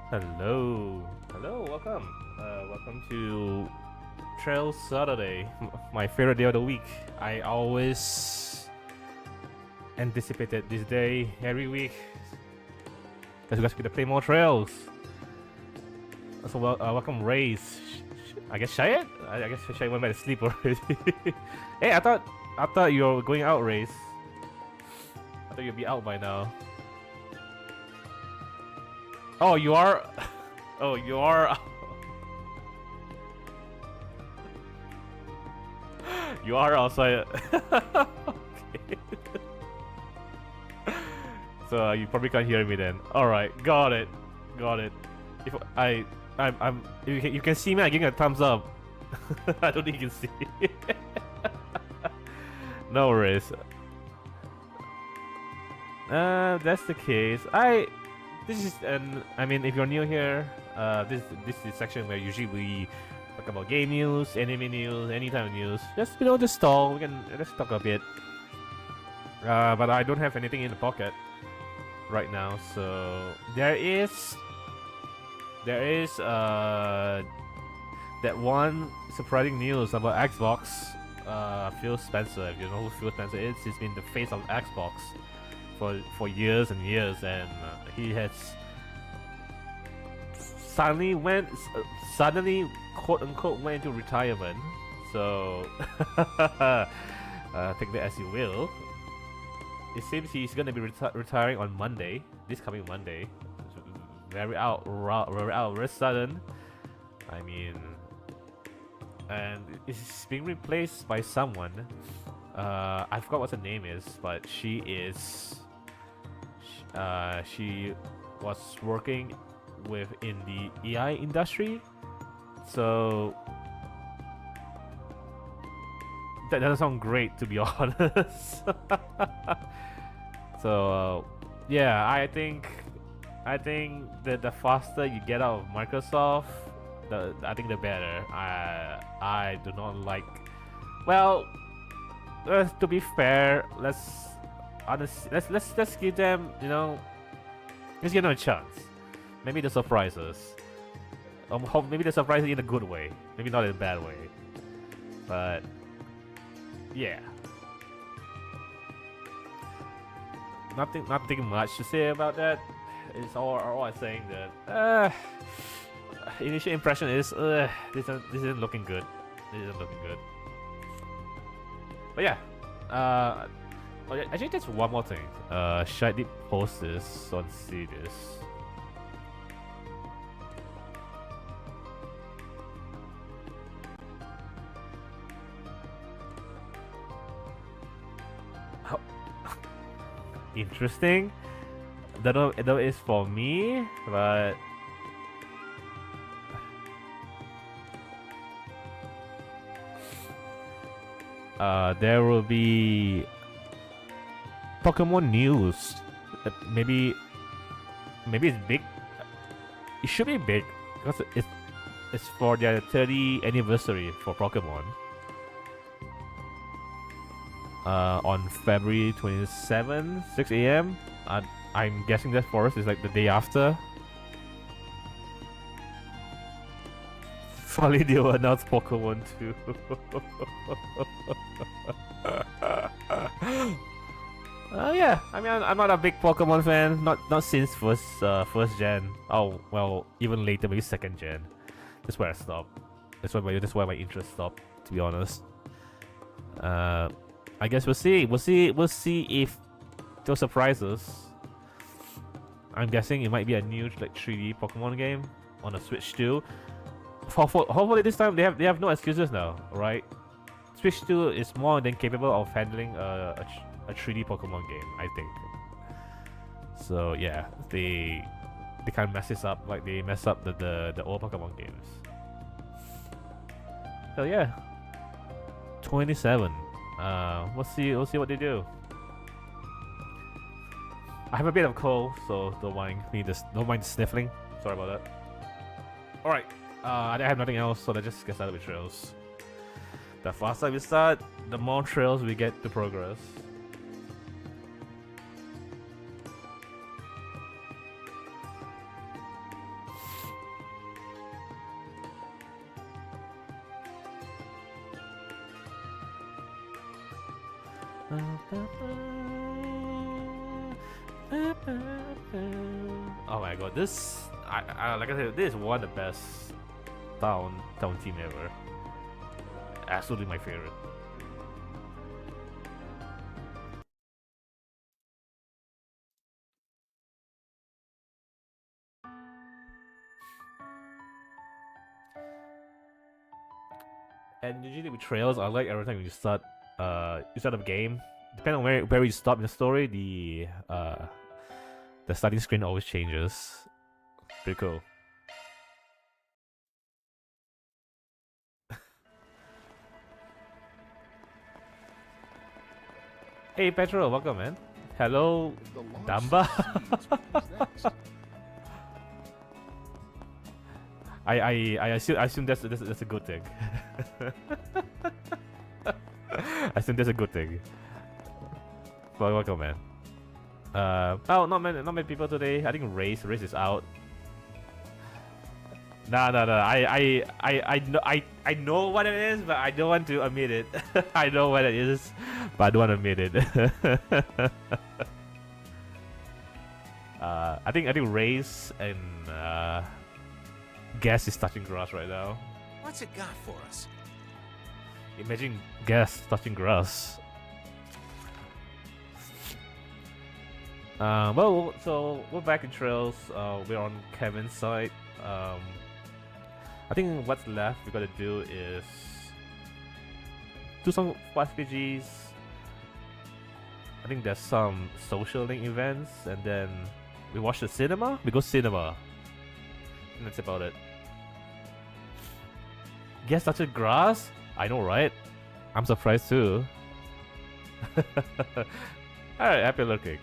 Hello, welcome. Welcome to Trail Saturday, my favorite day of the week. I always anticipated this day every week because we guys get to play more trails. So welcome, Race. I guess Shayad. I guess Shayad went back to sleep already. Hey, I thought you were going out, Race. I thought you'd be out by now. Oh, you are. Oh, you are. You are outside. Okay. So you probably can't hear me then. All right, got it. If if you can see me, I give you a thumbs up. I don't think you can see. No worries. That's the case. This is I mean, if you're new here, this is the section where usually we talk about game news, anime news, any type of news. Just the stall. We can let's talk a bit. But I don't have anything in the pocket right now, so there is that one surprising news about Xbox. Phil Spencer, if you know who Phil Spencer is, he's been the face of Xbox for years and years, and he has suddenly quote unquote went into retirement. So take that as you will. It seems he's gonna be retiring on Monday, this coming Monday. Very very sudden. I mean, and it's being replaced by someone. I forgot what her name is, but she was working in the AI industry, so that doesn't sound great, to be honest. So yeah, I think that the faster you get out of Microsoft, I think the better. I do not like. Well, to be fair, let's give them, let's give them a chance. Maybe they'll surprise us. Maybe they'll surprise us in a good way. Maybe not in a bad way. But yeah, nothing much to say about that. It's all I'm saying that initial impression is this isn't looking good. But yeah, actually, there's one more thing. Should I did post this on see this? Oh. Interesting. That is for me, but there will be Pokemon news. Maybe it's big. It should be big because it's for their 30th anniversary for Pokemon. On February 27, 6 a.m. I'm guessing that for us is like the day after. Finally, they will announce Pokemon 2. Yeah, I mean, I'm not a big Pokemon fan. Not since first gen. Oh well, even later, maybe second gen. That's where I stopped. That's why my interest stopped. To be honest. I guess we'll see. We'll see if they'll surprise us. I'm guessing it might be a new 3D Pokemon game on a Switch too. Hopefully this time they have no excuses now, right? Switch 2 is more than capable of handling a 3D Pokemon game, I think. So yeah, they can't mess this up like they mess up the old Pokemon games. So yeah, 27. We'll see what they do. I have a bit of cold, so don't mind sniffling. Sorry about that. All right. I have nothing else, so let's just get started with trails. The faster we start, the more trails we get to progress. Oh my god, this like I said, this is one of the best town team ever. Absolutely my favorite. And usually with trails, I like every time you start a game. Depending on where you stop in the story, the starting screen always changes. Pretty cool. Hey Petro, welcome man. Hello, Damba. I assume that's a good thing. I assume that's a good thing. Well, welcome man. Oh, not many people today. I think race is out. No. I know what it is, but I don't want to admit it. I know what it is, but I don't want to admit it. I think race and gas is touching grass right now. What's it got for us? Imagine gas touching grass. Well, so we're back in trails. We're on Kevin's side. I think what's left we gotta do is do some RPGs. I think there's some social link events, and then we watch the cinema. We go cinema. And that's about it. Guess touch the grass? I know, right? I'm surprised too. Alright, happy looking.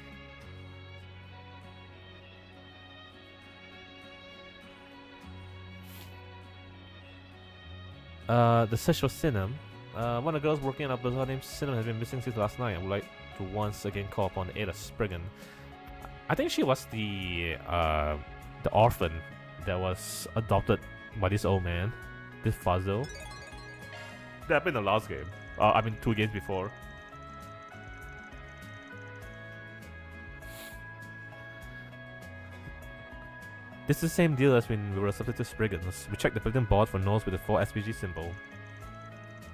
The search for Sinem. One of the girls working on a bazaar named Sinem has been missing since last night. I would like to once again call upon the aid of Spriggan. I think she was the orphan that was adopted by this old man, this Fazzo. That happened in the last game. I mean, 2 games before. This is the same deal as when we were accepted to Spriggans. We checked the bulletin board for nodes with the 4 SPG symbol.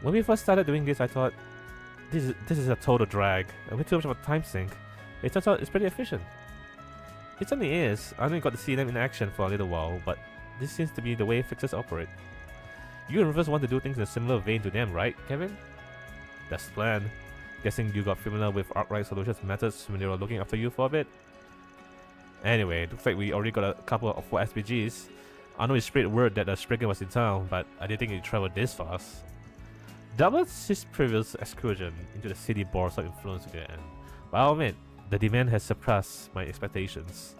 When we first started doing this, I thought, this is a total drag, a bit too much of a time sink. It turns out it's pretty efficient. It certainly is. I only got to see them in action for a little while, but this seems to be the way fixers operate. You and Rivers want to do things in a similar vein to them, right, Kevin? That's the plan. Guessing you got familiar with Arkwright Solutions methods when they were looking after you for a bit? Anyway, looks like we already got a couple of 4 SPGs. I know he spread word that the Spriggan was in town, but I didn't think he'd travel this fast. That was his previous excursion into the city bore some influence to the end. But I'll admit, the demand has surpassed my expectations.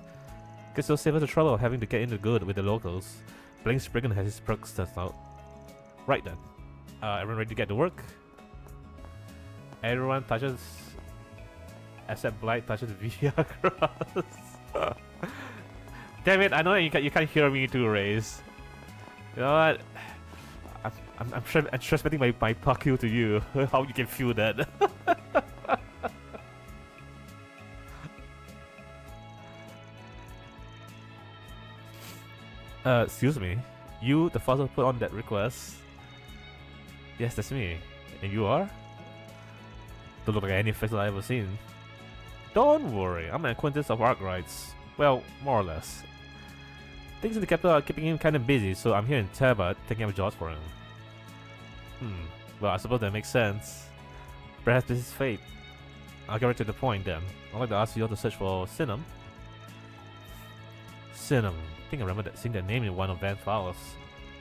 Guess it'll save us the trouble of having to get into good with the locals. Playing Spriggan has his perks test out. Right then. Everyone ready to get to work? Everyone touches... except Blight touches VR grass. Damn it, I know you can't hear me too, Raze. You know what? I'm transmitting my PICNICKING to you. How you can feel that. Excuse me. You, the father, put on that request? Yes, that's me. And you are? Don't look like any face I've ever seen. Don't worry, I'm an acquaintance of Arkwright's. Well, more or less. Things in the capital are keeping him kind of busy, so I'm here in Tabat taking up jobs for him. Well, I suppose that makes sense. Perhaps this is fate. I'll get right to the point then. I'd like to ask you all to search for Sinem. Sinem. I think I remember seeing that name in one of Van's files.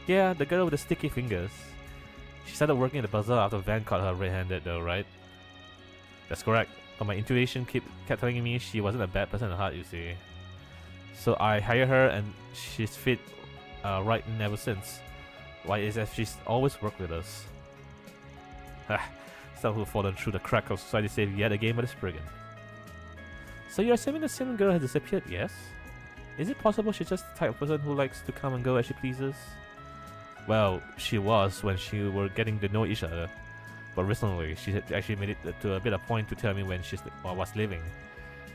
Yeah, the girl with the sticky fingers. She started working at the bazaar after Van caught her red-handed though, right? That's correct. But my intuition kept telling me she wasn't a bad person at heart, you see. So I hired her and she's fit right in ever since. Why is that she's always worked with us. Some who've fallen through the crack of society saved yet again by the Spriggan. So you're assuming the same girl has disappeared, yes? Is it possible she's just the type of person who likes to come and go as she pleases? Well, she was when she were getting to know each other. but recently she had actually made it to a bit of point to tell me when she was leaving.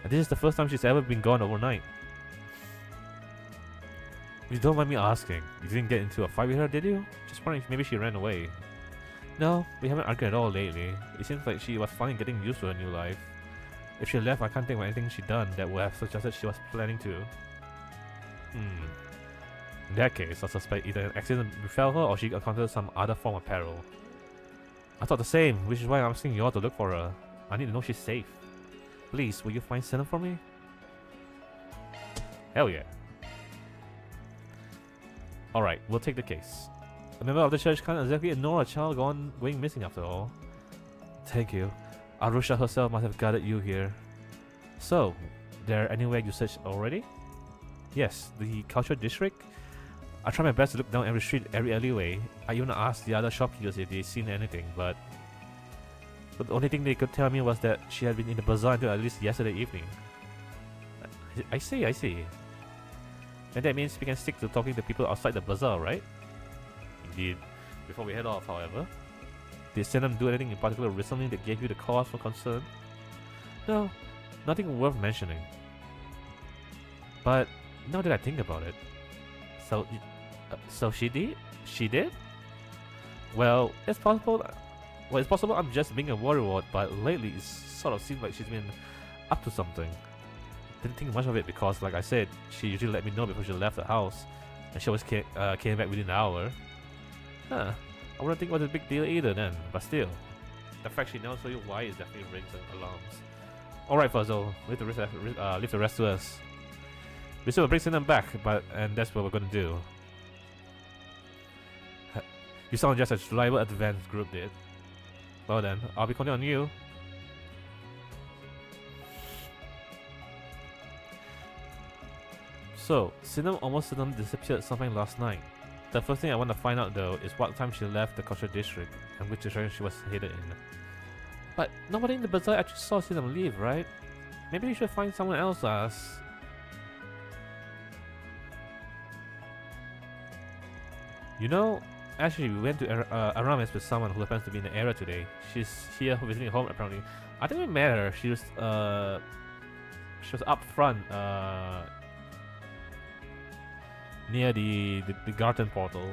And this is the first time she's ever been gone overnight. If you don't mind me asking, you didn't get into a fight with her, did you? Just wondering if maybe she ran away. No, we haven't argued at all lately. It seems like she was finally getting used to her new life. If she left, I can't think of anything she'd done that would have suggested she was planning to. In that case, I suspect either an accident befell her or she encountered some other form of peril. I thought the same, which is why I'm asking you all to look for her. I need to know she's safe. Please, will you find Senna for me? Hell yeah. Alright, we'll take the case. A member of the church can't exactly ignore a child going missing after all. Thank you. Arusha herself must have guided you here. So, there anywhere you searched already? Yes, the cultural district. I try my best to look down every street, every alleyway. I even asked the other shopkeepers if they'd seen anything, but the only thing they could tell me was that she had been in the bazaar until at least yesterday evening. I see. And that means we can stick to talking to people outside the bazaar, right? Indeed. Before we head off, however, did Senam do anything in particular recently that gave you the cause for concern? No, nothing worth mentioning. But now that I think about it, so she did? She did? Well, it's possible. Well, it's possible I'm just being a worrywart, but lately it sort of seems like she's been up to something. Didn't think much of it because, like I said, she usually let me know before she left the house, and she always came back within an hour. Huh. I wouldn't think it was a big deal either then, but still, the fact she now told you why is definitely rings alarms. Alright, Fuzzle, leave the rest to us. We still bring them back, and that's what we're gonna do. You sound just as reliable as the Van's group did. Well then, I'll be counting on you. So, Sinem almost suddenly disappeared something last night. The first thing I want to find out though is what time she left the cultural district and which direction she was headed in. But nobody in the bazaar actually saw Sinem leave, right? Maybe we should find someone else to ask. You know, actually we went to Aramis with someone who happens to be in the area today. She's here visiting home apparently. I think we met her. She was up front near the garden portal.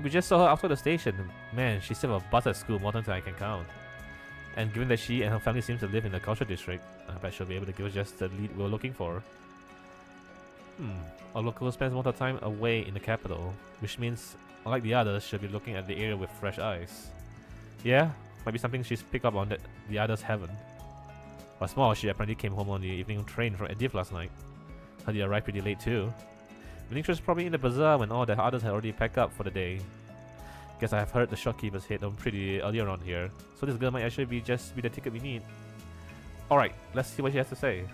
We just saw her outside the station. Man, she's still a buzz at school more than I can count. And given that she and her family seem to live in the cultural district, I bet she'll be able to give us just the lead we're looking for. Our local spends most of the time away in the capital, which means, unlike the others, she'll be looking at the area with fresh eyes. Yeah, might be something she's picked up on that the others haven't. What's more, she apparently came home on the evening train from Edith last night. Heard he arrived pretty late too. Meaning she was probably in the bazaar when all the others had already packed up for the day. Guess I have heard the shopkeepers head on pretty early around here, so this girl might actually be the ticket we need. Alright, let's see what she has to say.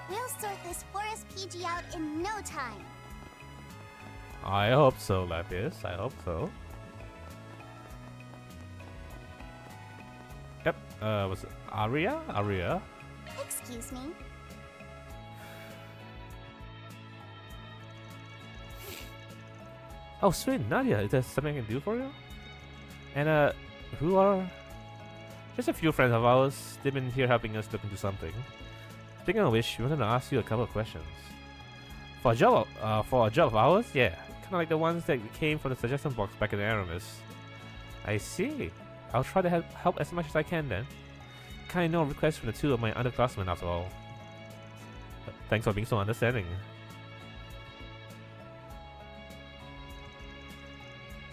We'll sort this forest PG out in no time. I hope so, Lapis. I hope so. Yep, was it Aria? Aria? Excuse me. Oh, sweet, Nadia. Is there something I can do for you? And, who are... Just a few friends of ours. They've been here helping us look into something. Speaking of which, we wanted to ask you a couple of questions. For a job of ours? Yeah. Kinda like the ones that came from the suggestion box back in Aramis. I see. I'll try to help as much as I can then. Kinda no request from the two of my underclassmen after all. Thanks for being so understanding.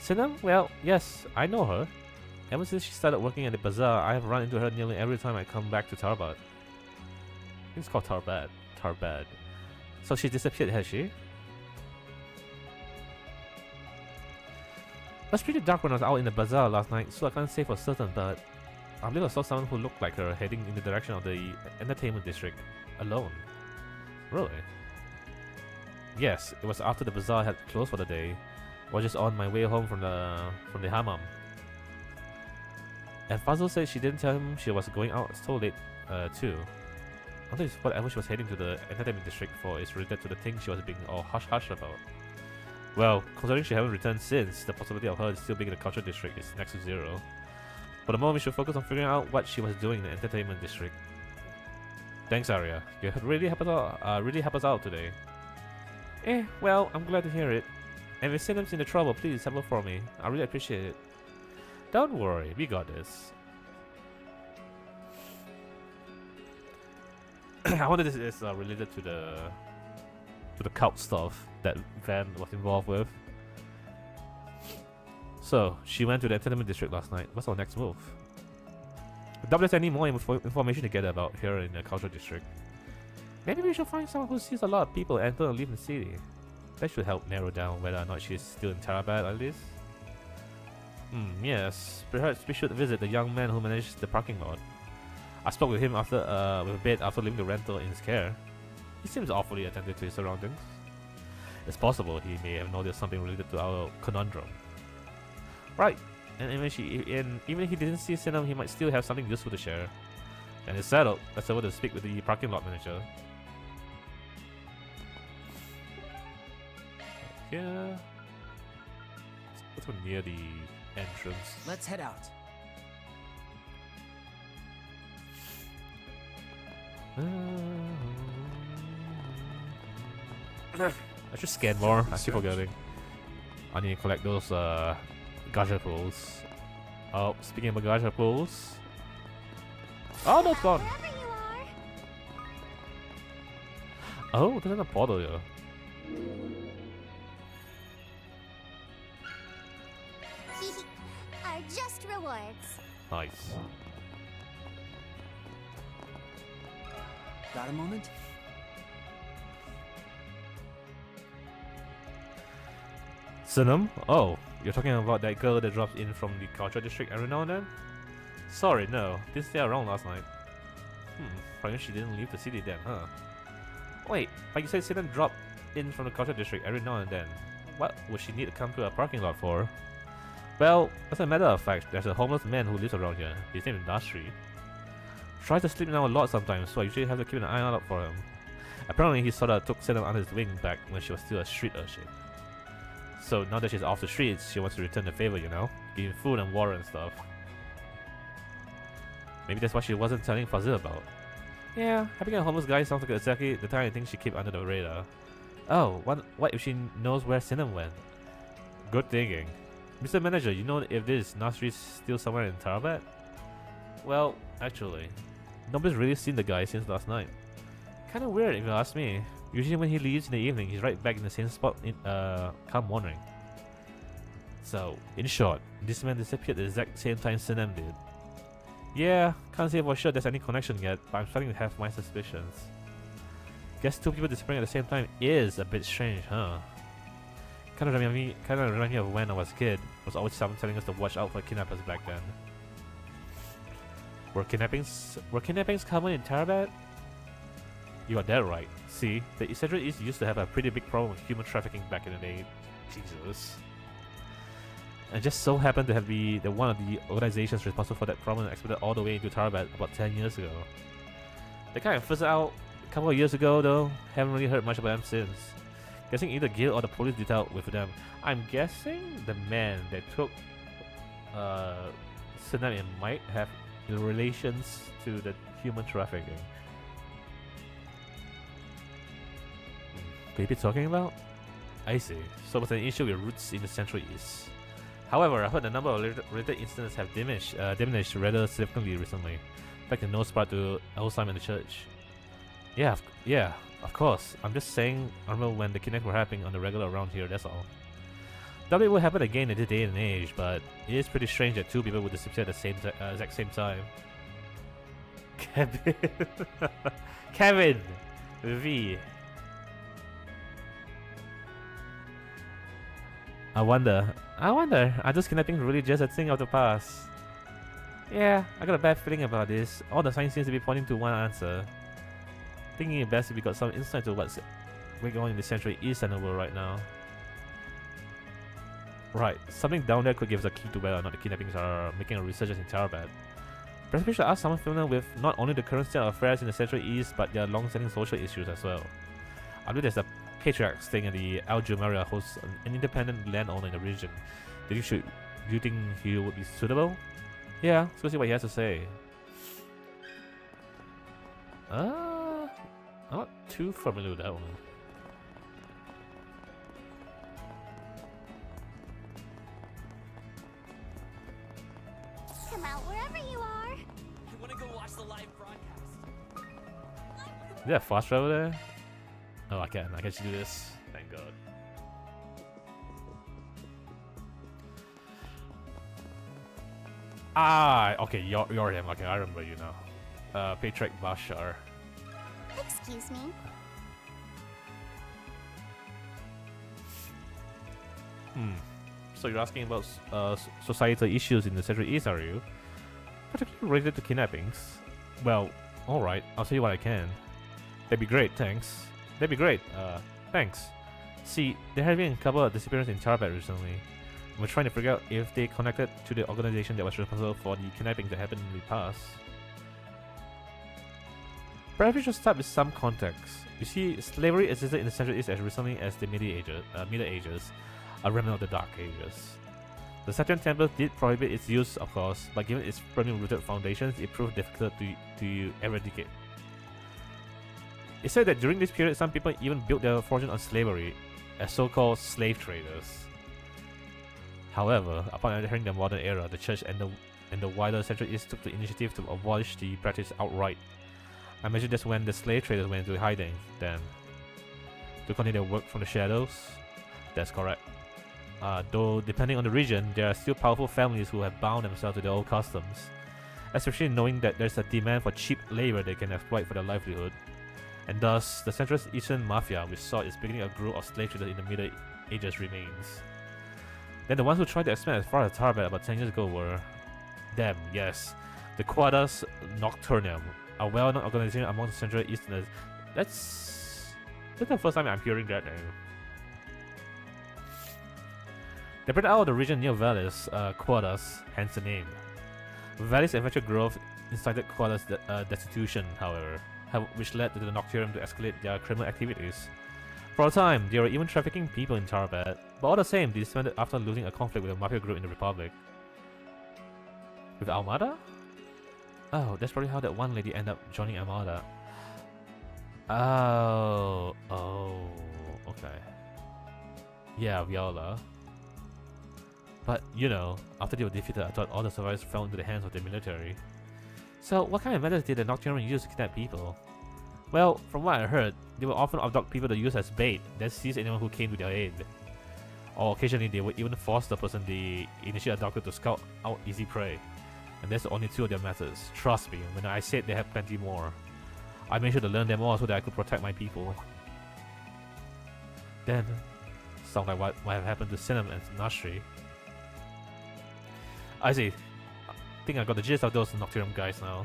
Sinam? Well, yes, I know her. Ever since she started working at the bazaar, I have run into her nearly every time I come back to Tarbad. I think it's called Tarbad. Tarbad. So she disappeared, has she? It was pretty dark when I was out in the bazaar last night, so I can't say for certain, but I believe I saw someone who looked like her heading in the direction of the entertainment district, alone. Really? Yes, it was after the bazaar had closed for the day. I was just on my way home from the hammam. And Fazil said she didn't tell him she was going out so late too. I wonder if whatever she was heading to the entertainment district for is related to the thing she was being all hush-hush about. Well, considering she hasn't returned since, the possibility of her still being in the cultural district is next to zero. For the moment, we should focus on figuring out what she was doing in the entertainment district. Thanks, Arya. You really helped us out today. Well, I'm glad to hear it. And if Cinnam's in the trouble, please have a look for me. I really appreciate it. Don't worry, we got this. I wonder if this is related to the cult stuff that Van was involved with. So, she went to the entertainment district last night. What's our next move? Double there's any more information to get about her in the cultural district. Maybe we should find someone who sees a lot of people enter and leave the city. That should help narrow down whether or not she's still in Tarabat at least. Yes. Perhaps we should visit the young man who manages the parking lot. I spoke with him after with a bit after leaving the rental in his care. He seems awfully attentive to his surroundings. It's possible he may have noticed something related to our conundrum. Right. And even if he didn't see Sinam, he might still have something useful to share. And it's settled. Let's over to speak with the parking lot manager. Yeah. Let's go near the entrance. Let's head out. I should scan more. I keep forgetting. I need to collect those gacha pools. Oh, speaking of gacha pools. Oh, no, it's gone. Wherever you are. Oh, there's a portal here. Are just rewards. Nice. Got a moment? Sinam? Oh, you're talking about that girl that drops in from the culture district every now and then? Sorry, no. Didn't stay around last night. Probably she didn't leave the city then, huh? Wait, but you said Sinam dropped in from the culture district every now and then. What would she need to come to a parking lot for? Well, as a matter of fact, there's a homeless man who lives around here. His name is Nasri. Tries to sleep now a lot sometimes, so I usually have to keep an eye out for him. Apparently, he sorta took Sinam under his wing back when she was still a street urchin. So now that she's off the streets, she wants to return the favor, you know? Giving food and water and stuff. Maybe that's what she wasn't telling Fazil about. Yeah, having a homeless guy sounds like exactly the kind of thing she keep under the radar. Oh, what if she knows where Sinam went? Good thinking. Mr. Manager, you know if this Nasri's still somewhere in Tarabat? Well, actually, nobody's really seen the guy since last night. Kinda weird if you ask me. Usually when he leaves in the evening, he's right back in the same spot come morning. So, in short, this man disappeared at the exact same time Sinam did. Yeah, can't say for sure there's any connection yet, but I'm starting to have my suspicions. Guess two people disappearing at the same time is a bit strange, huh? Kinda remind me of when I was a kid. There was always someone telling us to watch out for kidnappers back then. Were kidnappings common in Tarabat? You got that right. See, the Central East used to have a pretty big problem with human trafficking back in the day. Jesus. And just so happened to be the one of the organizations responsible for that problem expanded all the way into Tarabat about 10 years ago. They kind of fizzled out a couple of years ago though. Haven't really heard much about them since. Guessing either Gil or the police dealt with them. I'm guessing the man that took Sinam might have relations to the human trafficking. Baby talking about? I see. So it's an issue with roots in the Central East. However, I heard the number of related incidents have diminished rather significantly recently. In fact, the no spread to Alzheimer's in the church. Yeah, of course. I'm just saying, I remember when the kidnappings were happening on the regular around here, that's all. Doubt it will happen again in this day and age, but it is pretty strange that two people would disappear at the same exact same time. Kevin! Kevin! V. I wonder, are those kidnappings really just a thing of the past? Yeah, I got a bad feeling about this. All the signs seems to be pointing to one answer. Thinking it best if we got some insight to what's going on in the Central East and the world right now. Right, something down there could give us a key to whether or not the kidnappings are making a resurgence in Tarabat. Perhaps we should ask someone familiar with not only the current state of affairs in the Central East, but their long-standing social issues as well. I believe there's a patriarch staying in the Aljum area hosts an independent landowner in the region. Do you think he would be suitable? Yeah, let's go see what he has to say. I'm not too familiar with that one. Come out wherever you are. I want to go watch the live broadcast. Is there a fast travel there? Oh, I can just do this. Thank God. Ah, okay, you're him. Okay, I remember you now. Patriarch Bashar. Excuse me. So you're asking about societal issues in the Central East, are you? Particularly related to kidnappings? Well, alright, I'll tell you what I can. That'd be great, thanks. That'd be great, thanks. See, there have been a couple of disappearances in Tarbet recently. We're trying to figure out if they connected to the organization that was responsible for the kidnappings that happened in the past. Perhaps we should start with some context. You see, slavery existed in the Central East as recently as the Middle Ages, a remnant of the Dark Ages. The Saturn Temple did prohibit its use, of course, but given its firmly rooted foundations, it proved difficult to eradicate. It's said that during this period, some people even built their fortune on slavery, as so-called slave traders. However, upon entering the modern era, the Church and the wider Central East took the initiative to abolish the practice outright. I imagine that's when the slave traders went into hiding, then, to continue their work from the shadows. That's correct. Though, depending on the region, there are still powerful families who have bound themselves to their old customs, especially knowing that there's a demand for cheap labor they can exploit for their livelihood. And thus, the Central Eastern Mafia we saw is beginning a group of slave traders in the Middle Ages remains. Then the ones who tried to expand as far as Tarbet about 10 years ago were them, yes, the Quadas Nocturnum, a well-known organization among the Central Easterners. That's the first time I'm hearing that name. They spread out of the region near Vallis, Quadas, hence the name. Vallis' eventual growth incited Quadas' destitution, however, which led to the Nocturnum to escalate their criminal activities. For a time, they were even trafficking people in Tarbet, but all the same, they disbanded after losing a conflict with a mafia group in the Republic. With Almada? Oh, that's probably how that one lady ended up joining Almada. Oh, okay. Yeah, Viola. But, you know, after they were defeated, I thought all the survivors fell into the hands of the military. So, what kind of methods did the Nocturne use to kidnap people? Well, from what I heard, they would often abduct people to use as bait, then seize anyone who came to their aid. Or occasionally, they would even force the person they initially abducted to scout out easy prey. And that's only two of their methods. Trust me, when I said they have plenty more. I made sure to learn them all so that I could protect my people. Then, sounds like what might have happened to Sinem and Nashri. I see. I think I got the gist of those Nocturnum guys now.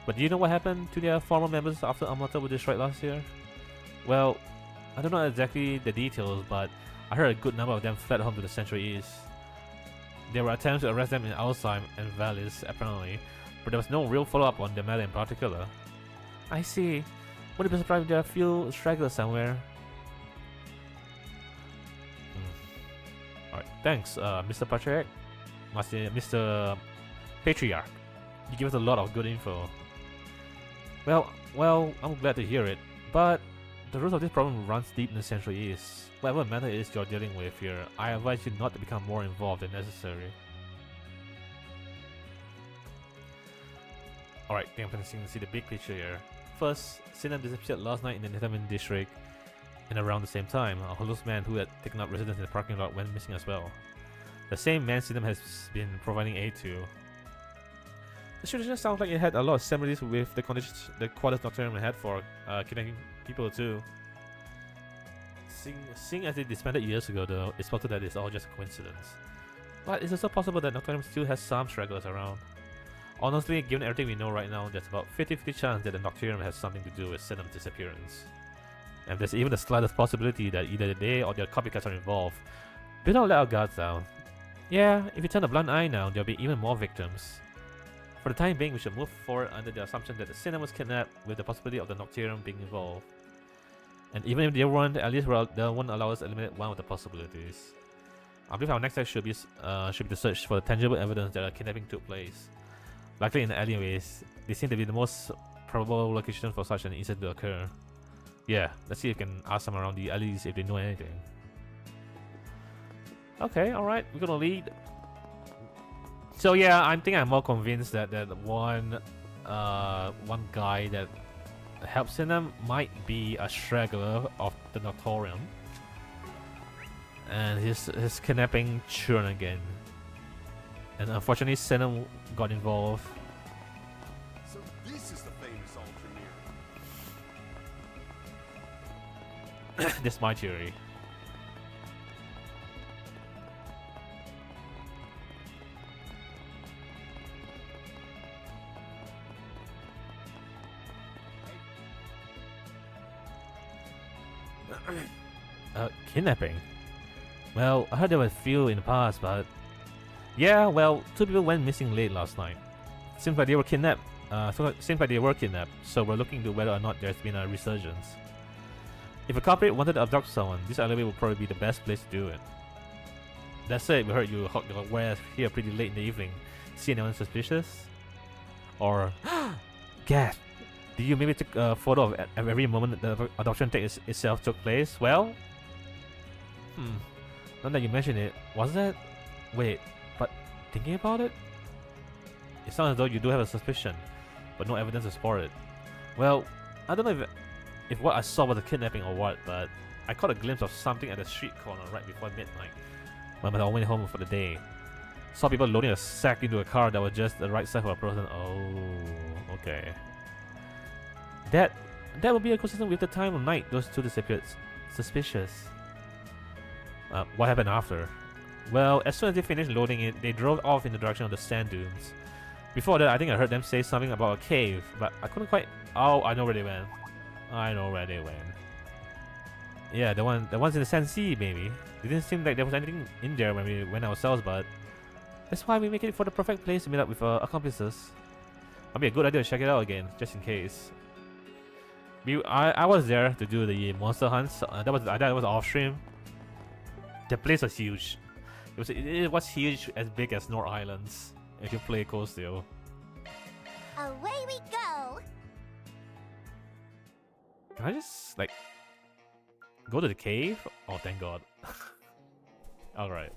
But do you know what happened to their former members after Amata was destroyed last year? Well, I don't know exactly the details, but I heard a good number of them fled home to the Central East. There were attempts to arrest them in Alzheim and Vallis, apparently, but there was no real follow-up on the matter in particular. I see. Wouldn't be surprised if there are a few stragglers somewhere. Alright, thanks, Mr. Patriarch. Mr. Patriarch. You give us a lot of good info. Well, I'm glad to hear it, but the root of this problem runs deep in the Central East. Whatever matter it is you're dealing with here, I advise you not to become more involved than necessary. Alright, I think I'm finishing to see the big picture here. First, Sinem disappeared last night in the Netamin district, and around the same time, a homeless man who had taken up residence in the parking lot went missing as well. The same man Sinem has been providing aid to. The situation sounds like it had a lot of similarities with the conditions the Quadas Nocturnum had for kidnapping people too. Seeing as they disbanded years ago though, it's possible that it's all just a coincidence. But it's also possible that Nocturnum still has some stragglers around. Honestly, given everything we know right now, there's about 50-50 chance that the Nocturnum has something to do with Sinem's disappearance. And there's even the slightest possibility that either they or their copycats are involved. Do not let our guards down. Yeah, if you turn a blind eye now, there'll be even more victims. For the time being, we should move forward under the assumption that the Sinem was kidnapped with the possibility of the Nocturnum being involved. And even if they weren't, at least they won't allow us to eliminate one of the possibilities. I believe our next step should be the search for the tangible evidence that a kidnapping took place. Likely in the alleyways, they seem to be the most probable location for such an incident to occur. Yeah, let's see if we can ask them around the alleys if they know anything. Okay, alright, we're gonna lead. So yeah, I think I'm more convinced that one guy that helps in them might be a straggler of the Noctorium. And his kidnapping churn again. And unfortunately Senna got involved. So this is the famous Ultramarine. This is my theory. Kidnapping. Well, I heard there were a few in the past, but yeah, well, 2 people went missing late last night. Seems like they were kidnapped. So we're looking into whether or not there's been a resurgence. If a culprit wanted to abduct someone, this alleyway would probably be the best place to do it. That said, we heard you hawked your wares here pretty late in the evening. See anyone suspicious? Or, Gad, did you maybe take a photo of every moment that the abduction itself took place? Well, now that you mention it, was that? Wait, but thinking about it, it sounds as though you do have a suspicion, but no evidence to support it. Well, I don't know if what I saw was a kidnapping or what, but I caught a glimpse of something at the street corner right before midnight when I went home for the day. Saw people loading a sack into a car that was just the right size for a person. Oh, okay. That would be consistent with the time of night those two disappeared. Suspicious. What happened after? Well, as soon as they finished loading it, they drove off in the direction of the sand dunes. Before that, I think I heard them say something about a cave, but I couldn't quite... Oh, I know where they went. Yeah, the ones in the sand sea, maybe. It didn't seem like there was anything in there when we went ourselves, but that's why we make it for the perfect place to meet up with accomplices. Might be a good idea to check it out again, just in case. I was there to do the monster hunts. That was off stream. The place was huge. It was huge, as big as North Islands. If you play Coastal. Away we go! Can I just like go to the cave? Oh, thank God. All right.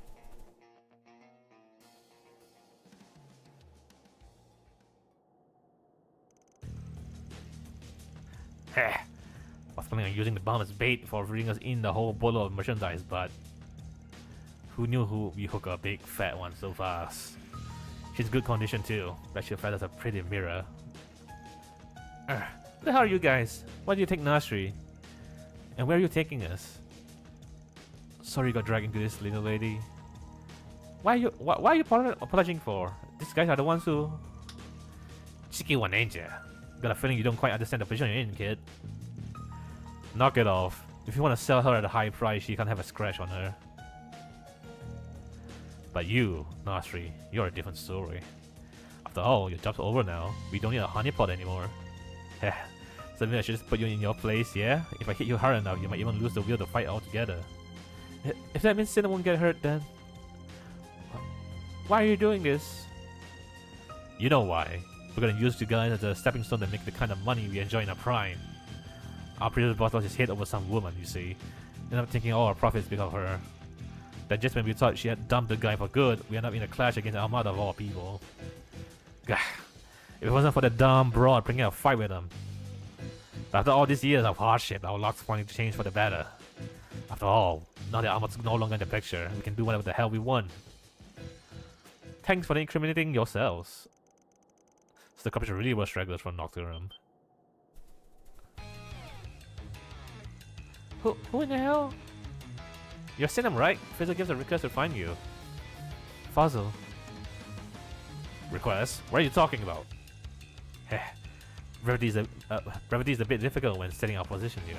Heh. I was planning on using the bomb as bait for bringing us in the whole bottle of merchandise, but who knew we hook a big fat one so fast? She's good condition too. Bet your fat is a pretty mirror. Who the hell are you guys? Why do you take Nasri? And where are you taking us? Sorry you got dragged into this, little lady. Why are you apologizing for? These guys are the ones who... Cheeky one, ain't ya? Got a feeling you don't quite understand the position you're in, kid. Knock it off. If you want to sell her at a high price, you can't have a scratch on her. But you, Nasri, you're a different story. After all, your job's over now. We don't need a honeypot anymore. Heh. So maybe I should just put you in your place, yeah? If I hit you hard enough, you might even lose the will to fight altogether. If that means Cinna won't get hurt, then... Why are you doing this? You know why. We're gonna use you guys as a stepping stone to make the kind of money we enjoy in our prime. Our previous boss lost his head over some woman, you see. And I'm thinking all our profits because of her. That just when we thought she had dumped the guy for good, we end up in a clash against Armada of all people. Gah. If it wasn't for the dumb broad bringing a fight with him. But after all these years of hardship, our luck's finally changed for the better. After all, now that Armada's no longer in the picture, we can do whatever the hell we want. Thanks for incriminating yourselves. So the cops really were stragglers from Nocturne. Who in the hell? You're Sinam, right? Fizzle gives a request to find you. Fuzzle. Request? What are you talking about? Heh. Brevity is a bit difficult when setting our position here.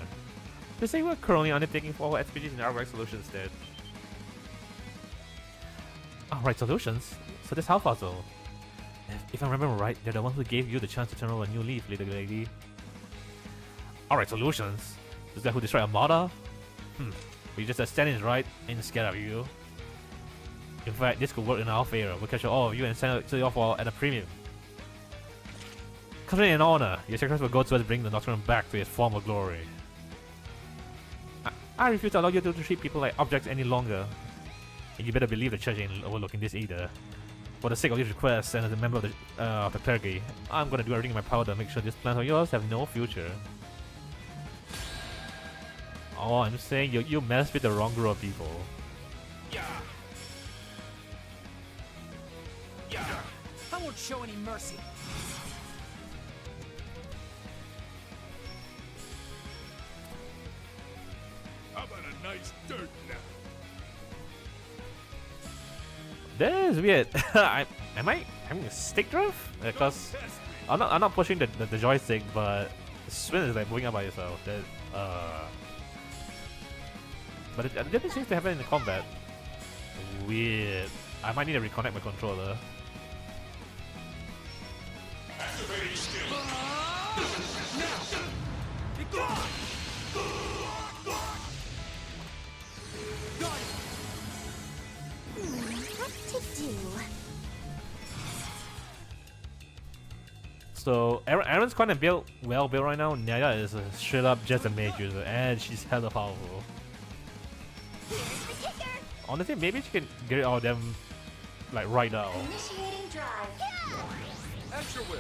They say we're currently undertaking for our expedition in Outright Solutions instead. Outright Solutions? So that's how Fuzzle. If I remember right, they're the ones who gave you the chance to turn over a new leaf, little lady. Outright Solutions? This guy who destroyed Armada? We just stand in his right and scared of you. In fact, this could work in our favor. We'll capture all of you and send it to your fall at a premium. Considering an honor, your sacrifice will go towards bringing the Nocturne back to its former glory. I refuse to allow you to treat people like objects any longer. And you better believe the church ain't overlooking this either. For the sake of this request, and as a member of the clergy, I'm gonna do everything in my power to make sure these plans of yours have no future. Oh, I'm saying you messed with the wrong group of people. I won't show any mercy. How about a nice dirt nap? That is weird. Am I having a stick drift? Because I'm not pushing the joystick, but the swing is like moving up by itself. That but it didn't seem to happen in the combat. Weird. I might need to reconnect my controller. What to do? So Aaron's kind of well built right now. Naya is a straight up just a mage user, and she's hella powerful. Honestly, maybe she can get all of them like right now. Initiating drive. At your will.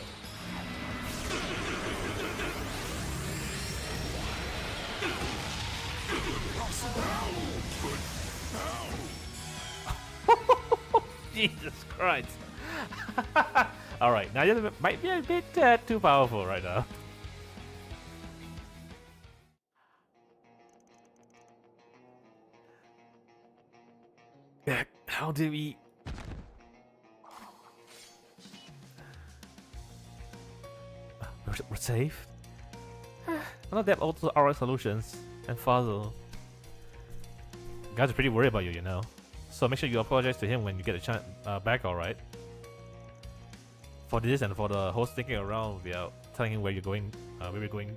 Jesus Christ! All right, now this might be a bit too powerful right now. How do we? We're safe. Not that also our solutions and Fuzzle. Guys are pretty worried about you, you know. So make sure you apologize to him when you get a chance back, alright? For this and for the whole sticking around without telling him where you're going, where we're going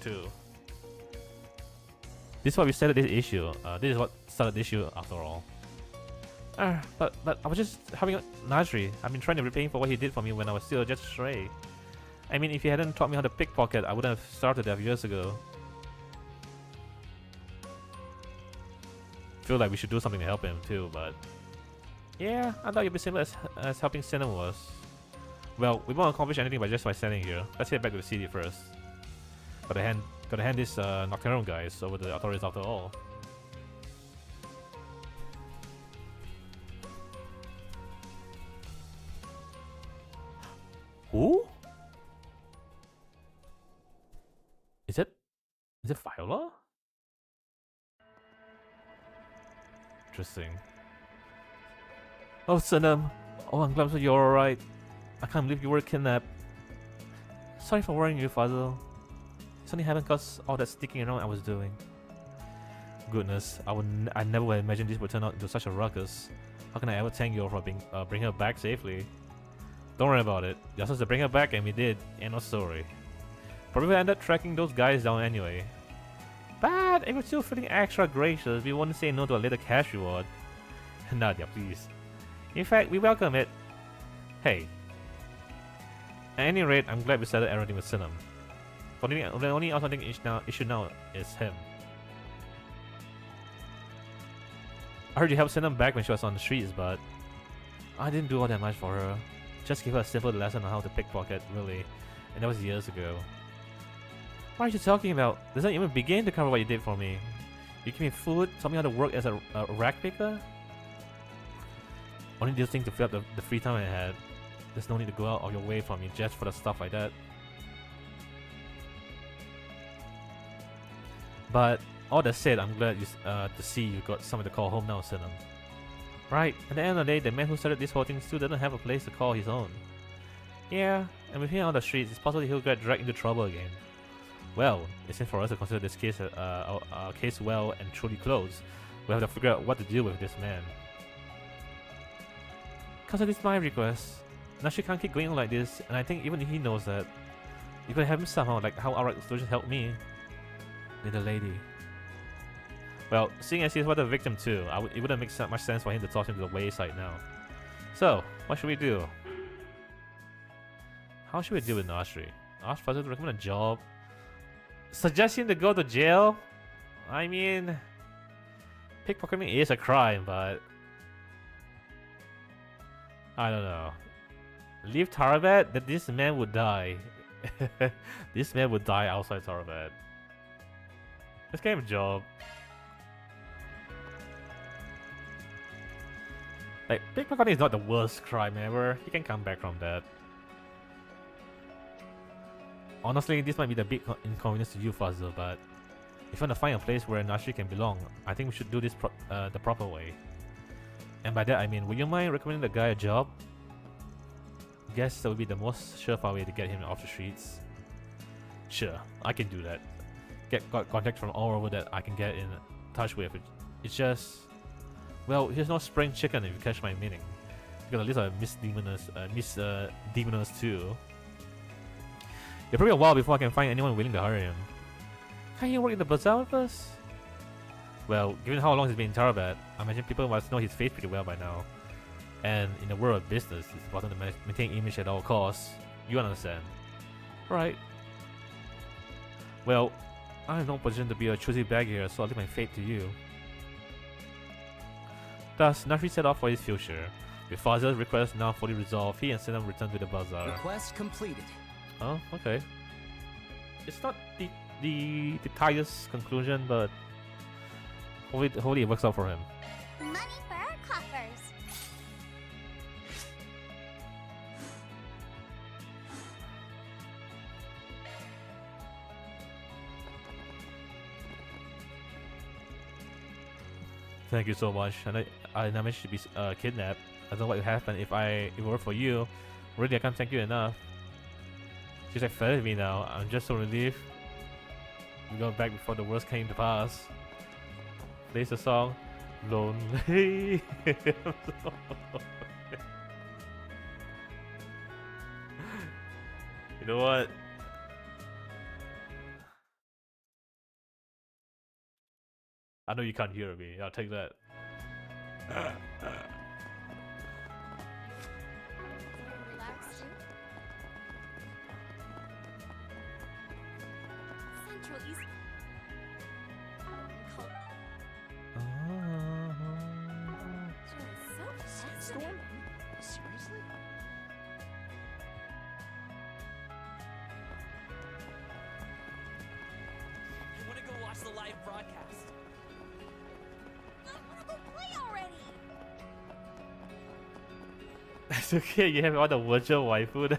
to. This is why we started this issue. This is what started the issue after all. But I was just having a Nasri. I've been trying to repay him for what he did for me when I was still just stray. I mean, if he hadn't taught me how to pickpocket, I would have started that years ago. Feel like we should do something to help him too, but yeah, I thought you'd be similar as helping Sinner was. Well, we won't accomplish anything by just standing here. Let's head back to the city first. Gotta hand this Nocturnal guys over to the authorities after all. Who? Is it Viola? Interesting. Oh, Sunam. Oh, I'm glad you're alright. I can't believe you were kidnapped. Sorry for worrying you, Fuzzle. It's only happened because all that sticking around I was doing. Goodness, I never would imagine this would turn out into such a ruckus. How can I ever thank you for bring her back safely? Don't worry about it. You're supposed to bring her back, and we did. Ain't no story. Probably ended up tracking those guys down anyway. But if we're still feeling extra gracious, we wouldn't say no to a little cash reward. Nadia, please. In fact, we welcome it. Hey. At any rate, I'm glad we settled everything with Sinam. The only outstanding issue now is him. I heard you helped Sinam back when she was on the streets, but I didn't do all that much for her. Just give her a simple lesson on how to pickpocket, really. And that was years ago. What are you talking about? Doesn't even begin to cover what you did for me. You gave me food, taught me how to work as a rack picker. Only this thing to fill up the free time I had. There's no need to go out of your way for me just for the stuff like that. But all that said, I'm glad to see you got somebody to call home now, Sinam. Right, at the end of the day, the man who started this whole thing still doesn't have a place to call his own. Yeah, and with him on the streets, it's possible he'll get dragged into trouble again. Well, it seems for us to consider this case our case well and truly closed. We have to figure out what to do with this man. Consider this my request. Now she can't keep going on like this, and I think even he knows that. You could help him somehow, like how our solution helped me. Little lady. Well, seeing as he's what a victim too, it wouldn't make much sense for him to toss him to the wayside now. So, what should we do? How should we deal with Nashri? Ask Father to recommend a job? Suggest him to go to jail? I mean, pickpocketing is a crime, but I don't know. Leave Tarabat? That this man would die. This man would die outside Tarabat. Let's get him a job. Like, pickpocketing is not the worst crime ever. He can come back from that. Honestly, this might be the big inconvenience to you, Fuzzle, but if you want to find a place where Nashri can belong, I think we should do this the proper way. And by that I mean, would you mind recommending the guy a job? Guess that would be the most surefire way to get him off the streets. Sure, I can do that. Got contacts from all over that I can get in touch with. It's just, well, here's no spring chicken if you catch my meaning. You got a list of Demoners too. It'll probably a while before I can find anyone willing to hire him. Can't he work in the bazaar with us? Well, given how long he's been in Tarabat, I imagine people must know his face pretty well by now. And in the world of business, it's important to maintain image at all costs. You understand. Right. Well, I'm in no position to be a choosy bag here, so I'll leave my fate to you. Thus, Nashri set off for his future. With Father's request now fully resolved, he and Senam return to the bazaar. Request completed. Oh, okay. It's not the tightest conclusion, but hopefully it works out for him. Money for our coffers. Thank you so much. And I managed to be kidnapped. I don't know what would happen if it were for you. Really, I can't thank you enough. She's like fed with me now. I'm just so relieved. We got back before the worst came to pass. Plays the song Lonely. You know what? I know you can't hear me. I'll take that. Storm? Seriously? You wanna go watch the live broadcast? I wanna go play already. It's okay, you have all the virtual waifu.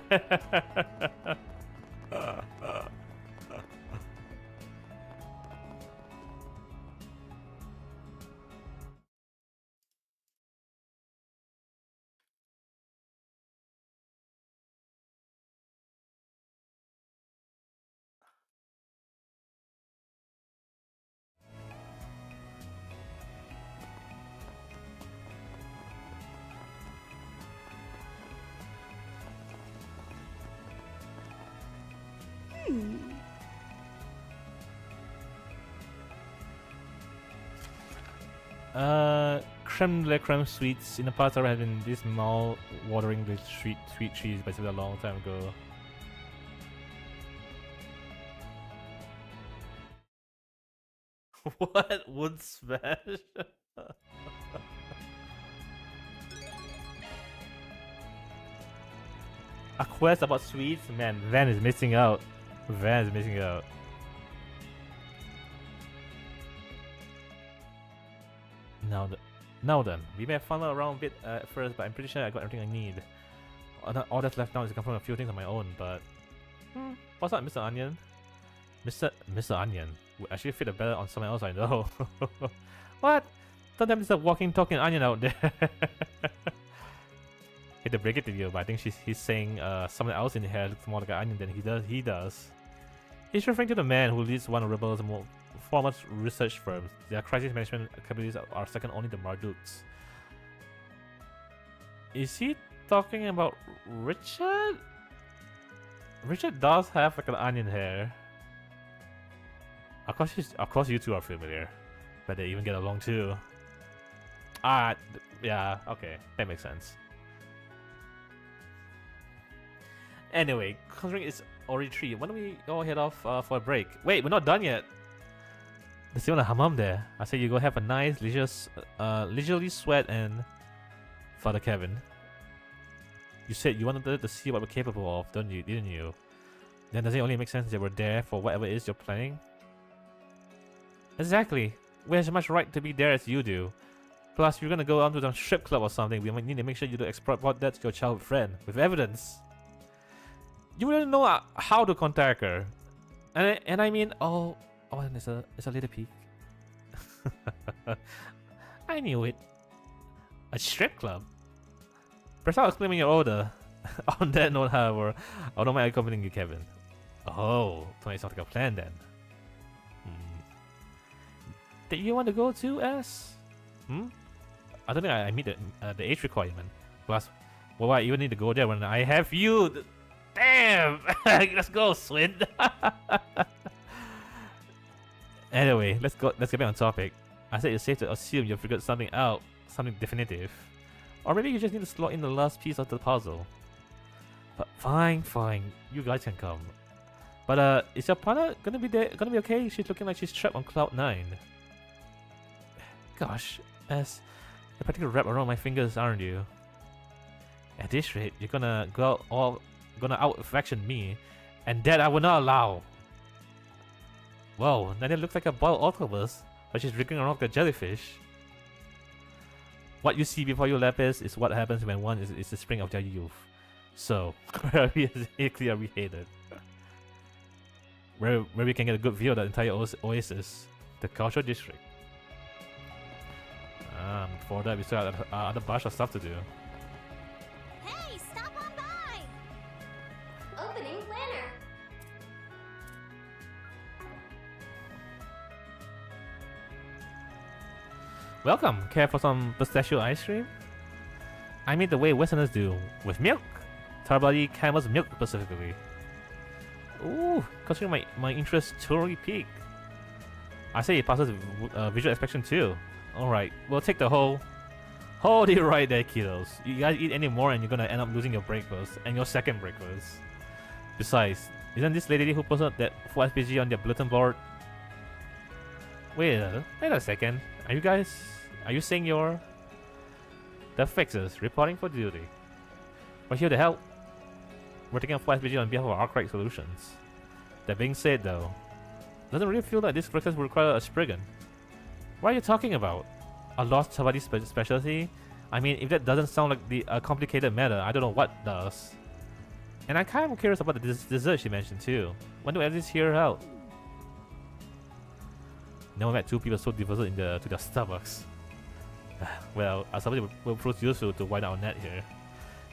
Creme de la creme sweets. In the past, I had been this mall watering the sweet trees, but it was a long time ago. What? Wood smash? A quest about sweets? Man, Van is missing out. Van is missing out. Now then, we may have funneled around a bit at first, but I'm pretty sure I got everything I need. All that's left now is to confirm a few things on my own, but... what's up, Mr. Onion? Mr. Onion would actually fit better on someone else I know. What? Don't tell me there's a walking, talking onion out there. Hate to break it to you, but I think he's saying someone else in here looks more like an onion than he does. He's referring to the man who leads one of Rebel's foremost research firms. Their crisis management capabilities are second only to Marduk's. Is he talking about Richard? Richard does have like an onion hair. Of course you two are familiar. But they even get along too. Yeah, okay. That makes sense. Anyway, considering it's already 3, why don't we all head off for a break? Wait, we're not done yet. There's still a hammam there. I said you go have a nice leisurely sweat and Father Kevin. You said you wanted to see what we're capable of, didn't you? Then does it only make sense that we're there for whatever it is you're planning? Exactly. We have as much right to be there as you do. Plus, if you're gonna go on to the strip club or something, we might need to make sure you don't exploit that to your childhood friend with evidence. You wouldn't know how to contact her, and I mean, oh, and it's a little peek. I knew it. A strip club. Perhaps I'll claiming your order. On that note, however, I don't mind accompanying you, Kevin. Oh, tonight sounds like a plan then. Did you want to go too, S? I don't think I meet the age requirement. Plus, why even need to go there when I have you? Damn! Let's go, Swin. Anyway, let's get back on topic. I said it's safe to assume you figured something out, something definitive. Or maybe you just need to slot in the last piece of the puzzle. But fine, you guys can come. But is your partner gonna be okay? She's looking like she's trapped on cloud 9. Gosh, you're practically wrapped around my fingers, aren't you? At this rate, you're gonna out-faction me, and that I will not allow. Whoa, Nadia looks like a boiled octopus, but she's wriggling around like a jellyfish. What you see before your lapis is what happens when one is the spring of their youth. So, where exactly are we headed? Where we can get a good view of the entire oasis, the cultural district. For that we still have other bunch of stuff to do. Hey, stop on by! Opening planner. Welcome! Care for some pistachio ice cream? I mean the way Westerners do, with milk! Tarbali Camel's milk specifically. Ooh, considering my interest totally peaked. I say it passes visual inspection too. Alright, we'll take the whole... Hold it right there, kiddos. You guys eat any more and you're gonna end up losing your breakfast, and your second breakfast. Besides, isn't this lady who posted that full SPG on their bulletin board? Wait a second. Are you saying you're... The fixers, reporting for duty. We're here to help. We're taking a full SPG on behalf of Arclight Solutions. That being said though, doesn't really feel like this request will require a Spriggan. What are you talking about? A lost somebody specialty? I mean, if that doesn't sound like a complicated matter, I don't know what does. And I'm kind of curious about the dessert she mentioned too. When do I at least hear her out? Never met two people so diverse to their Starbucks. Well, somebody will prove useful to widen our net here.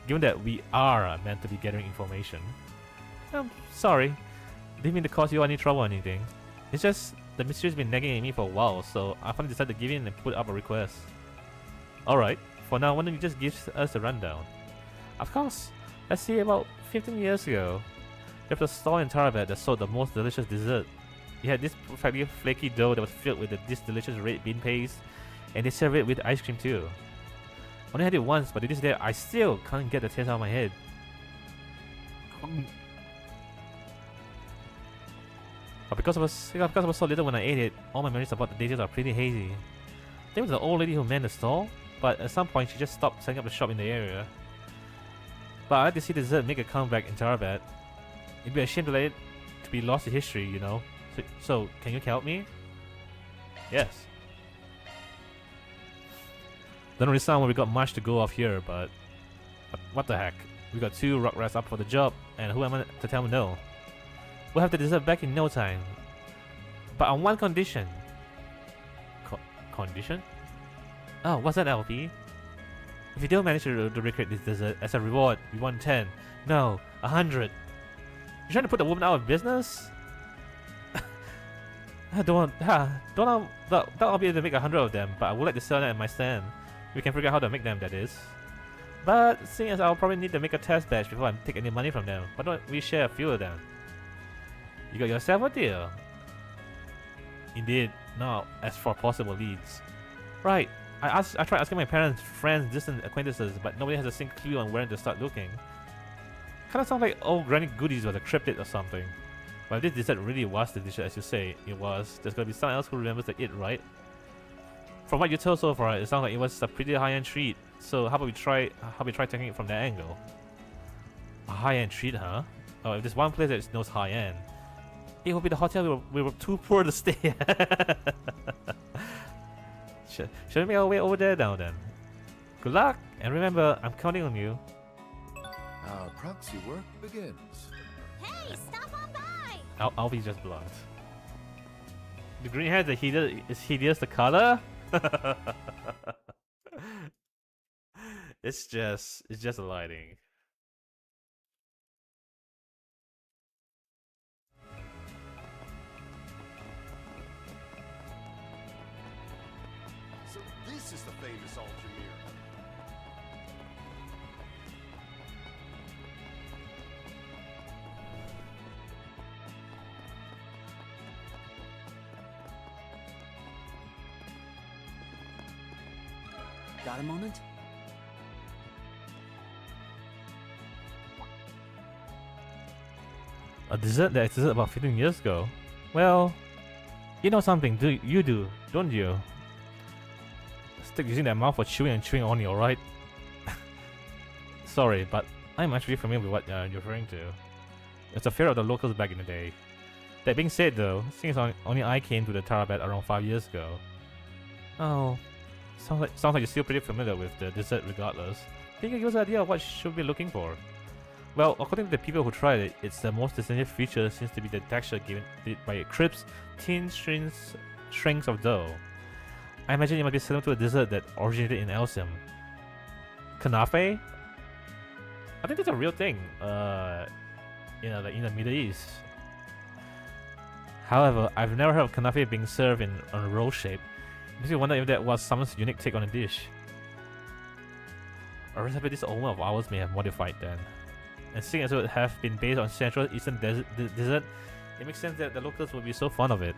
Given that we are meant to be gathering information. I'm sorry. Didn't mean to cause you any trouble or anything. It's just the mystery's been nagging at me for a while, so I finally decided to give in and put up a request. Alright, for now, why don't you just give us a rundown? Of course, let's see, about 15 years ago, there was a store in Tarabat that sold the most delicious dessert. It had this perfectly flaky dough that was filled with this delicious red bean paste, and they served it with ice cream too. Only had it once, but to this day, I still can't get the taste out of my head. But because I was so little when I ate it, all my memories about the details are pretty hazy. There was the old lady who manned the stall, but at some point she just stopped setting up the shop in the area. But I'd like to see the dessert make a comeback in Tarabat. It'd be a shame to let it to be lost to history, you know. So can you help me? Yes. Doesn't really sound like we got much to go off here, but what the heck? We got 2 rock rats up for the job, and who am I to tell me no? We'll have the dessert back in no time. But on one condition. Condition? Oh, what's that, LP? If you don't manage to recreate this dessert, as a reward, we want 10. No, 100. You trying to put the woman out of business? I'll be able to make 100 of them, but I would like to sell them at my stand. We can figure out how to make them, that is. But seeing as I'll probably need to make a test batch before I take any money from them, why don't we share a few of them? You got yourself a deal. Indeed. Now, as for possible leads. Right. I tried asking my parents, friends, distant acquaintances, but nobody has a single clue on where to start looking. Kinda sounds like old granny goodies was a cryptid or something. But if this dessert really was the dish as you say it was, there's gonna be someone else who remembers the it, right? From what you told so far, it sounds like it was a pretty high-end treat. So how about we try taking it from that angle? A high-end treat, huh? Oh, if there's one place that knows high-end, it will be the hotel we were too poor to stay at. Should we make our way over there now then? Good luck, and remember, I'm counting on you. Our proxy work begins. Hey, stop on by! I'll be just blunt. The green hair is hideous the color? It's just the lighting. So this is the famous Altamir. Got a moment? A dessert that existed about 15 years ago? Well, you know something, don't you? Stick using that mouth for chewing and chewing only, alright? Sorry, but I'm actually familiar with what you're referring to. It's a fear of the locals back in the day. That being said though, since only I came to the Tarabet around 5 years ago. Oh, sounds like you're still pretty familiar with the dessert regardless. Think you give us an idea of what should we be looking for? Well, according to the people who tried it, its the most distinctive feature seems to be the texture given it by crisp, thin strings of dough. I imagine it might be similar to a dessert that originated in Elsim. Kanafe? I think that's a real thing, in the Middle East. However, I've never heard of kanafe being served in a roll shape. Makes me wonder if that was someone's unique take on a dish. A recipe this owner of ours may have modified then. And seeing as it would have been based on Central Eastern dessert, it makes sense that the locals would be so fond of it.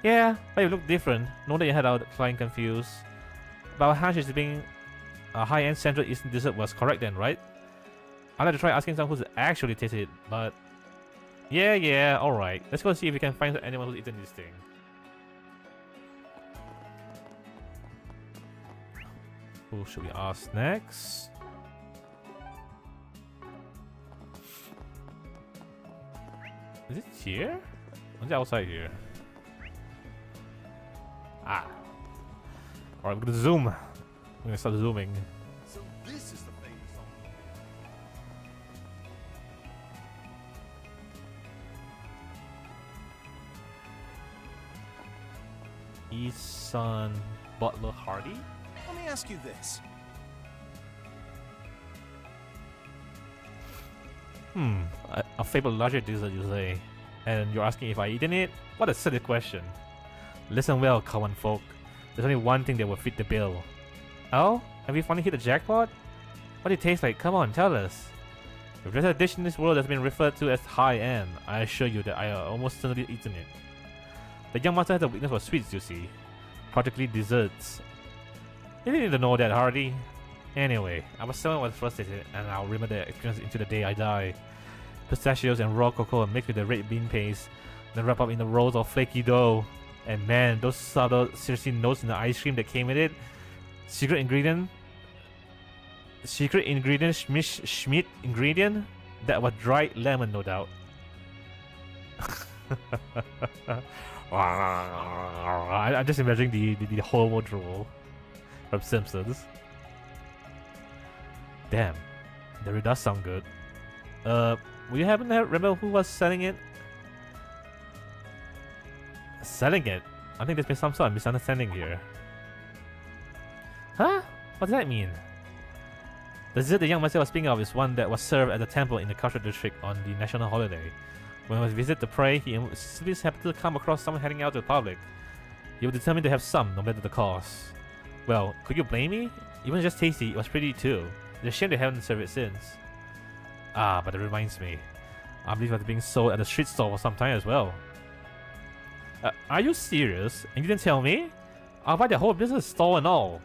Yeah, but you look different. Know that you had our client confused. But our hunch is being a high-end Central Eastern dessert was correct then, right? I'd like to try asking someone who's actually tasted it, but... Yeah, alright. Let's go see if we can find anyone who's eaten this thing. Who should we ask next? Is it here? Or is it outside here? Ah. Alright, we're gonna zoom. We're gonna start zooming. So this is the famous Altamir. Isan Butler Hardy? Let me ask you this. A favorite larger dessert, you say? And you're asking if I eaten it? What a silly question. Listen well, common folk. There's only one thing that will fit the bill. Oh? Have you finally hit the jackpot? What did it taste like? Come on, tell us. If there's a dish in this world that's been referred to as high-end, I assure you that I have almost certainly eaten it. The young master has a weakness for sweets, you see. Particularly desserts. You didn't need to know that, Hardy. Anyway, I was 7 when frustrated, and I'll remember the experience into the day I die. Pistachios and raw cocoa mixed with the red bean paste, then wrapped up in the rolls of flaky dough. And man, those subtle, seriously notes in the ice cream that came with it. Secret ingredient, Schmidt ingredient? That was dried lemon, no doubt. I'm just imagining the homo drool from Simpsons. Damn, that really does sound good. Will you happen to remember who was selling it? Selling it? I think there's been some sort of misunderstanding here. Huh? What does that mean? The dessert the young master was speaking of is one that was served at the temple in the cultural district on the national holiday. When he was visited to pray, he simply happened to come across someone heading out to the public. He was determined to have some, no matter the cost. Well, could you blame me? It wasn't just tasty, it was pretty too. It's a shame they haven't served it since. Ah, but it reminds me. I believe it was being sold at the street stall for some time as well. Are you serious? And you didn't tell me? I'll buy the whole business store and all.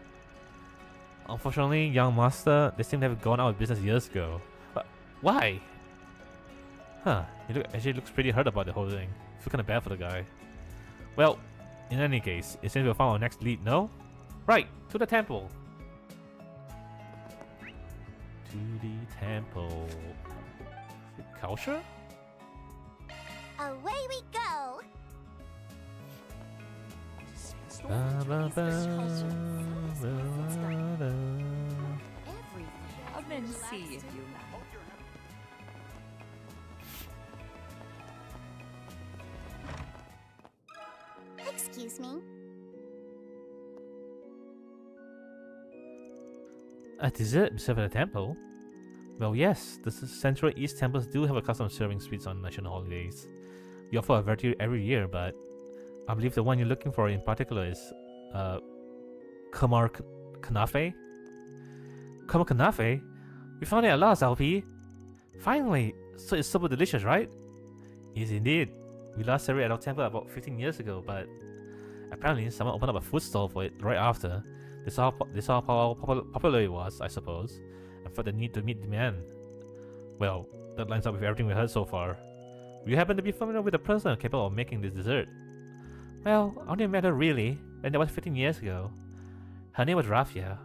Unfortunately, young master, they seem to have gone out of business years ago. But why? Huh, he actually looks pretty hurt about the whole thing. Feel kinda bad for the guy. Well, in any case, it seems we found our next lead, no? Right, to the temple. To the temple. Culture? Away we go! Come and see if you like. Excuse me. A dessert beside the temple? Well, yes, the Central East temples do have a custom serving sweets on national holidays. We offer a variety every year, but I believe the one you're looking for in particular is Kamar Kanafe? Kamar Kanafe? We found it at last, LP. Finally! So it's super delicious, right? Yes, indeed. We last served it at our temple about 15 years ago, but apparently someone opened up a food stall for it right after. They saw how popular it was, I suppose, and felt the need to meet demand. Well, that lines up with everything we heard so far. You happen to be familiar with the person capable of making this dessert? Well, only a matter really, and that was 15 years ago. Her name was Rafia.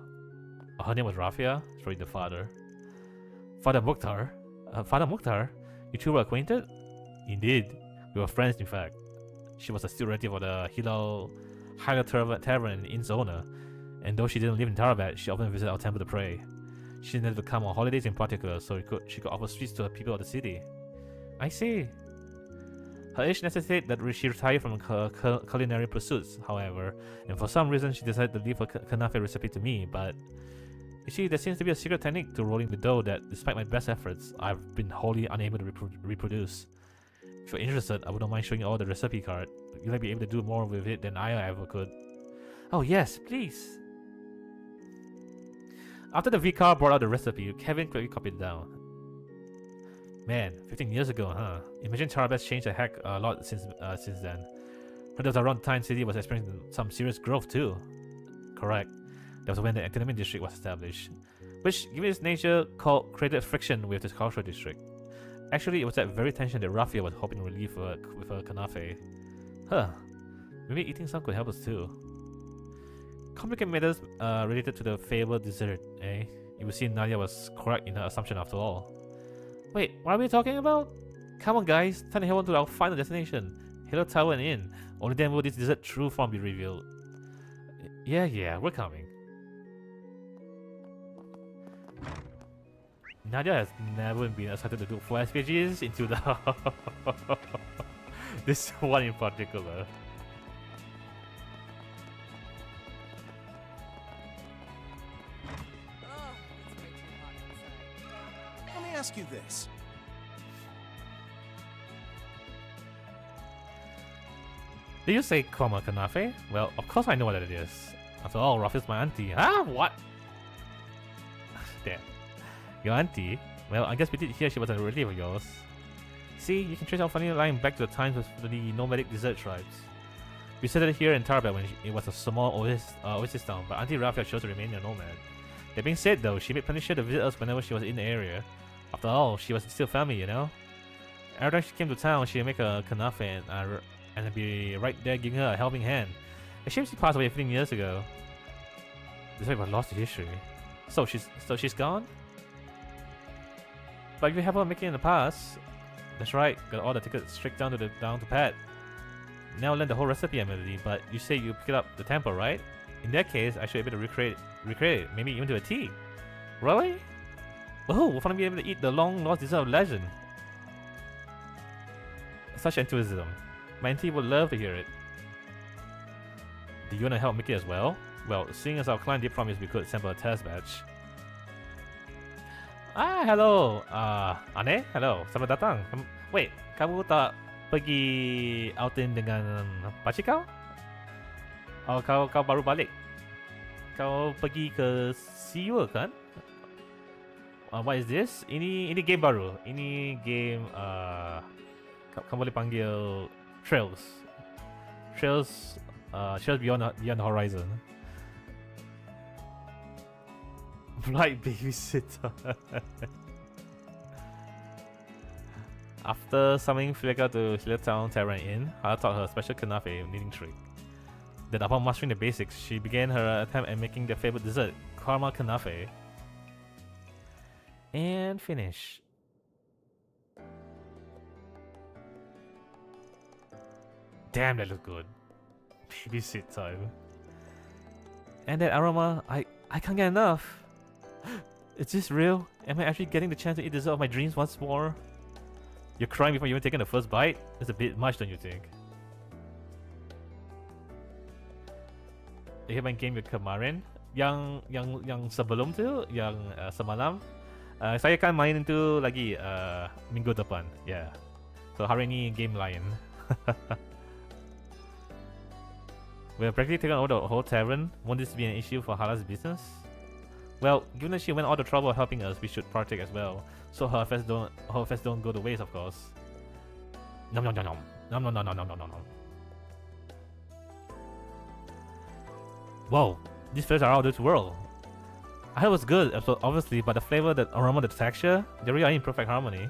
Oh, her name was Rafia? Sorry, the father. Father Mukhtar? Father Mukhtar? You two were acquainted? Indeed. We were friends, in fact. She was a still relative of the Hilal Tavern in Zona, and though she didn't live in Tarabat, she often visited our temple to pray. She didn't come on holidays in particular, so she could offer sweets to the people of the city. I see. Her age necessitated that she retire from her culinary pursuits, however, and for some reason she decided to leave her kanafe recipe to me, but you see, there seems to be a secret technique to rolling the dough that, despite my best efforts, I've been wholly unable to reproduce. If you're interested, I wouldn't mind showing you all the recipe card. You might be able to do more with it than I ever could. Oh yes, please! After the vicar brought out the recipe, Kevin quickly copied it down. Man, 15 years ago, huh? Imagine Tarabat's changed a heck a lot since then. But that was around the time city was experiencing some serious growth too. Correct. That was when the academic district was established, which, given its nature, created friction with the cultural district. Actually, it was that very tension that Rafia was hoping to relieve with her kanafe. Huh. Maybe eating some could help us too. Complicated matters related to the fabled dessert, eh? You would see Nadia was correct in her assumption after all. Wait, what are we talking about? Come on guys, time to head on to our final destination. Halo Tower and Inn. Only then will this dessert true form be revealed. Yeah, we're coming. Nadia has never been excited to do 4 SPGs into the this one in particular. Oh, it's way too hot outside. Let me ask you this. Did you say Koma Kanafe? Well, of course I know what it is. After all, Rafi's my auntie. Huh? What? Damn. Your auntie? Well, I guess we did hear she was a relative of yours. See, you can trace our funny line back to the times with the nomadic desert tribes. We settled here in Tarabat when it was a small oasis town, but Auntie Rafia chose to remain a nomad. That being said though, she made plenty sure to visit us whenever she was in the area. After all, she was still family, you know? Every time she came to town, she'd make a kanafe and I'd be right there giving her a helping hand. It seems she passed away 15 years ago. This way was lost to history. So she's gone? But if you have her making in the past, that's right, got all the tickets straight down to Pat. Now learn the whole recipe ability, but you say you picked up the temple, right? In that case, I should be able to recreate it, maybe even to a T. Really? Oh, we're finally be able to eat the long lost dessert of legend. Such enthusiasm. My auntie would love to hear it. Do you want to help make it as well? Well, seeing as our client did promise we could assemble a test batch. Ah, hello. Ane? Hello. Selamat datang. Wait, kamu tak pergi outing dengan pakcik kau? Oh, kau baru balik. Kau pergi ke SeaWorld kan? What is this? Ini game baru. Ini game kamu boleh panggil Trails. Trails beyond the horizon. Blight babysitter. After summoning Flicker to Hilltown Tavern Inn, Hala taught her special Knafe kneading trick. Then upon mastering the basics, she began her attempt at making their favorite dessert, Caramel Knafe. And finish. Damn, that looks good. Babysit time. And that aroma, I can't get enough. Is this real? Am I actually getting the chance to eat dessert of my dreams once more? You're crying before you even taking the first bite? That's a bit much, don't you think? Dia main game kemarin, yang sebelum tu, yang semalam, saya akan main itu lagi minggu depan. Yeah. So hari ini game lain. We have practically taken over the whole tavern. Won't this be an issue for Hala's business? Well, given that she went all the trouble of helping us, we should partake as well. So her affairs don't go to waste, of course. Nom nom nom nom nom nom nom nom nom nom nom. Whoa, these flavors are out of this world. I heard it was good, obviously, but the flavor, the aroma, the texture, they really are in perfect harmony.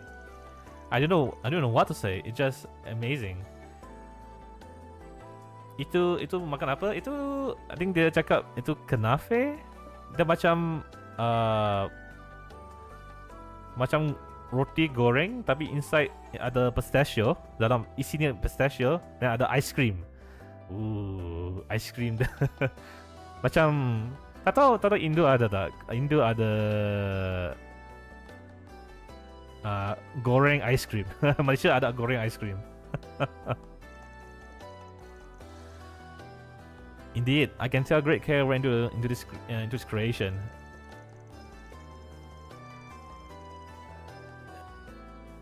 I don't know what to say. It's just amazing. Itu makan apa? Itu I think dia cakap itu Knafe. Dia macam macam roti goreng tapi inside ada pistachio, dalam isinya pistachio dan ada ice cream. Ice cream. Macam tak tahu Indo ada tak? Indo ada goreng ice cream. Malaysia ada goreng ice cream. Indeed, I can tell great care went into this creation.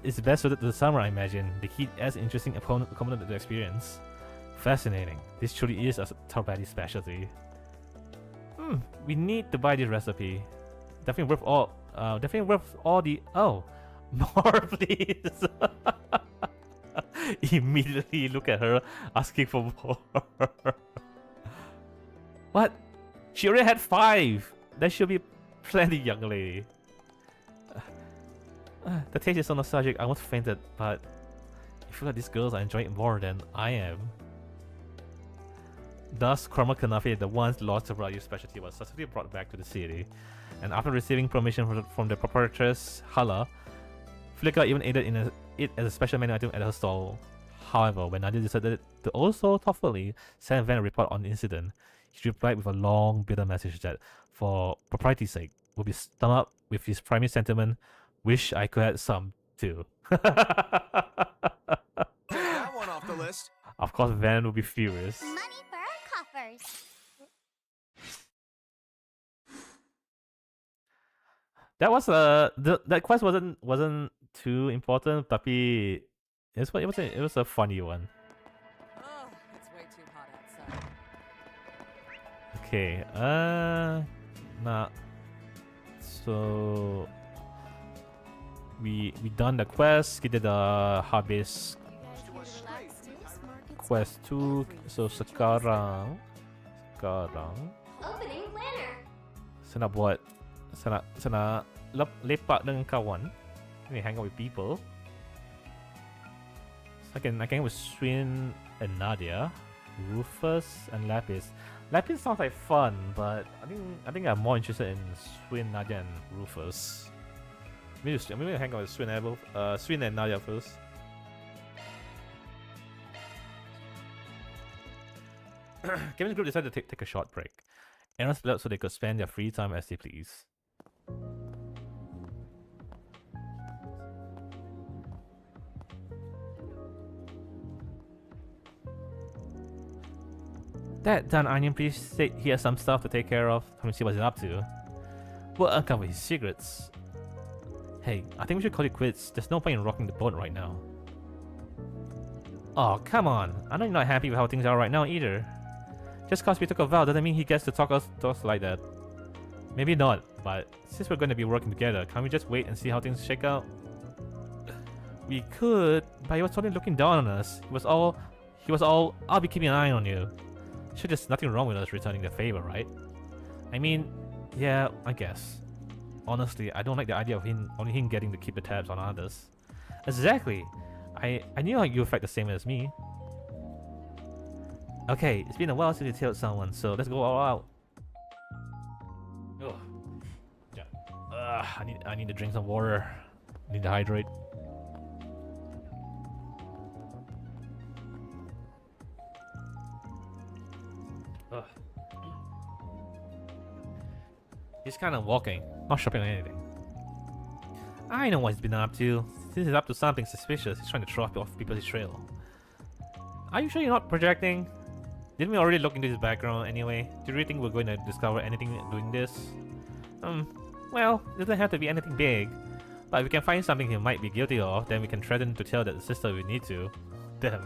It's best suited to the summer, I imagine. The heat adds an interesting component to the experience. Fascinating. This truly is a Tarbati specialty. We need to buy this recipe. Definitely worth all the more please. Immediately look at her asking for more. What? She already had 5! That should be plenty, young lady. The taste is so nostalgic, I almost fainted, but I feel like these girls are enjoying it more than I am. Thus, Caramel Knafe, the once lost to value specialty, was successfully brought back to the city. And after receiving permission from the proprietress, Hala, Flicker even aided in it as a special menu item at her stall. However, when Nadia decided to also thoughtfully send Van a report on the incident, he replied with a long, bitter message that, for propriety's sake, would be summed up with his primary sentiment, "Wish I could have some too." Take that one off the list. Of course, Van would be furious. Money for our coffers. That was that quest wasn't too important, tapi it was a funny one. Oh, it's way too hot outside. Okay, nah. So we done the quest. Kita dah habis quest 2. So sekarang Opening planner. saya nak lepak dengan kawan. Hang out with people. So I can hang out with Swin and Nadia, Rufus and Lapis. Lapis sounds like fun, but I think I'm more interested in Swin, Nadia, and Rufus. Maybe hang out with Swin and Nadia first. Kevin's group decided to take a short break. Everyone split up so they could spend their free time as they please. That Dan Onion Priest said he has some stuff to take care of. Come and see what he's up to. We'll uncover his secrets. Hey, I think we should call it quits. There's no point in rocking the boat right now. Oh, come on. I know you're not happy with how things are right now either. Just cause we took a vow doesn't mean he gets to talk to us like that. Maybe not, but since we're going to be working together, can't we just wait and see how things shake out? We could, but he was totally looking down on us. He was all, "I'll be keeping an eye on you." Sure, there's nothing wrong with us returning the favor, right? I mean, yeah, I guess. Honestly, I don't like the idea of only him getting to keep the tabs on others. Exactly. I knew you felt the same as me. Okay, it's been a while since you tailed someone, so let's go all out. Ugh. Yeah. I need to drink some water. I need to hydrate. Ugh. He's kind of walking, not shopping or anything. I know what he's been up to. Since he's up to something suspicious, he's trying to throw off people's trail. Are you sure you're not projecting? Didn't we already look into his background anyway? Do you really think we're going to discover anything doing this? Well, it doesn't have to be anything big. But if we can find something he might be guilty of, then we can threaten to tell the sister we need to. Damn.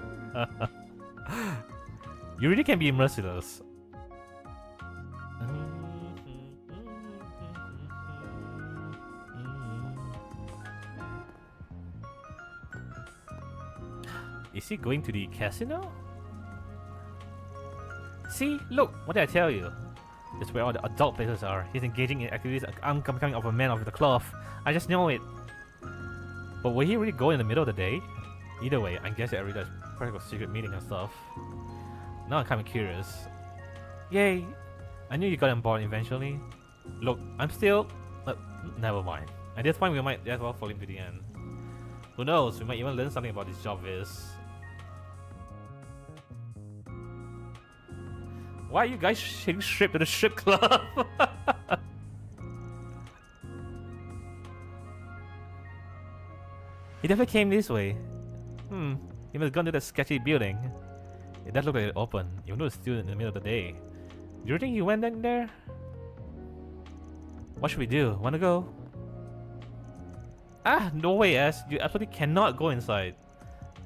You really can be merciless. Is he going to the casino? See, look, what did I tell you? It's where all the adult places are. He's engaging in activities unbecoming of a man of the cloth. I just know it. But will he really go in the middle of the day? Either way, I guess every guy's practical secret meeting and stuff. Now I'm kind of curious. Yay! I knew you got on board eventually. Look, I'm still... never mind. At this point, we might as well fall into the end. Who knows, we might even learn something about this job viz. Why are you guys hitting strip to the strip club? He never came this way. He must have gone to that sketchy building. It does look like it's open, even though it's still in the middle of the day. Do you think he went in there? What should we do? Wanna go? Ah, no way, Ash. You absolutely cannot go inside.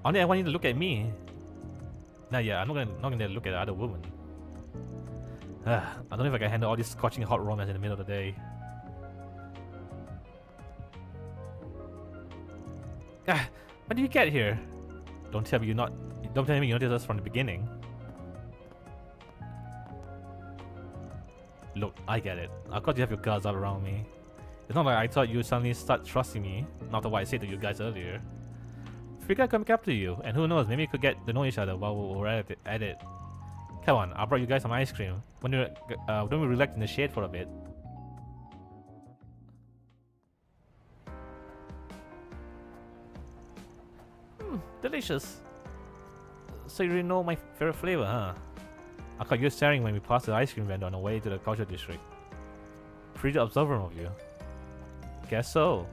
Only I want you to look at me. Nah, yeah, I'm not gonna look at the other woman. I don't know if I can handle all this scorching hot romance in the middle of the day. When did you get here? Don't tell me you noticed us from the beginning. Look, I get it. Of course you have your guards all around me. It's not like I thought you'd suddenly start trusting me, after what I said to you guys earlier. Figured I'd come up to you, and who knows, maybe we could get to know each other while we're at it. Come on, I brought you guys some ice cream. Don't we relax in the shade for a bit? Delicious. So you really know my favorite flavor, huh? I caught you staring when we passed the ice cream vendor on the way to the culture district. Pretty observant of you. Guess so.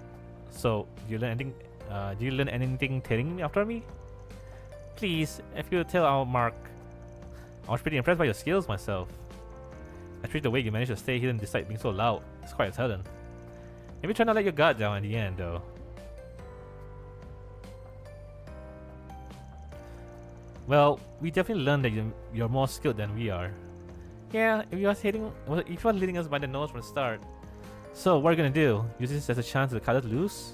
So, do you learn anything telling me after me? Please, if you tell our Mark. I was pretty impressed by your skills myself. Actually, the way you managed to stay hidden despite being so loud, it's quite a talent. Maybe try not to let your guard down in the end, though. Well, we definitely learned that you're more skilled than we are. Yeah, if you are leading us by the nose from the start. So, what are you gonna do? Use this as a chance to cut us loose?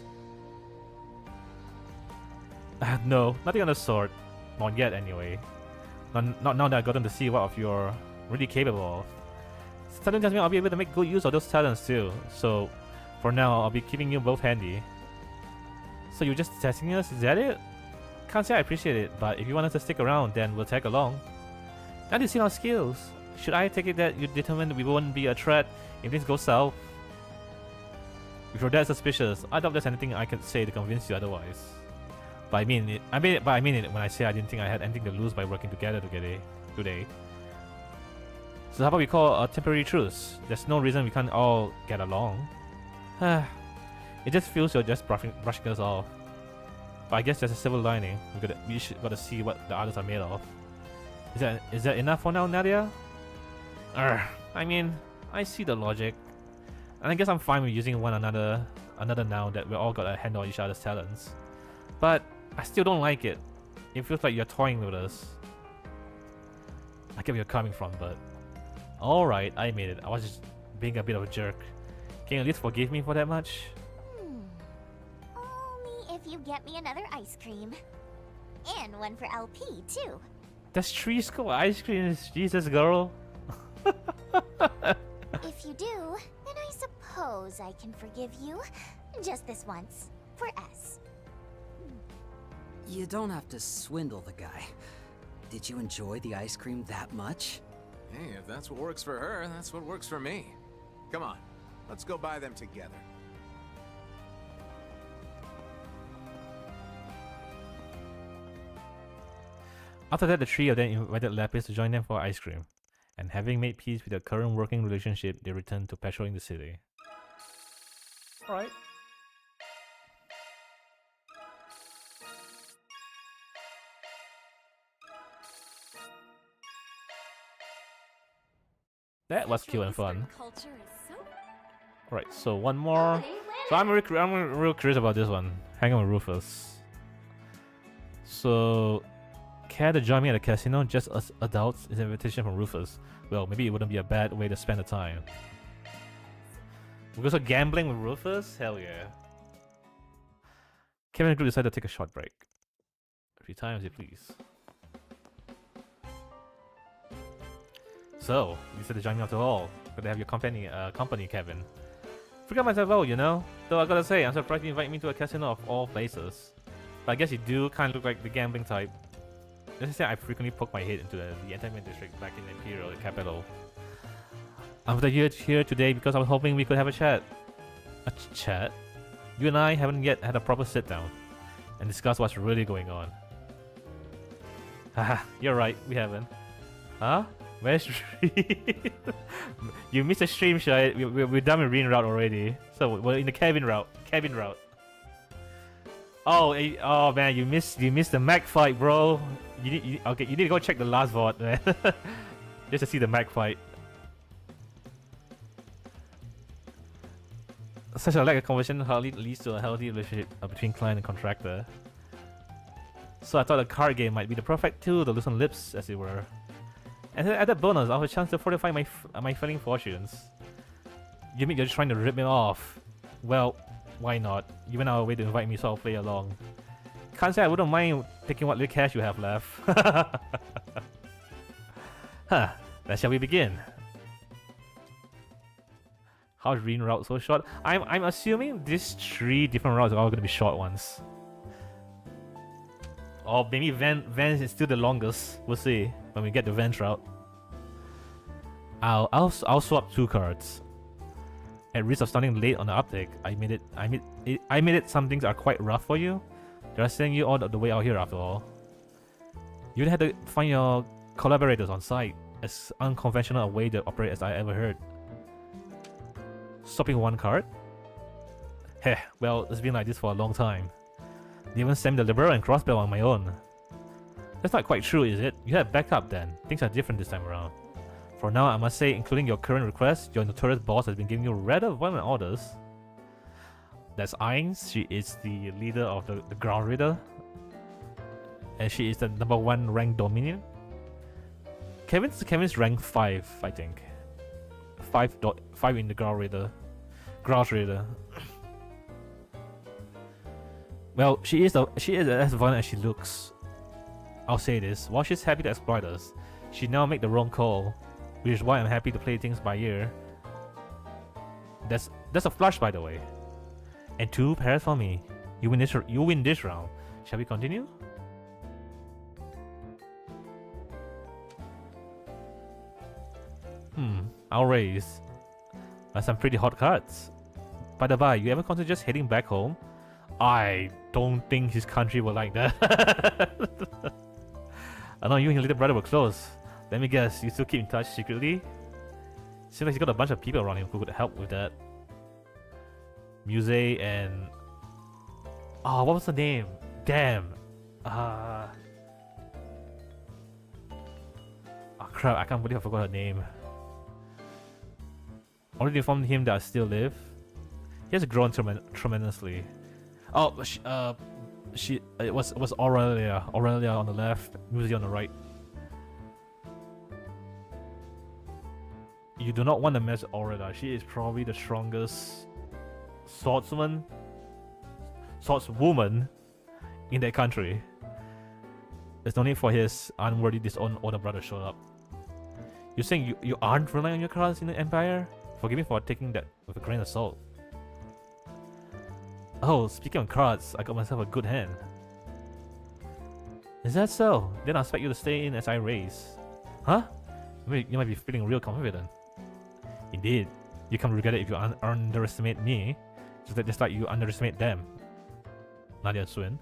No, nothing on the sort. Not yet, anyway. Not now that I've gotten to see what you're really capable of. Something tells me I'll be able to make good use of those talents too. So, for now, I'll be keeping you both handy. So you're just testing us, is that it? Can't say I appreciate it, but if you want us to stick around, then we'll tag along. Now you've seen our skills. Should I take it that you're determined we won't be a threat if things go south? If you're that suspicious, I doubt there's anything I can say to convince you otherwise. But I mean it when I say I didn't think I had anything to lose by working together today. So how about we call a temporary truce? There's no reason we can't all get along. It just feels you're just brushing us off. But I guess there's a silver lining. We gotta see what the others are made of. Is that enough for now, Nadia? I mean, I see the logic. And I guess I'm fine with using one another now that we all gotta handle each other's talents. But I still don't like it. It feels like you're toying with us. I get where you're coming from, but... Alright, I made it. I was just being a bit of a jerk. Can you at least forgive me for that much? Only if you get me another ice cream. And one for LP, too. That's 3 scoop ice cream, Jesus, girl. If you do, then I suppose I can forgive you. Just this once. For S. You don't have to swindle the guy. Did you enjoy the ice cream that much? Hey, if that's what works for her, that's what works for me. Come on, let's go buy them together. After that, the three of them invited Lapis to join them for ice cream, and having made peace with their current working relationship, they returned to patrolling the city. Alright. That was cute and fun. Culture is so Alright, so one more. So I'm real curious about this one. Hang on with Rufus. So, care to join me at the casino just as adults is an invitation from Rufus. Well, maybe it wouldn't be a bad way to spend the time. Because of gambling with Rufus? Hell yeah. Kevin and the group decided to take a short break. 3 times, if you please. So, you decided to join me after all. Good to have your company, Kevin. Forgot myself out, you know? Though I gotta say, I'm surprised you invite me to a casino of all places. But I guess you do kind of look like the gambling type. Let's just say I frequently poke my head into the entertainment district back in the Imperial, the capital. I'm here today because I was hoping we could have a chat. A chat? You and I haven't yet had a proper sit down and discuss what's really going on. Haha, you're right, we haven't. Huh? Where's you missed a stream shot. We're done with Reen route already. So we're in the cabin route. Oh, oh man, you missed the Mac fight, bro. You need to go check the last VOD, man. Just to see the Mac fight. Such a lack of conversation hardly leads to a healthy relationship between client and contractor. So I thought a card game might be the perfect tool to loosen lips, as it were. And then added bonus, I have a chance to fortify my failing fortunes. You mean you're just trying to rip me off? Well, why not? You went out of your way to invite me, so I'll play along. Can't say I wouldn't mind taking what little cash you have left. Huh, then shall we begin? How's Reen route so short? I'm assuming these 3 different routes are all gonna be short ones. Or maybe Van is still the longest. We'll see when we get the Van route. I'll swap 2 cards. At risk of sounding late on the uptake, I made it some things are quite rough for you. They're sending you all the way out here after all. You'd have to find your collaborators on site, as unconventional a way to operate as I ever heard. Swapping 1 card? Heh, well, it's been like this for a long time. They even sent me the Libero and Crossbow on my own. That's not quite true, is it? You had backup then. Things are different this time around. For now, I must say, including your current request, your notorious boss has been giving you rather violent orders. That's Ainz. She is the leader of the Ground Raider. And she is the #1 ranked Dominion. Kevin's rank 5, I think. 5 in the Ground Raider. Well, she is as violent as she looks. I'll say this, while she's happy to exploit us, she now make the wrong call, which is why I'm happy to play things by ear. That's a flush, by the way. And 2 pairs for me. You win this round. Shall we continue? I'll raise. That's some pretty hot cards. By the by, you ever consider just heading back home? I don't think his country will like that. I know you and your little brother were close. Let me guess, you still keep in touch secretly? Seems like he's got a bunch of people around him who could help with that. Muse and... Oh, what was the name? Damn. Oh crap, I can't believe I forgot her name. Already informed him that I still live. He has grown tremendously. Oh, it was Aurelia on the left, Muse on the right. You do not want to mess with Aurelia. She is probably the strongest swordswoman, in that country. There's no need for his unworthy disowned older brother to show up. You're saying you aren't relying on your cards in the Empire? Forgive me for taking that with a grain of salt. Oh, speaking of cards, I got myself a good hand. Is that so? Then I expect you to stay in as I raise. Huh? You might be feeling real confident. Indeed. You can't regret it if you underestimate me, just like you underestimate them. Nadia and Swin.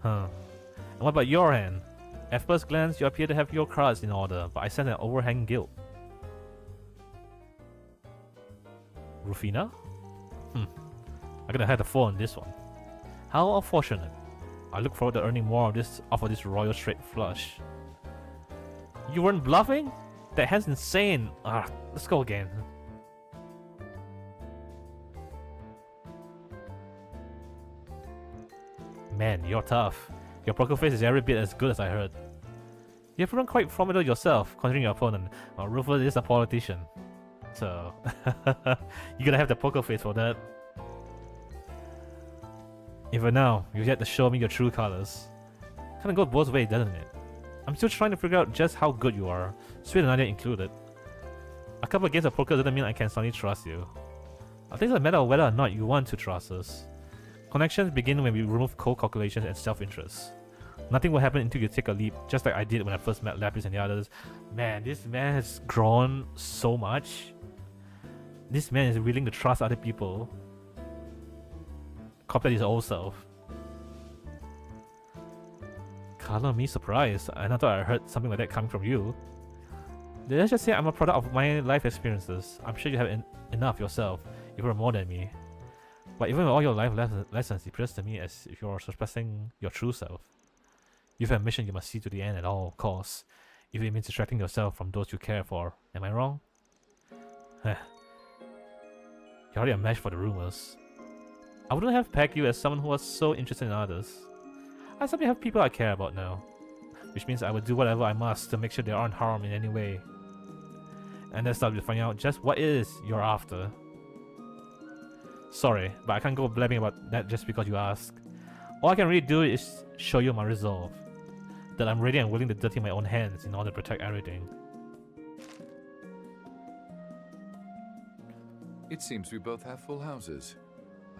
Huh. And what about your hand? At first glance, you appear to have your cards in order, but I sense an overhanging guilt. Rufina? I'm gonna have to fall on this one. How unfortunate. I look forward to earning more of this off of this royal straight flush. You weren't bluffing? That hand's insane. Let's go again. Man, you're tough. Your poker face is every bit as good as I heard. You've proven quite formidable yourself, considering your opponent. Rufus is a politician. So, you're gonna have the poker face for that. Even now, you've yet to show me your true colors. Kinda goes both ways, doesn't it? I'm still trying to figure out just how good you are, Sweet and Nadia included. A couple of games of poker doesn't mean I can suddenly trust you. I think it's a matter of whether or not you want to trust us. Connections begin when we remove cold calculations and self-interest. Nothing will happen until you take a leap, just like I did when I first met Lapis and the others. Man, this man has grown so much. This man is willing to trust other people compared to his old self. Color me surprised. I thought I heard something like that coming from you. Let's just say I'm a product of my life experiences. I'm sure you have enough yourself, if you're more than me. But even with all your life lessons, it appears to me as if you're suppressing your true self. You have a mission you must see to the end at all costs, if it means distracting yourself from those you care for. Am I wrong? You're already a match for the rumors. I wouldn't have pegged you as someone who was so interested in others. I simply have people I care about now, which means I will do whatever I must to make sure they aren't harmed in any way. And that's how we find out just what it is you're after. Sorry, but I can't go blabbing about that just because you ask. All I can really do is show you my resolve. That I'm ready and willing to dirty my own hands in order to protect everything. It seems we both have full houses.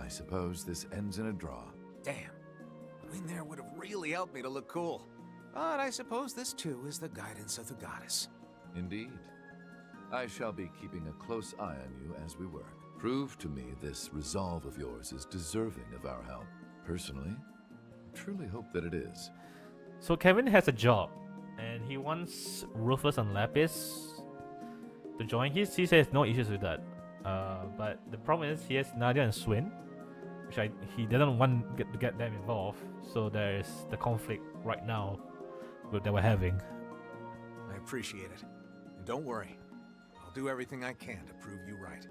I suppose this ends in a draw. Damn. A win there would have really helped me to look cool. But I suppose this too is the guidance of the goddess. Indeed. I shall be keeping a close eye on you as we work. Prove to me this resolve of yours is deserving of our help. Personally, I truly hope that it is. So Kevin has a job, and he wants Rufus and Lapis to join. He says no issues with that. But the problem is he has Nadia and Swin, which he doesn't want to get them involved. So there is the conflict right now that we're having. I appreciate it. And don't worry. I'll do everything I can to prove you right.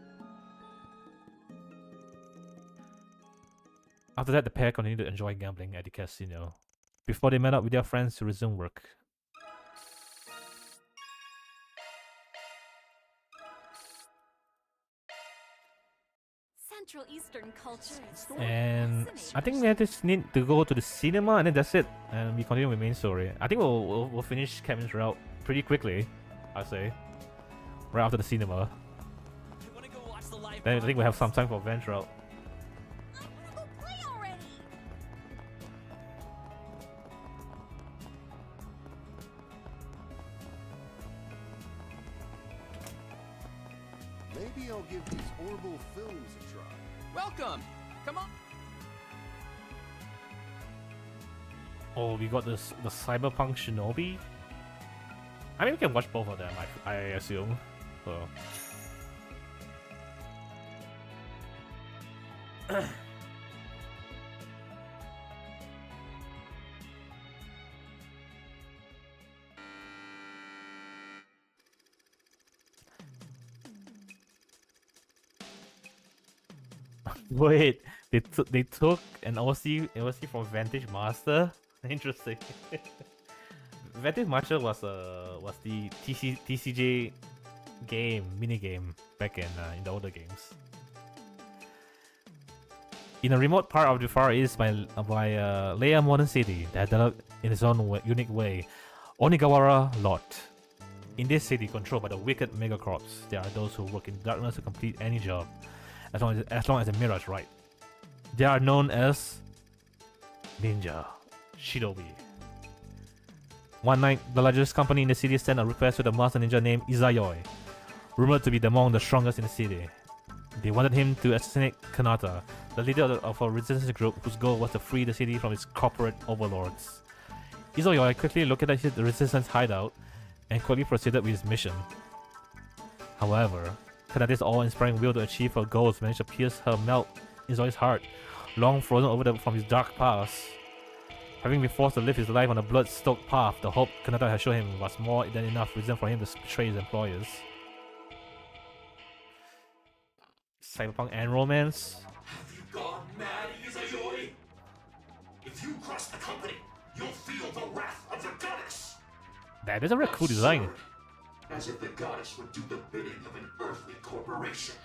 After that, the pair continued to enjoy gambling at the casino, before they met up with their friends to resume work. Central Eastern culture is so And fascinating. I think we just need to go to the cinema, and then that's it. And we continue with main story. I think we'll finish Kevin's route pretty quickly, I'd say. Right after the cinema. Then I think we have some time for Van's route. I wanna go play already! Maybe I'll give these horrible films a try. Welcome! Come on! Oh, we got the Cyberpunk Shinobi. I mean, we can watch both of them, I assume. So. Wait, they took an OC from Vantage Master. Interesting. Vantage Master was the TCJ game mini game back in the older games. In a remote part of the Far East by Leia Modern City that developed in its own unique way, Onigawara Lot. In this city controlled by the wicked Megacorps, there are those who work in darkness to complete any job, as long as the mirror is right. They are known as Ninja Shinobi. One night, the largest company in the city sent a request to the master ninja named Izayoi, rumored to be among the strongest in the city. They wanted him to assassinate Kanata, the leader of a resistance group whose goal was to free the city from its corporate overlords. Izayoi quickly located the resistance hideout and quickly proceeded with his mission. However, Kanata's awe-inspiring will to achieve her goals managed to pierce her melt Izayoi's heart, long frozen from his dark past. Having been forced to live his life on a blood-stoked path, the hope Kanata had shown him was more than enough reason for him to betray his employers. Cyberpunk and romance. Have you gone mad, Izayoi? If you crush the company, you'll feel the wrath of the goddess. That is a very cool design. As if the goddess would do the bidding of an earthly corporation.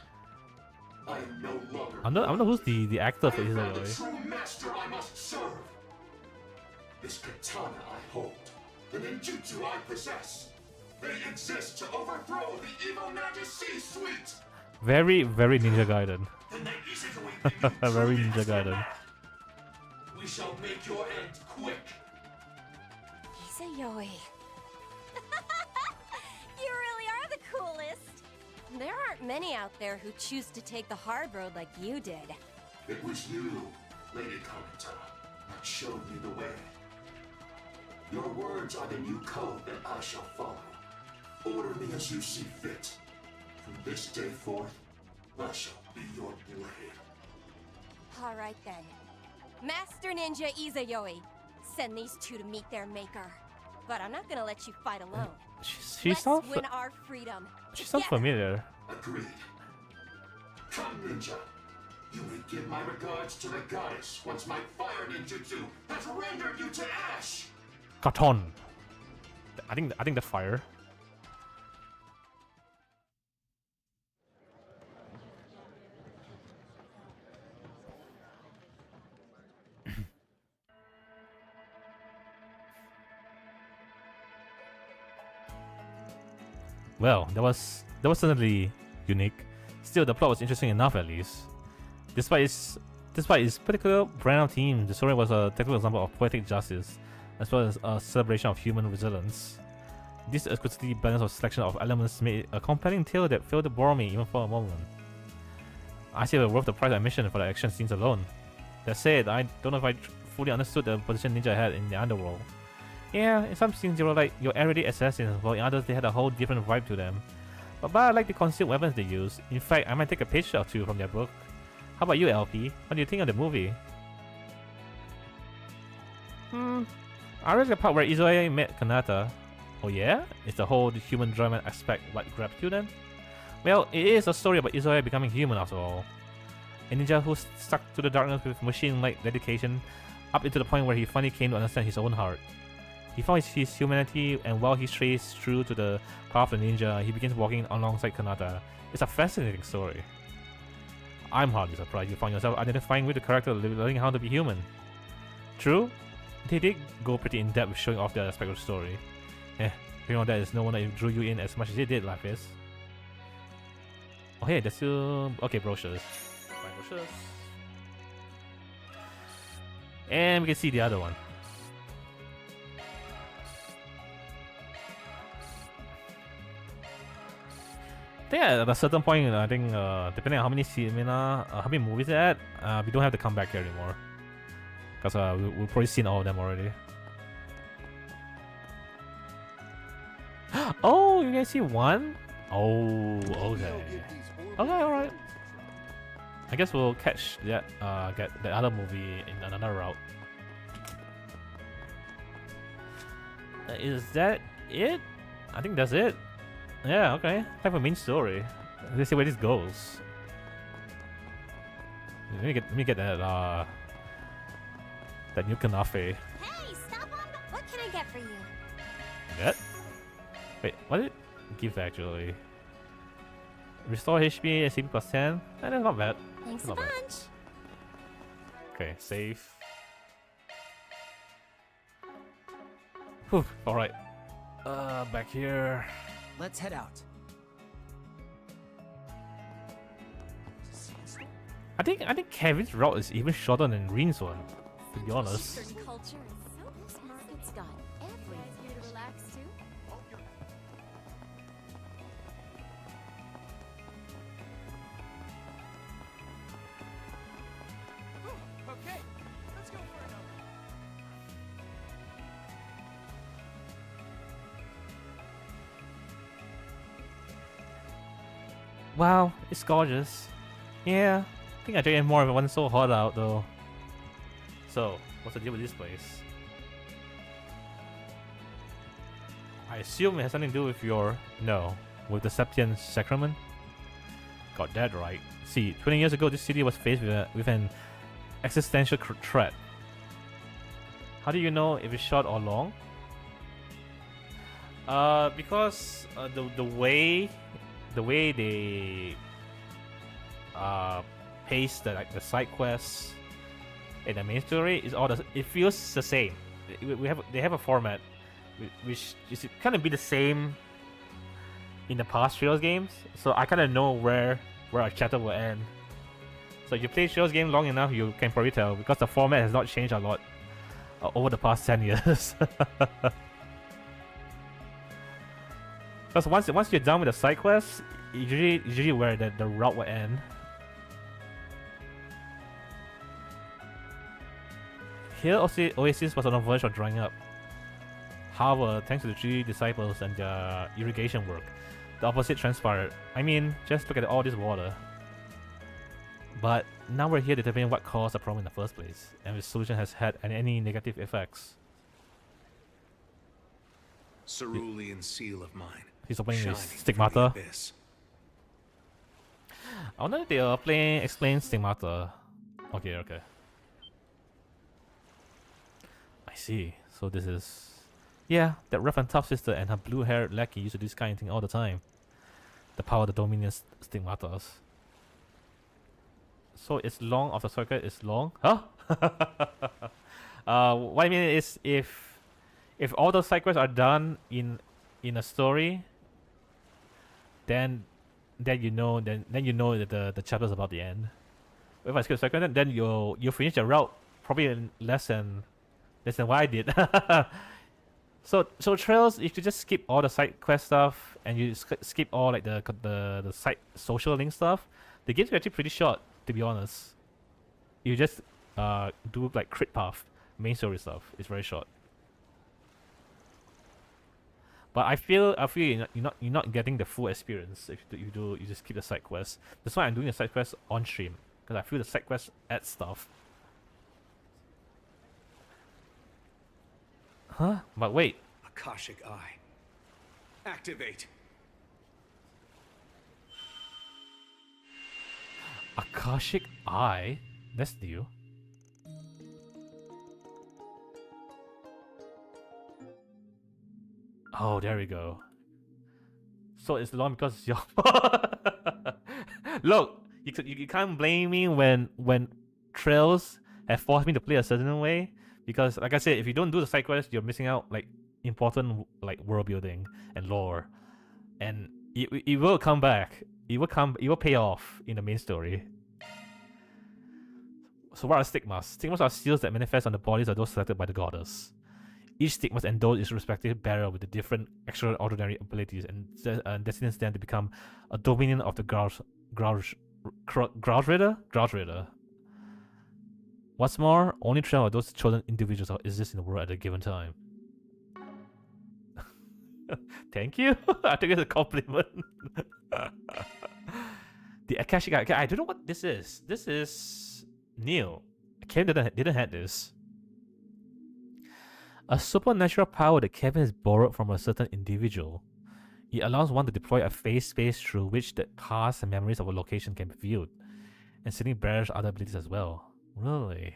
I am no longer. I don't know who's the actor for the Izayoi. true master I must serve. This katana I hold, the ninjutsu I possess, they exist to overthrow the evil majesty suite. Very Ninja Gaiden. Then that Izayoi Very truly Ninja has the Gaiden. map. We shall make your end quick. Izayoi. You really are the coolest. There aren't many out there who choose to take the hard road like you did. It was you, Lady Kanata, that showed me the way. Your words are the new code that I shall follow. Order me as you see fit. From this day forth, I shall be your blade. All right then. Master Ninja Izayoi. Send these two to meet their maker. But I'm not gonna let you fight alone. She Let's sounds win our freedom. she sounds together. familiar. Agreed. Come, ninja. You may give my regards to the goddess once my fire ninjutsu has rendered you to ash. Katon. I think the fire. Well, that was certainly unique. Still, the plot was interesting enough at least. Despite its particular brand of theme, the story was a technical example of poetic justice, as well as a celebration of human resilience. This exquisitely balanced selection of elements made a compelling tale that failed to bore me even for a moment. I say it was worth the price admission for the action scenes alone. That said, I don't know if I fully understood the position Ninja had in the underworld. Yeah, in some scenes they were like your everyday assassins, while in others they had a whole different vibe to them. But I like the concealed weapons they use. In fact, I might take a page or two from their book. How about you, LP? What do you think of the movie? I read the part where Izayoi met Kanata. Oh yeah? It's the whole human drama aspect what grabbed you then? Well, it is a story about Izayoi becoming human after all. A ninja who stuck to the darkness with machine-like dedication up into the point where he finally came to understand his own heart. He found his humanity, and while he strays true to the path of the ninja, he begins walking alongside Kanata. It's a fascinating story. I'm hardly surprised you found yourself identifying with the character learning how to be human. True, they did go pretty in-depth with showing off that aspect of the story. You know, that is no one that drew you in as much as it did, Lapis. Oh hey, there's still... okay, brochures. Find brochures. And we can see the other one. I think at a certain point, I think depending on how many movies they're at, we don't have to come back here anymore. Because we've probably seen all of them already. Oh, you guys see one? Oh, okay. Okay, alright. I guess we'll catch that, get the other movie in another route. Is that it? I think that's it. Yeah, okay. Type of main story. Let's see where this goes. Let me get that that new kanafe. Hey, stop on the... What can I get for you? That? Wait, what did it give actually? Restore HP and CP plus 10? That's not bad. Thanks Not a bad. bunch. Okay, save. Whew, alright. Back here. Let's head out. I think Kevin's route is even shorter than Rin's one, to be honest. Eastern culture is so this market's got everything here to relax too. Okay, let's go for another. Wow, it's gorgeous. Yeah, I think I drank more if it wasn't so hot out though. So, what's the deal with this place? I assume it has something to do with your... No, with the Septian Sacrament? Got that right. See, 20 years ago this city was faced with an existential threat. How do you know if it's short or long? Because the way they pace the side quests in the main story is it feels the same. They have a format which is kind of be the same in the past Trails games, so I kind of know where a chapter will end. So if you play Trails game long enough, you can probably tell because the format has not changed a lot over the past 10 years. Because once you're done with the side quests, usually where the route will end. Here Oasis was on the verge of drying up. However, thanks to the 3 disciples and their irrigation work, the opposite transpired. I mean, just look at all this water. But now we're here determining what caused the problem in the first place, and if the solution has had any negative effects. Cerulean seal of mine. He's opening his shining from the stigmata. abyss. I wonder if they explain stigmata. Okay. I see. So this is... Yeah, that rough and tough sister and her blue-haired lackey used to do this kind of thing all the time. The power of the Dominion stigmatas. So it's long of the circuit is long? Huh? What I mean is if all those side quests are done in a story, then you know that the chapter's about the end. If I skip the second, then you'll finish the route probably in less than what I did. So Trails, if you just skip all the side quest stuff and you skip all like the side social link stuff, the game's actually pretty short, to be honest. You just do like crit path, main story stuff. It's very short. But I feel you're not getting the full experience if you just keep the side quests. That's why I'm doing the side quests on stream, because I feel the side quests add stuff. Huh? But wait. Akashic Eye. Activate. Akashic Eye? That's new. Oh, there we go. So it's long because it's your... Look, you can't blame me when Trails have forced me to play a certain way. Because, like I said, if you don't do the side quest, you're missing out like important like world building and lore, and it will come back. It will pay off in the main story. So what are stigmas? Stigmas are seals that manifest on the bodies of those selected by the goddess. Each stigma endows its respective bearer with the different extraordinary abilities and destines them to become a dominion of the Grouge Rider. What's more, only 12 of those chosen individuals exist in the world at a given time. Thank you. I think it's a compliment. The Akashic Eye. I don't know what this is. This is new. Kevin didn't have this. A supernatural power that Kevin has borrowed from a certain individual. It allows one to deploy a phase space through which the past and memories of a location can be viewed, and sending bearers other abilities as well. Really?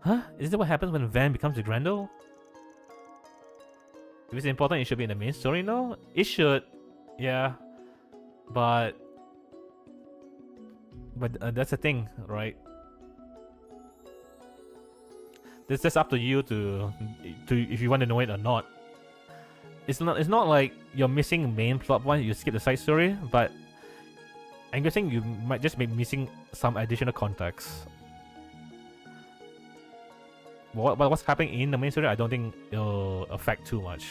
Huh? Is that what happens when Van becomes the Grendel? If it's important, it should be in the main story now? It should. Yeah. But... But that's the thing, right? This is up to you to if you want to know it or not. It's not like you're missing main plot point. You skip the side story, but I'm guessing you might just be missing some additional context. What's happening in the main story, I don't think it'll affect too much.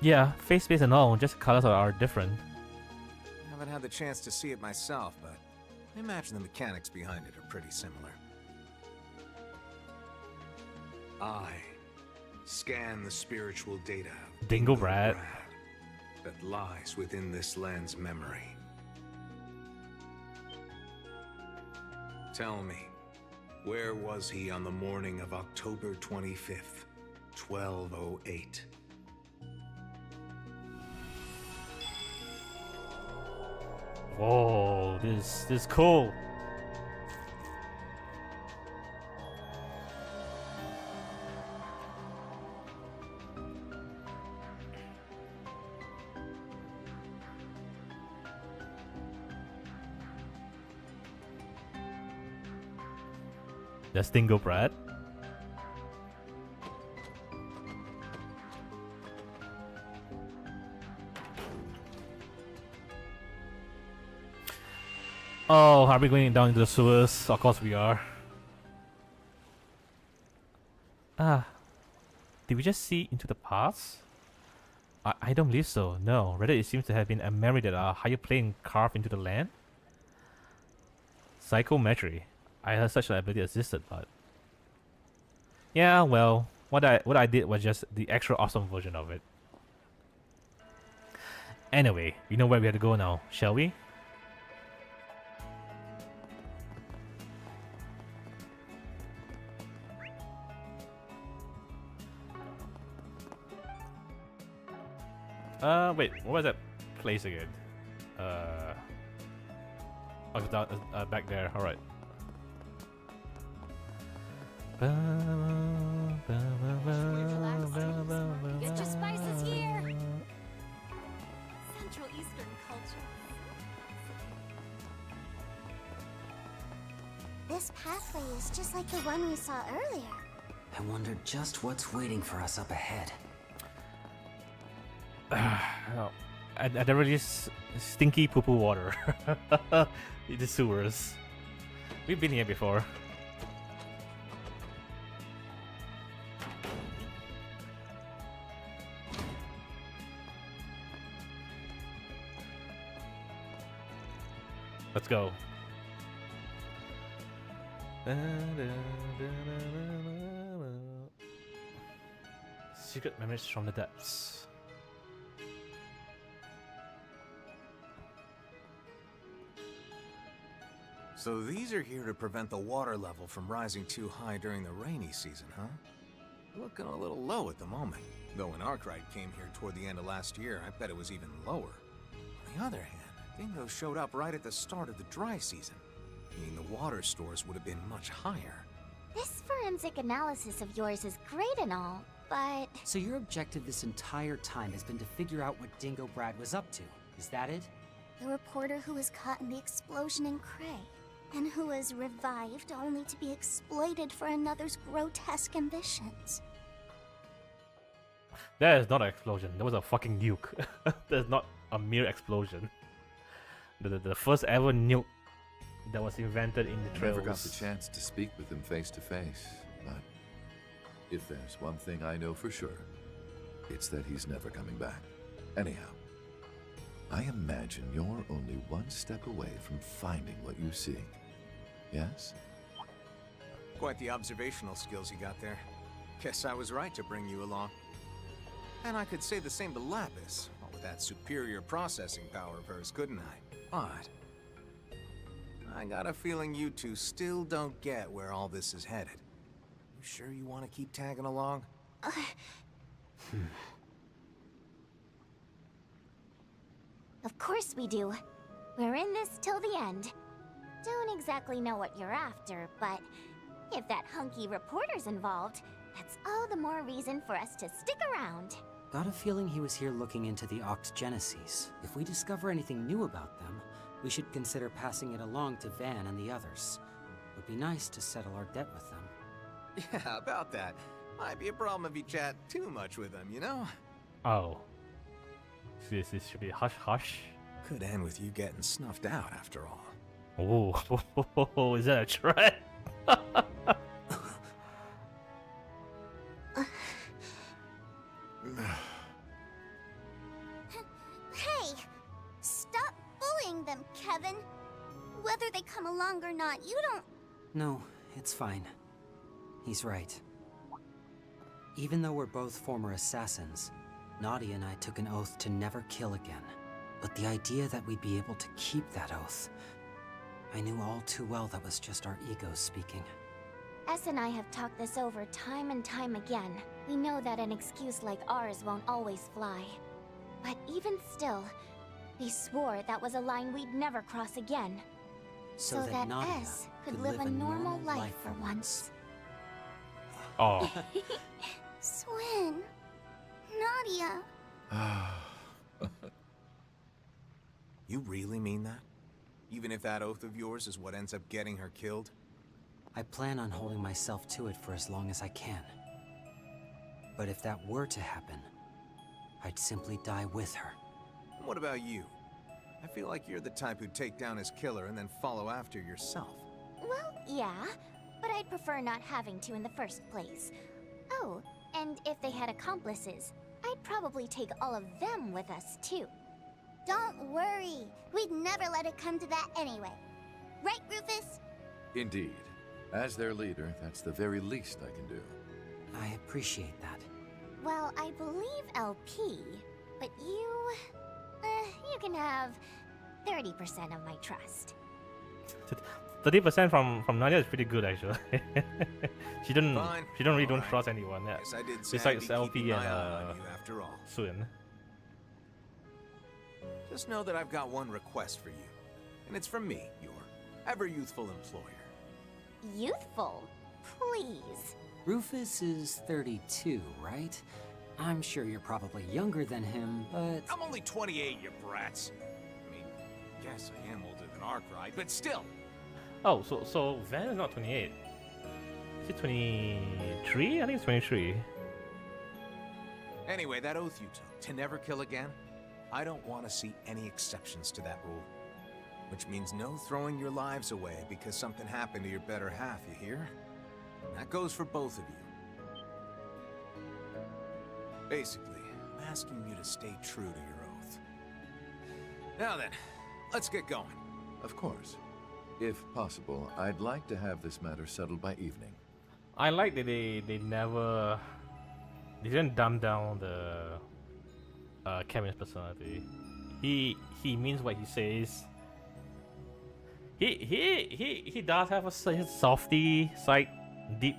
Yeah, face space and all, just colors are different. I haven't had the chance to see it myself, but I imagine the mechanics behind it are pretty similar. I scan the spiritual data of Dingo Brad that lies within this land's memory. Tell me, where was he on the morning of October 25th, 1208? Whoa, this is cool. That's Dingo Brad. Oh, are we going down into the sewers? Of course we are. Ah, did we just see into the past? I don't believe so, no. Rather it seems to have been a memory that a higher plane carved into the land. Psychometry. I heard such an ability existed, but... yeah, well, what I did was just the extra awesome version of it. Anyway, we know where we have to go now, shall we? Wait, what was that place again? Oh, it's down, back there, alright. Get your spices here! Central Eastern culture. This pathway is just like the one we saw earlier. I wonder just what's waiting for us up ahead. I really stinky poo-poo water. In the sewers. We've been here before. Let's go. Secret memories from the depths. So these are here to prevent the water level from rising too high during the rainy season, huh? Looking a little low at the moment. Though when Arkwright came here toward the end of last year, I bet it was even lower. On the other hand, dingoes showed up right at the start of the dry season, meaning the water stores would have been much higher. This forensic analysis of yours is great and all, but... So your objective this entire time has been to figure out what Dingo Brad was up to, is that it? The reporter who was caught in the explosion in Cray, and who was revived only to be exploited for another's grotesque ambitions. That is not an explosion. That was a fucking nuke. That's not a mere explosion. The first ever nuke that was invented in the trails. I never got the chance to speak with him face to face, but if there's one thing I know for sure, it's that he's never coming back. Anyhow, I imagine you're only one step away from finding what you seek. Yes? Quite the observational skills you got there. Guess I was right to bring you along. And I could say the same to Lapis, with that superior processing power of hers, couldn't I? But I got a feeling you two still don't get where all this is headed. You sure you want to keep tagging along? Of course we do. We're in this till the end. Don't exactly know what you're after, but if that hunky reporter's involved, That's all the more reason for us to stick around. Got a feeling he was here looking into the Oxgenesis. If we discover anything new about them, we should consider passing it along to Van and the others. Would be nice to settle our debt with them. Yeah, about that. Might be a problem if you chat too much with them, you know? Oh. This should be hush hush. Could end with you getting snuffed out after all. Oh, is that a threat? Hey! Stop bullying them, Kevin! Whether they come along or not, you don't... No, it's fine. He's right. Even though we're both former assassins, Nadia and I took an oath to never kill again. But the idea that we'd be able to keep that oath, I knew all too well that was just our egos speaking. S and I have talked this over time and time again. We know that an excuse like ours won't always fly. But even still, we swore that was a line we'd never cross again. So that Nadia S could live a normal life for once. Oh. Swin. Nadia. You really mean that? Even if that oath of yours is what ends up getting her killed? I plan on holding myself to it for as long as I can. But if that were to happen, I'd simply die with her. And what about you? I feel like you're the type who'd take down his killer and then follow after yourself. Well, yeah, but I'd prefer not having to in the first place. Oh, and if they had accomplices, I'd probably take all of them with us, too. Don't worry. We'd never let it come to that anyway. Right, Rufus? Indeed. As their leader, that's the very least I can do. I appreciate that. Well, I believe LP, but you can have 30% of my trust. 30% from Nadia is pretty good actually. she don't Fine. really don't Alright. trust anyone. Yeah. Guess I did say I'd Besides be LP keeping and my eye on you after all. Swin. Just know that I've got one request for you. And it's from me, your ever-youthful employer. Youthful? Please. Rufus is 32, right? I'm sure you're probably younger than him, but... I'm only 28, you brats. I mean, guess I am older than Arkwright, but still. Oh, so Van is not 28. Is it 23? I think it's 23. Anyway, that oath you took, to never kill again, I don't want to see any exceptions to that rule. Which means no throwing your lives away because something happened to your better half, you hear? And that goes for both of you. Basically, I'm asking you to stay true to your oath. Now then, let's get going. Of course. If possible, I'd like to have this matter settled by evening. I like that they didn't dumb down the Kevin's personality. He means what he says. He does have a softy side deep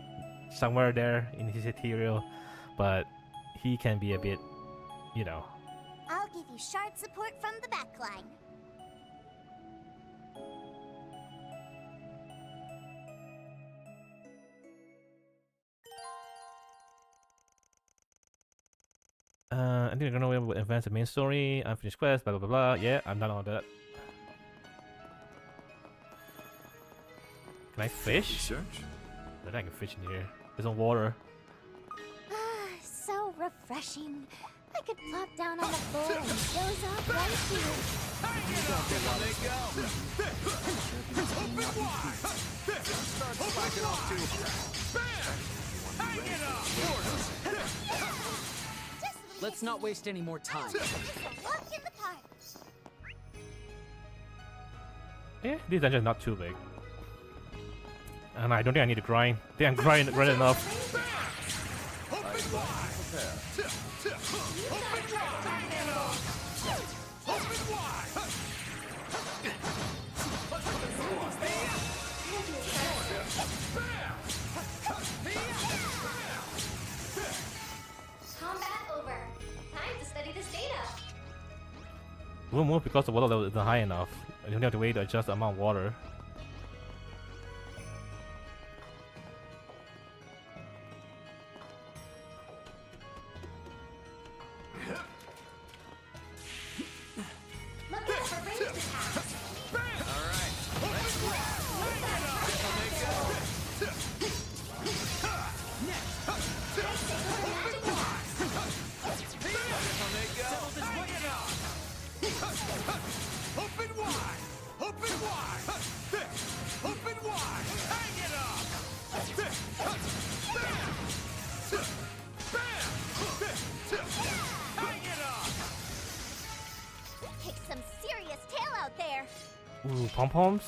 somewhere there in his material, but he can be a bit, you know. I'll give you shard support from the back line. I think we're gonna advance the main story, unfinished quest, blah blah blah. Yeah, I'm done all that. Can I fish? Research? I think I can fish in here. There's no water. Ah, so refreshing. I could plop down on the floor and doze off right here. Let's not waste any more time. It's a walk in the park. Yeah, this dungeon is not too big. And I don't think I need to grind. I think I'm grinding enough. Combat over. Time to study this data. We'll move because the water level isn't high enough. I don't have to wait to adjust the amount of water. Open wide! Open wide! Open wide! Hang it up! Hang it up! Kick some serious tail out there. Ooh, pom-poms?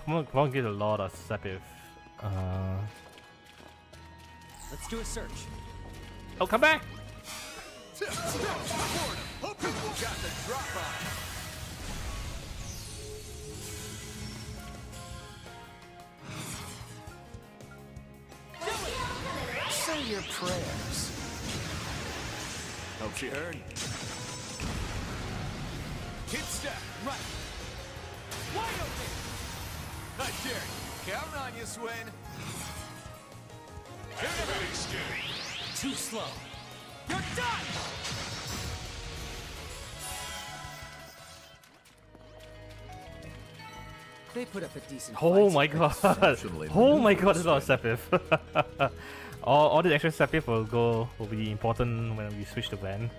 Pom-pom get a lot of sepip. Let's do a search. Oh, come back! Got the drop on. Say your prayers. Hope she heard. Hit step, right. Wide open. Not sure. Counting on you, Swin. Too slow. You're done! They put up a decent Oh fight. my god! Exceptionally Oh my god, there's a lot maneuverable of sepip. all the extra sepip will be important when we switch to Van.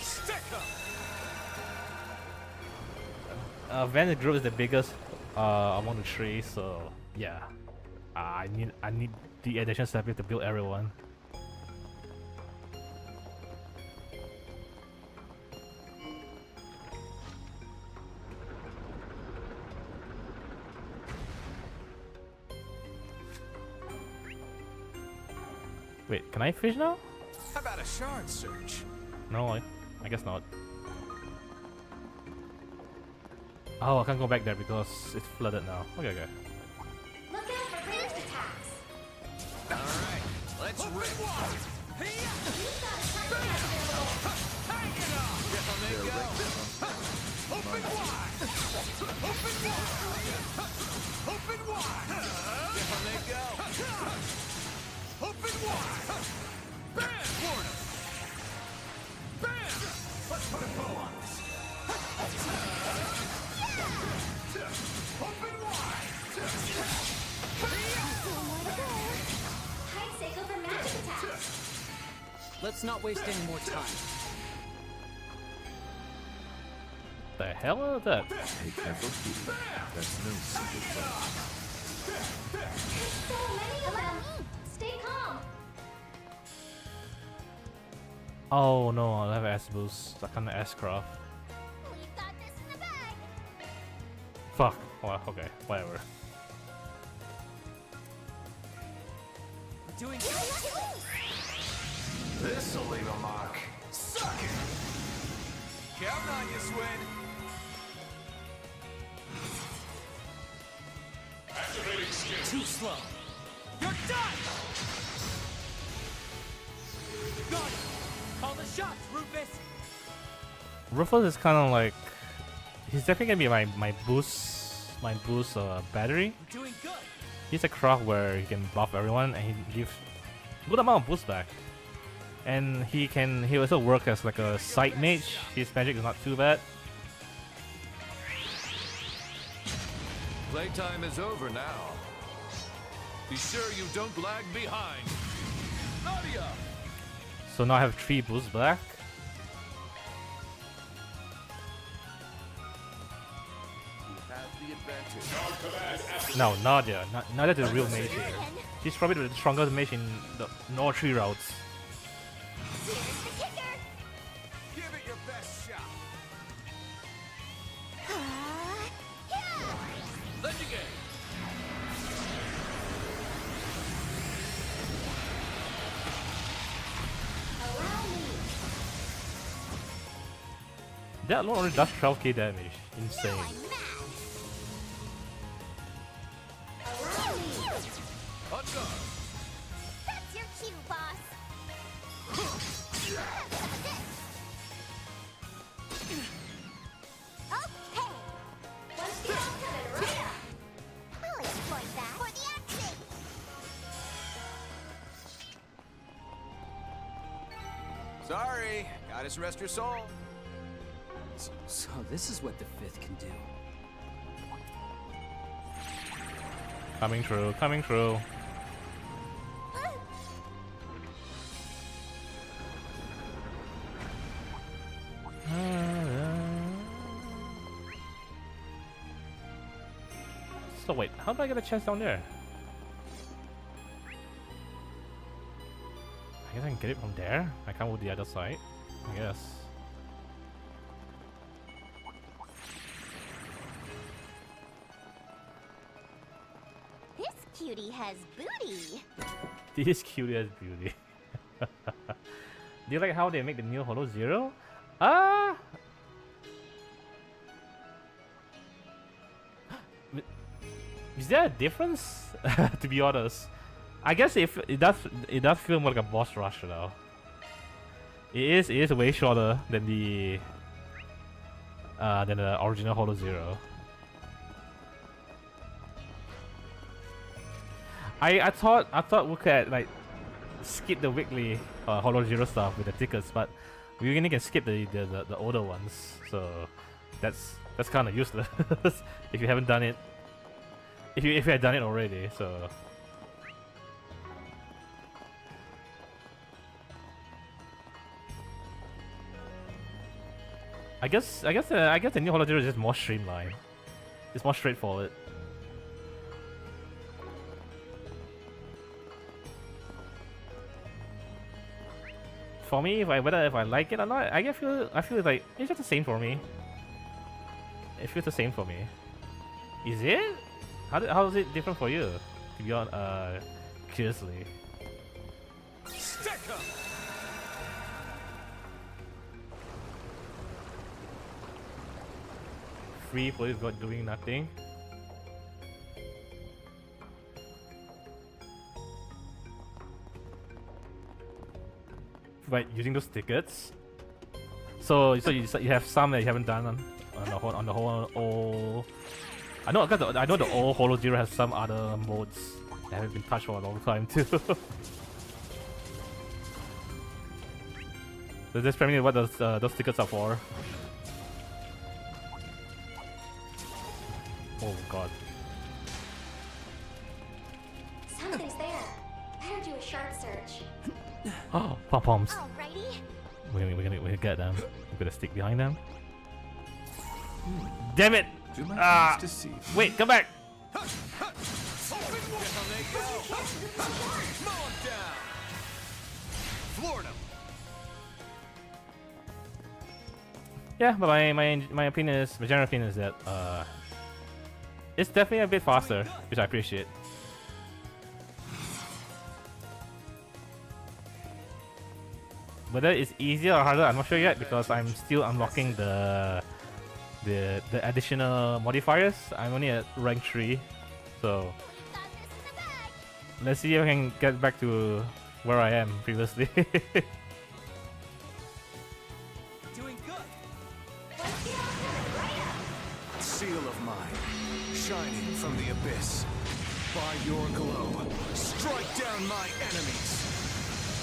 Stick 'em! Van group is the biggest among the three, so yeah. I need the additional sepip to build everyone. Wait, can I fish now? How about a shard search? No, I guess not. Oh, I can't go back there because it's flooded now. Okay, okay. Look out for ranged attacks. Alright, let's rip. You've got a target available. Hang it up! If I may go. Open wide! Open wide! Open wide! If I may go. Open wide! Bam! Corner! Bam! Let's put a bow on this. Open wide! Still more to go. Hide cycle for magic attacks. Let's not waste any more time. The hell is that? Pay careful heed. That's no simple fight. So many of them. Stay calm. Oh no, I have S boost. I can't S craft. We've got this in the bag. Fuck. Well, okay, whatever. We're doing You're not loose. This'll leave a mark. Suck it! Counting on you, Swin. too slow. You're done! Got it. Call the shots, Rufus. Rufus is kind of like, he's definitely gonna be my boost battery. We're doing good. He's a craft where he can buff everyone and he gives good amount of boost back. And he also work as like a side mage. His magic is not too bad. Playtime is over now. Be sure you don't lag behind. Nadia! So now I have 3 boosts back. You have the advantage. No, Nadia. Nadia is the real mage here. She's probably the strongest mage in all 3 routes. Here's the kicker. Give it your best shot. Legendary! Allow me. That alone already does 12k damage. Insane. Now I'm mad. Allow me. On guard! That's your cue, boss. Have some of this. Okay. One skill coming right up. I'll exploit that for the action. Sorry, gotta rest your soul. So this is what the 5th can do. Coming through, coming through. So wait, how do I get a chest down there? I guess I can get it from there. I can't go the other side. I guess. This cutie has booty. This cutie has beauty. Do you like how they make the new Holo Zero? Ah. Is there a difference? To be honest, I guess if it does feel more like a boss rush though. It is way shorter than the original Holo Zero. I thought we could like skip the weekly Holo Zero stuff with the tickets, but we only can skip the older ones, so that's kind of useless if you haven't done it. If you had done it already, so. I guess the new Holo Zero is just more streamlined. It's more straightforward. For me, whether if I like it or not, I feel like it's just the same for me. It feels the same for me. Is it? How is it different for you? To be honest, curiously. Free police got doing nothing. Right, using those tickets. So you have some that you haven't done on the whole old. I know the old Holo Zero has some other modes that haven't been touched for a long time too. So that's primarily what those tickets are for. Oh god. Something's there. Better do a sharp search. Oh, pom-poms. Alrighty. We're gonna get them. We're gonna stick behind them. Damn it! Do my best to see. Wait, come back! Yeah, but my opinion is, my general opinion is that it's definitely a bit faster, which I appreciate. Whether it's easier or harder, I'm not sure yet because I'm still unlocking the additional modifiers. I'm only at rank 3, so let's see if I can get back to where I am previously. Doing good. Seal of mine, shining from the abyss. By your glow, strike down my enemies.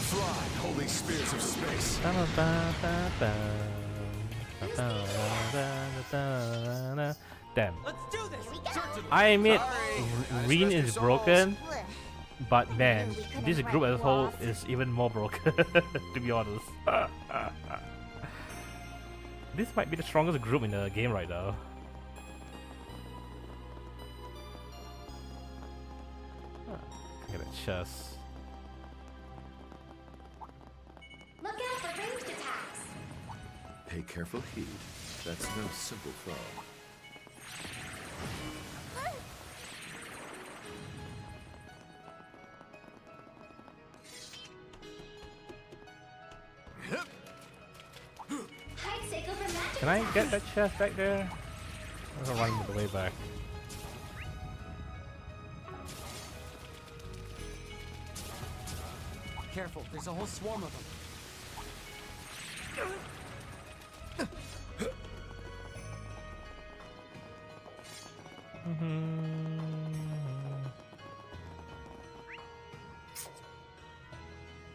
Fly, holy spears of space. Damn. Let's do this. I admit, Reen is broken, but man, this group as a whole is even more broken, to be honest. This might be the strongest group in the game right now. Get a chest. Look out for ranged attacks. Pay careful heed. That's no simple foe. Can I get that chest back there? I'm gonna run the way back. Careful, there's a whole swarm of them.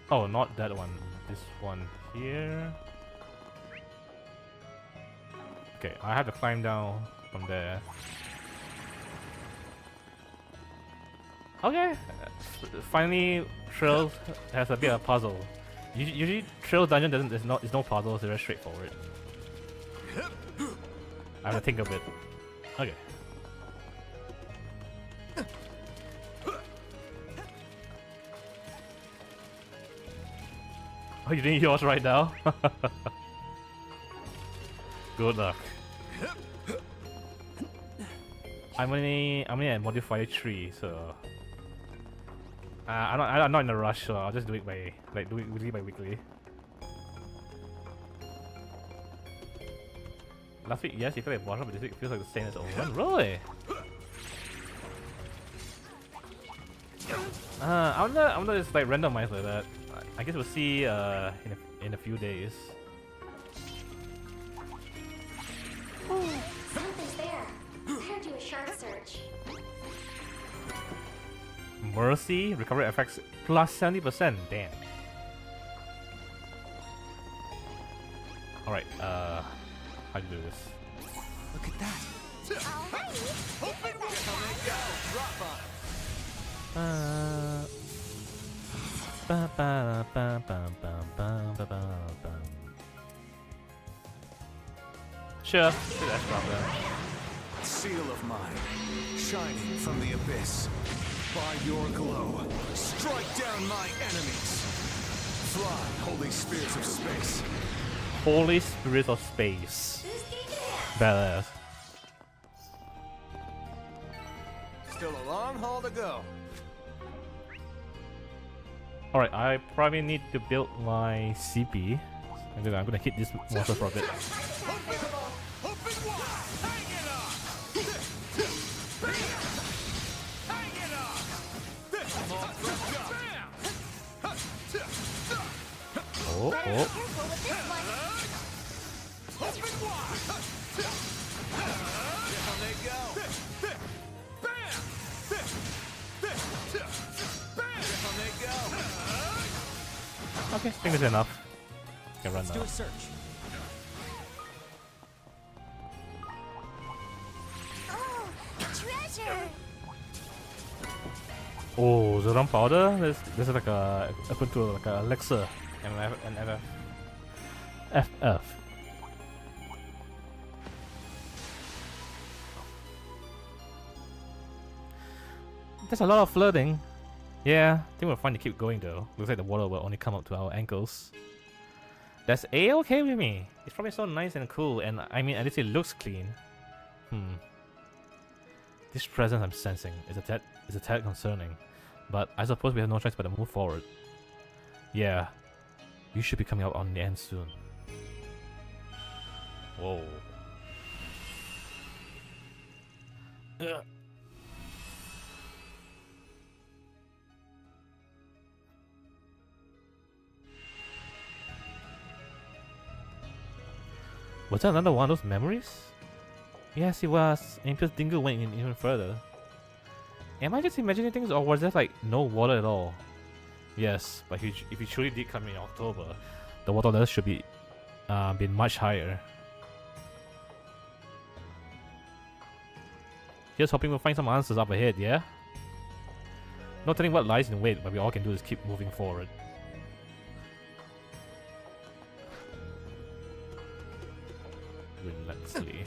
Oh, not that one. This one here. Okay, I have to climb down from there. Okay, finally, Trails has a bit of puzzle. Usually, Trails dungeon is no puzzles. It's very straightforward. I have to think of it. Okay. Oh, you're doing yours right now? Good luck. I'm only at modifier 3, so I'm not in a rush, so I'll just do it by do it weekly by weekly. Last week, yes, you feel like bottom, but this week it feels like the same as over. Really? I wonder it's like randomized like that. I guess we'll see in a few days. Something's there. Better do a sharp search. Mercy, recovery effects plus 70%. Damn. Alright, how do you do this? Look at that. Sure, do that problem. Seal of mine, shining from the abyss. By your glow, strike down my enemies. Fly, holy spirits of space. Holy Spirit of Space. Badass. Still a long haul to go. Alright, I probably need to build my CP. I'm gonna hit this monster for a bit. Oh, oh. Okay, I think it's enough. Can run Let's do now. a search. Oh, treasure! Oh, the gunpowder. This is like a equivalent to like a elixir and FF. There's a lot of flooding. Yeah, I think we're fine to keep going though. Looks like the water will only come up to our ankles. That's A-okay with me. It's probably so nice and cool, and I mean at least it looks clean. This presence I'm sensing is a tad concerning, but I suppose we have no choice but to move forward. Yeah, you should be coming out on the end soon. Whoa. Ugh. Was that another one of those memories? Yes, it was. And because Dingo went in even further. Am I just imagining things, or was there like no water at all? Yes, but if you truly did come in October, the water level should be been much higher. Here's hoping we'll find some answers up ahead, yeah? No telling what lies in wait, but we all can do is keep moving forward. Relentlessly.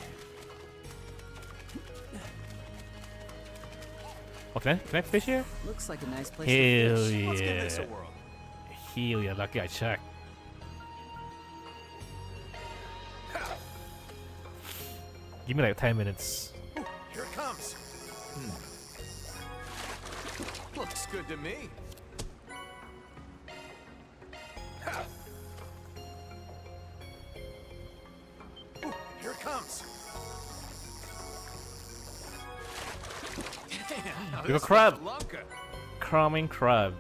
Oh, can I fish here? Looks like a nice place Hell to fish. yeah. Let's give this a whirl. Hell yeah, lucky I checked. Give me like 10 minutes. Here it comes. Looks good to me. Ooh, here it comes. Now We got this crab. one's a lunker. Cramming crab.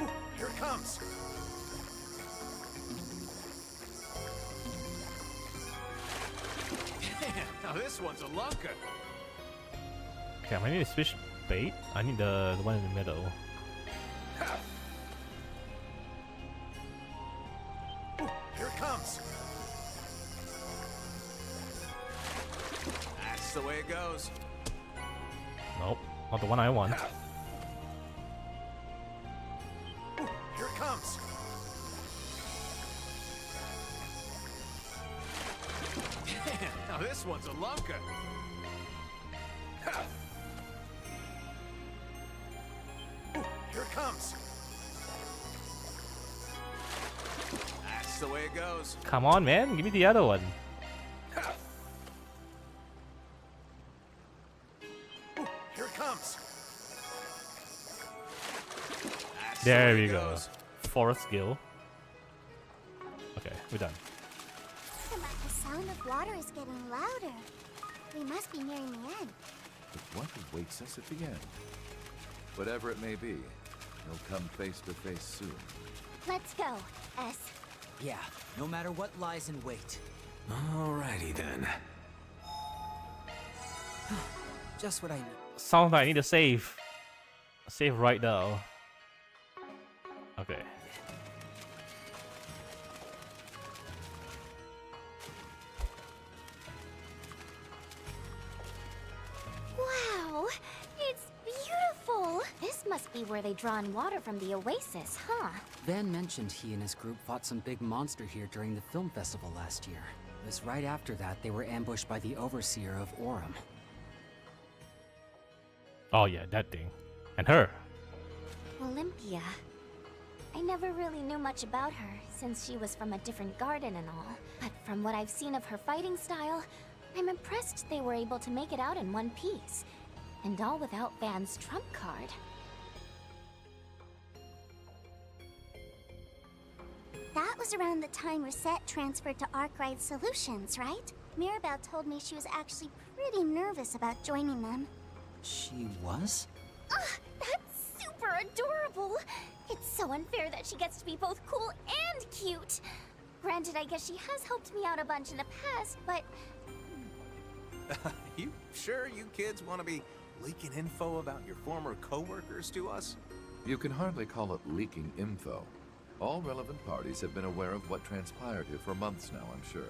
Ooh, here it comes. Now this one's a lunker. Okay, I need to switch bait. I need the one in the middle. Ooh, here it comes. That's the way it goes. Nope, not the one I want. Ooh, here it comes. Man, now this one's a lunker. Ha! Ooh, here it comes. That's the way it goes. Come on, man. Give me the other one. Ha! Ooh, here it comes. That's There the way we it go. goes. Fourth skill. Okay, we're done. The sound of water is getting louder. We must be nearing the end. But what awaits us at the end? Whatever it may be, he'll come face to face soon. Let's go, S. Yeah, no matter what lies in wait. Alrighty then. Just what I need. Sounds like I need to save. Save right now. Okay. Wow, it's beautiful. This must be where they draw in water from the oasis, huh? Van mentioned he and his group fought some big monster here during the film festival last year. It was right after that they were ambushed by the overseer of Orem. Oh yeah, that thing. And her. Olympia. I never really knew much about her, since she was from a different garden and all. But from what I've seen of her fighting style, I'm impressed they were able to make it out in one piece. And all without Van's trump card. That was around the time Reset transferred to Arkwright Solutions, right? Mirabelle told me she was actually pretty nervous about joining them. She was? Ugh, that's super adorable! It's so unfair that she gets to be both cool and cute. Granted, I guess she has helped me out a bunch in the past, but... You sure you kids want to be leaking info about your former co-workers to us? You can hardly call it leaking info. All relevant parties have been aware of what transpired here for months now, I'm sure.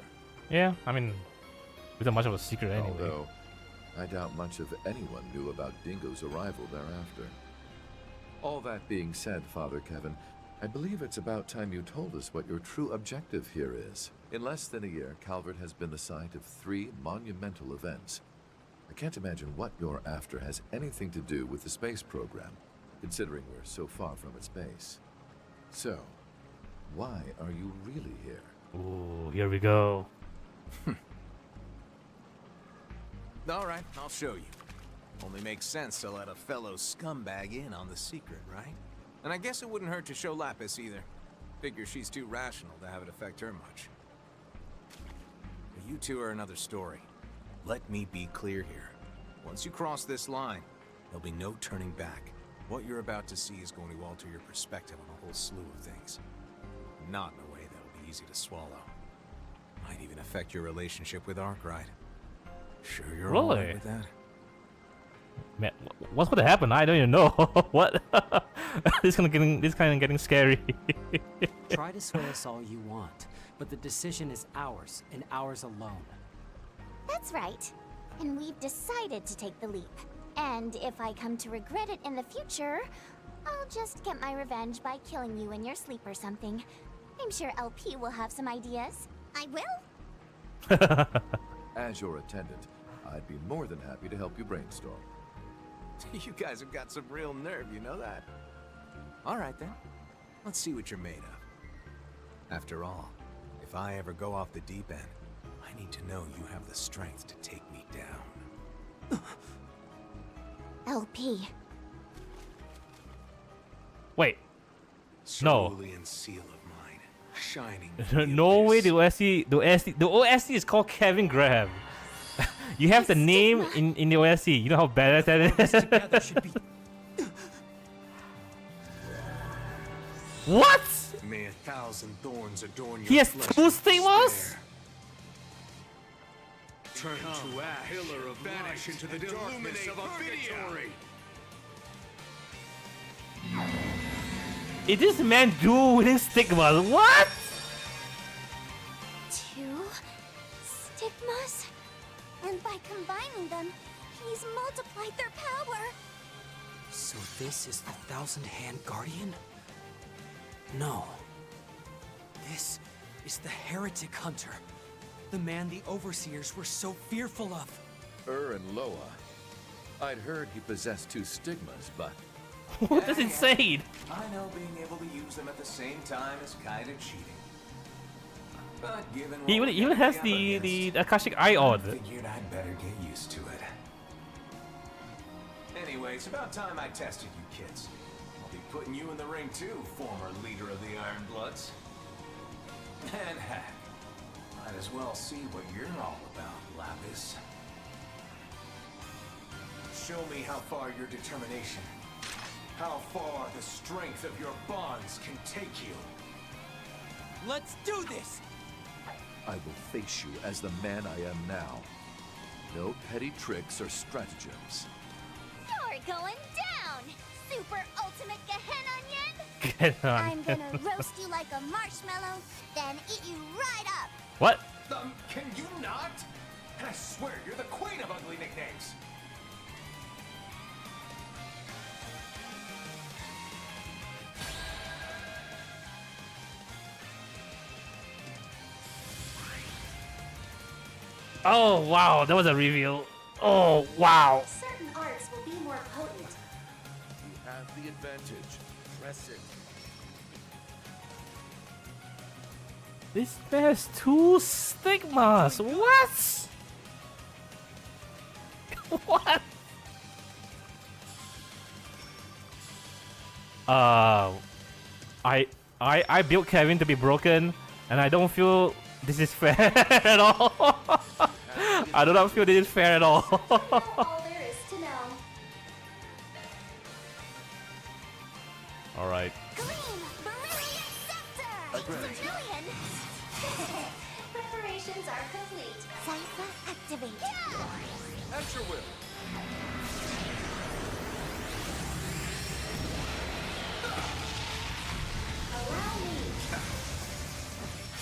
Yeah, I mean, without much of a secret anyway. Although, I doubt much of anyone knew about Dingo's arrival thereafter. All that being said, Father Kevin, I believe it's about time you told us what your true objective here is. In less than a year, Calvert has been the site of 3 monumental events. I can't imagine what you're after has anything to do with the space program, considering we're so far from its base. So, why are you really here? Ooh, here we go. Alright, I'll show you. Only makes sense to let a fellow scumbag in on the secret, right? And I guess it wouldn't hurt to show Lapis either. Figure she's too rational to have it affect her much. But you two are another story. Let me be clear here. Once you cross this line, there'll be no turning back. What you're about to see is going to alter your perspective on a whole slew of things. Not in a way that'll be easy to swallow. Might even affect your relationship with Arkwright. Sure you're all right Really? with that? Man, what's gonna happen? I don't even know. What? This kind of getting scary. Try to sway us all you want, but the decision is ours, and ours alone. That's right. And we've decided to take the leap. And if I come to regret it in the future, I'll just get my revenge by killing you in your sleep or something. I'm sure LP will have some ideas. I will? As your attendant, I'd be more than happy to help you brainstorm. You guys have got some real nerve, you know that? Alright then, let's see what you're made of. After all, if I ever go off the deep end, I need to know you have the strength to take me down. LP. Wait. No. Cerulean seal of mine, shining. No way. The OSC is called Kevin Graham. You have the name in the OSC. You know how badass that is. Together should be. What? May 1,000 thorns adorn your He has flesh 2 with stigmas? despair. Turn to ash, pillar of vanish into the darkness of purgatory. Is this man dual with his stigmas? What? 2 stigmas? And by combining them, he's multiplied their power. So this is the 1,000-Hand Guardian? No. This is the Heretic Hunter. The man the Overseers were so fearful of. And Loa. I'd heard he possessed 2 stigmas, but What is insane? I know being able to use them at the same time is kind of cheating. But given He even has the Akashic Eye on. figured I'd better get used to it. Anyway, it's about time I tested you kids. I'll be putting you in the ring too, former leader of the Iron Bloods. And heck, might as well see what you're all about, Lapis. Show me how far your determination, how far the strength of your bonds can take you. Let's do this! I will face you as the man I am now. No petty tricks or stratagems. You're going down, super ultimate Gehenna onion! Get on. I'm gonna roast you like a marshmallow, then eat you right up. What? Can you not? I swear you're the queen of ugly nicknames. Oh wow, that was a reveal. Oh wow. Certain arts will be more potent. You have the advantage. Press it. This man has 2 stigmas. What? What? I built Kevin to be broken, and I don't feel this is fair at all. I do not feel this is fair at all. All there is to know. All right. Gleam, brilliant scepter! Brilliant! Preparations are complete. Cypher activate. At your will. Allow me.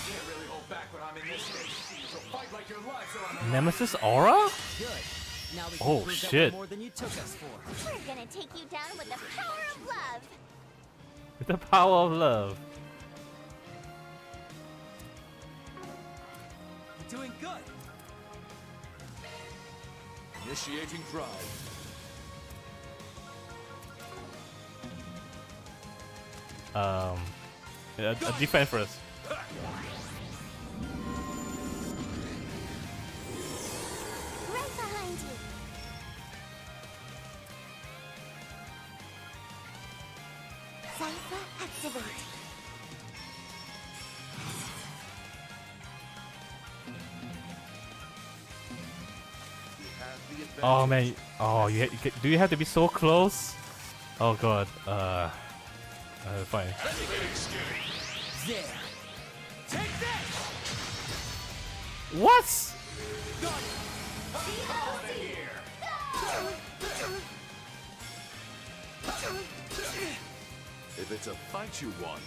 Can't really hold back when I'm in this stage. So fight like your lives are on the line. Nemesis aura? Good. Now we Oh, can prove that shit. we're more than you took us for. We're gonna take you down with the power of love. With the power of love. You're doing good. Initiating drive. Defense first. Right behind you. Cypher activate. Oh man. Oh, do you have to be so close? Oh god. Fine. There. Take that! What? If it's a fight you want,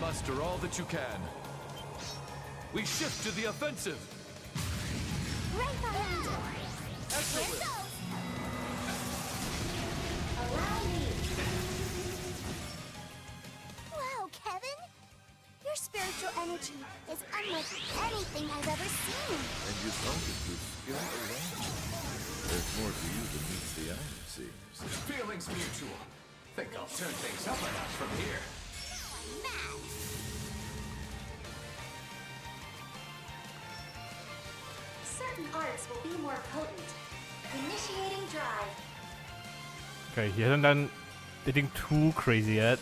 muster all that you can. We shift to the offensive. Right behind you. Excellent. Here goes. Allow me. Wow, Kevin. Your spiritual energy is unlike anything I've ever seen. And you found it with skill alone. There's more to you than meets the eye, it seems. Feelings mutual. Think I'll turn things up a notch from here. Mad. Certain arts will be more potent. Initiating drive. Okay, he hasn't done anything too crazy yet.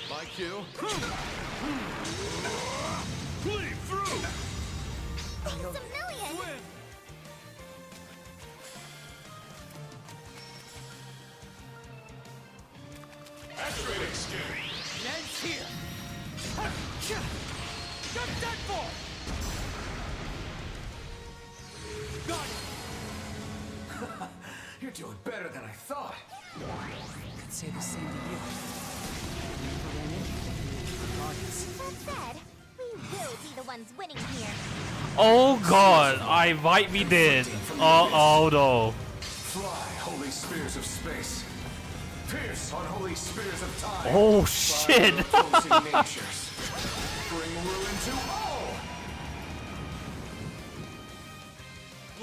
My cue. Bleed through. It's a million. Ned's here. Got that for. Got it. You're doing better than I thought. Could say the same to you. Never ran into anything audience. That said, we will be the ones winning here. Oh god, I might be dead. Oh no. Fly space. Pierce unholy spears of time. Oh shit! Fire opposing natures. Bring ruin to all.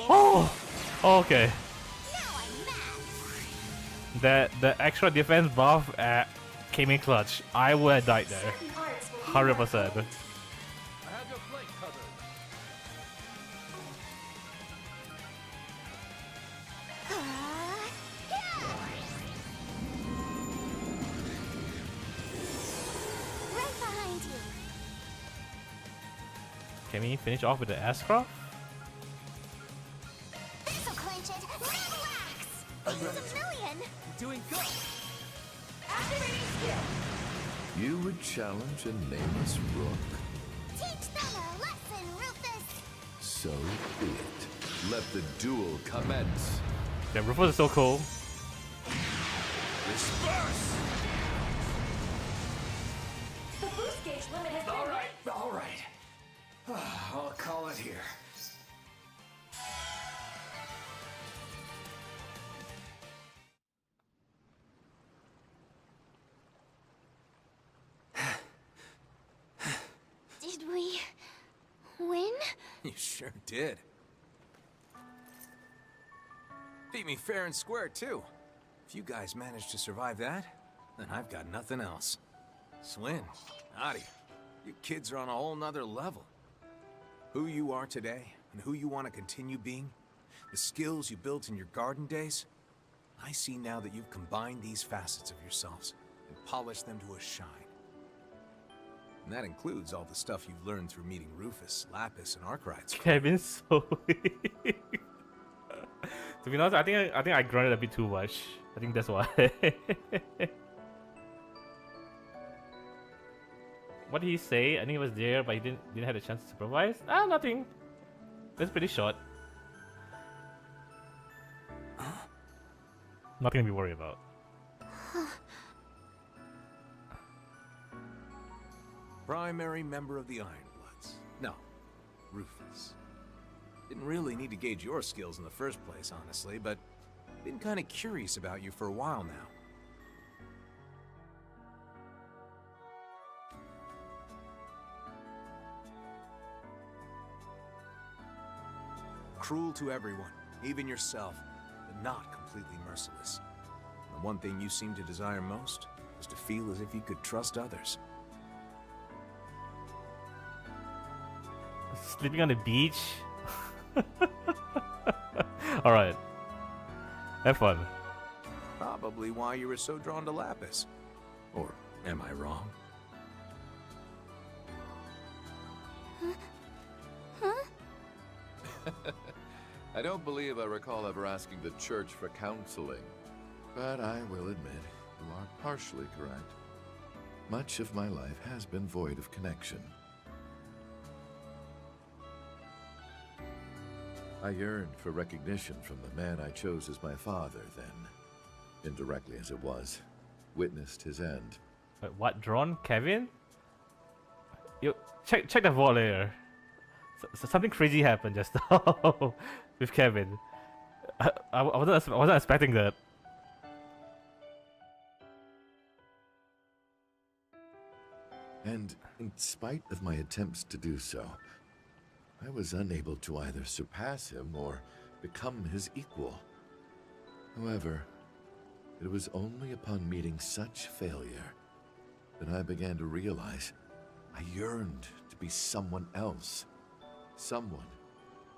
Oh, okay. Now I'm mad. The extra defense buff came in clutch. I would have died there, 100%. Right behind you. Can we finish off with the Ascroft? This'll clinch it. Relax. Use a million. Doing good. Activating skill. You would challenge a nameless rook? Teach them a lesson, Rufus. So be it. Let the duel commence. Yeah, Rufus is so cool. Disperse. The boost gauge limit has All right. I'll call it here. Did we win? You sure did. Beat me fair and square, too. If you guys managed to survive that, then I've got nothing else. Swin, Nadia, you kids are on a whole nother level. Who you are today, and who you want to continue being, the skills you built in your garden days, I see now that you've combined these facets of yourselves and polished them to a shine. And that includes all the stuff you've learned through meeting Rufus, Lapis, and Arkwright's. Kevin's so weak. To be honest, I think I grunted a bit too much. I think that's why. What did he say? I think he was there, but he didn't have a chance to supervise. Ah, nothing. That's pretty short. Nothing to be worried about. Primary member of the Ironbloods. No, Rufus. Didn't really need to gauge your skills in the first place, honestly, but been kind of curious about you for a while now. Cruel to everyone, even yourself, but not completely merciless. The one thing you seem to desire most is to feel as if you could trust others. Sleeping on the beach? Alright. Have fun. Probably why you were so drawn to Lapis. Or am I wrong? I don't believe I recall ever asking the church for counseling, but I will admit you are partially correct. Much of my life has been void of connection. I yearned for recognition from the man I chose as my father then, indirectly as it was, witnessed his end. Wait, what? Drawn? Kevin? You check the vault later. So something crazy happened just now with Kevin. I wasn't expecting that. And in spite of my attempts to do so, I was unable to either surpass him or become his equal. However, it was only upon meeting such failure that I began to realize I yearned to be someone else. Someone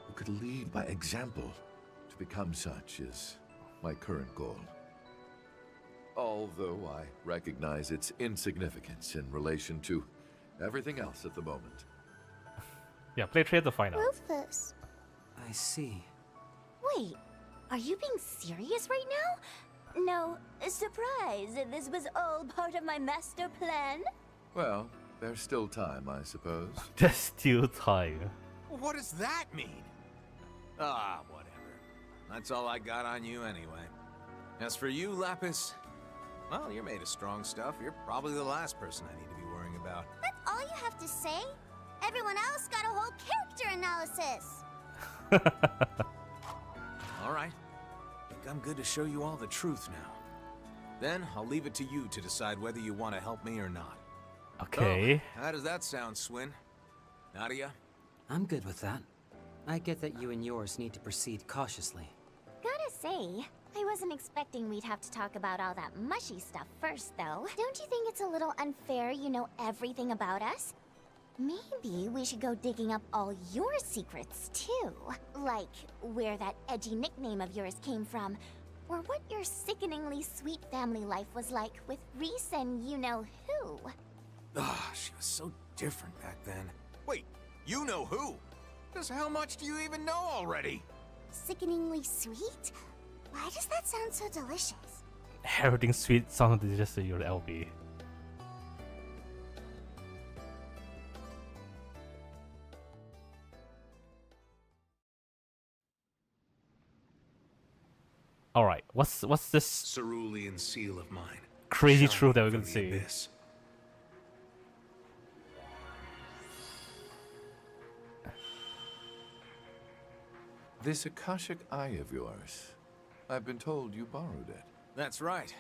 who could lead by example. To become such is my current goal. Although I recognize its insignificance in relation to everything else at the moment. Yeah, play trade to find out. Rufus. I see. Wait, are you being serious right now? No, surprise. This was all part of my master plan. Well, there's still time, I suppose. There's still time. What does that mean? Ah, whatever. That's all I got on you anyway. As for you, Lapis, well, you're made of strong stuff. You're probably the last person I need to be worrying about. That's all you have to say? Everyone else got a whole character analysis. All right. You I'm good to show you all the truth now. Then, I'll leave it to you to decide whether you want to help me or not. Okay. So, how does that sound, Swin? Nadia? I'm good with that. I get that you and yours need to proceed cautiously. Gotta say, I wasn't expecting we'd have to talk about all that mushy stuff first, though. Don't you think it's a little unfair you know everything about us? Maybe we should go digging up all your secrets, too. Like, where that edgy nickname of yours came from, or what your sickeningly sweet family life was like with Reese and you-know-who. Ah, she was so different back then. Wait, you know who? Just how much do you even know already? Sickeningly sweet? Why does that sound so delicious? Everything sweet sounds delicious to your LB. Alright, what's this Cerulean seal of mine. crazy Shining truth that we're from gonna the see? abyss. This Akashic Eye of yours. I've been told you borrowed it. That's right.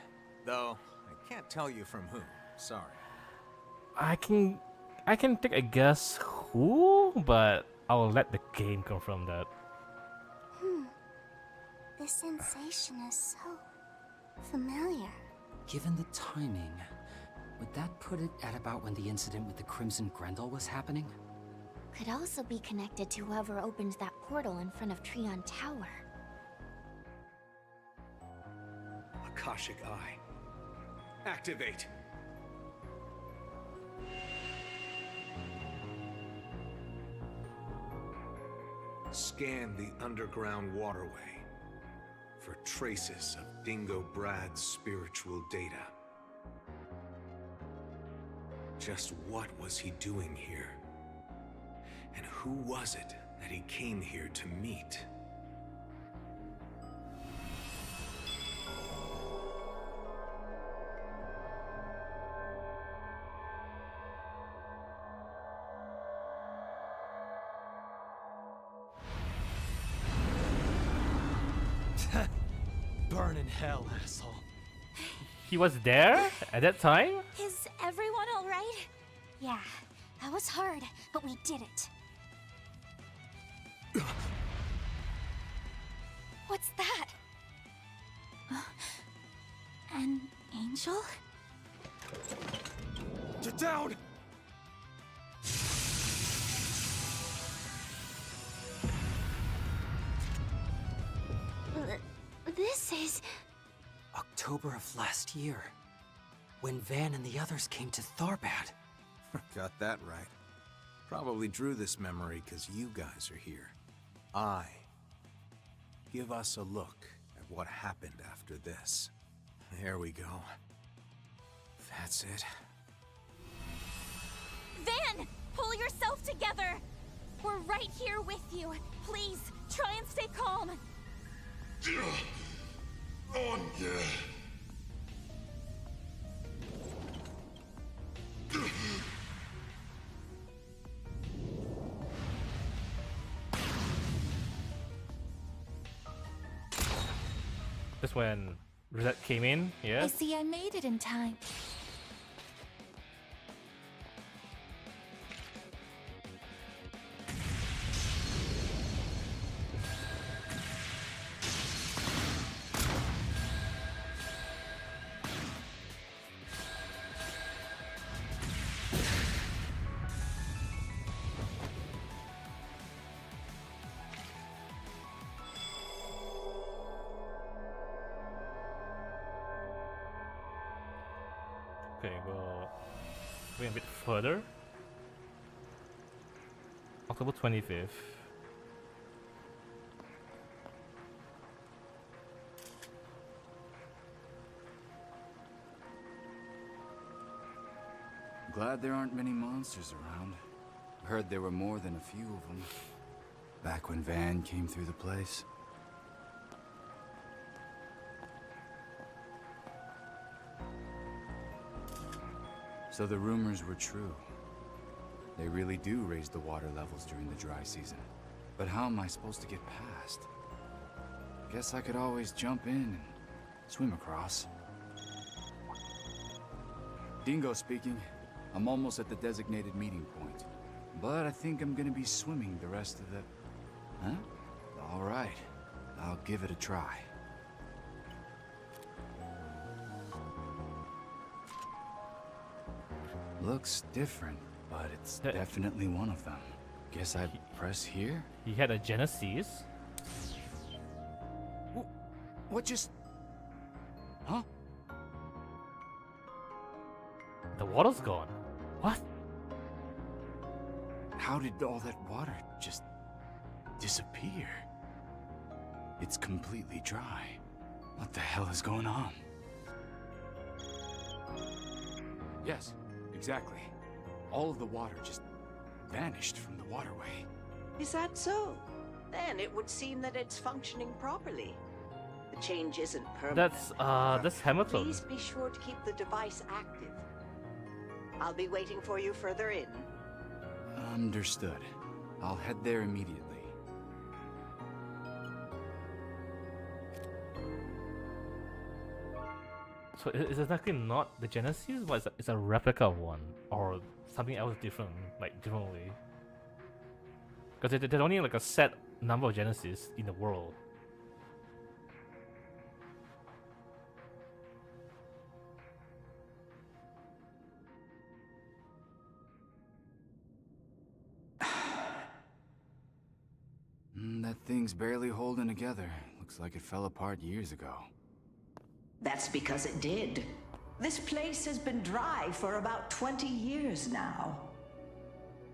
Though, I can't tell you from whom. Sorry. I can take a guess who, but I'll let the game confirm that. The sensation is so familiar. Given the timing, would that put it at about when the incident with the Crimson Grendel was happening? Could also be connected to whoever opened that portal in front of Treon Tower. Akashic Eye. Activate. Scan the underground waterway for traces of Dingo Brad's spiritual data. Just what was he doing here? And who was it that he came here to meet? Burn in hell, asshole. He was there at that time? Is everyone alright? Yeah, that was hard, but we did it. What's that? An angel? Get down! This is... October of last year, when Van and the others came to Tharbad. Got that right. Probably drew this memory because you guys are here. Give us a look at what happened after this. There we go. That's it. Van! Pull yourself together! We're right here with you. Please, try and stay calm. Anya. That's when Rosette came in, I yes? see I made it in time. Okay, well, going a bit further. October 25th. Glad there aren't many monsters around. Heard there were more than a few of them. Back when Van came through the place. So the rumors were true. They really do raise the water levels during the dry season. But how am I supposed to get past? Guess I could always jump in and swim across. Dingo speaking. I'm almost at the designated meeting point. But I think I'm gonna be swimming the rest of the... Huh? Alright. I'll give it a try. Looks different, but it's definitely one of them. Guess I press here? He had a Genesis. What just... Huh? The water's gone. What? How did all that water just disappear? It's completely dry. What the hell is going on? Yes, exactly. All of the water just vanished from the waterway. Is that so? Then it would seem that it's functioning properly. The change isn't permanent. That's Hamilton. Please be sure to keep the device active. I'll be waiting for you further in. Understood. I'll head there immediately. So it's exactly not the Genesis, but it's a replica of one, or something else different, like differently. Because there's only like a set number of Genesis in the world. That thing's barely holding together. Looks like it fell apart years ago. That's because it did. This place has been dry for about 20 years now.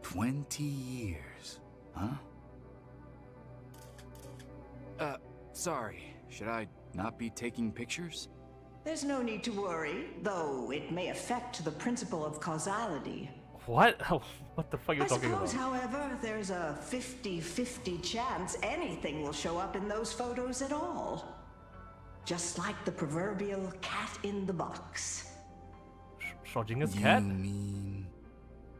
20 years, huh? Sorry. Should I not be taking pictures? There's no need to worry, though it may affect the principle of causality. What? What the fuck are you talking about? I suppose, however, there's a 50-50 chance anything will show up in those photos at all. Just like the proverbial cat in the box. Schrodinger's cat? You mean...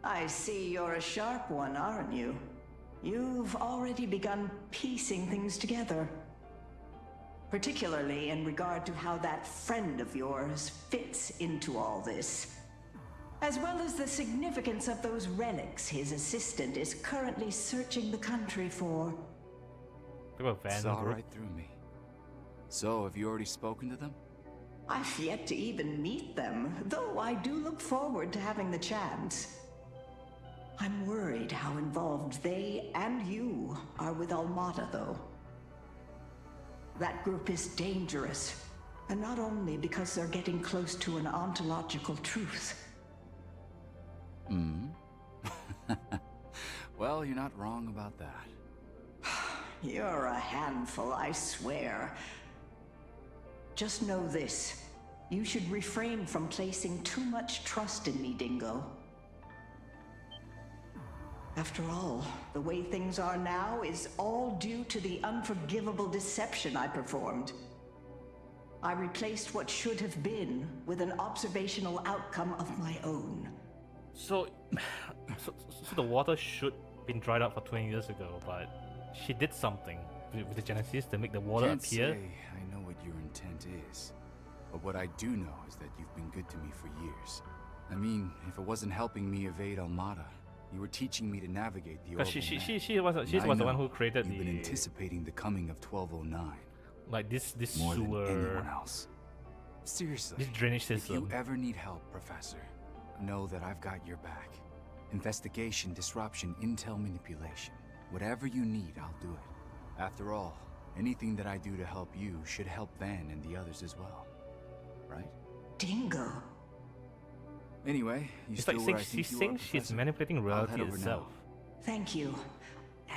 I see you're a sharp one, aren't you? You've already begun piecing things together. Particularly in regard to how that friend of yours fits into all this. As well as the significance of those relics his assistant is currently searching the country for. Saw right through me. So, have you already spoken to them? I've yet to even meet them, though I do look forward to having the chance. I'm worried how involved they and you are with Almata, though. That group is dangerous, and not only because they're getting close to an ontological truth. Well, you're not wrong about that. You're a handful, I swear. Just know this. You should refrain from placing too much trust in me, Dingo. After all, the way things are now is all due to the unforgivable deception I performed. I replaced what should have been with an observational outcome of my own. So the water should been dried up for 20 years ago, but she did something with the Genesis to make the water Can't appear. say I know what your intent is, but what I do know is that you've been good to me for years. I mean, if it wasn't helping me evade Almata, you were teaching me to navigate the Because Orbital Map. she was the one who created You've the been anticipating the coming of 1209 like this more than sewer, anyone else. Seriously, this drainage if system. you ever need help, Professor, know that I've got your back. Investigation, disruption, intel manipulation. Whatever you need, I'll do it. After all, anything that I do to help you should help Van and the others as well. Right? Dingo. Anyway, you It's still like where I she think you are, thinks she's Professor? manipulating I'll reality head over itself. now. Thank you.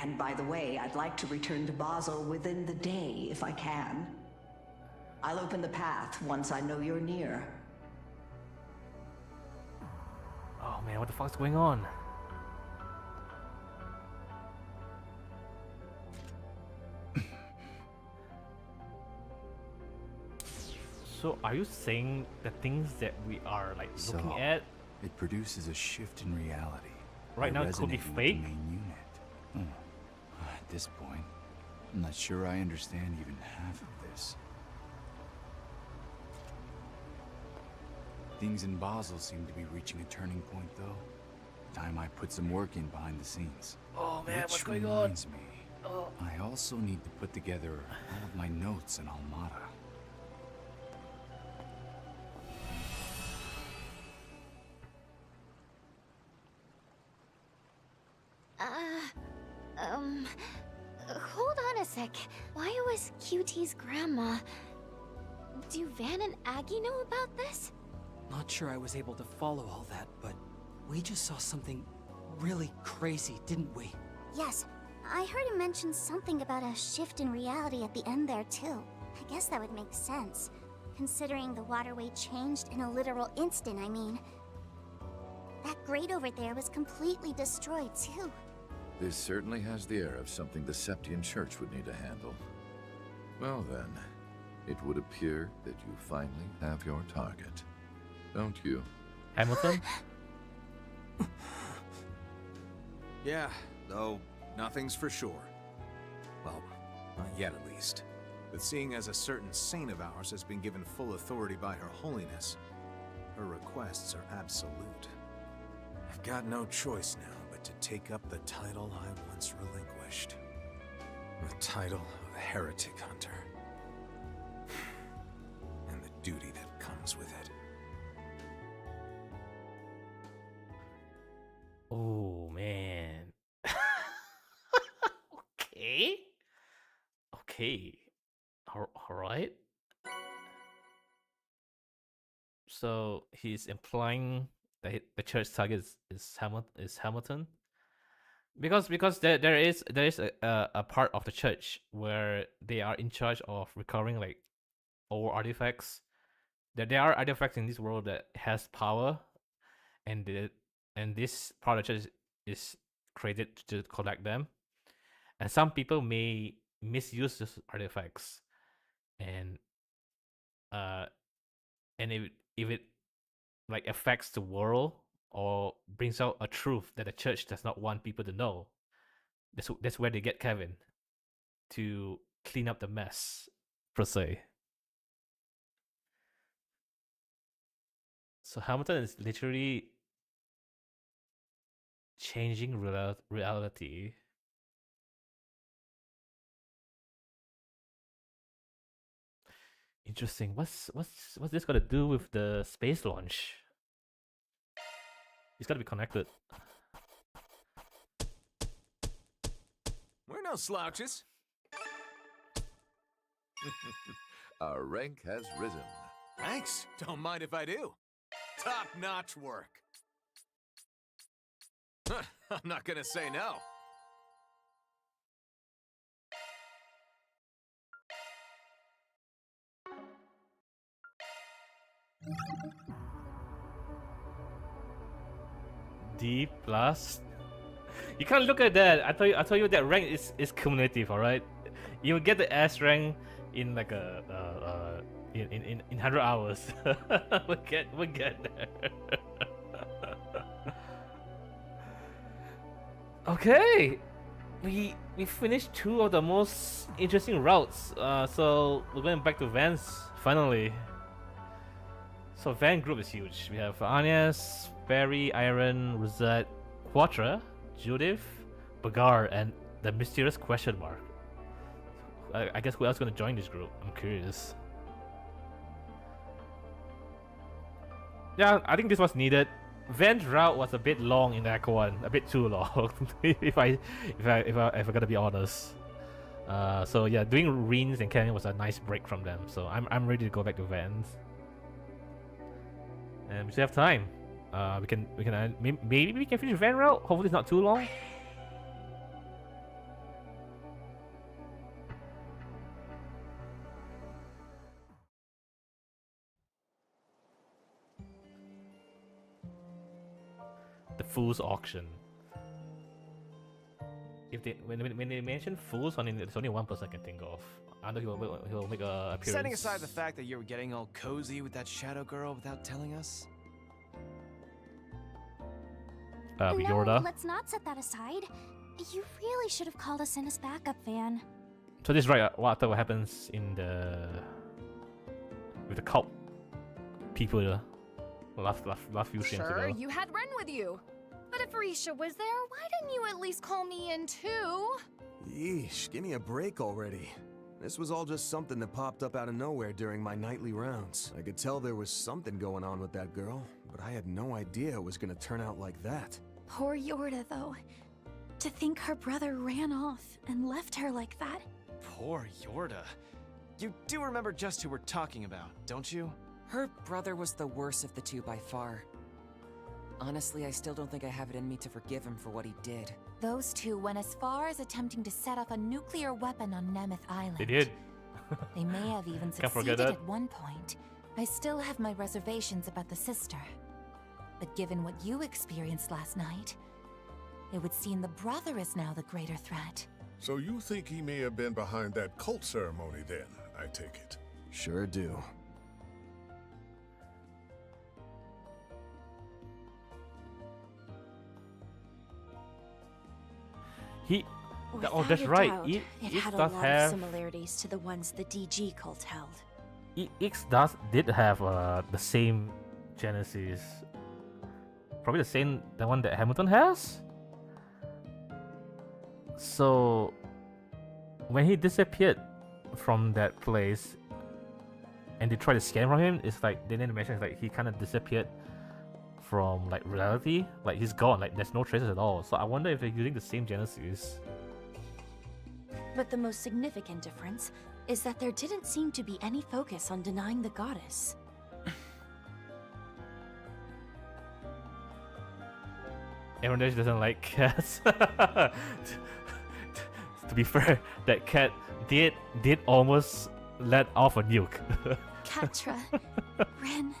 And by the way, I'd like to return to Basel within the day if I can. I'll open the path once I know you're near. Oh man, what the fuck's going on? So are you saying the things that we are like looking at It produces a shift in reality. right by now could be resonating with the fake? main unit. At this point, I'm not sure I understand even half of this. Things in Basel seem to be reaching a turning point, though. Time I put some work in behind the scenes. Oh man, Which what's going on? reminds me, Oh. I also need to put together all of my notes in Almada. Hold on a sec. Why was QT's grandma? Do Van and Aggie know about this? Not sure I was able to follow all that, but we just saw something really crazy, didn't we? Yes. I heard him mention something about a shift in reality at the end there, too. I guess that would make sense, considering the waterway changed in a literal instant, I mean. That grate over there was completely destroyed, too. This certainly has the air of something the Septian Church would need to handle. Well then, it would appear that you finally have your target. Don't you? Hamilton? Yeah, though nothing's for sure. Well, not yet at least. But seeing as a certain saint of ours has been given full authority by Her Holiness, her requests are absolute. I've got no choice now but to take up the title I once relinquished. The title of Heretic Hunter. And the duty that comes with it. Oh man. Okay. Okay. Alright. So he's implying that the church target is Hamilton. Because there is a part of the church where they are in charge of recovering like old artifacts. There are artifacts in this world that has power, and this part of the church is created to collect them. And some people may misuse these artifacts, and if it like affects the world or brings out a truth that the church does not want people to know, that's where they get Kevin to clean up the mess, per se. So Hamilton is literally changing reality. Interesting. What's this got to do with the space launch? It's got to be connected. We're no slouches. Our rank has risen. Thanks. Don't mind if I do. Top-notch work. I'm not gonna say no. D plus. You can't look at that. I told you that rank is cumulative. All right, you will get the S rank in like in 100 hours. we'll get there. Okay, we finished 2 of the most interesting routes. So we're going back to Van's finally. So Van group is huge. We have Agnes, Barry, Iron, Rosette, Quatra, Judith, Bagar, and the mysterious question mark. I guess who else is going to join this group? I'm curious. Yeah, I think this was needed. Van's route was a bit long in Act 1, a bit too long, if I gotta be honest. So yeah, doing Reens and Canyon was a nice break from them. So I'm ready to go back to Van's. And we still have time. Maybe we can finish Van route. Hopefully it's not too long. The Fool's Auction. If they when they mention fools, there's only one person I can think of. I know he'll make a appearance. Setting aside the fact that you were getting all cozy with that shadow girl without telling us. No, let's not set that aside. You really should have called us in as backup, Van. So this is right what happens in the with the cult people last few streams Sure, ago. you had Ren with you. But if Risha was there, why didn't you at least call me in too? Yeesh, give me a break already. This was all just something that popped up out of nowhere during my nightly rounds. I could tell there was something going on with that girl, but I had no idea it was gonna turn out like that. Poor Yorda, though. To think her brother ran off and left her like that. Poor Yorda. You do remember just who we're talking about, don't you? Her brother was the worst of the two by far. Honestly, I still don't think I have it in me to forgive him for what he did. Those two went as far as attempting to set off a nuclear weapon on Nemeth Island. They did. They may have even Can't forget succeeded that. at one point. I still have my reservations about the sister. But given what you experienced last night, it would seem the brother is now the greater threat. So you think he may have been behind that cult ceremony then, I take it? Sure do. Oh, that's right. It Ix had a does lot have of similarities to the ones the DG cult held. Ix did have the same genesis. Probably the one that Hamilton has. So when he disappeared from that place and they tried to scan from him, it's like they didn't mention it's like he kind of disappeared from like reality. Like he's gone. Like there's no traces at all. So I wonder if they're using the same genesis. But the most significant difference is that there didn't seem to be any focus on denying the goddess. Everyone else doesn't like cats. To be fair, that cat did almost let off a nuke. Catra, Ren.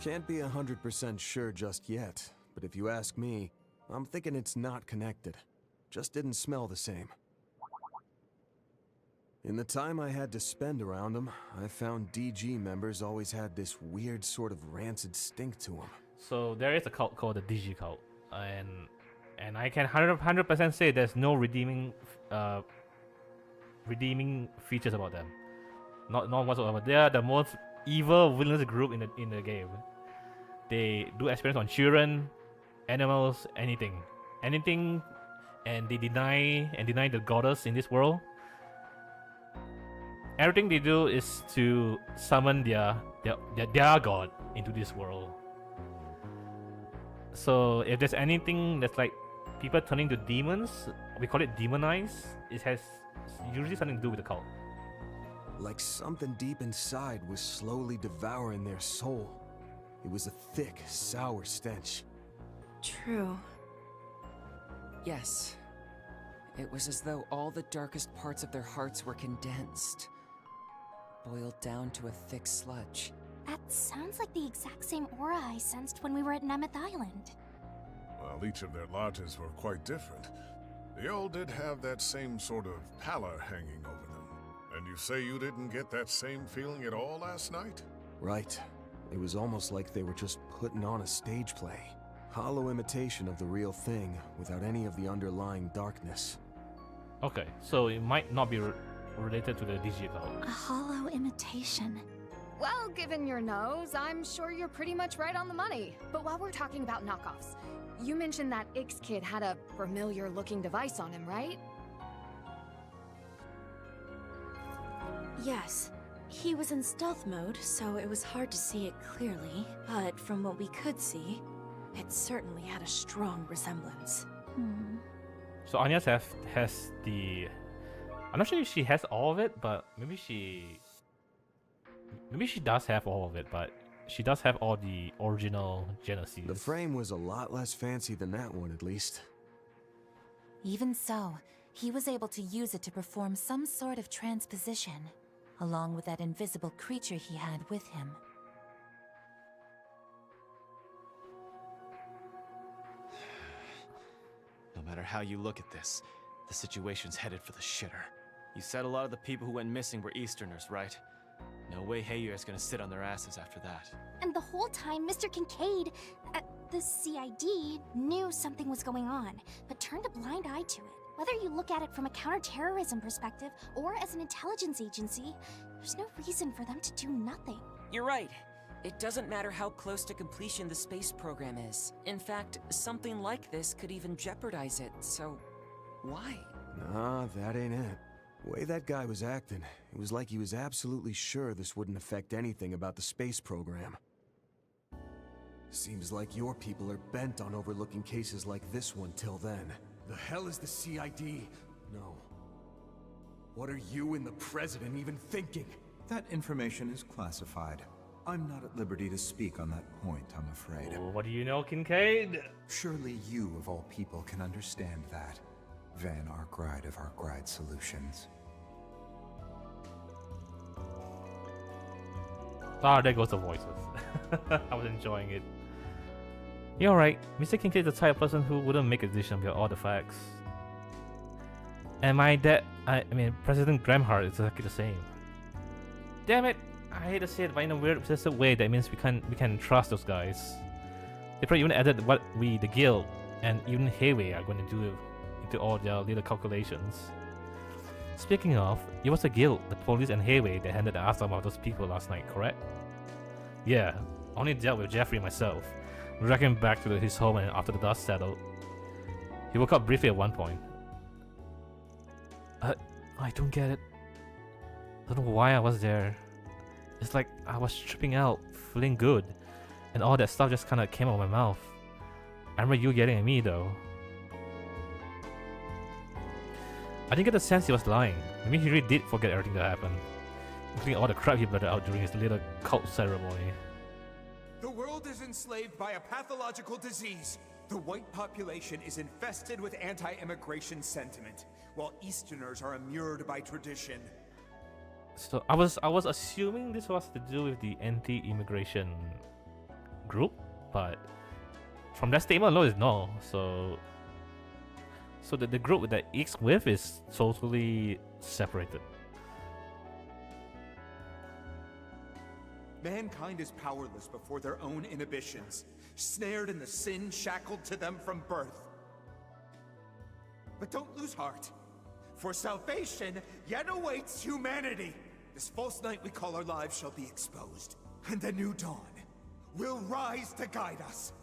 Can't be 100% sure just yet, but if you ask me, I'm thinking it's not connected. Just didn't smell the same. In the time I had to spend around them, I found DG members always had this weird sort of rancid stink to them. So there is a cult called the DG cult, and I can 100% say there's no redeeming features about them. Not whatsoever. They are the most evil villainous group in the game. They do experiments on children, animals, anything, and they deny the goddess in this world. Everything they do is to summon their god into this world. So if there's anything that's like people turning to demons, we call it demonize. It has usually something to do with the cult. Like something deep inside was slowly devouring their soul. It was a thick, sour stench. True. Yes. It was as though all the darkest parts of their hearts were condensed, boiled down to a thick sludge. That sounds like the exact same aura I sensed when we were at Nemeth Island. Well, each of their lodges were quite different. They all did have that same sort of pallor hanging over them. And you say you didn't get that same feeling at all last night? Right. It was almost like they were just putting on a stage play. Hollow imitation of the real thing, without any of the underlying darkness. Okay, so it might not be related to the DG cult. A hollow imitation. Well, given your nose, I'm sure you're pretty much right on the money. But while we're talking about knockoffs, you mentioned that Ix kid had a familiar-looking device on him, right? Yes. He was in stealth mode, so it was hard to see it clearly. But from what we could see, it certainly had a strong resemblance. So Anya has the. I'm not sure if she has all of it, but maybe she does have all of it, but she does have all the original Genesis. The frame was a lot less fancy than that one, at least. Even so, he was able to use it to perform some sort of transposition, along with that invisible creature he had with him. No matter how you look at this, the situation's headed for the shitter. You said a lot of the people who went missing were Easterners, right? No way Heiyu's gonna sit on their asses after that. And the whole time, Mr. Kincaid, the CID, knew something was going on, but turned a blind eye to it. Whether you look at it from a counterterrorism perspective or as an intelligence agency, there's no reason for them to do nothing. You're right. It doesn't matter how close to completion the space program is. In fact, something like this could even jeopardize it, so why? Nah, that ain't it. The way that guy was acting, it was like he was absolutely sure this wouldn't affect anything about the space program. Seems like your people are bent on overlooking cases like this one till then. The hell is the CID? No. What are you and the President even thinking? That information is classified. I'm not at liberty to speak on that point, I'm afraid. Oh, what do you know, Kincaid? Surely you, of all people, can understand that. Van Arkwright of Arkwright Solutions. Ah, there goes the voices. I was enjoying it. You're right. Mr. Kincaid is the type of person who wouldn't make a decision without all the facts. And my dad, I mean, President VanHart is exactly the same. Damn it! I hate to say it, but in a weird, obsessive way, that means we can trust those guys. They probably even added what we, the guild, and even Hayway are going to do into all their little calculations. Speaking of, it was the guild, the police, and Hayway that handed the ass of those people last night, correct? Yeah, I only dealt with Jeffrey myself. Dragged him back to his home and after the dust settled. He woke up briefly at one point. I don't get it. I don't know why I was there. It's like I was tripping out, feeling good, and all that stuff just kinda came out of my mouth. I remember you yelling at me though. I didn't get the sense he was lying. Maybe he really did forget everything that happened, including all the crap he blurted out during his little cult ceremony. The world is enslaved by a pathological disease. The white population is infested with anti-immigration sentiment, while Easterners are immured by tradition. So I was assuming this was to do with the anti-immigration group, but from that statement alone, it's no. So the group that it's with is totally separated. Mankind is powerless before their own inhibitions, snared in the sin shackled to them from birth. But don't lose heart, for salvation yet awaits humanity. This false night we call our lives shall be exposed, and the new dawn will rise to guide us.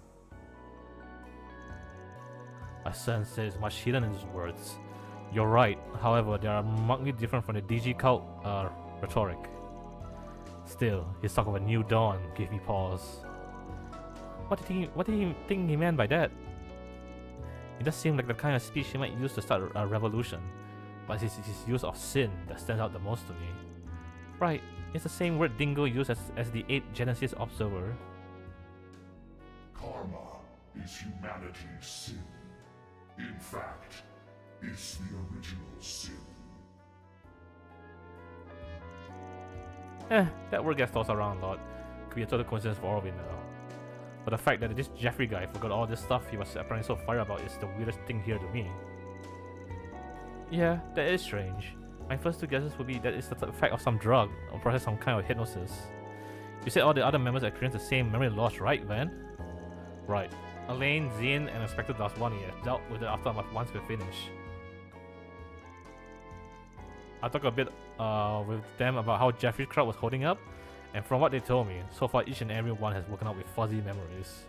I sense there is much hidden in his words. You're right, however, they are markedly different from the DG cult rhetoric. Still, his talk of a new dawn gave me pause. What did he think he meant by that? It does seem like the kind of speech he might use to start a revolution, but it's his use of sin that stands out the most to me. Right, it's the same word Dingo used as the 8th Genesis observer. Karma is humanity's sin. In fact, it's the original sin. That word gets tossed around a lot. Could be a total coincidence for all we know. But the fact that this Jeffrey guy forgot all this stuff he was apparently so fired about is the weirdest thing here to me. Yeah, that is strange. My first two guesses would be that it's the effect of some drug, or perhaps some kind of hypnosis. You said all the other members experienced the same memory loss, right, Van? Right. Elaine, Zane, and Inspector Daswani have dealt with the aftermath once we finish. I talked a bit with them about how Jeffrey's crowd was holding up, and from what they told me, so far each and every one has woken up with fuzzy memories.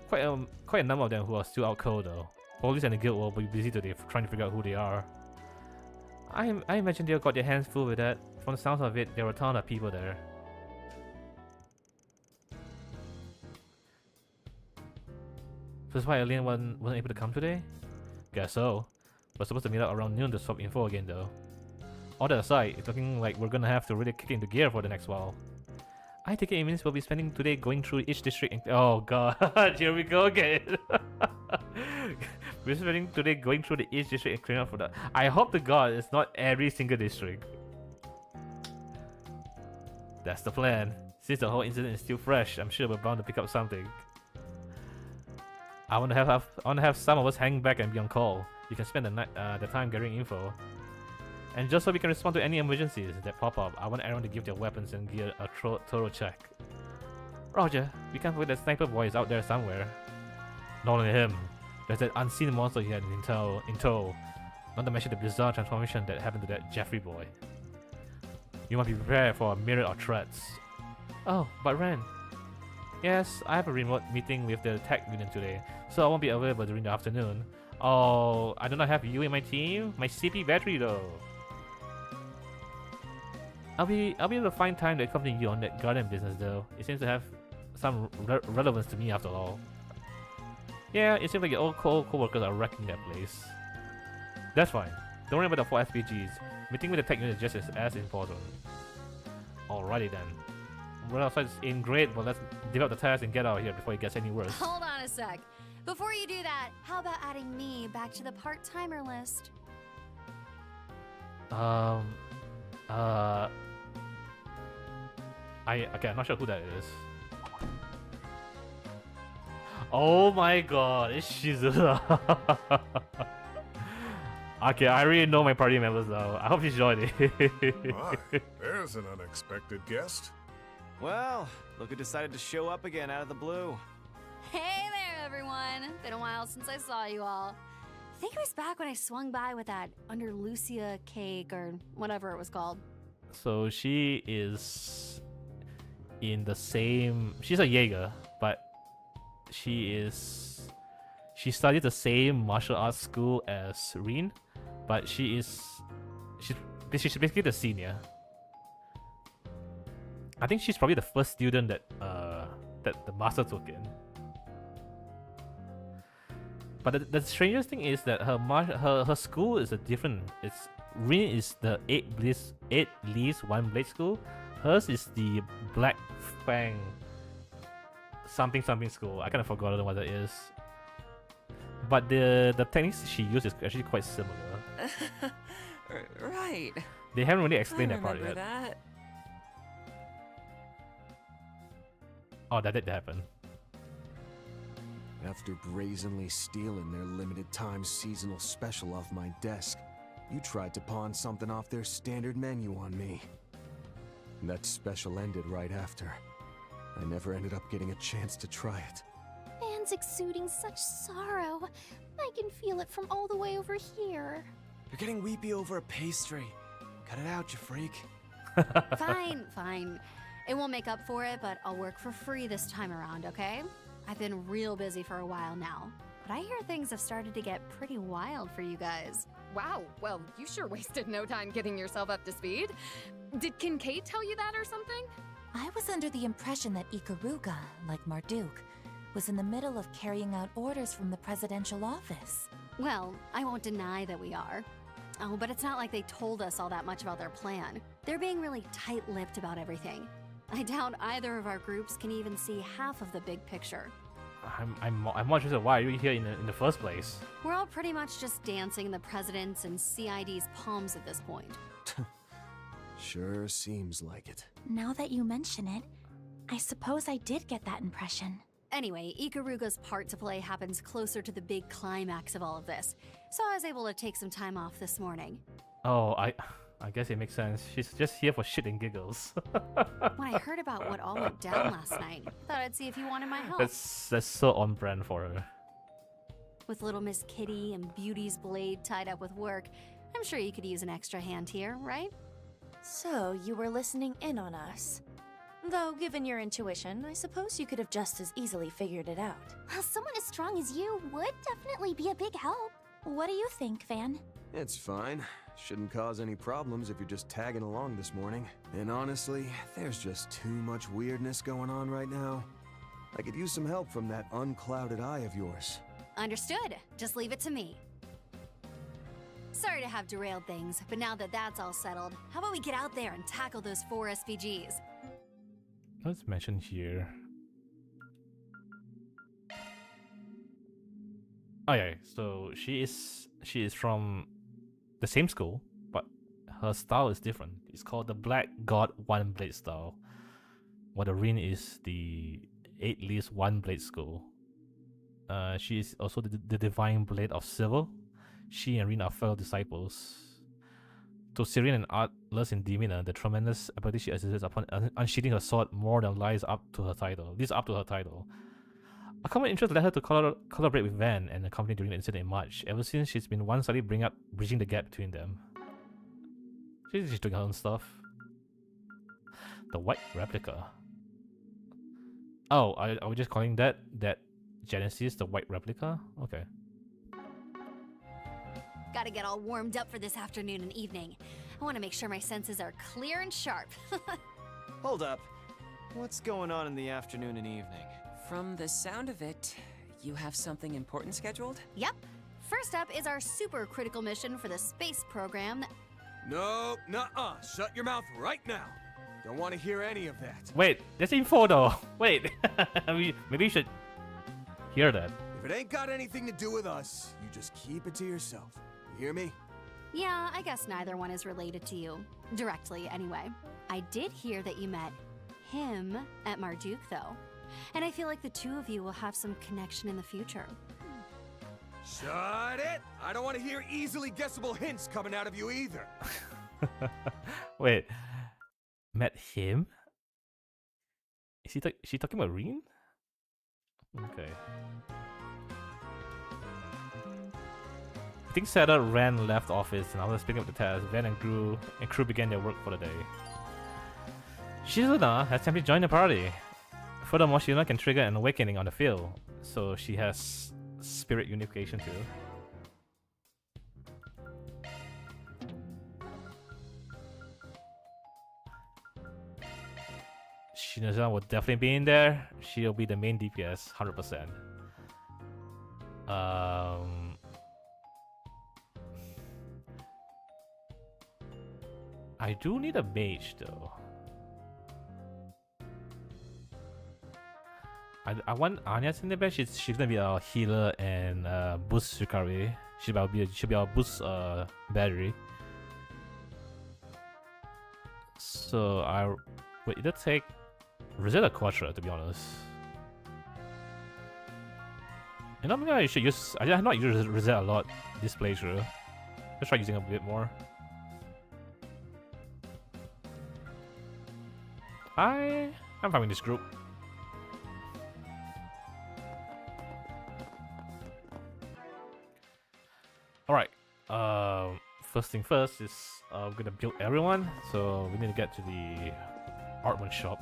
Quite a number of them who are still out cold though. Police and the guild will be busy today trying to figure out who they are. I imagine they got their hands full with that. From the sounds of it, there were a ton of people there. So that's why Elaine wasn't able to come today? Guess so. We're supposed to meet up around noon to swap info again though. All that aside, it's looking like we're gonna have to really kick into gear for the next while. I take it means we'll be spending today going through each district and oh god, here we go again. We're spending today going through each district and clearing up for that. I hope to god it's not every single district. That's the plan. Since the whole incident is still fresh, I'm sure we're bound to pick up something. I want to have some of us hang back and be on call. You can spend the time gathering info. And just so we can respond to any emergencies that pop up, I want everyone to give their weapons and gear a thorough check. Roger, we can't forget that sniper boy is out there somewhere. Not only him, there's that unseen monster he had in tow, Not to mention the bizarre transformation that happened to that Jeffrey boy. You must be prepared for a myriad of threats. Oh, but Ren. Yes, I have a remote meeting with the tech union today, so I won't be available during the afternoon. Oh, I do not have you in my team. My CP battery though. I'll be able to find time to accompany you on that garden business though. It seems to have some relevance to me after all. Yeah, it seems like your old co-workers are wrecking that place. That's fine. Don't worry about the 4 SPGs. Meeting with the tech unit is just as important. Alrighty then. Well, outside ain't great, but let's develop the test and get out of here before it gets any worse. Hold on a sec. Before you do that, how about adding me back to the part-timer list? Okay, I'm not sure who that is. Oh my god, it's Shizuna. Okay, I already know my party members though. I hope she's joining. My, there's an unexpected guest. Well, look who decided to show up again out of the blue. Hey there, everyone. Been a while since I saw you all. I think it was back when I swung by with that Under Lucia cake or whatever it was called. So she is in the same. She's a Jaeger, but she studied the same martial arts school as Rin, but she's basically the senior. I think she's probably the first student that the master took in. But the strangest thing is that her school is a different. It's Rin is the 8 leaves 1 blade school. Hers is the Black Fang something school. I kind of forgot what that is. But the techniques she used is actually quite similar. Right. They haven't really explained I that part yet. that. Oh, that did happen. After brazenly stealing their limited time seasonal special off my desk, you tried to pawn something off their standard menu on me. That special ended right after. I never ended up getting a chance to try it. Man's exuding such sorrow. I can feel it from all the way over here. You're getting weepy over a pastry. Cut it out, you freak. Fine. It won't make up for it, but I'll work for free this time around, okay? I've been real busy for a while now, but I hear things have started to get pretty wild for you guys. Wow, well, you sure wasted no time getting yourself up to speed. Did Kincaid tell you that or something? I was under the impression that Ikaruga, like Marduk, was in the middle of carrying out orders from the presidential office. Well, I won't deny that we are. Oh, but it's not like they told us all that much about their plan. They're being really tight-lipped about everything. I doubt either of our groups can even see half of the big picture. I'm more interested. Why are you here in the first place? We're all pretty much just dancing in the president's and CID's palms at this point. Sure seems like it. Now that you mention it, I suppose I did get that impression. Anyway, Ikaruga's part to play happens closer to the big climax of all of this, so I was able to take some time off this morning. Oh, I guess it makes sense. She's just here for shit and giggles. When I heard about what all went down last night, thought I'd see if you wanted my help. That's so on brand for her. With little Miss Kitty and Beauty's blade tied up with work, I'm sure you could use an extra hand here, right? So, you were listening in on us. Though, given your intuition, I suppose you could have just as easily figured it out. Well, someone as strong as you would definitely be a big help. What do you think, Van? It's fine. Shouldn't cause any problems if you're just tagging along this morning. And honestly, there's just too much weirdness going on right now. I could use some help from that unclouded eye of yours. Understood. Just leave it to me. Sorry to have derailed things, but now that that's all settled, how about we get out there and tackle those 4 SPGs? Let's mention here. Oh yeah, so she is from the same school, but her style is different. It's called the Black God 1 Blade style, while the Rin is the 8 leaves 1 Blade school. She is also the Divine Blade of Silver. She and Rin are fellow disciples. To serene and artless in demeanor, the tremendous ability she exercises upon unsheathing her sword more than lies up to her title. This is up to her title. A common interest led her to collaborate with Van and the company during the incident in March. Ever since, she's been one-sidedly bridging the gap between them. She's doing her own stuff. The white replica. Oh, are we just calling that Genesis the white replica? Okay. Gotta get all warmed up for this afternoon and evening. I want to make sure my senses are clear and sharp. Hold up. What's going on in the afternoon and evening? From the sound of it, you have something important scheduled? Yep. First up is our super critical mission for the space program. No, nuh-uh. Shut your mouth right now. Don't want to hear any of that. Wait, there's info though. Wait, maybe you should hear that. If it ain't got anything to do with us, you just keep it to yourself. You hear me? Yeah, I guess neither one is related to you. Directly, anyway. I did hear that you met him at Marduk, though. And I feel like the two of you will have some connection in the future. Shut it! I don't want to hear easily guessable hints coming out of you either. Wait, met him? Is she talking about Reen? Okay. I think Sarah Ran left office and after picking up the task, Van and crew began their work for the day. Shizuna has simply joined the party. Furthermore, Shizuna can trigger an awakening on the field, so she has spirit unification too. Shizuna will definitely be in there. She'll be the main DPS, 100%. I do need a mage though. I want Anya in the bed. She's gonna be our healer and boost recovery. She'll be our boost battery. So I would either take Rosetta Quattro, to be honest. And maybe I should use. I have not used Rosetta a lot this playthrough. Let's try using a bit more. I'm fine with this group. Alright, first thing first is we're gonna build everyone, so we need to get to the artwork shop.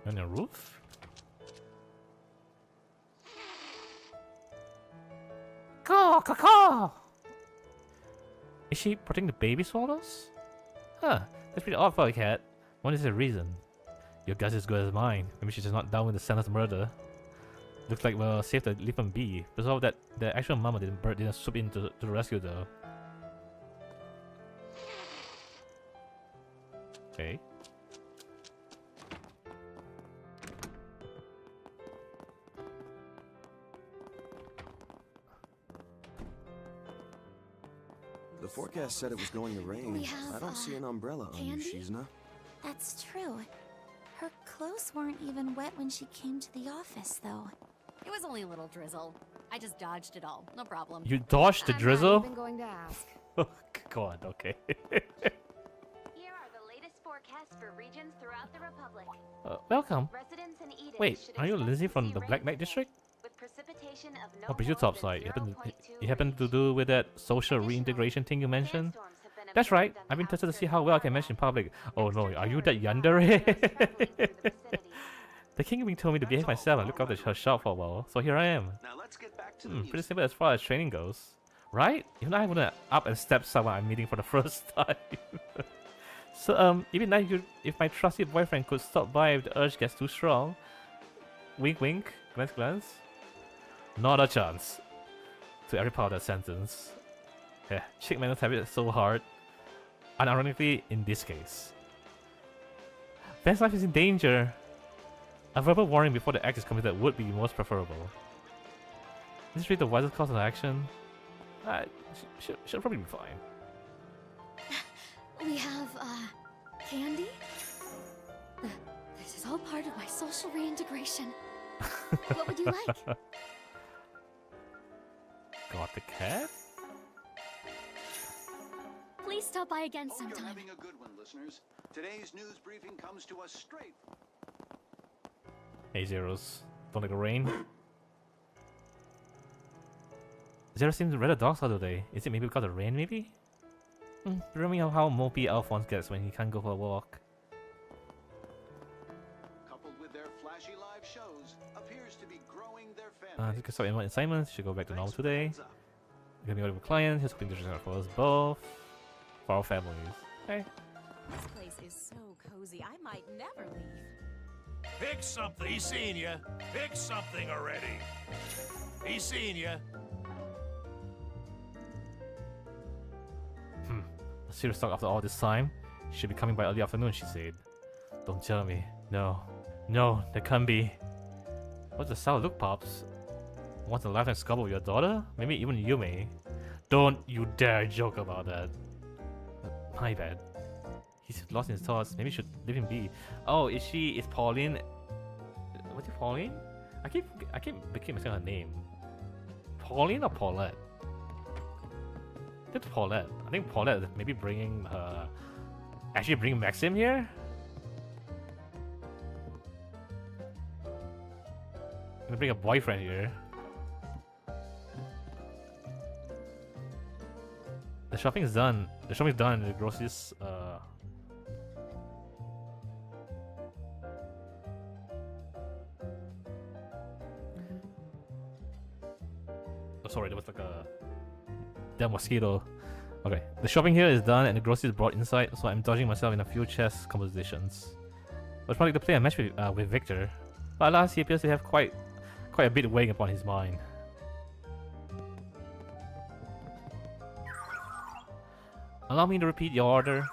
And a roof? Caw! Is she protecting the baby swallows? Huh, that's pretty odd for a cat. What is the reason? Your guess is as good as mine. Maybe she's just not down with the senseless murder. Looks like we're safe to leave them be. Resolve that the actual mama didn't swoop in to the rescue though. Okay. The forecast said it was going to rain. I don't see an umbrella on you, Shizuna. That's true. Her clothes weren't even wet when she came to the office, though. It was only a little drizzle. I just dodged it all. No problem. You dodged the drizzle? I'm not even going to ask. Oh god, okay. Here are the latest forecasts for regions throughout the Republic. Welcome. Residents in Eden Wait, should are you expect Lindsay to from see the Black Knight District? with precipitation of no Oh, but you more top than side. 0.2 You happen to do with that social reintegration thing you mentioned? That's right. I've been tested to see how well I can mention in public. Oh no, are you that yandere? The king told me to behave myself and look after her shop for a while, so here I am. Pretty simple as far as training goes. Right? Even I wouldn't up and step someone I'm meeting for the first time. So, it'd be nice if my trusty boyfriend could stop by if the urge gets too strong. Wink wink, glance glance. Not a chance. To every part of that sentence. Yeah, chick manners have it so hard. Unironically, in this case. Van's life is in danger. A verbal warning before the act is committed would be most preferable. Is this really the wisest course of action? She'll probably be fine. We have, candy? This is all part of my social reintegration. What would you like? Got the cat? Please stop by again Hope you're sometime. having a good one, listeners. Today's news briefing comes to us straight. Hey Zeros, don't like the rain. Zero seems rather docile today. Is it maybe because of the rain, maybe? Remind me of how mopey Alphonse gets when he can't go for a walk. Coupled with their flashy live shows, appears to be growing their fan Just stop inviting assignments, should go back to normal today. We're gonna be with clients, just hoping to result for us both. For our families. Hey. This place is so cozy, I might never leave. Pick something. He's seen you. Pick something already. He's seen you. Serious talk after all this time. She should be coming by early afternoon, she said. Don't tell me. No. No, that can't be. What's the sour look, Pops? Want a lifetime scuffle with your daughter? Maybe even you may. Don't you dare joke about that. My bad. He's lost in his thoughts. Maybe you should leave him be. Oh, is Pauline? What's it, Pauline? I keep mixing her name. Pauline or Paulette? It's Paulette. I think Paulette is maybe bringing her. Actually, bring Maxim here. Gonna bring a boyfriend here. The shopping is done. The shopping is done. The groceries. Oh, sorry, there was like a damn mosquito. Okay, the shopping here is done and the groceries brought inside, so I'm dodging myself in a few chess compositions. I was planning to play a match with Victor, but alas, he appears to have quite a bit weighing upon his mind. Allow me to repeat your order.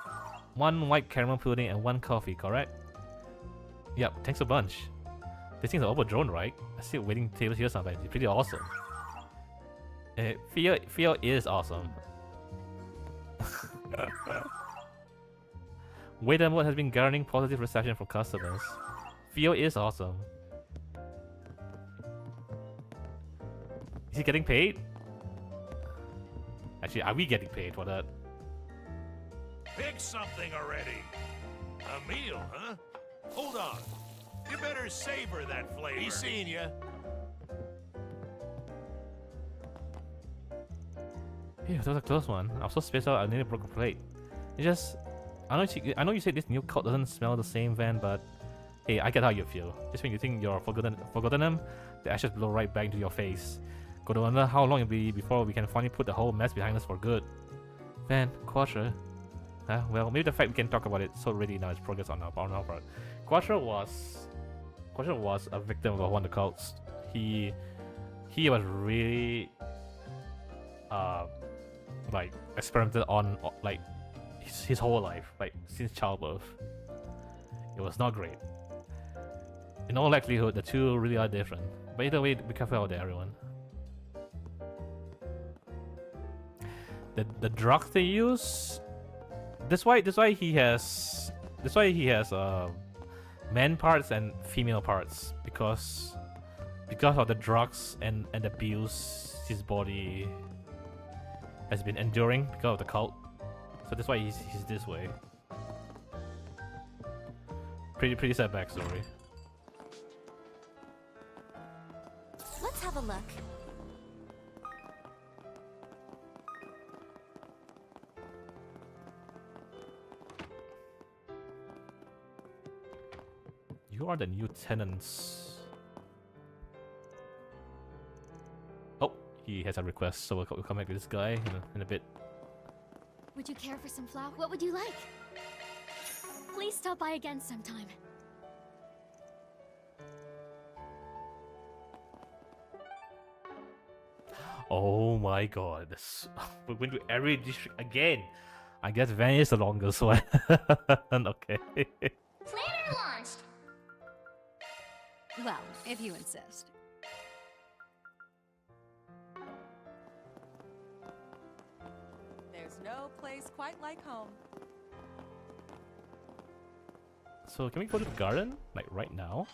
1 white caramel pudding and 1 coffee, correct? Yep, thanks a bunch. These things are overdrawn, right? I see waiting tables here sometimes. It's pretty awesome. Fear is awesome. Waiter mode has been garnering positive reception from customers. Fear is awesome. Is he getting paid? Actually, are we getting paid for that? Pick something already. A meal, huh? Hold on. You better savor that flavor. He's seen you. Ew, that was a close one. I was so spaced out I nearly broke a plate. It's just... I know you said this new cult doesn't smell the same, Van, but... Hey, I get how you feel. Just when you think you're forgotten them, the ashes blow right back into your face. Gotta wonder how long it'll be before we can finally put the whole mess behind us for good. Van, Quattro. Well, maybe the fact we can talk about it so ready now is progress on our part. Quattro was a victim of one of the cults. He was really like experimented on like his whole life, like since childbirth. It was not great. In all likelihood, the two really are different. But either way, be careful out there, everyone. The drugs they use. That's why he has man parts and female parts because of the drugs and abuse his body has been enduring because of the cult. So that's why he's this way. Pretty sad backstory. Let's have a look. You are the new tenants. Oh, he has a request, so we'll come back to this guy in a bit. Would you care for some flour? What would you like? Please stop by again sometime. Oh my god. We're going to every district again. I guess Van is the longest one. Okay. Planner launched! Well, if you insist. There's no place quite like home. So can we go to the garden? Like right now?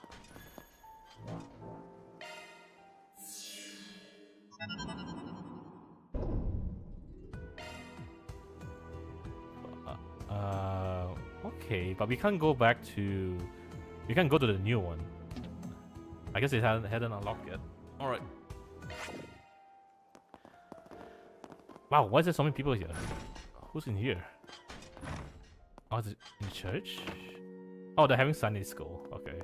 okay, but we can't go back to... We can't go to the new one. I guess it hadn't unlocked yet. Alright. Wow, why is there so many people here? Who's in here? Oh, is it in church? Oh, they're having Sunday school. Okay.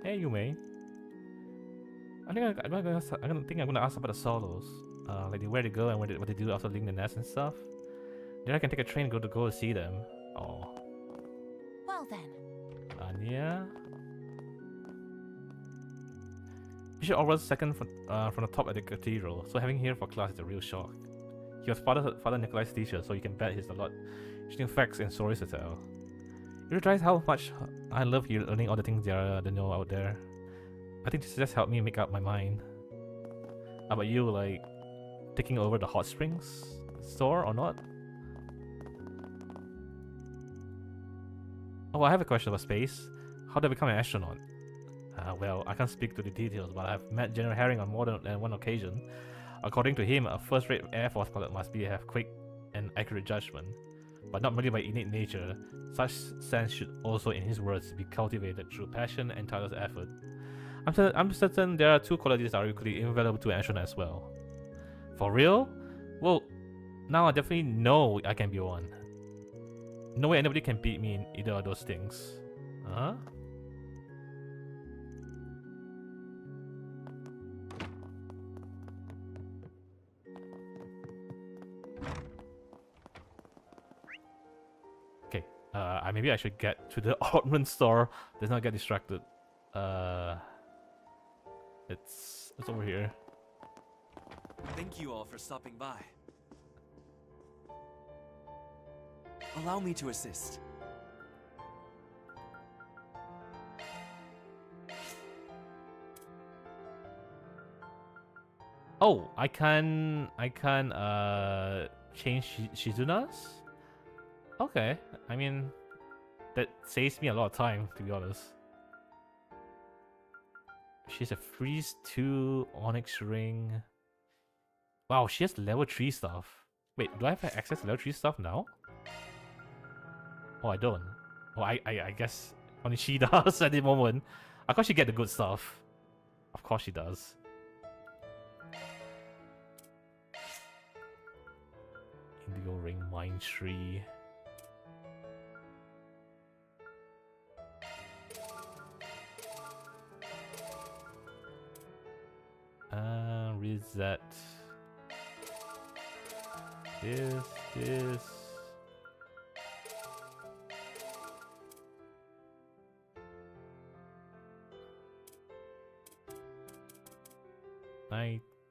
Hey, you may. I'm gonna ask about the solos. Like where they go and what they do after leaving the nest and stuff. Then I can take a train and go see them. Oh. Well then. Anya. You should always second from the top at the cathedral, so having here for class is a real shock. He was Father Nikolai's teacher, so you can bet he's a lot interesting facts and stories to tell. You realize how much I love learning all the things they know out there. I think this just helped me make up my mind. How about you, like taking over the hot springs store or not? Oh, I have a question about space. How did I become an astronaut? Well, I can't speak to the details, but I've met General Herring on more than one occasion. According to him, a first-rate Air Force pilot must have quick and accurate judgment, but not merely by innate nature. Such sense should also, in his words, be cultivated through passion and tireless effort. I'm certain there are two qualities that are equally invaluable to an astronaut as well. For real? Well, now I definitely know I can be one. No way anybody can beat me in either of those things. Huh? Okay, maybe I should get to the ornament store. Let's not get distracted. It's over here. Thank you all for stopping by. Allow me to assist. Oh, I can change Shizuna's? Okay, I mean, that saves me a lot of time, to be honest. She's a Freeze 2 Onyx Ring. Wow, she has level 3 stuff. Wait, do I have access to level 3 stuff now? Oh, I don't. Oh, I guess only she does at the moment. Of course she get the good stuff. Of course she does. Indigo Ring, Mine Tree. Reset. This.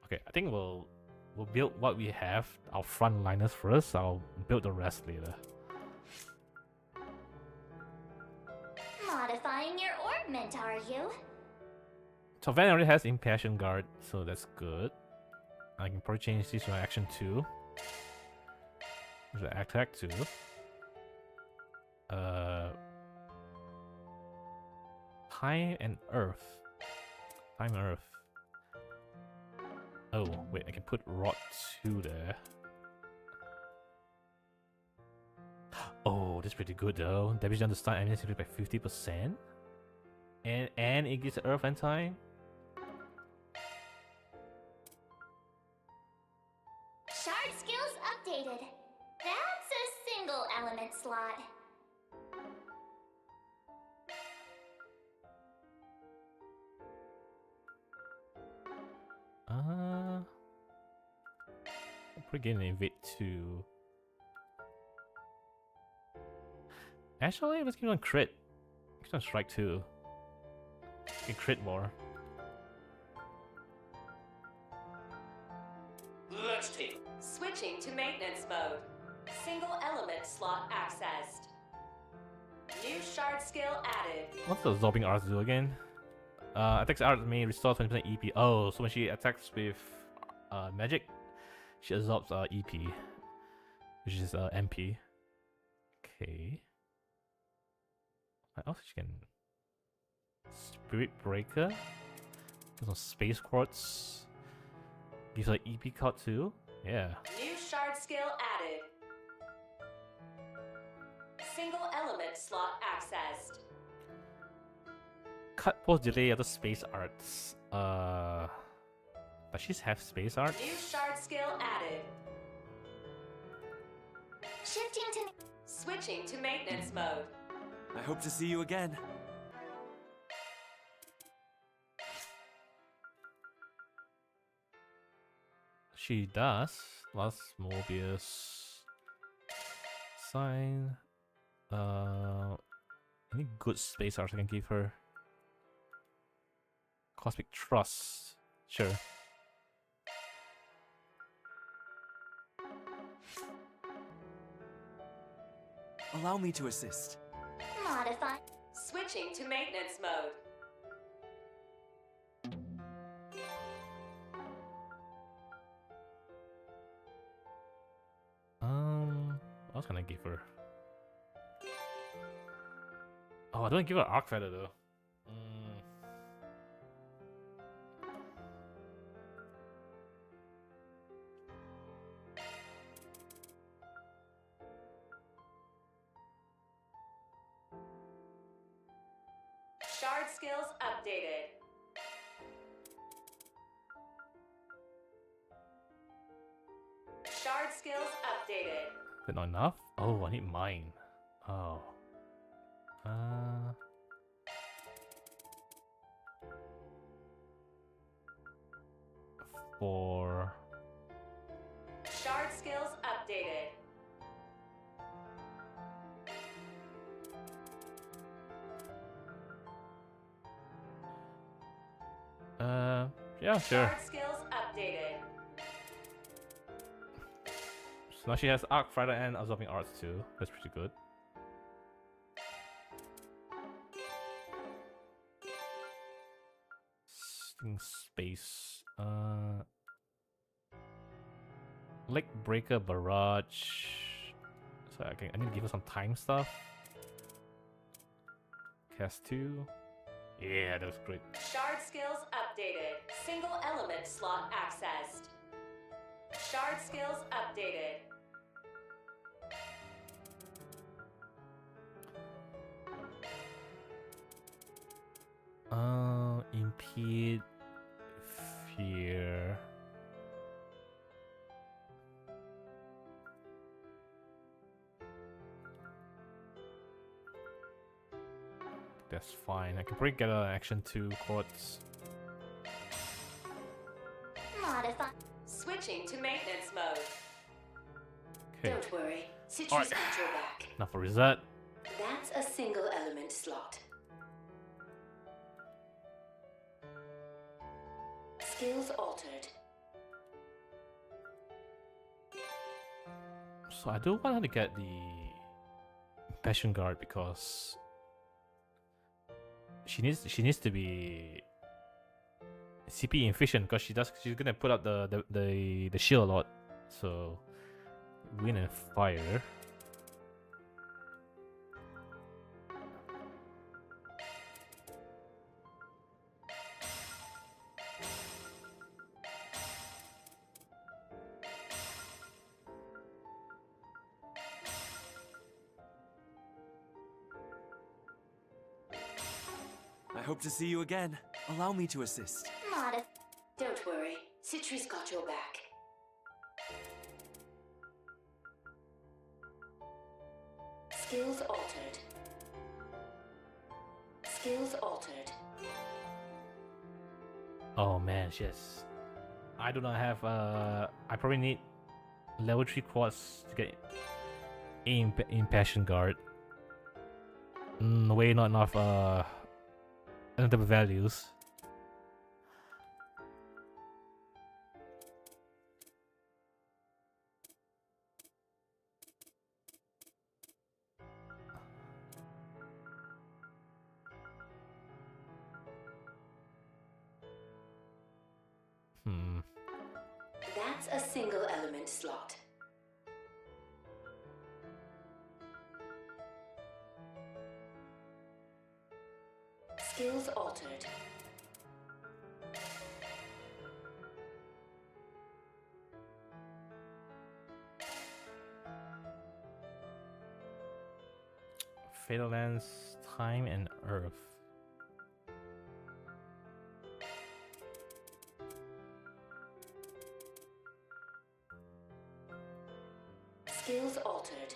Okay, I think we'll build what we have, our frontliners first. I'll build the rest later. Modifying your orbment, are you? So Van already has Impassion Guard, so that's good. I can probably change this to Action 2. To Attack 2. Time and Earth. Time and Earth. Oh, wait, I can put Rot 2 there. Oh, that's pretty good though. Damage done to stun enemies by 50%. And it gives Earth and Time. Shard skills updated. That's a single element slot. We're getting Invade 2. Actually, let's keep on crit. Keep on Strike 2. You can crit more. Let's take. Switching to maintenance mode. Single element slot accessed. New shard skill added. What's the absorbing arts do again? Attacks art may restore 20% EP. Oh, so when she attacks with magic, she absorbs EP, which is MP. Okay. What else she can? Spirit Breaker. Some Space Quartz. Gives her EP card too. Yeah. New shard skill added. Single element slot accessed. Cut post delay of the space arts. Does she have space art? New shard skill added. Shifting to... Switching to maintenance mode. I hope to see you again. She does. Last Mobius. Sign. Any good space art I can give her? Cosmic Trust. Sure. Allow me to assist. Modify. Switching to maintenance mode. What else can I give her? Oh, I don't give her Arc Feather though. Shard skills updated. Shard skills updated. Is it not enough? Oh, I need mine. Oh. For Shard skills updated. yeah, sure. Shard skills updated. So now she has Arc Fighter and Absorbing Arts too. That's pretty good. In space. Lake Breaker Barrage. So I need to give her some time stuff. Cast 2. Yeah, that was great. Shard skills updated. Single element slot accessed. Shard skills updated. Impede Fear. That's fine. I can probably get an action 2 quartz. Modify. Switching to maintenance mode. Okay. Don't worry, Citrus Alright. got your back. Now for reset. That's a single element slot. Skills altered. So I do want her to get the Passion Guard because she needs to be CP efficient because she's gonna put up the shield a lot. So wind and fire. I hope to see you again. Allow me to assist. Modify. Don't worry, Citrus got your back. Skills altered. Skills altered. Oh man, yes. I do not have I probably need level 3 quartz to get in Passion Guard. Way not enough another values. That's a single element slot. Skills altered. Fatal Lands, Time, and Earth. Skills altered.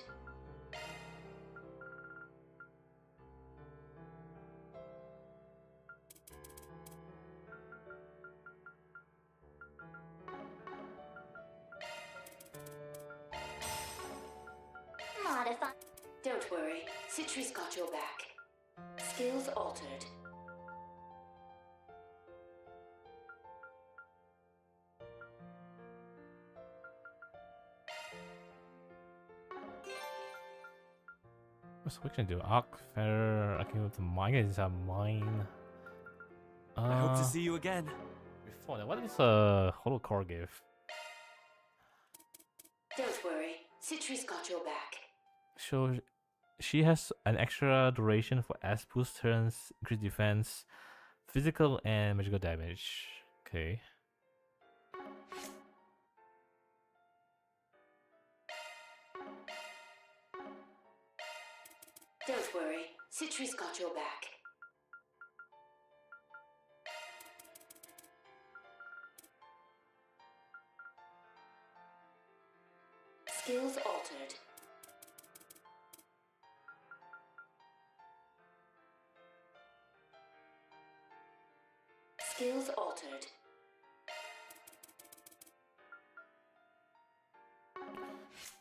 Modify. Don't worry, Citri's got your back. Skills altered. What's we can do? Arc, Feather, I can go to mine. Is a mine. I hope to see you again. Before that, what does a holocore give? Don't worry, Citri's got your back. So she has an extra duration for S boost turns, increased defense, physical and magical damage. Okay. Don't worry, Citri's got your back. Skills altered. Skills altered.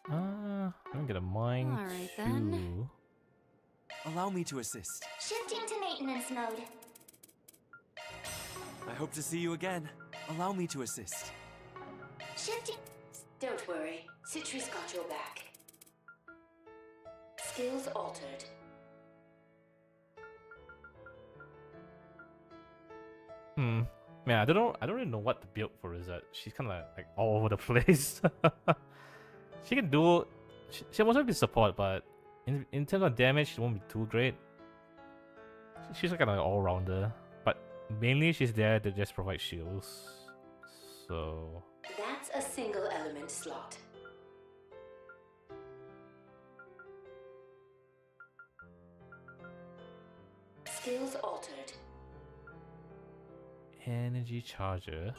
Let me get a mine Alright too. then. Allow me to assist. Shifting to maintenance mode. I hope to see you again. Allow me to assist. Shifting. Don't worry, Citri's got your back. Skills altered. Man, I don't really know what to build for Rizet. She's kind of like all over the place. She can do. She wants to be support, but in terms of damage, she won't be too great. She's like kind of all rounder, but mainly she's there to just provide shields. So That's a single element slot. Skills altered. energy charger.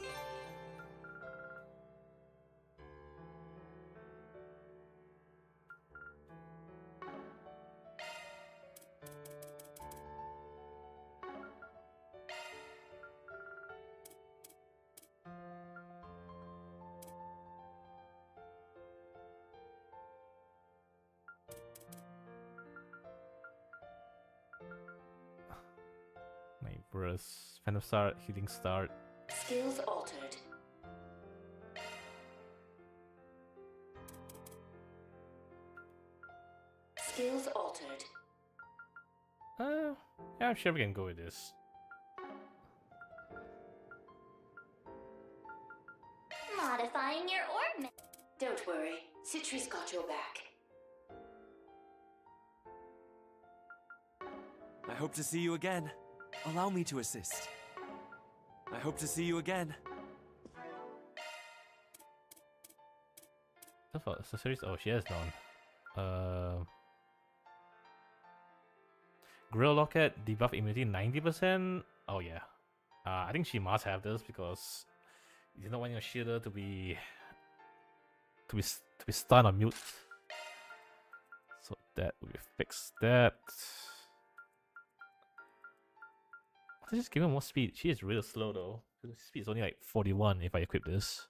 My burst, Phantom Start, Healing Start. Skills altered. Skills altered. Yeah, I'm sure we can go with this. Modifying your orb. Don't worry, Citri's got your back. I hope to see you again. Allow me to assist. I hope to see you again. For accessories, oh, she has none. Grill Locket, debuff immunity 90%. Oh yeah, I think she must have this because you do not want your shielder to be stunned or mute. So that we fix that. Let's just give her more speed. She is real slow though. Speed is only like 41 if I equip this.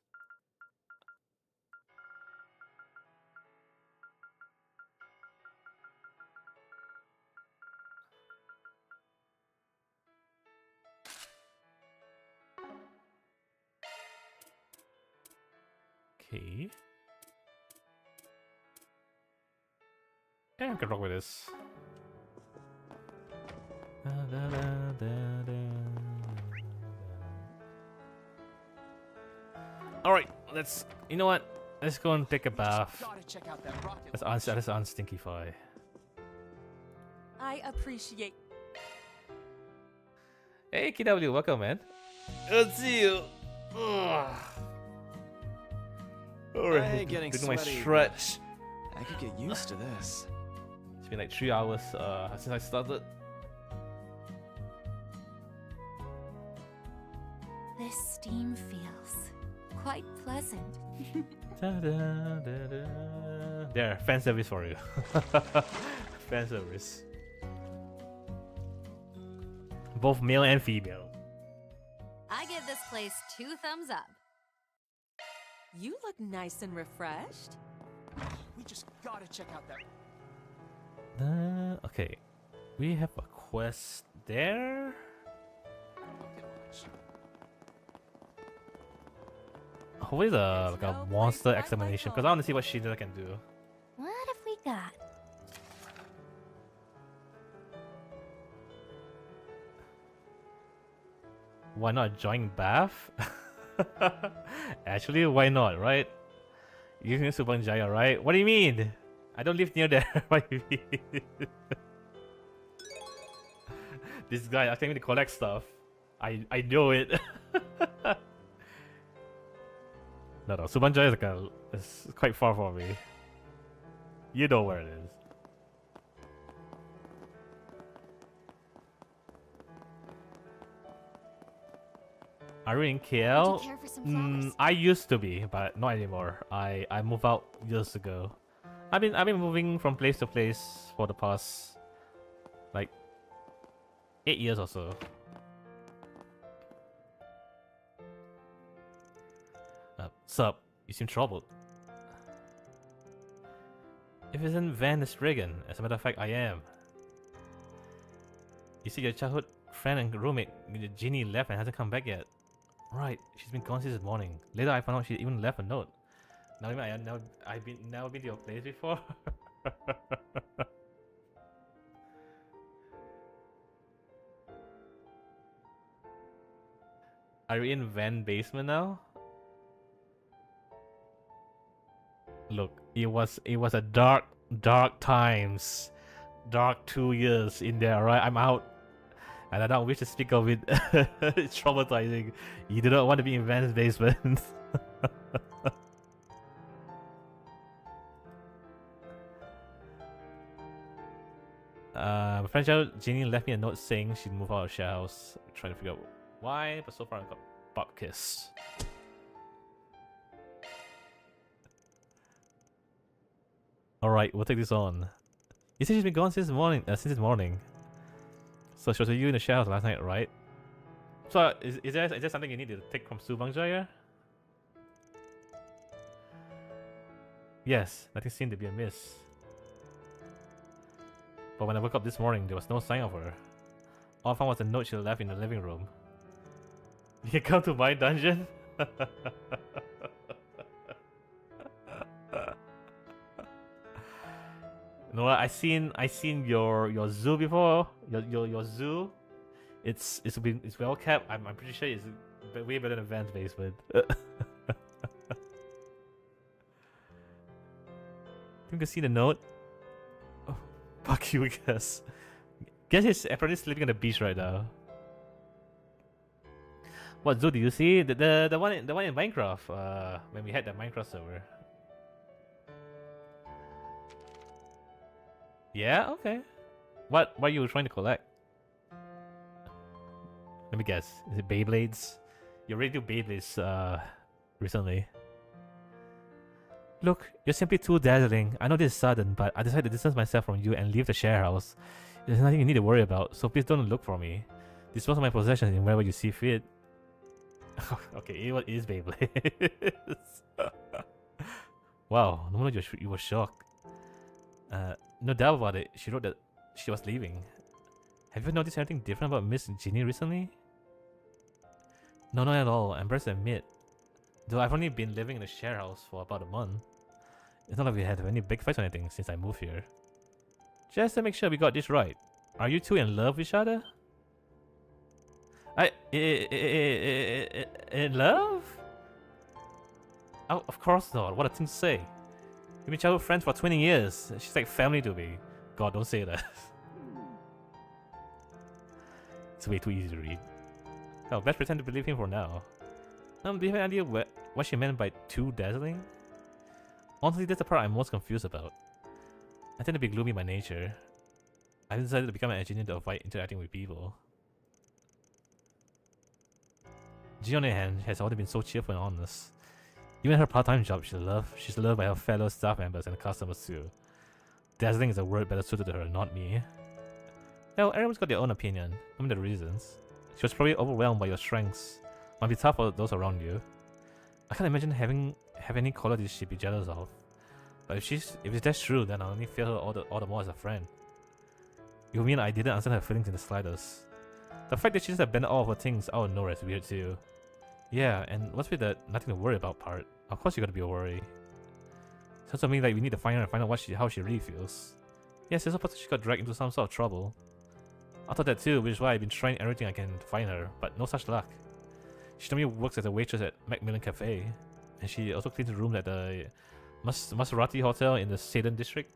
Okay. Yeah, I can rock with this. Alright, let's. You know what? Let's go and take a bath. Let's unstinkify. I appreciate. Hey, KW, welcome, man. Good to see you. Hey, getting doing my sweaty. stretch. I could get used to this. It's been like 3 hours since I started. This steam feels quite pleasant. There, fan service for you. Fan service. Both male and female. I give this place 2 thumbs up. You look nice and refreshed. We just gotta check out that. Okay, we have a quest there. Hopefully like a monster examination, because I want to see what shit I can do. What have we got? Why not join Bath? Actually, why not, right? You can Subang Jaya, right? What do you mean? I don't live near there. What do you mean? This guy asking me to collect stuff. I know it. No, Subang Jaya is quite far from me. You know where it is. Are you in KL? Would you care for some flowers? I used to be, but not anymore. I moved out years ago. I've been moving from place to place for the past like 8 years or so. Sup? You seem troubled. If it isn't Van, it's Regan. As a matter of fact, I am. You see, your childhood friend and roommate, Ginny, left and hasn't come back yet. Right, she's been gone since this morning. Later, I found out she even left a note. Now, I've never been to your place before. Are you in Van basement now? Look, it was a dark times, dark 2 years in there. Right, I'm out, and I don't wish to speak of it. It's traumatizing. You do not want to be in Van's basement. My friend Jeannie left me a note saying she'd move out of share house. I'm trying to figure out why, but so far I got butt kiss. Alright, we'll take this on. You said she's been gone since this morning. So she was with you in the showers last night, right? So is there something you need to take from Subang Jaya? Yes, nothing seemed to be amiss. But when I woke up this morning, there was no sign of her. All I found was a note she left in the living room. You can come to my dungeon? You know what? I seen your zoo before. Your zoo. It's well kept. I'm pretty sure it's way better than Van's basement. You can see the note. Oh, fuck you, guess. Guess he's apparently sleeping on the beach right now. What zoo do you see? The one in Minecraft. When we had the Minecraft server. Yeah, okay. What are you trying to collect? Let me guess. Is it Beyblades? You already do Beyblades recently. Look, you're simply too dazzling. I know this is sudden, but I decided to distance myself from you and leave the share house. There's nothing you need to worry about, so please don't look for me. Dispose of my possessions in wherever you see fit. Okay, it is Beyblades. Wow, no wonder you were shocked. No doubt about it, she wrote that she was leaving. Have you noticed anything different about Miss Ginny recently? No, not at all. I'm embarrassed to admit. Though I've only been living in the share house for about a month. It's not like we had any big fights or anything since I moved here. Just to make sure we got this right. Are you two in love with each other? In love? Oh, of course not. What a thing to say. We've been childhood friends for 20 years. She's like family to me. God, don't say that. It's way too easy to read. Oh, best pretend to believe him for now. Do you have any idea what she meant by too dazzling? Honestly, that's the part I'm most confused about. I tend to be gloomy by nature. I decided to become an engineer to avoid interacting with people. G on the other hand has always been so cheerful and honest. Even her part-time job, she's loved by her fellow staff members and customers too. Dazzling is a word better suited to her, not me. Well, everyone's got their own opinion, I mean the reasons. She was probably overwhelmed by your strengths. Might be tough for those around you. I can't imagine have any qualities she'd be jealous of. But if that's true, then I only feel her all the more as a friend. You mean I didn't understand her feelings in the slightest? The fact that she just abandoned all of her things out of nowhere is weird too. Yeah, and what's with that nothing to worry about part? Of course you gotta be worried. Sounds to me like we need to find her and find out how she really feels. Yes, I suppose she got dragged into some sort of trouble. I thought that too, which is why I've been trying everything I can to find her, but no such luck. She told me works as a waitress at Macmillan Cafe, and she also cleans rooms at the Maserati Hotel in the Salem district.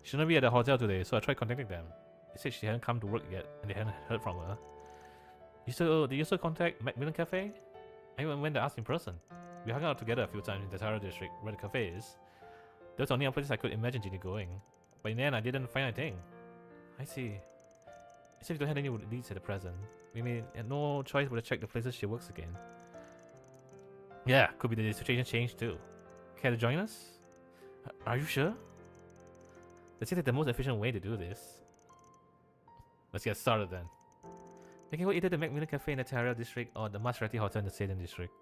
She shouldn't be at the hotel today, so I tried contacting them. They said she hadn't come to work yet, and they hadn't heard from her. Did you still contact Macmillan Cafe? I even went to ask in person. We hung out together a few times in the Tara district, where the cafe is. That was the only place I could imagine Ginny going. But in the end, I didn't find anything. I see. I said we don't have any leads at the present. We may have no choice but to check the places she works again. Yeah, could be the situation changed too. Care to join us? Are you sure? That seems like the most efficient way to do this. Let's get started then. We can go either the Macmillan Cafe in the Terra district or the Maserati Hotel in the Salem district.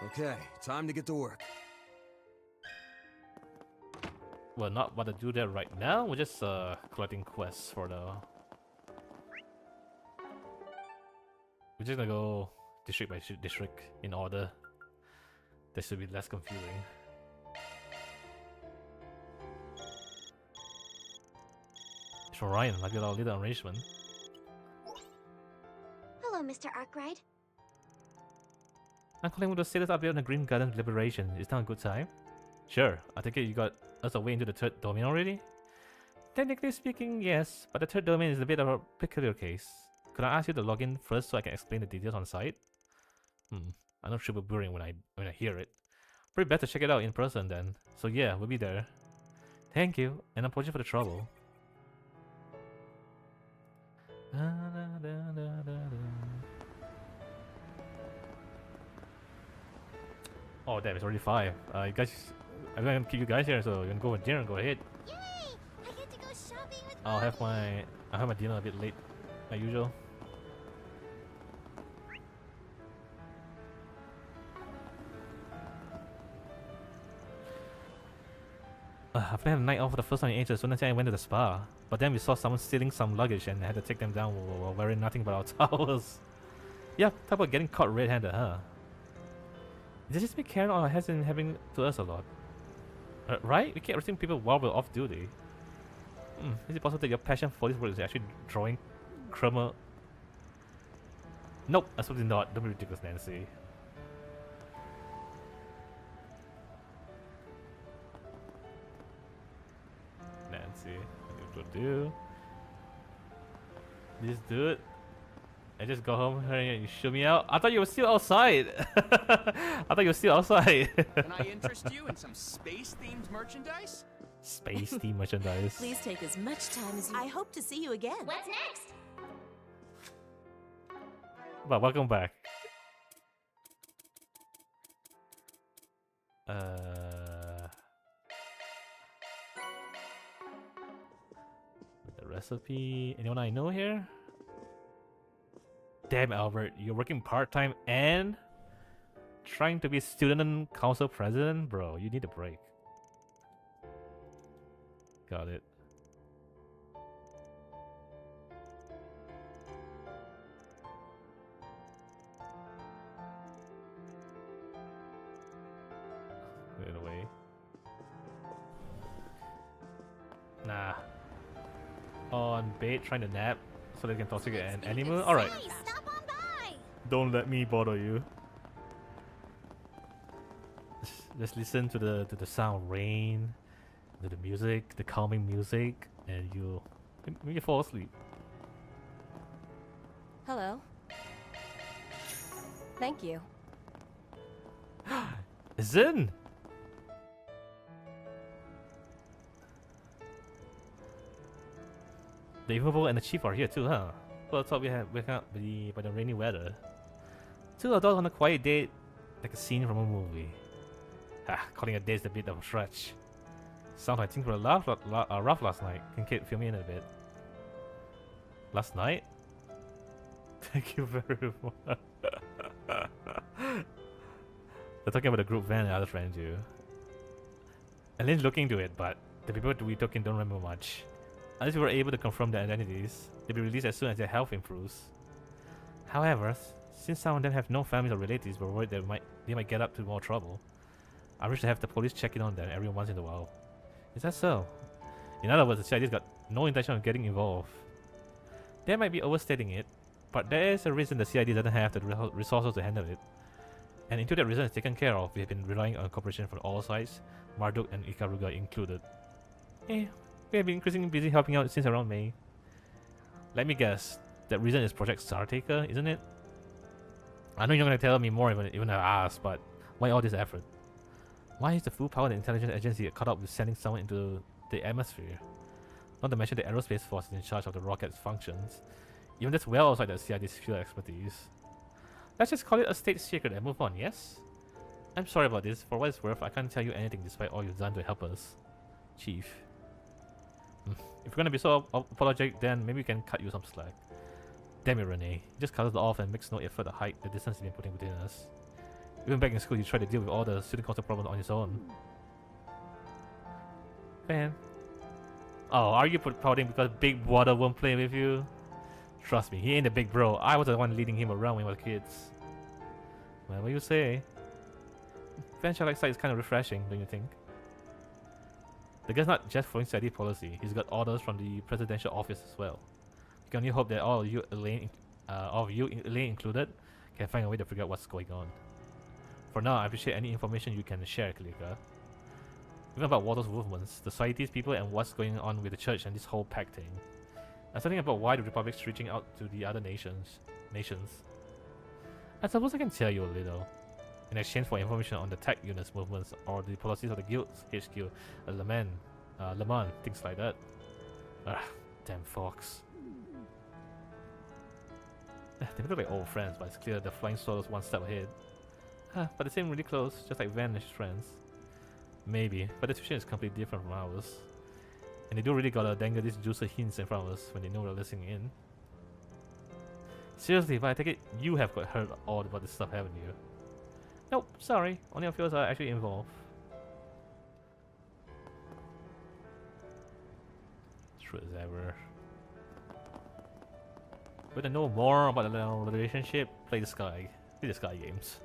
Okay, time to get to work. Well, not about to do that right now. We're just collecting quests for the... We're just gonna go district by district in order. This should be less confusing. It's from Ryan, like our little arrangement. Hello, Mr. Arkwright. I'm calling with the status update on the Green Garden Liberation. Is that a good time? Sure. I think you got us away into the third domain already? Technically speaking, yes, but the third domain is a bit of a peculiar case. Could I ask you to log in first so I can explain the details on site? I know super boring when I hear it. Pretty bad to check it out in person then. So yeah, we'll be there. Thank you, and apologies for the trouble. Oh damn, it's already 5. You guys, I'm gonna keep you guys here, so you're gonna go for dinner. Go ahead. Yay! I get to go shopping with I'll have my dinner a bit late, like usual. I planned a night off for the first time in ages, so then I went to the spa. But then we saw someone stealing some luggage and had to take them down while wearing nothing but our towels. Yeah, talk about getting caught red-handed, huh? Is it just me caring or has been happening to us a lot? Right? We keep arresting people while we're off duty. Is it possible that your passion for this work is actually drawing crummer? Nope, absolutely not. Don't be ridiculous, Nancy. Nancy, what do? This dude. I just got home and you shoot me out. I thought you were still outside. I thought you were still outside. Can I interest you in some space-themed merchandise? Space-themed merchandise. Please take as much time as you... I hope to see you again. What's next? But welcome back. The recipe. Anyone I know here? Damn, Albert, you're working part-time and trying to be student council president? Bro, you need a break. Got it. Put it away. Nah. On bait, trying to nap so they can toss you an animal? Alright. Don't let me bother you. Just listen to the sound of rain, to the music, the calming music, and you fall asleep. Hello. Thank you. Zin! The Immovable and the Chief are here too, huh? Well, I thought we can't be by the rainy weather. 2 adults on a quiet date, like a scene from a movie. Ha, calling a date is a bit of a stretch. Sounds like things were rough last night. Can Kate fill me in a bit? Last night? Thank you very much. They're talking about the group van and other friends too. Elaine's looking into it, but the people we took in don't remember much. Unless we were able to confirm their identities, they'll be released as soon as their health improves. However, since some of them have no families or relatives, we're worried they might get up to more trouble. I wish to have the police check in on them every once in a while. Is that so? In other words, the CID's got no intention of getting involved. They might be overstating it, but there is a reason the CID doesn't have the resources to handle it. And until that reason is taken care of, we have been relying on cooperation from all sides, Marduk and Ikaruga included. We have been increasingly busy helping out since around May. Let me guess, that reason is Project Startaker, isn't it? I know you're going to tell me more even if I ask, but why all this effort? Why is the full-powered intelligence agency caught up with sending someone into the atmosphere? Not to mention the aerospace force is in charge of the rocket's functions. Even that's well outside the CID's field expertise. Let's just call it a state secret and move on, yes? I'm sorry about this. For what it's worth, I can't tell you anything despite all you've done to help us, Chief. If you're gonna be so apologetic, then maybe we can cut you some slack. Damn it, Renee. You just cut us off and makes no effort to hide the distance you've been putting between us. Even back in school, you tried to deal with all the student council problems on his own. Man. Oh, are you pouting because Big Brother won't play with you? Trust me, he ain't a big bro. I was the one leading him around when we were kids. Well, what do you say? Venture like side is kind of refreshing, don't you think? The guy's not just following steady policy. He's got orders from the presidential office as well. You can only hope that all of you, Elaine included, can find a way to figure out what's going on. For now, I appreciate any information you can share, Kalika. Even about Walter's movements, the society's people, and what's going on with the church and this whole pact thing. And something about why the Republic's reaching out to the other nations. I suppose I can tell you a little. In exchange for information on the tech unit's movements or the policies of the guild's HQ, Le Mans, things like that. Damn Fox. They look like old friends, but it's clear the Flying Solo's one step ahead. But they seem really close, just like Van and his friends. Maybe, but the situation is completely different from ours. And they do really gotta dangle these juicy hints in front of us when they know we're listening in. Seriously, but I take it you have got heard all about this stuff, haven't you? Nope, sorry. Only a few of us are actually involved. True as ever. But to know more about the relationship, play the Sky games.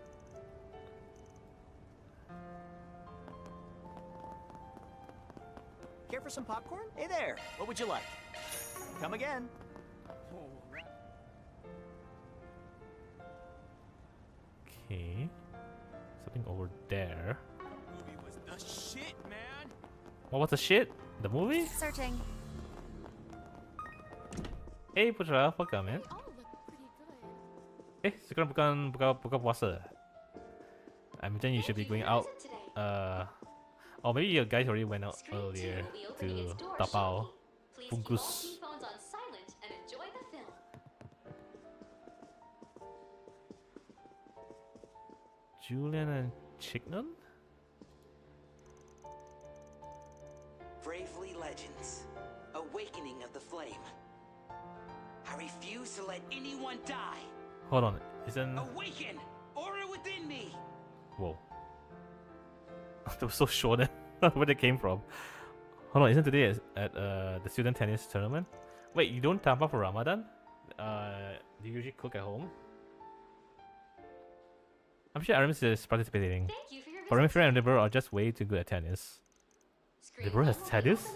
Care for some popcorn? Hey there, what would you like? Come again. Okay. Something over there. Movie was the shit, man. What was the shit? The movie? Searching. Hey Putra, welcome man. Sekarang buka puasa. I imagine you should be going out. Or maybe your guys already went out earlier to tapao. Bungkus. Julian and Chignon? Bravely Legends. Awakening of the Flame. I refuse to let anyone die. Hold on, isn't... Awaken! Aura within me! Whoa. That was so short. Where they came from. Hold on, isn't today at the student tennis tournament? Wait, you don't tampa for Ramadan? Do you usually cook at home? I'm sure Aramis is participating. But Aramis and Liberal are just way too good at tennis. Liberal has tennis?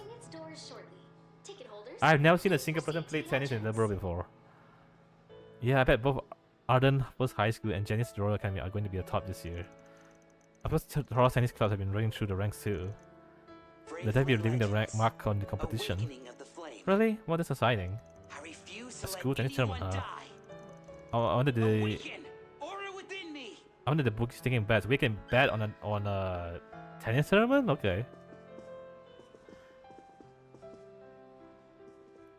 I've never seen a single person play tennis in Liberal before. Yeah, I bet both Arden Post High School and Janice Royal Academy are going to be the top this year. Of course, Toronto tennis clubs have been running through the ranks too. They'll definitely be leaving the rank mark on the competition. Really? Well, that's exciting. A school tennis tournament, huh? I wanted the bookies taking bets. We can bet on a tennis tournament? Okay.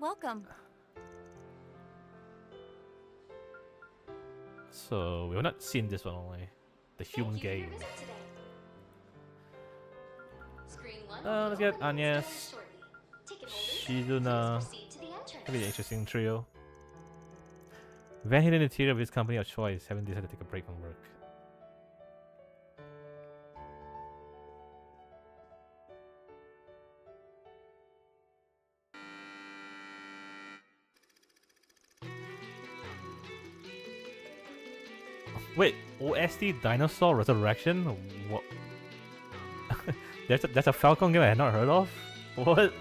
Welcome. So we've not seen this one only. The human game. Let's get Agnes, Shizuna. That'll be an interesting trio. Van hidden interior of his company of choice, having decided to take a break from work. Wait, OST Dinosaur Resurrection? What? That's a Falcon game I had not heard of? What?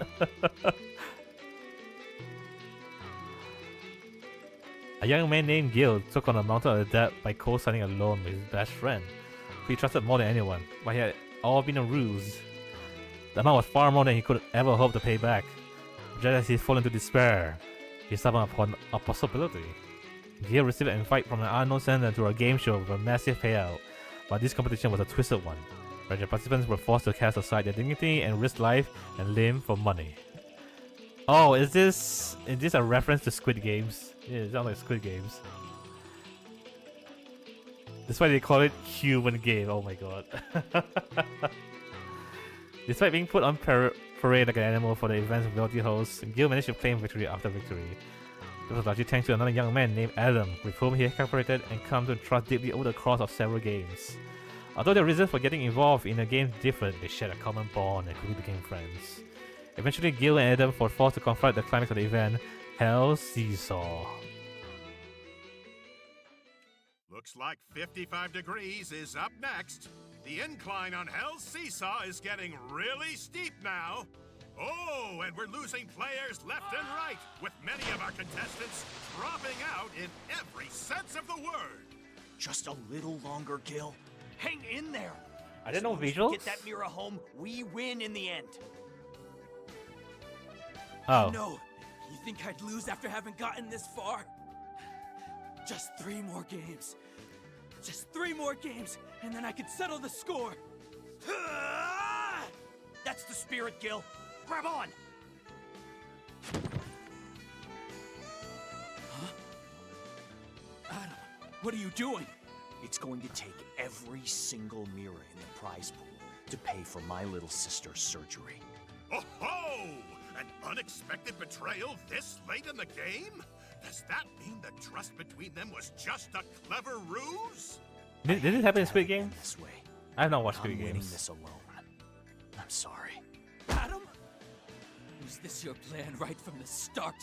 A young man named Gil took on the mountain of the dead by co-signing a loan with his best friend, who he trusted more than anyone, but he had all been a ruse. The amount was far more than he could ever hope to pay back. Just as he fell into despair, he stumbled upon a possibility. Gil received an invite from an unknown sender to a game show with a massive payout, but this competition was a twisted one, where the participants were forced to cast aside their dignity and risk life and limb for money. Oh, is this a reference to Squid Games? Yeah, it sounds like Squid Games. That's why they call it human game. Oh my god. Despite being put on parade like an animal for the event's wealthy hosts, Gil managed to claim victory after victory. This was largely thanks to another young man named Adam, with whom he cooperated and come to trust deeply over the course of several games. Although their reasons for getting involved in the game differed, they shared a common bond and quickly became friends. Eventually, Gil and Adam were forced to confront the climax of the event, Hell's Seesaw. Looks like 55 degrees is up next. The incline on Hell's Seesaw is getting really steep now. Oh, and we're losing players left and right, with many of our contestants dropping out in every sense of the word. Just a little longer, Gil. Hang in there. I didn't know visuals. Get that mirror home, we win in the end. Oh. No, you think I'd lose after having gotten this far? Just 3 more games. Just 3 more games, and then I could settle the score. That's the spirit, Gil. Grab on! Huh? Adam, what are you doing? It's going to take every single mirror in the prize pool to pay for my little sister's surgery. Oh-ho! An unexpected betrayal this late in the game? Does that mean the trust between them was just a clever ruse? Did it happen in Squid Games? This way. I have not watched Squid I'm winning Games. this alone. I'm sorry. Adam? Was this your plan right from the start?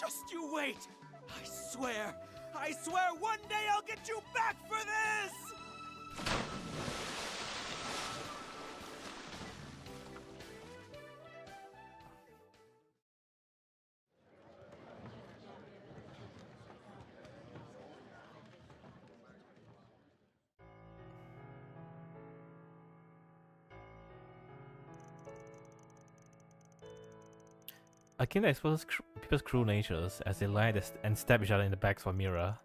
Just you wait! I swear one day I'll get you back for this! A game that exposes people's cruel natures as they lie and stab each other in the backs of a mirror.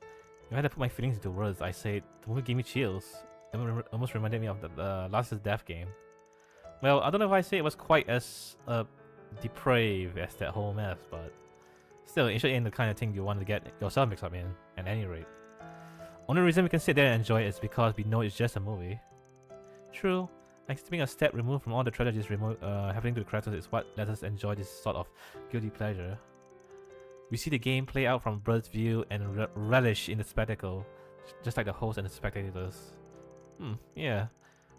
If I had to put my feelings into words, I say the movie gave me chills. It almost reminded me of the Last is Death game. Well, I don't know if I say it was quite as depraved as that whole mess, but still, it should ain't the kind of thing you want to get yourself mixed up in, at any rate. Only reason we can sit there and enjoy it is because we know it's just a movie. True, like being a step removed from all the tragedies happening to the characters is what lets us enjoy this sort of guilty pleasure. We see the game play out from a bird's view and relish in the spectacle, just like the host and the spectators. Yeah.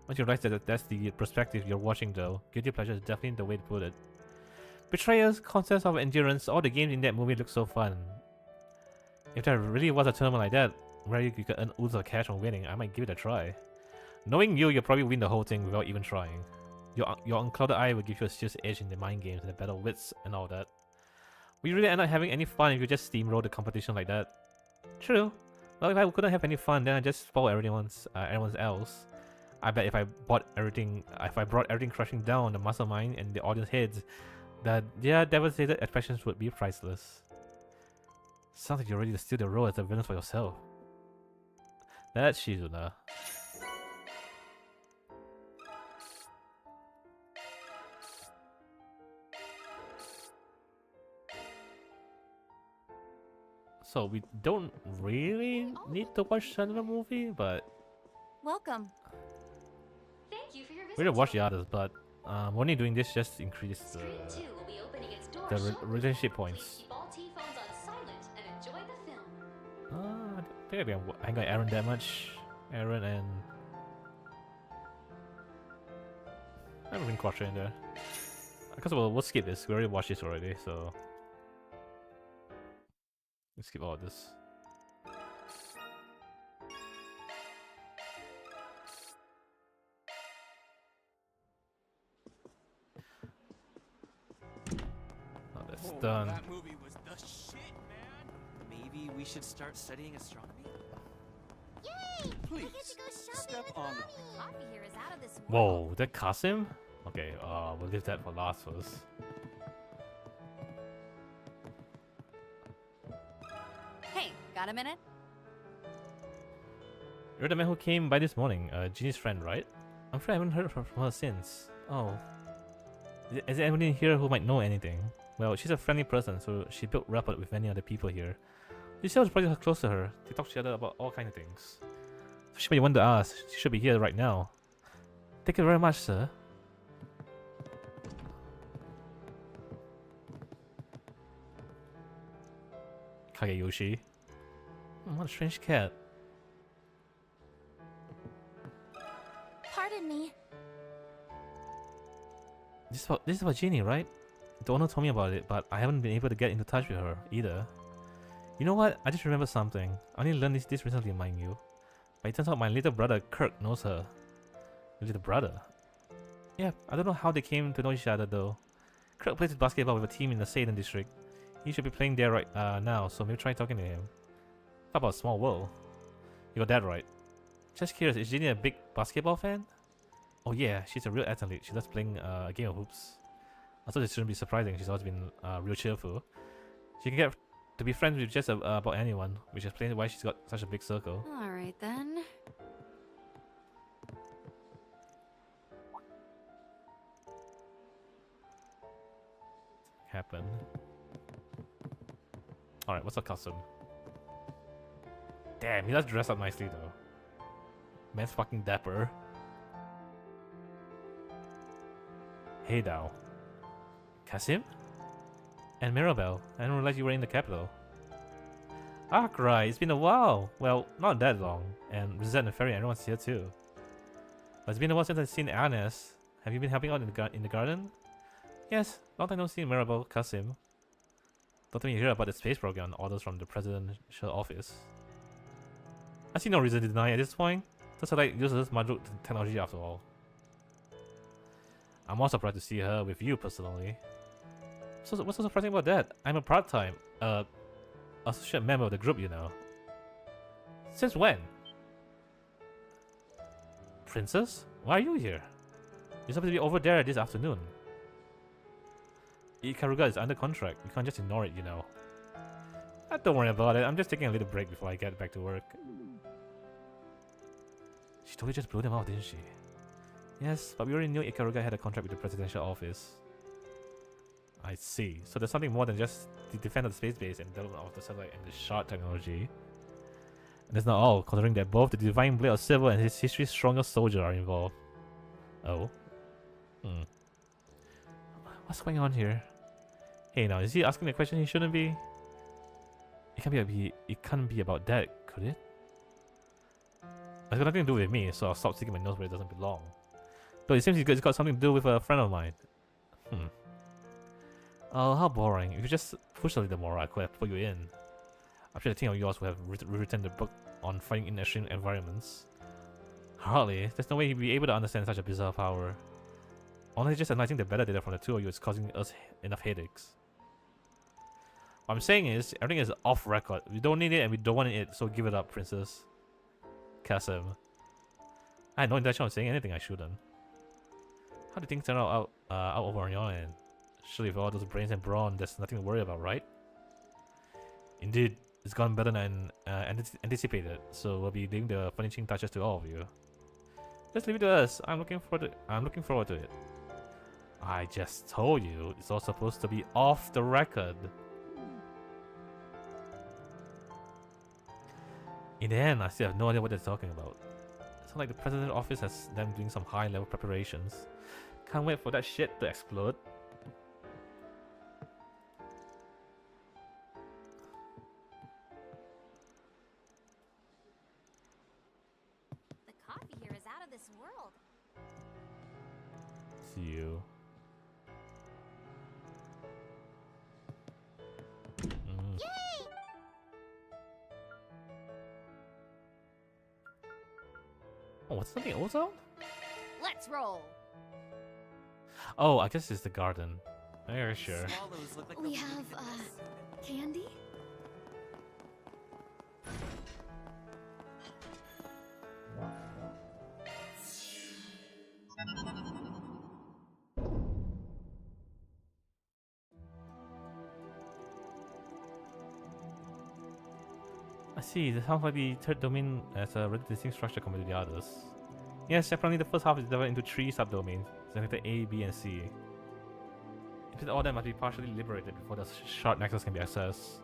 Once you realize that that's the perspective you're watching though, guilty pleasure is definitely the way to put it. Betrayals, concepts of endurance, all the games in that movie look so fun. If there really was a tournament like that, where you could earn oodles of cash from winning, I might give it a try. Knowing you'll probably win the whole thing without even trying. Your unclouded eye will give you a serious edge in the mind games and the battle wits and all that. We really end up having any fun if you just steamroll the competition like that. True. Well, if I couldn't have any fun, then I just spoil everyone else. I bet if I brought everything crushing down the mastermind and the audience heads, that their devastated expressions would be priceless. Sounds like you're ready to steal the role as the villain for yourself. That's Shizuna. So we don't really need to watch another movie, but Welcome. Thank you for your we're visit. gonna watch the others. But we're only doing this just to increase Screen 2 will be opening its doors the shortly. relationship Please points. keep all T-phones on silent and enjoy the film. I think I ain't got Aaron that much. Aaron and I haven't been Quattro in there. Because we'll skip this. We already watched this already, so let's skip all of this. Oh, that's done. That movie was the shit, man. Maybe we should start studying astronomy? Yay! Please, I get to go shopping step with on Mommy. Coffee here is out of this Whoa, that Kasim? Okay, we'll leave that for last first. Hey, got a minute? You're the man who came by this morning, Ginny's friend, right? I'm afraid I haven't heard from her since. Oh. Is there anyone in here who might know anything? Well, she's a friendly person, so she built rapport with many other people here. This was probably close to her. They talk to each other about all kinds of things. So she may want to ask. She should be here right now. Thank you very much, sir. Kageyoshi. What a strange cat. Pardon me. This is about Ginny, right? The owner told me about it, but I haven't been able to get into touch with her either. You know what? I just remembered something. I only learned this recently, mind you. But it turns out my little brother Kirk knows her. Your little brother? Yeah, I don't know how they came to know each other though. Kirk plays basketball with a team in the Satan district. He should be playing there right now, so maybe try talking to him. Talk about a small world. You got that right. Just curious, is Ginny a big basketball fan? Oh yeah, she's a real athlete. She loves playing a game of hoops. I thought it shouldn't be surprising. She's always been real cheerful. She can get to be friends with just about anyone, which explains why she's got such a big circle. Alright then. Happen. Alright, what's her costume? Damn, he does dress up nicely though. Man's fucking dapper. Hey now. Kasim? And Mirabelle, I didn't realize you were in the capital. Ah, right, it's been a while. Well, not that long. And Rosette and Ferry, everyone's here too. But it's been a while since I've seen Agnes. Have you been helping out in the garden? Yes, long time no see, Mirabelle, Kasim. Don't think you hear about the space program orders from the presidential office. I see no reason to deny at this point. That's like uses Madruk technology after all. I'm more surprised to see her with you personally. So what's so surprising about that? I'm a part-time associate member of the group, you know. Since when? Princess? Why are you here? You're supposed to be over there this afternoon. Ikaruga is under contract. You can't just ignore it, you know. Don't worry about it. I'm just taking a little break before I get back to work. She totally just blew them out, didn't she? Yes, but we already knew Ikaruga had a contract with the presidential office. I see. So there's something more than just the defense of the space base and development of the satellite and the shard technology. And that's not all, considering that both the Divine Blade of Silver and his history's strongest soldier are involved. Oh? What's going on here? Hey now, is he asking the question he shouldn't be? It can't be about that, could it? It's got nothing to do with me, so I'll stop sticking my nose where it doesn't belong. Though it seems it's got something to do with a friend of mine. Oh, how boring. If you just push a little more, I could have put you in. I'm sure the team of yours would have rewritten the book on fighting in extreme environments. Hardly. There's no way he'd be able to understand such a bizarre power. Honestly, just analyzing the better data from the two of you is causing us enough headaches. What I'm saying is, everything is off record. We don't need it and we don't want it, so give it up, Princess. Kasim. I had no intention of saying anything I shouldn't. How do things turn out over on your end? Surely with all those brains and brawn, there's nothing to worry about, right? Indeed, it's gone better than anticipated, so we'll be doing the finishing touches to all of you. Just leave it to us. I'm looking forward to it. I just told you, it's all supposed to be off the record. In the end, I still have no idea what they're talking about. It's not like the president's office has them doing some high-level preparations. Can't wait for that shit to explode. The coffee here is out of this world. See you. Yay! Oh, what's something also? Let's roll. Oh, I guess it's the garden. Yeah, sure. Swallows look like We have, candy? I see. This sounds like the third domain as a really distinct structure compared to the others. Yes, apparently the first half is divided into 3 subdomains, selected A, B, and C. It means all of them must be partially liberated before the shard nexus can be accessed.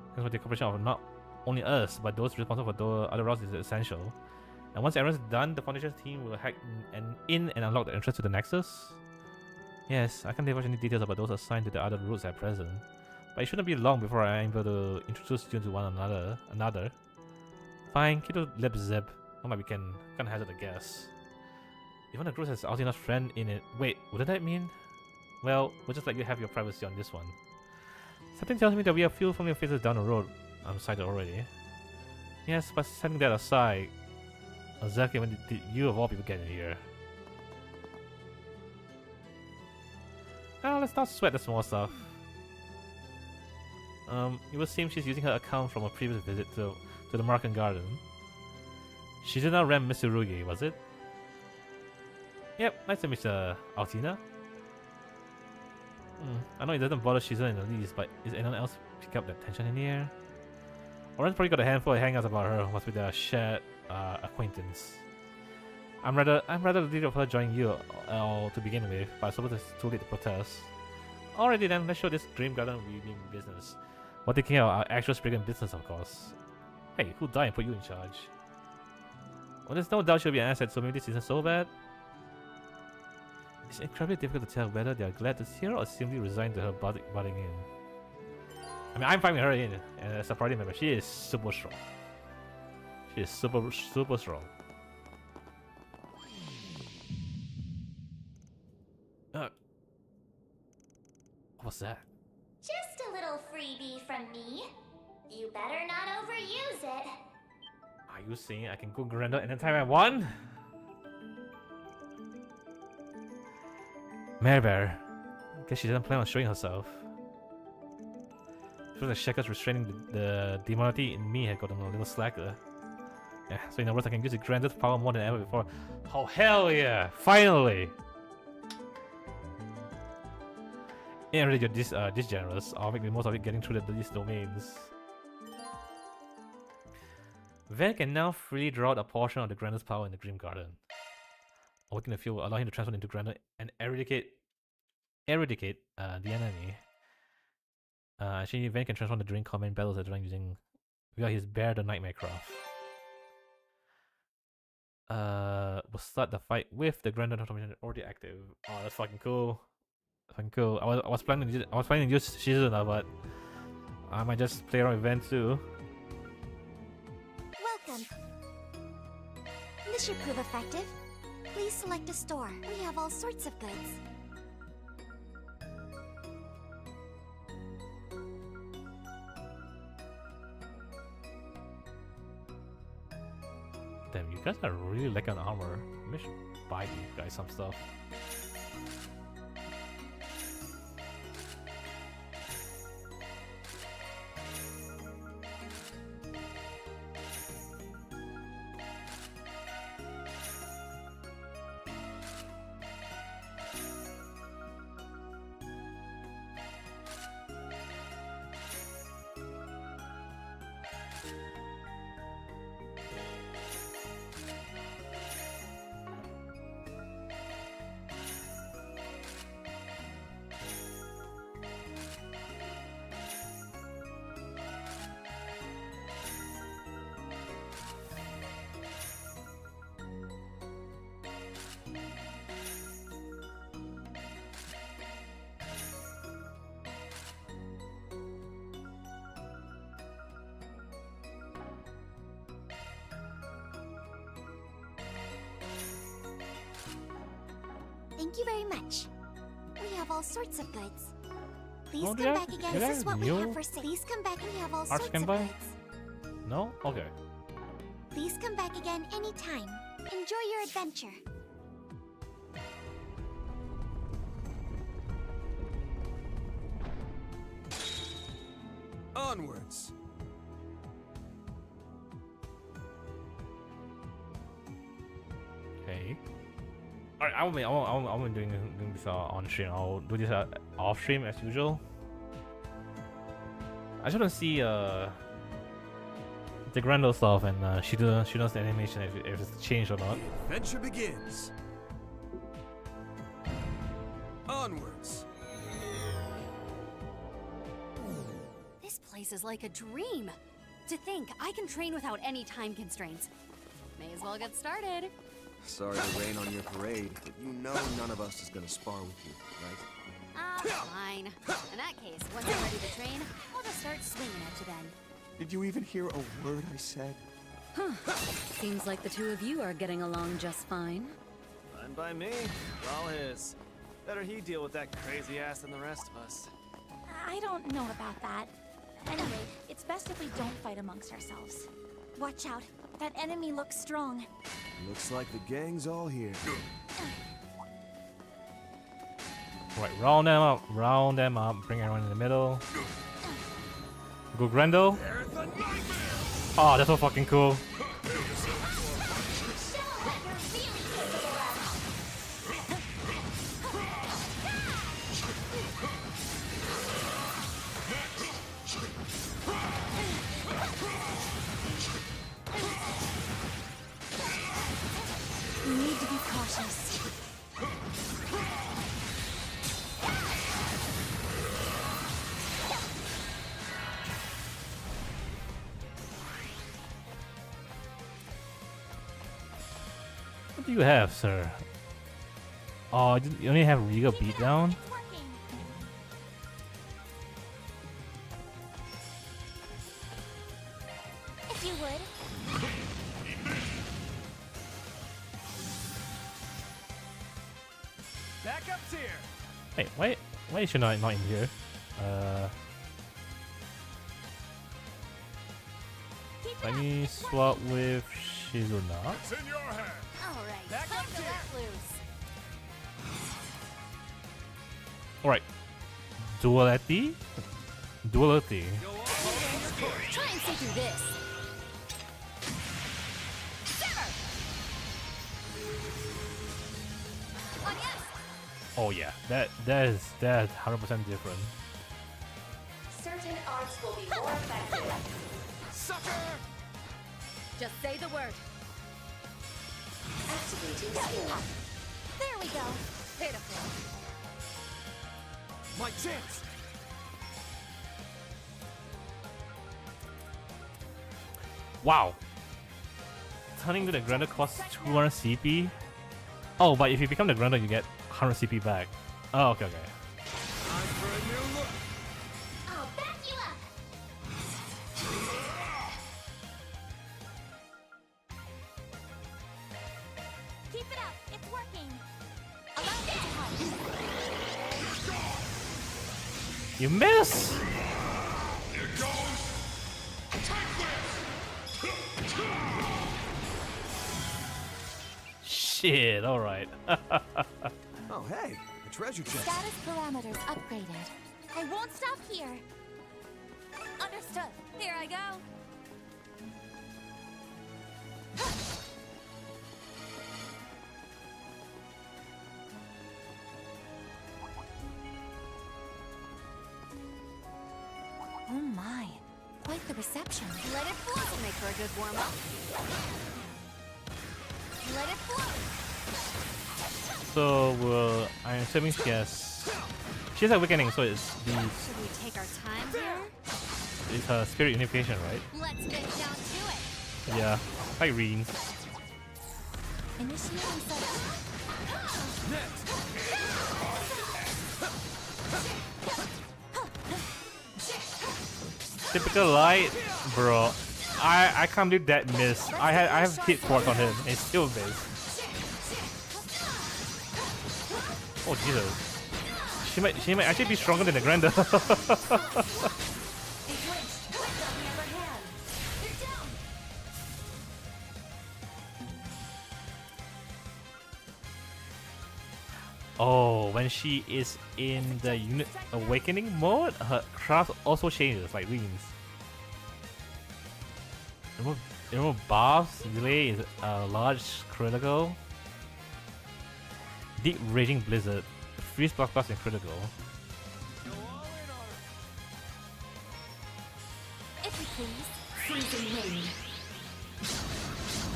Because with the cooperation of not only us, but those responsible for the other routes is essential. And once everyone's done, the Foundation team will hack in and unlock the entrance to the nexus. Yes, I can't divulge any details about those assigned to the other routes at present. But it shouldn't be long before I am able to introduce you to one another. Fine, keep the lip zip. Not like we can't hazard a guess. Even the group has Altina's friend in it. Wait, what did that mean? Well, we'll just let you have your privacy on this one. Something tells me that we have few familiar faces down the road. I'm excited already. Yes, but setting that aside, exactly when did you of all people get in here? Now let's not sweat the small stuff. It would seem she's using her account from a previous visit to the Marken Garden. She did not ram Mitsurugi, was it? Yep, nice to meet Altina. I know it doesn't bother Shizuka in the least, but is anyone else pick up that tension in the air? Oren's probably got a handful of hangouts about her, must be their shared acquaintance. I'm rather leery of her joining you to begin with, but I suppose it's too late to protest. Alrighty then, let's show this dream garden weaving business. We're taking care of our actual Spriggan business, of course. Hey, who died and put you in charge? Well, there's no doubt she'll be an asset, so maybe this isn't so bad. It's incredibly difficult to tell whether they are glad to see her or simply resigned to her butting in. I mean, I'm fine with her in as a party member. She is super strong. She is super strong. What's that? Just a little freebie from me. You better not overuse it. Are you saying I can go Grendel anytime I want? Mare Bear. Guess she doesn't plan on showing herself. Feels like Sheka's restraining the demonity in me had gotten a little slacker. Yeah, so in other words, I can use the Grandel's power more than ever before. Oh hell yeah! Finally! Yeah, really, you're this generous. I'll make the most of it getting through these domains. Van can now freely draw out a portion of the Grandel's power in the Dream Garden. Awakening the field will allow him to transform into Grendel and eradicate the enemy. Actually, Van can transform the Dream Command battles that run using via his Bear the Nightmare Craft. We'll start the fight with the Grendel transformation already active. Oh, that's fucking cool. Fucking cool. I was planning to use Shizuna, but I might just play around with Van too. Welcome. This should prove effective. Please select a store. We have all sorts of goods. Damn, you guys are really lacking on armor. Maybe I should buy you guys some stuff. Thank you very much. We have all sorts of goods. Please Oh, come back again. This is what we new have for sale. Please come back and we have all Arts sorts can of buy? goods. No? Okay. Please come back again anytime. Enjoy your adventure. Onwards. Okay. Alright, I will be doing this on stream. I'll do this off stream as usual. I just want to see the Grendel stuff and she knows the animation if it's changed or not. Adventure begins. Onwards. This place is like a dream. To think, I can train without any time constraints. May as well get started. Sorry to rain on your parade, but you know none of us is gonna spar with you, right? Fine. In that case, once I'm ready to train, I'll just start swinging at you then. Did you even hear a word I said? Huh. Seems like the two of you are getting along just fine. Fine by me. All his. Better he deal with that crazy ass than the rest of us. I don't know about that. Anyway, it's best if we don't fight amongst ourselves. Watch out. That enemy looks strong. Looks like the gang's all here. Right, round them up, bring everyone in the middle. Go Grendel. Oh, that's so fucking cool. We need to be cautious. What do you have, sir? Oh, you only have Regal Beatdown? If you would. Backup's here. Hey, why is she not in here? Let me swap with Shizuna. It's in your hand. Alright, time to let loose. Alright. Duality? Duality. Try and see through this. Oh yeah, that's 100% different. Certain arts will be more effective. Sucker! Just say the word. Activating skill. There we go. Pitiful. My chance! Wow. Turning to the Grendel costs 200 CP. Oh, but if you become the Grendel, you get 100 CP back. Oh, okay. Time for a new look. I'll back you up. Keep it up. It's working. Allow me to help. You miss! Shit, alright. Oh, hey, a treasure chest. Status parameters upgraded. I won't stop here. Understood. Here I go. Oh my, quite the reception. Let it flow to make for a good warm-up. Let it flow. So, I'm assuming she has Awakening, so it's the... Should we take our time here? It's her Spirit Unification, right? Let's get down to it. Yeah, like Reen. Initiating setup. Typical Light, bro. I can't believe that miss. I have hit force on him and still missed. Oh Jesus. She might actually be stronger than the Granda. Oh, when she is in the unit awakening mode, her craft also changes, like wings. Remember buffs, delay is a large critical. Deep Raging Blizzard, freeze plus and critical. If you please, freezing wind.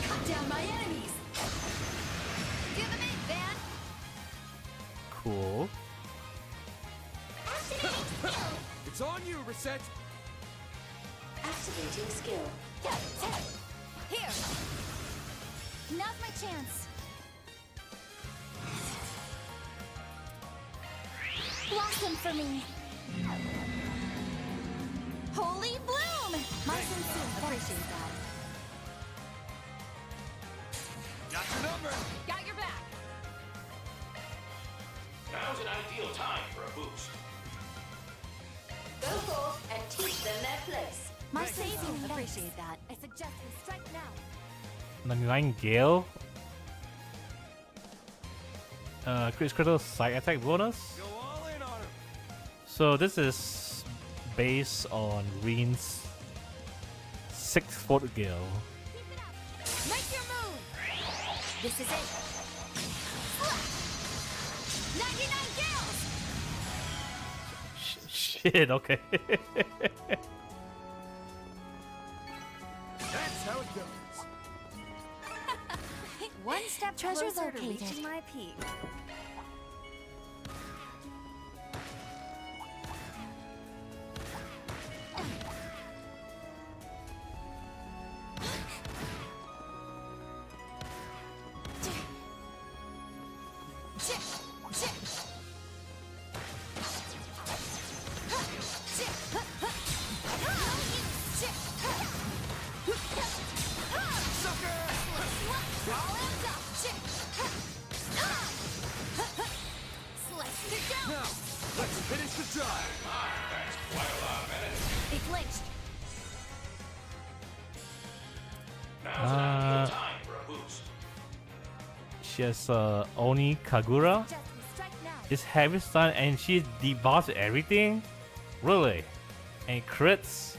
Cut down my enemies. Do the main, Van. Cool. It's on you, Reset. Activating skill. Here. Now's my chance. Blossom for me. Holy bloom. My sincere appreciate that. Got your number. Got your back. Now's an ideal time for a boost. Go forth and teach them their place. My saving appreciate that. I suggest we strike now. 99 Gale. Critical side attack bonus. Go all in on her. So this is based on Reen's 6-foot Gale. Make your move. This is it. 99 gills. Shit, okay. That's how it goes. One step Treasure closer to located. reaching my peak. She has Oni Kagura. It's heavy stun and she debuffs everything? Really? And crits?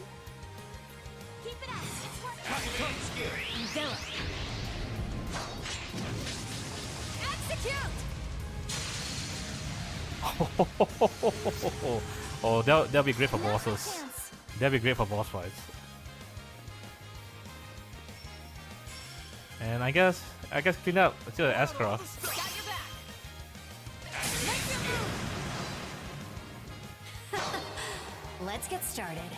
Envelop. Execute. Oh, that'll be great for bosses. That'll be great for boss fights. And I guess clean up to the S-Craft. Let's get started.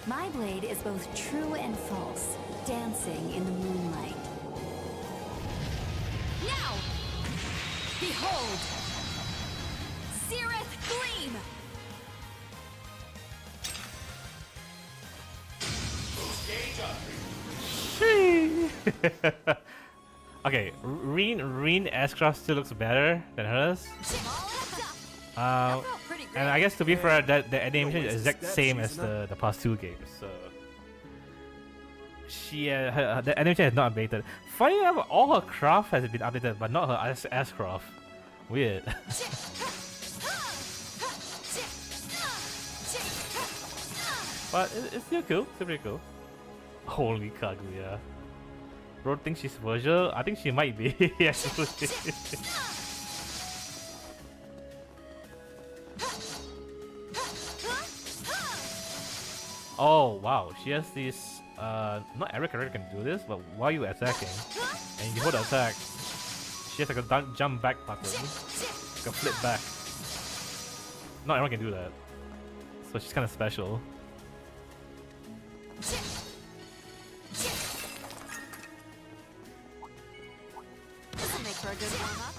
My blade is both true and false, dancing in the moonlight. Now! Behold! Zereth Gleam! Okay, Reen S-Craft still looks better than hers. And I guess to be fair, that the animation is exact same as the past two games. So she the animation has not updated. Funny enough, all her craft has been updated, but not her S-Craft. Weird. But it's still cool. Still pretty cool. Holy Kaguya. Bro thinks she's Virgil? I think she might be. Actually. Oh wow, she has this not every character can do this, but while you're attacking and you hold the attack, she has like a jump back button. Like a flip back. Not everyone can do that. So she's kinda special. This'll make for a good warm-up.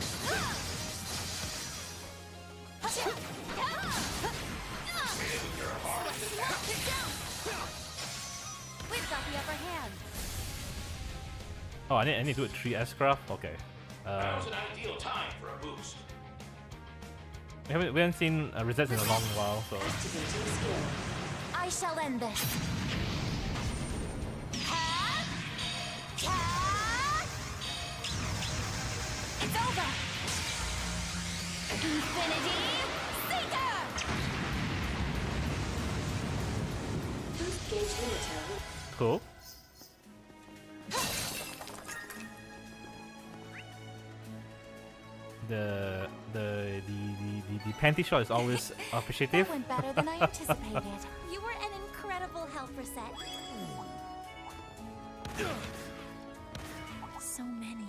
We've got the upper hand. Oh, I need to do a 3 S-Craft? Okay. Now's an ideal time for a boost. We haven't seen resets in a long while, so. I shall end this. It's over. Infinity Seeker. Cool. The panty shot is always appreciative. That went better than I anticipated. You were an incredible health reset. So many.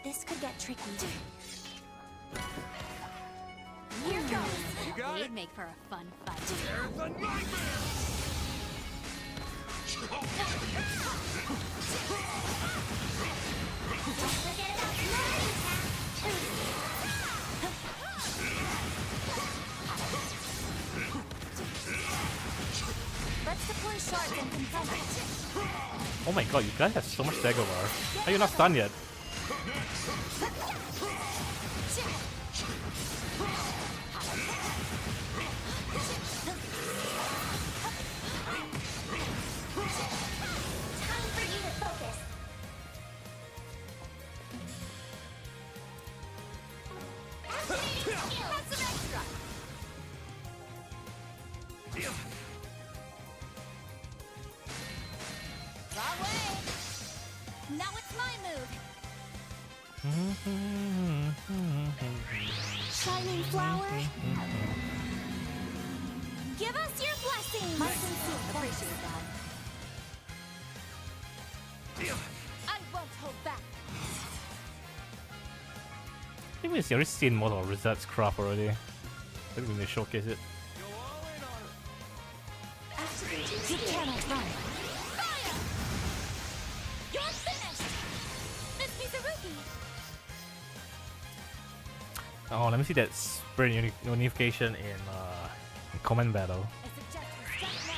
This could get tricky. Here goes. You got They'd it. make for a fun fight. There's a nightmare! Let's deploy shards and confront it. Oh my god, you guys have so much dagger bar. Are you not stunned yet? Time for you to focus. Activating skill. That's some extra. Wrong way. Now it's my move. Shining flower. Give us your blessing. My sincere appreciate that. I won't hold back. I think we've already seen most of Rosette's craft already. I think we may showcase it. You cannot run. Fire! You're finished. Miss Mizuruki. Oh, let me see that sprint unification in command battle.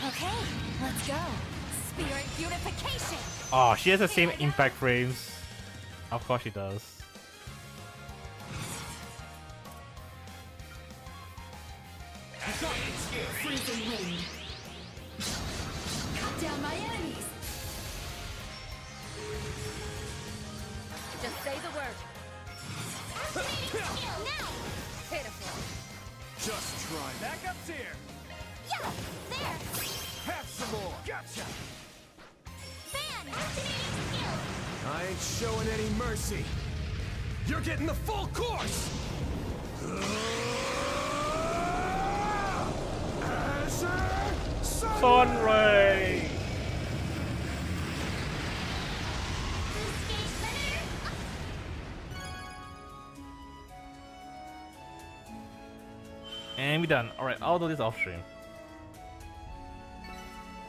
Okay, let's go. Spirit unification. Oh, she has the same impact frames. Of course she does. Freezing wind. Cut down my enemies. Just say the word. Activating skill now. Pitiful. Just try. Backup's here. Yeah, there. Have some more. Gotcha. Van, activating skill. I ain't showing any mercy. You're getting the full course! Sunray! And we're done. Alright, I'll do this off stream.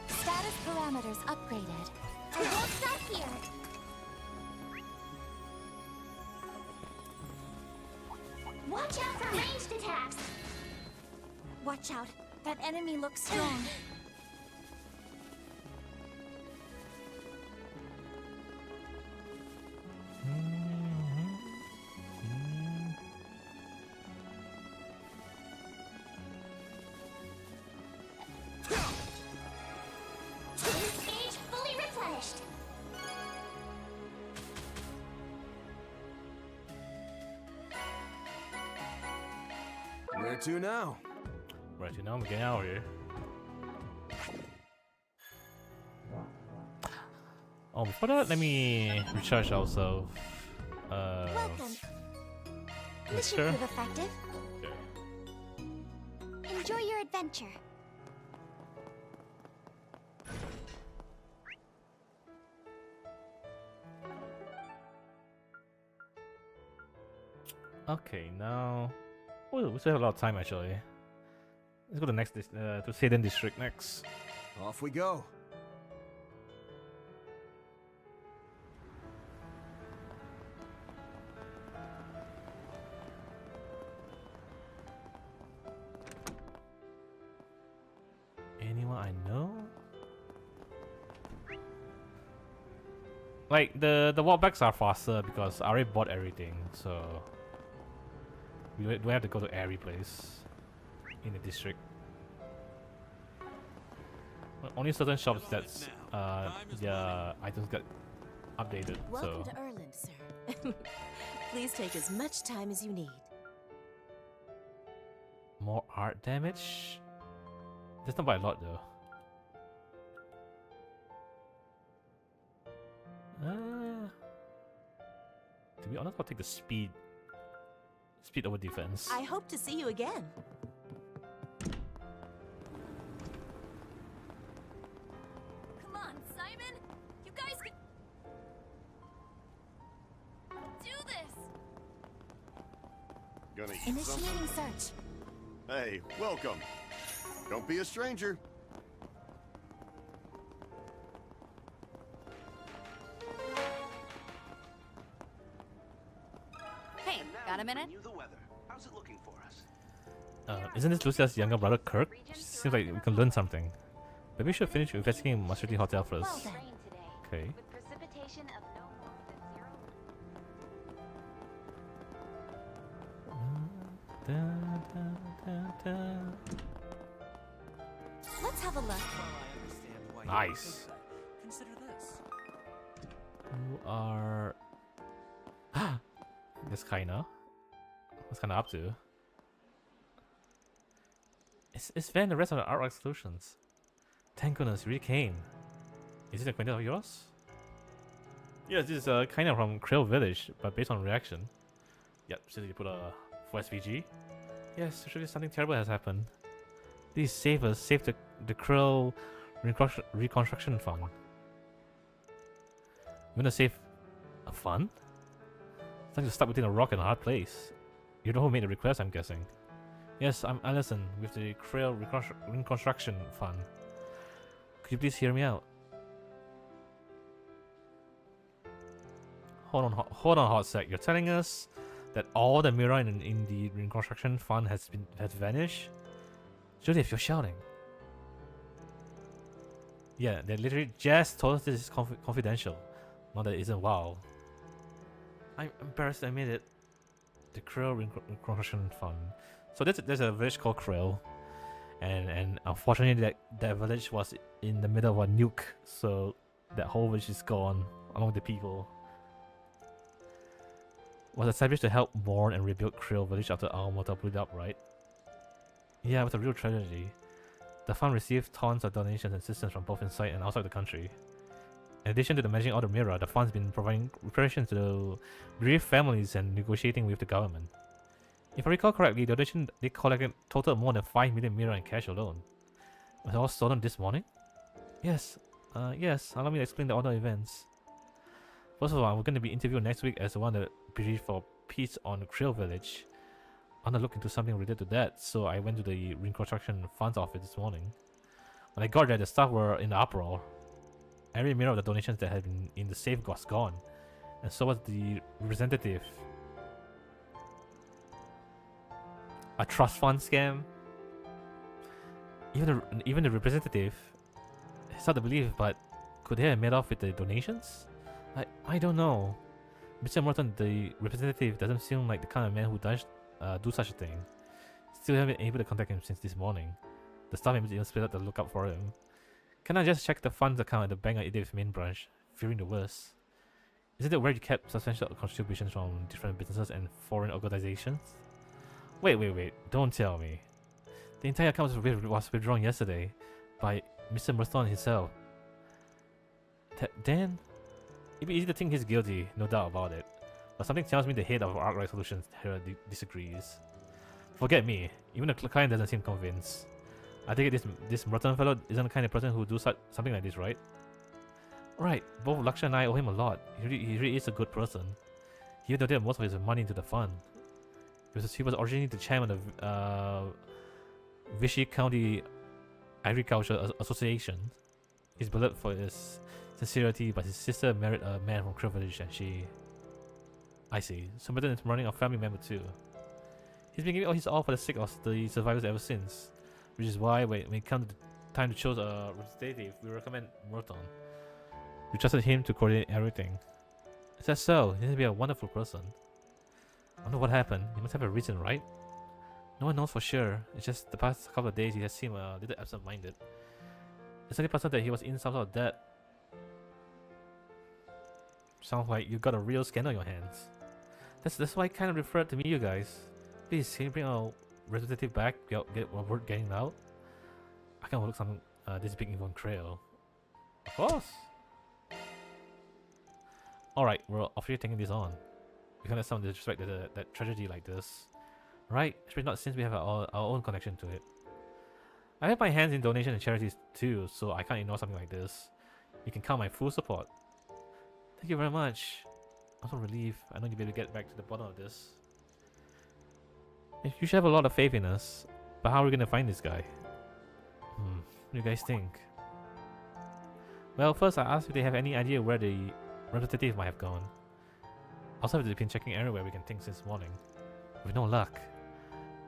Status parameters upgraded. I won't stop here. Watch out for ranged attacks. Watch out. That enemy looks strong. Stage fully replenished. Where to now? Right, you know, I'm getting out of here. Oh, before that, let me recharge also. Welcome. Mission Mixture. prove effective. Enjoy your adventure. Okay, now. Oh, we still have a lot of time actually. Let's go to next to Seiden District next. Off we go. Anyone I know? Like the walkbacks are faster because I already bought everything, so We have to go to every place in the district. Well, only certain shops that's the items get updated. Welcome so to Erland, sir. Please take as much time as you need. more art damage. That's not by a lot though. To be honest, I'll take the speed. Speed over defense. I hope to see you again. Come on, Simon! You guys can do this! Gonna eat Initiating something? search. Hey, welcome. Don't be a stranger. Hey, got a minute? Isn't this Lucia's younger brother Kirk? Seems like we can learn something. Maybe we should finish investigating Maserati Hotel first. Okay. Let's have a look. Nice. Consider this. Who are... This kinda. What's kinda up to? It's Van the rest of the artwork solutions. Thank goodness, you really came. Is it an acquaintance of yours? Yes, this is kinda from Krill Village, but based on reaction. Yep, so you put a for SVG. Yes, surely something terrible has happened. Please save us, save the Krill Reconstruction Fund. You wanna save a fund? It's like you're stuck between a rock and a hard place. You know who made the request, I'm guessing. Yes, I'm Allison with the Krill Reconstruction Fund. Could you please hear me out? Hold on a hot sec. You're telling us that all the mirror in the Reconstruction Fund has vanished? Surely if you're shouting. Yeah, they literally just told us this is confidential. Not that it isn't. Wow. I'm embarrassed to admit it. The Krill Reconstruction Fund. So there's a village called Krill, and unfortunately that village was in the middle of a nuke, so that whole village is gone along with the people. Was established to help mourn and rebuild Krill village after our motor blew up, right? Yeah, it was a real tragedy. The fund received tons of donations and assistance from both inside and outside the country. In addition to managing all the mirror, the fund's been providing reparations to the bereaved families and negotiating with the government. If I recall correctly, the donation they collected total more than 5 million mirror in cash alone. Was it all stolen this morning? Yes. Yes, allow me to explain the order of events. First of all, we're going to be interviewed next week as the one that bereaved for peace on Krill Village. I want to look into something related to that, so I went to the Reconstruction Fund's office this morning. When I got there, the staff were in the uproar. Every mirror of the donations that had been in the safe was gone, and so was the representative. A trust fund scam? Even the representative? It's hard to believe, but could they have made off with the donations? I don't know. Mr. Morton, the representative, doesn't seem like the kind of man who does do such a thing. Still haven't been able to contact him since this morning. The staff members even split up to look up for him. Can I just check the fund's account at the bank at Edith's main branch, fearing the worst? Isn't it where you kept substantial contributions from different businesses and foreign organizations? Wait, don't tell me. The entire account was withdrawn yesterday by Mr. Murston himself. Then, it'd be easy to think he's guilty, no doubt about it. But something tells me the head of Arkwright Solutions here disagrees. Forget me, even the client doesn't seem convinced. I think this Merton fellow isn't the kind of person who do something like this, right? Right, both Laksha and I owe him a lot. He really is a good person. He donated most of his money into the fund. He was originally the chairman of Vichy County Agriculture Association. He's beloved for his sincerity, but his sister married a man from Krill Village and she... I see. So Merton is running a family member too. He's been giving all his all for the sake of the survivors ever since. Which is why when it comes to time to choose a representative, we recommend Merton. We trusted him to coordinate everything. Is that so? He seems to be a wonderful person. I wonder what happened. He must have a reason, right? No one knows for sure. It's just the past couple of days he has seemed a little absent-minded. It's only possible that he was in some sort of debt. Sounds like you got a real scandal on your hands. That's why I kind of referred to me, you guys. Please, can you bring our representative back? Get word getting out. I can overlook some this big info on Trail. Of course. Alright, we're officially taking this on. We can't let someone disrespect that tragedy like this. Right? Especially not since we have our own connection to it. I have my hands in donations and charities too, so I can't ignore something like this. You can count my full support. Thank you very much. I'm so relieved. I know you'll be able to get back to the bottom of this. You should have a lot of faith in us. But how are we going to find this guy? What do you guys think? Well, first I asked if they have any idea where the representative might have gone. Also, they've been checking everywhere we can think since morning. With no luck.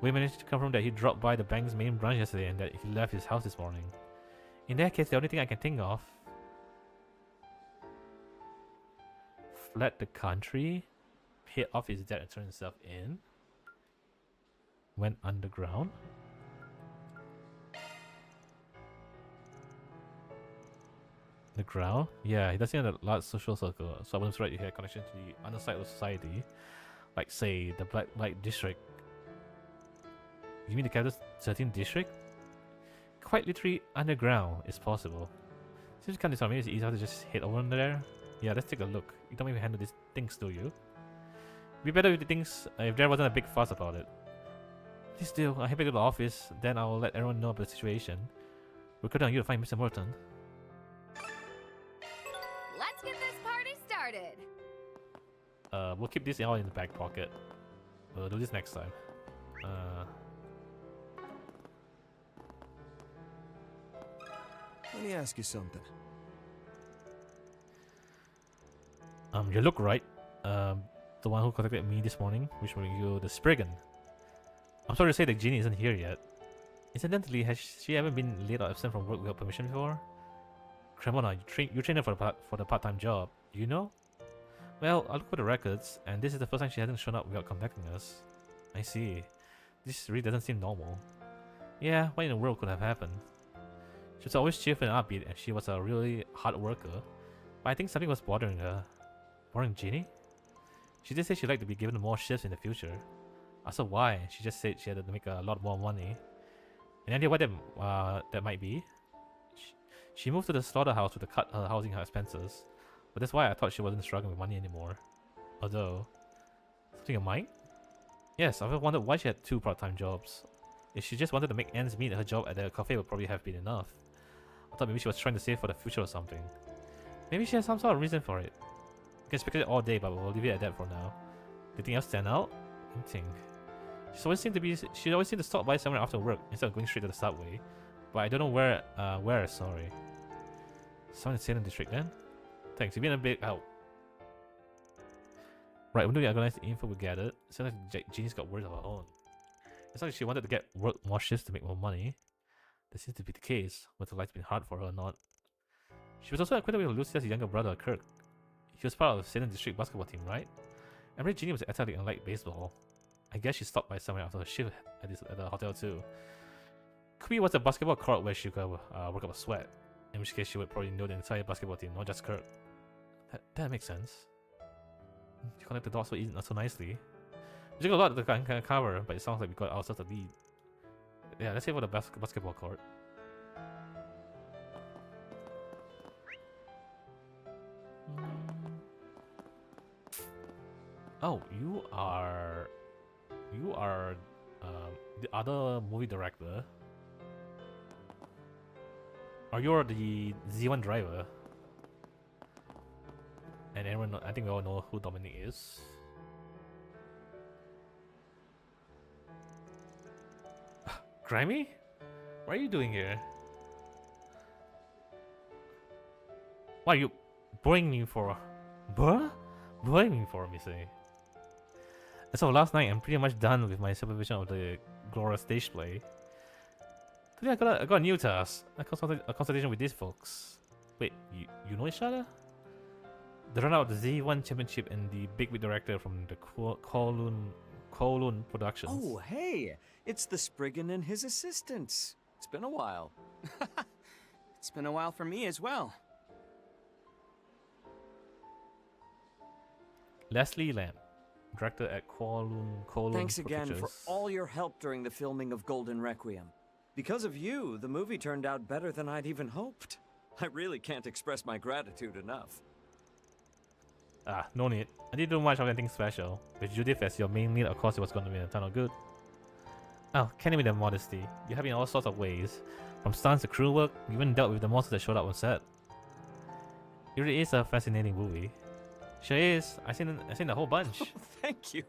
We managed to confirm that he dropped by the bank's main branch yesterday and that he left his house this morning. In that case, the only thing I can think of... fled the country, paid off his debt and turned himself in, went underground. The ground? Yeah, he doesn't have a large social circle, so I was right, he had connection to the underside of society, like say the Blight district. You mean the capital 13th district? Quite literally underground is possible. Since you can't decide, maybe it's easier to just head over there. Yeah, let's take a look. You don't make me handle these things, do you? It'd be better if the things, if there wasn't a big fuss about it. Please do. I head back to the office, then I'll let everyone know about the situation. We're counting on you to find Mr. Merton. Let's get this party started. We'll keep this all in the back pocket. We'll do this next time. Let me ask you something. You look right. The one who contacted me this morning, which will you the Spriggan. I'm sorry to say that Jeannie isn't here yet. Incidentally, has she ever been late or absent from work without permission before? Cremona, you trained her for the part-time job. You know? Well, I look for the records, and this is the first time she hasn't shown up without contacting us. I see. This really doesn't seem normal. Yeah, what in the world could have happened? She was always cheerful and upbeat, and she was a really hard worker. But I think something was bothering her. Bothering Jeannie? She did say she'd like to be given more shifts in the future. I asked her why. She just said she had to make a lot more money. Any idea what that might be? She moved to the slaughterhouse to cut her housing expenses. But that's why I thought she wasn't struggling with money anymore. Although... something of mine? Yes, I've wondered why she had 2 part-time jobs. If she just wanted to make ends meet, her job at the cafe would probably have been enough. I thought maybe she was trying to save for the future or something. Maybe she has some sort of reason for it. We can speculate all day, but we'll leave it at that for now. Anything else stand out? Let me think. She always seemed to stop by somewhere after work instead of going straight to the subway. But I don't know where, sorry. Someone in the Salem district then? Thanks, you've been a bit out. Right, when do we organize the info we gathered? It sounds like Jeannie's got worries of her own. It's like she wanted to get more shifts to make more money. That seems to be the case, whether life's been hard for her or not. She was also acquainted with Lucia's younger brother, Kirk. He was part of the Salem district basketball team, right? I read Jeannie was athletic and liked baseball. I guess she stopped by somewhere after her shift at the hotel too. Could be it was a basketball court where she could work up a sweat. In which case she would probably know the entire basketball team, not just Kirk. That makes sense. You connect the dots so nicely. We took a lot to cover, but it sounds like we got ourselves a lead. Yeah, let's say for the basketball court. Oh, you are the other movie director. Or you're the Z1 driver. And everyone, I think we all know who Dominic is. Grimy? What are you doing here? What are you boring me for? Boring me for, Missy. As of last night, I'm pretty much done with my supervision of the Glora stage play. Today I got a new task. A consultation with these folks. Wait, you know each other? The runner of the Z1 Championship and the big director from the Kowloon Productions. Oh, hey! It's the Spriggan and his assistants. It's been a while. It's been a while for me as well. Leslie Lamb, director at Kowloon Thanks again for Productions. all your help during the filming of Golden Requiem. Because of you, the movie turned out better than I'd even hoped. I really can't express my gratitude enough. Ah, no need. I didn't do much of anything special. With Judith as your main lead, of course it was going to be a ton of good. Oh, can't even the modesty. You have in all sorts of ways. From stunts to crew work, you even dealt with the monsters that showed up on set. It really is a fascinating movie. Sure is. I've seen the whole bunch. Thank you.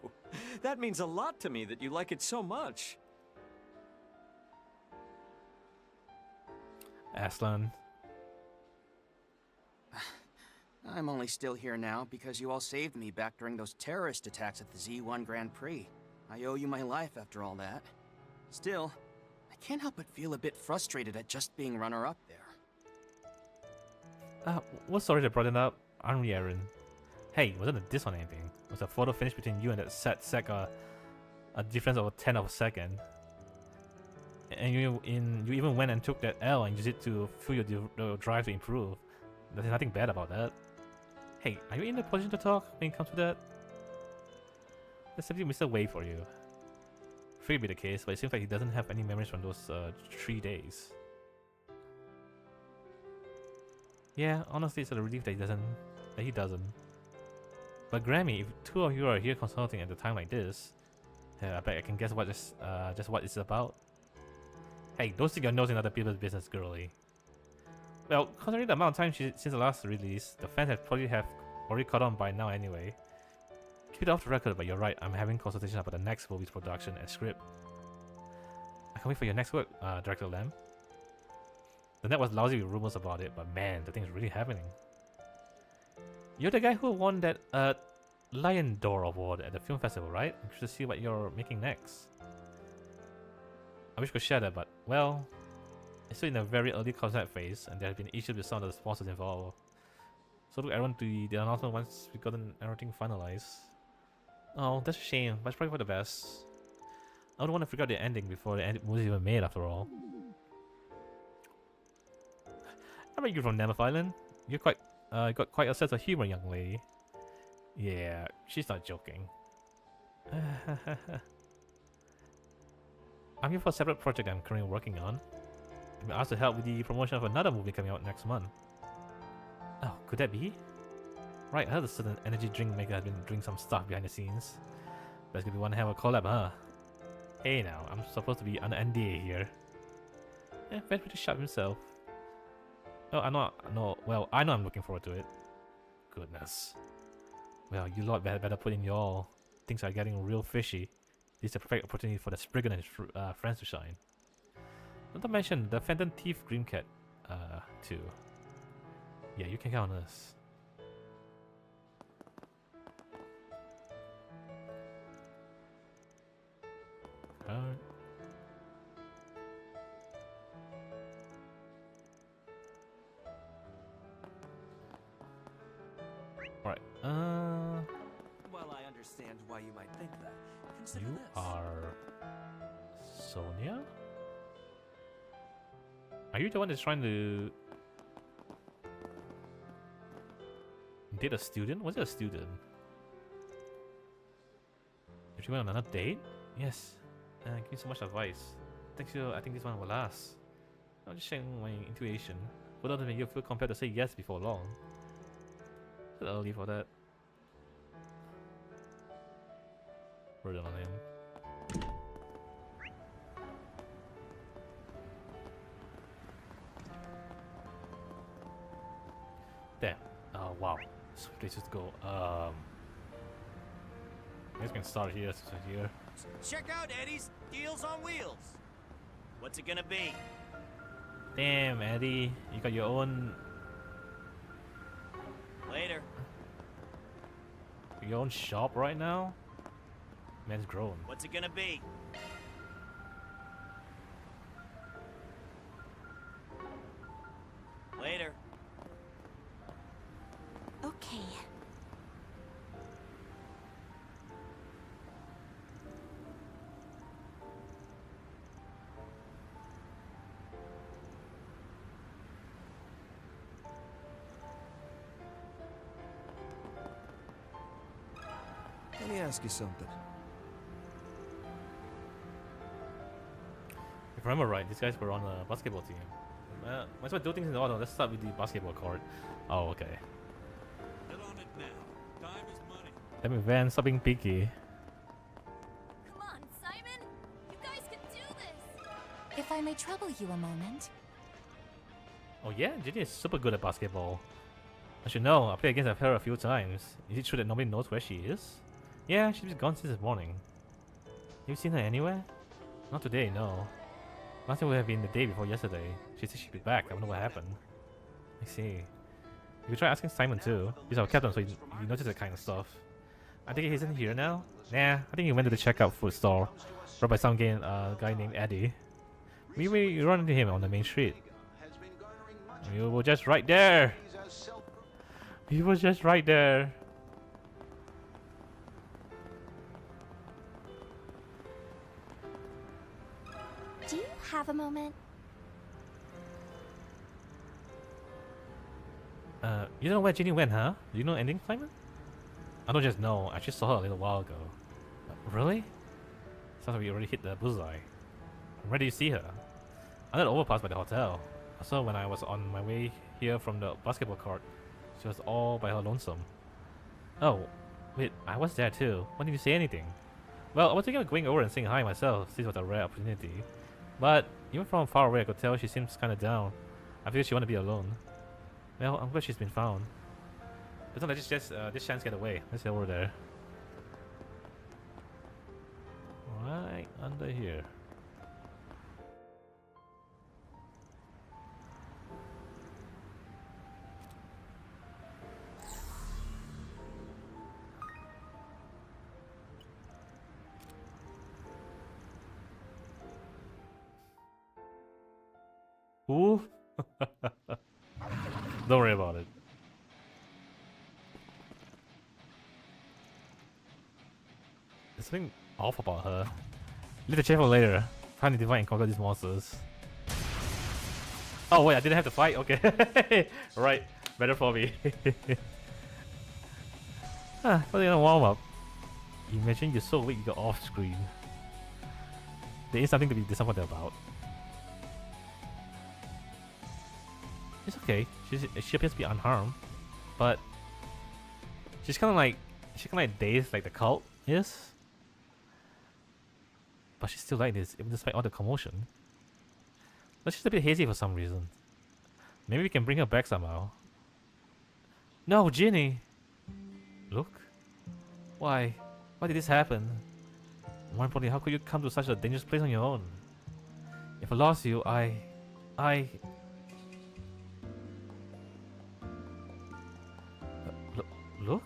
That means a lot to me that you like it so much. Aslan. I'm only still here now because you all saved me back during those terrorist attacks at the Z1 Grand Prix. I owe you my life after all that. Still, I can't help but feel a bit frustrated at just being runner-up there. What story that brought it up? Aren't we, Aaron? Hey, it wasn't a diss on anything. It was a photo finish between you and that set a difference of a 10th of a second. And you even went and took that L and used it to fuel your drive to improve. There's nothing bad about that. Hey, are you in the position to talk when it comes to that? There's simply Mr. Wei for you. Free be the case, but it seems like he doesn't have any memories from those 3 days. Yeah, honestly, it's a relief that he doesn't. But Grammy, if two of you are here consulting at a time like this, I bet I can guess what just what it's about. Hey, don't stick your nose in other people's business, girly. Well, considering the amount of time since the last release, the fans probably have already caught on by now anyway. Keep it off the record, but you're right, I'm having consultation about the next movie's production and script. I can't wait for your next work, Director Lamb. The net was lousy with rumors about it, but man, the thing's really happening. You're the guy who won that Lion d'Or award at the film festival, right? I'm curious to see what you're making next. I wish I could share that, but well, it's still in a very early concept phase, and there have been issues with some of the sponsors involved. So look everyone to the announcement once we've gotten everything finalized. Oh, that's a shame, but it's probably for the best. I don't want to figure out the ending before the movie's even made, after all. How about you from Namath Island? You're got quite a sense of humor, young lady. Yeah, she's not joking. I'm here for a separate project I'm currently working on. I've been asked to help with the promotion of another movie coming out next month. Oh, could that be? Right, I heard a certain energy drink maker has been doing some stuff behind the scenes. That's gonna be one hell of a collab, huh? Hey now, I'm supposed to be under NDA here. Yeah, Ben's pretty sharp himself. Oh, I know I'm looking forward to it. Goodness. Well, you lot better put in your all. Things are getting real fishy. This is a perfect opportunity for the Spriggan and his friends to shine. Not to mention the Phantom Thief Grimcat, too. Yeah, you can count on us. Alright, Well, I understand why you might think that. Consider you this. are Sonia? Are you the one that's trying to date a student? Was it a student? If you went on another date? Yes. Give me so much advice. Thanks you. I think this one will last. I'm just sharing my intuition. What doesn't make you feel compelled to say yes before long? It's early for that. Word on him. Damn. Oh wow. Sweet places to go. I guess we can start here. Check out Eddie's Deals on Wheels. What's it gonna be? Damn, Eddie, you got your own shop right now? Man's grown. What's it gonna be? Later. Okay, ask you something? If I remember right, these guys were on a basketball team. Might as well do things in order. Let's start with the basketball court. Oh, okay. Get on it now. Time is money. Damn it, Van, stop being picky. Come on, Simon! You guys can do this! If I may trouble you a moment. Oh yeah, Ginny is super good at basketball. I should know, I played against her a few times. Is it true that nobody knows where she is? Yeah, she's been gone since this morning. Have you seen her anywhere? Not today, no. Last time would have been the day before yesterday. She said she'd be back. I wonder what happened. I see. You could try asking Simon too. He's our captain, so he notices that kind of stuff. I think he's in here now. Nah, I think he went to the checkout food store, run by some guy named Eddie. We run into him on the main street. You were just right there. He was just right there. Do you have a moment? You don't know where Ginny went, huh? Do you know anything, Simon? I don't just know. I just saw her a little while ago. Really? Sounds like we already hit the bullseye. Where did you see her? Under the overpass by the hotel. I saw her when I was on my way here from the basketball court. She was all by her lonesome. Oh, wait, I was there too. Why didn't you say anything? Well, I was thinking of going over and saying hi myself, since it was a rare opportunity. But even from far away, I could tell she seems kind of down. I feel she wanted to be alone. Well, I'm glad she's been found. Let's not let this chance get away. Let's head over there. Right under here. Ooh. Don't worry about it. There's something off about her. Leave the chair for later. Trying to divide and conquer these monsters. Oh wait, I didn't have to fight? Okay. Right. Better for me. What's gonna warm up? Imagine you're so weak you got off screen. There is something to be disappointed about. It's okay. She appears to be unharmed, but she's kind of like dazed, like the cult is. But she's still like this, even despite all the commotion. But she's a bit hazy for some reason. Maybe we can bring her back somehow. No, Ginny. Look. Why? Why did this happen? More importantly, how could you come to such a dangerous place on your own? If I lost you, Look?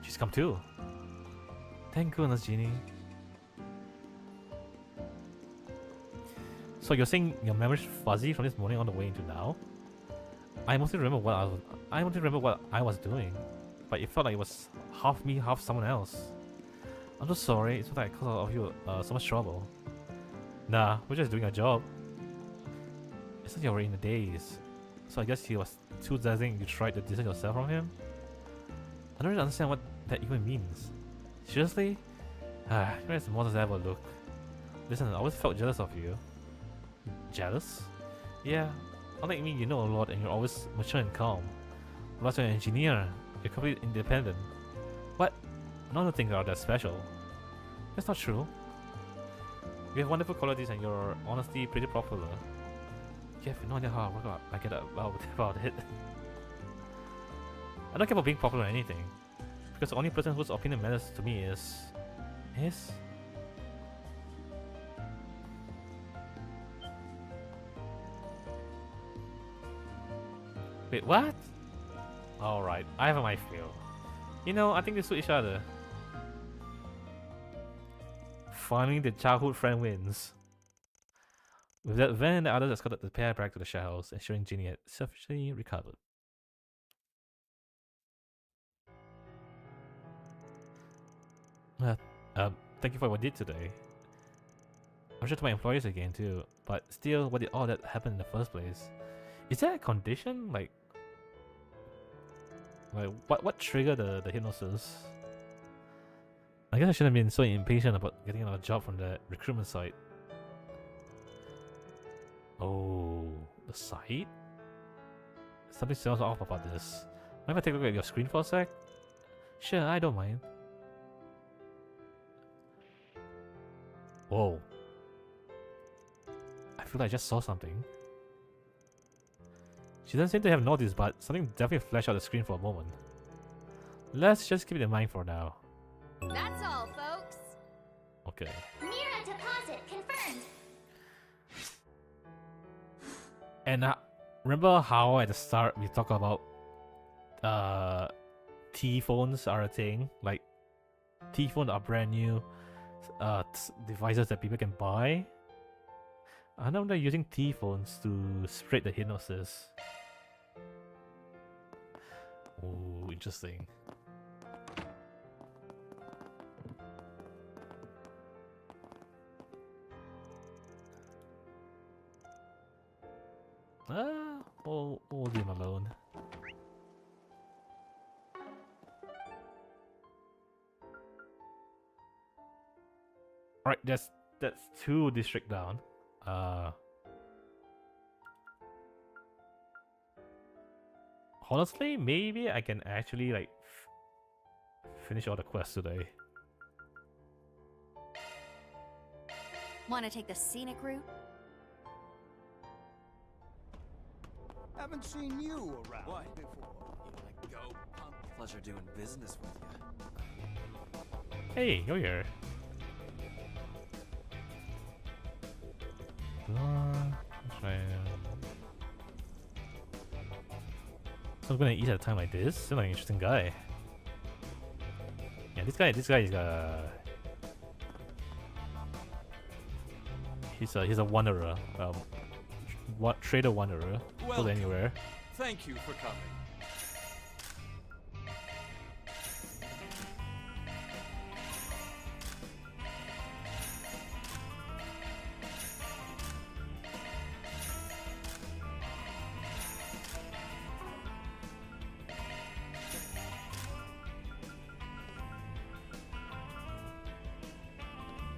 She's come too. Thank goodness, Ginny. So you're saying your memory's fuzzy from this morning on the way into now? I mostly remember what I was doing, but it felt like it was half me, half someone else. I'm so sorry. It's like I caused all of you so much trouble. Nah, we're just doing our job. It's like you were in the daze. So I guess he was too dazzling you tried to distance yourself from him? I don't really understand what that even means. Seriously? You're as smart as I ever look. Listen, I always felt jealous of you. Jealous? Yeah, unlike me, you know a lot and you're always mature and calm. Plus you're an engineer, you're completely independent. What? None of the things are that special. That's not true. You have wonderful qualities and you're honestly pretty popular. You have no idea how I get about it. I don't care about being popular or anything. Because the only person whose opinion matters to me is... Wait, what? Alright, I have my feel. You know, I think they suit each other. Finally, the childhood friend wins. With that, Van and the others escorted the pair back to the share house, ensuring Ginny had sufficiently recovered. Thank you for what you did today. I'm sure to my employers again too, but still, what did all that happen in the first place? Is that a condition? Like, Like, what triggered the hypnosis? I guess I shouldn't have been so impatient about getting another job from the recruitment site. Oh, the site? Something sounds off about this. Mind if I take a look at your screen for a sec? Sure, I don't mind. Whoa. I feel like I just saw something. She doesn't seem to have noticed, but something definitely flashed out the screen for a moment. Let's just keep it in mind for now. That's all, folks. Okay. Mira deposit confirmed. And remember how at the start we talked about T phones are a thing? Like T phones are brand new devices that people can buy. I know they're using T phones to spread the hypnosis. Oh, interesting. We'll leave him alone. Alright, that's 2 district down. Honestly, maybe I can actually like finish all the quests today. Want to take the scenic route? Haven't seen you around What? before. You wanna go, punk? Pleasure doing business with you. Hey, you're here. Try. So I'm gonna eat at a time like this. Seems like an interesting guy. Yeah, this guy is he's a wanderer. Trader wanderer. Goes Welcome. anywhere. Thank you for coming.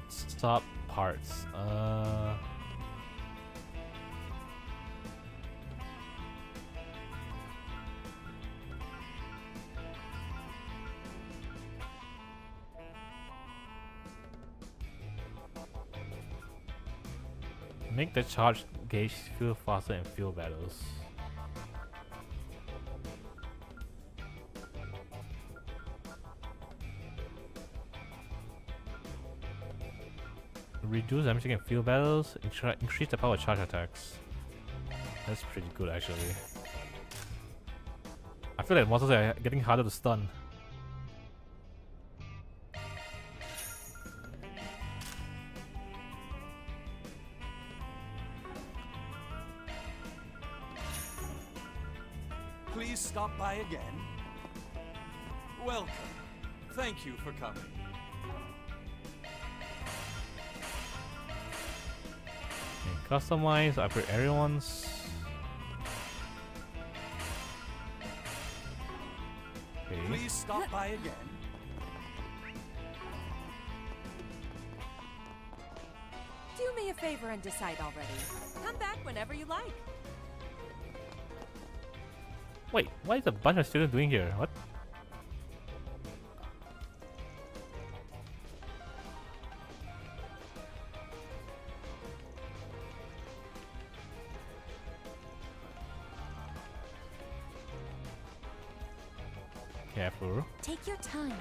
Stop parts. Make the charge gauge feel faster in field battles. Reduce damage in field battles, increase the power of charge attacks. That's pretty good actually. I feel like monsters are getting harder to stun. Please stop by again. Welcome. Thank you for coming. Customize, upgrade everyone's. Okay. Please stop by again. Do me a favor and decide already. Come back whenever you like. Wait, what is a bunch of students doing here? What? Careful. Take your time.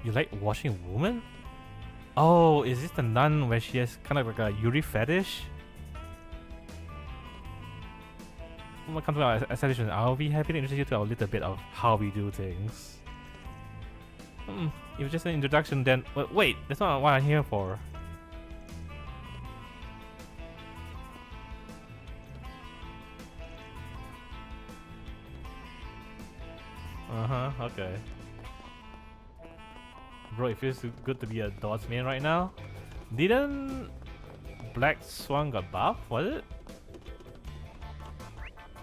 You like watching women? Oh, is this the nun where she has kind of like a Yuri fetish? When it comes to our establishment, I'll be happy to introduce you to a little bit of how we do things. If it's just an introduction, then wait, that's not what I'm here for. Okay. Bro, it feels good to be a Dodge man right now. Didn't Black Swan got buff? Was it?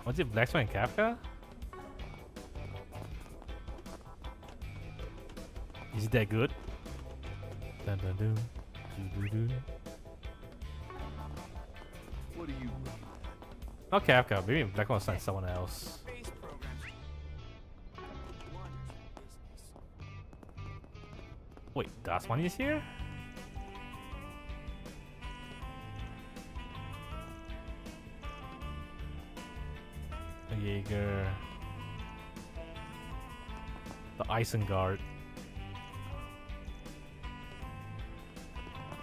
Was it Black Swan and Kafka? Is it that good? Dun dun dun. Doo doo doo. What do you? Not Kafka, maybe Black Swan signed someone else. Wait, that's one is here? Jaeger. The Isengard.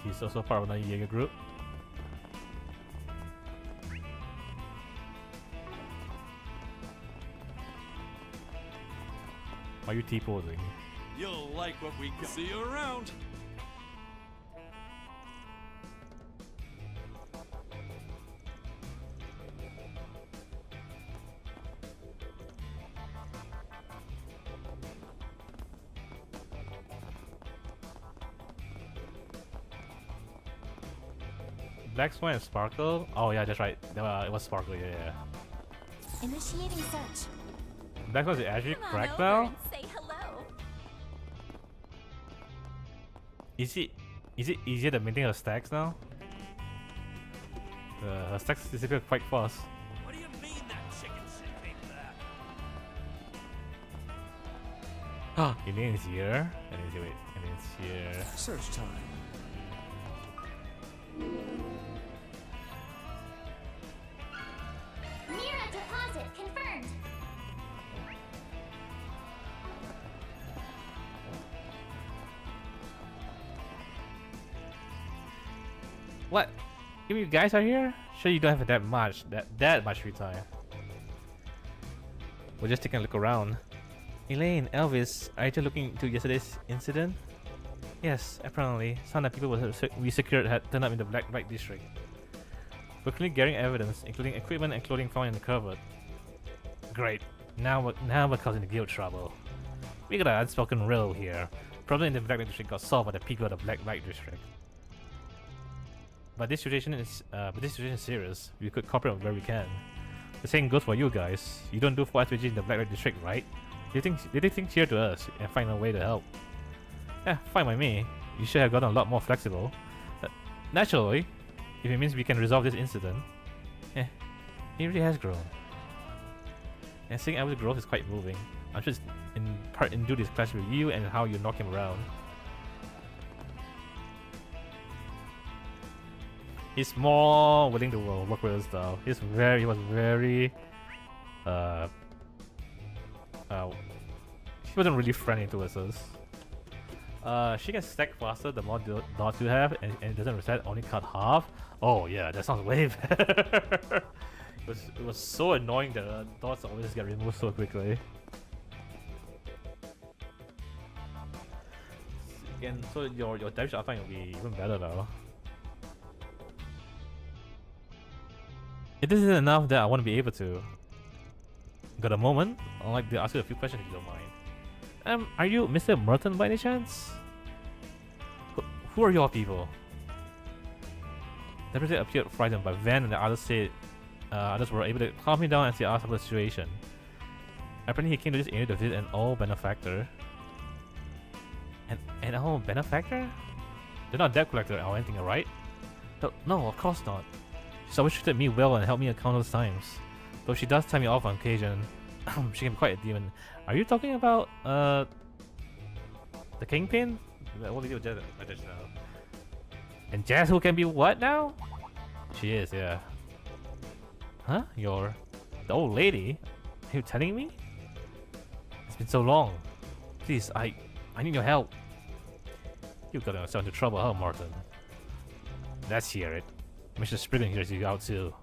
He's also part of the Jaeger group. Why are you T-posing? You'll like what we got. See you around. Black Swan and Sparkle? Oh yeah, that's right. It was Sparkle, yeah. Initiating search. Black Swan is actually Come on cracked over now? and say hello. Is it easier to maintain her stacks now? Her stacks disappear quite fast. What do you mean that chicken shit came back? Ah, Elaine's here. Elaine's here. Search time. Mira deposit confirmed. What? You guys are here? Sure, you don't have that much free time. We're just taking a look around. Elaine, Elvis, are you two looking into yesterday's incident? Yes, apparently, some of the people we secured had turned up in the Blight district. We're currently gathering evidence, including equipment and clothing found in the cupboard. Great. Now we're causing the guild trouble. We got an unspoken riddle here. Problem in the Blight district got solved by the people of the Blight district. But this situation is serious. We could cooperate where we can. The same goes for you guys. You don't do 4 SPG in the Blight district, right? They think cheer to us and find a way to help. Yeah, fine by me. You should have gotten a lot more flexible. Naturally, if it means we can resolve this incident. Yeah, he really has grown. And seeing Elvis' growth is quite moving. I'm just in part in this clash with you and how you knock him around. He's more willing to work with us though. He was very he wasn't really friendly towards us. She can stack faster the more dots you have, and it doesn't reset, only cut half. Oh yeah, that sounds way better. It was so annoying that dots always get removed so quickly. And so your damage uptime will be even better though. If this isn't enough, then I want to be able to. Got a moment? I'd like to ask you a few questions if you don't mind. Are you Mr. Merton by any chance? Who are your people? The person appeared frightened, but Van and the others said others were able to calm him down as he asked about the situation. Apparently, he came to this area to visit an old benefactor. An old benefactor? They're not a debt collector or anything, right? No, of course not. She's always treated me well and helped me countless times. Though she does tie me off on occasion, she can be quite a demon. Are you talking about the Kingpin? The old lady with Jazz now. And Jazz, who can be what now? She is, yeah. Huh? You're the old lady? Are you telling me? It's been so long. Please, I need your help. You got yourself into trouble, huh, Martin? Let's hear it. Mr. Spriggan hears you out too.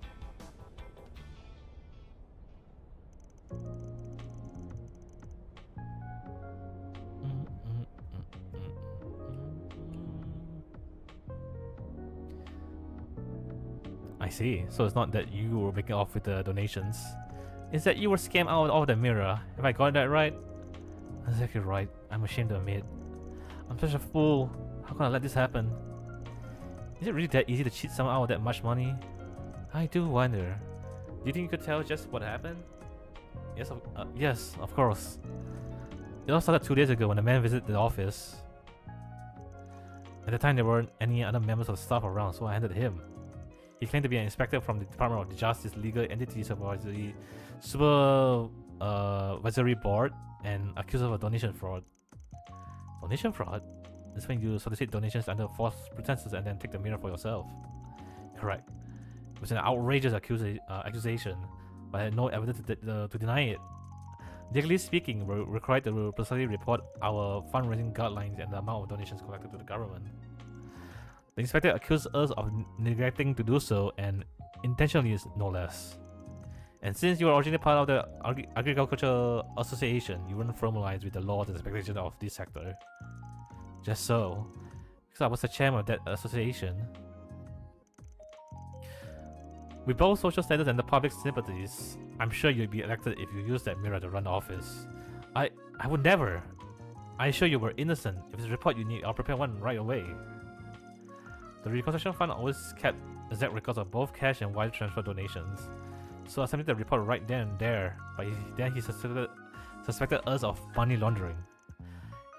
I see. So it's not that you were making off with the donations. It's that you were scammed out of the mirror. Have I got that right? Exactly right. I'm ashamed to admit. I'm such a fool. How can I let this happen? Is it really that easy to cheat someone out of that much money? I do wonder. Do you think you could tell just what happened? Yes, of course. It all started 2 days ago when the man visited the office. At the time, there weren't any other members of staff around, so I handed him. He claimed to be an inspector from the Department of Justice Legal Entity Supervisory Board and accused of a donation fraud. Donation fraud? That's when you solicit donations under false pretenses and then take the mirror for yourself. Correct. It was an outrageous accusation, but I had no evidence to deny it. Legally speaking, we're required to precisely report our fundraising guidelines and the amount of donations collected to the government. The inspector accused us of neglecting to do so, and intentionally no less. And since you were originally part of the Agricultural Association, you weren't formalized with the laws and expectations of this sector. Just so. Because I was the chairman of that association. With both social status and the public sympathies, I'm sure you'd be elected if you used that mirror to run the office. I would never. I assure you we're innocent. If it's a report you need, I'll prepare one right away. The reconstruction fund always kept exact records of both cash and wire transfer donations. So I submitted the report right then and there, but then he suspected us of money laundering.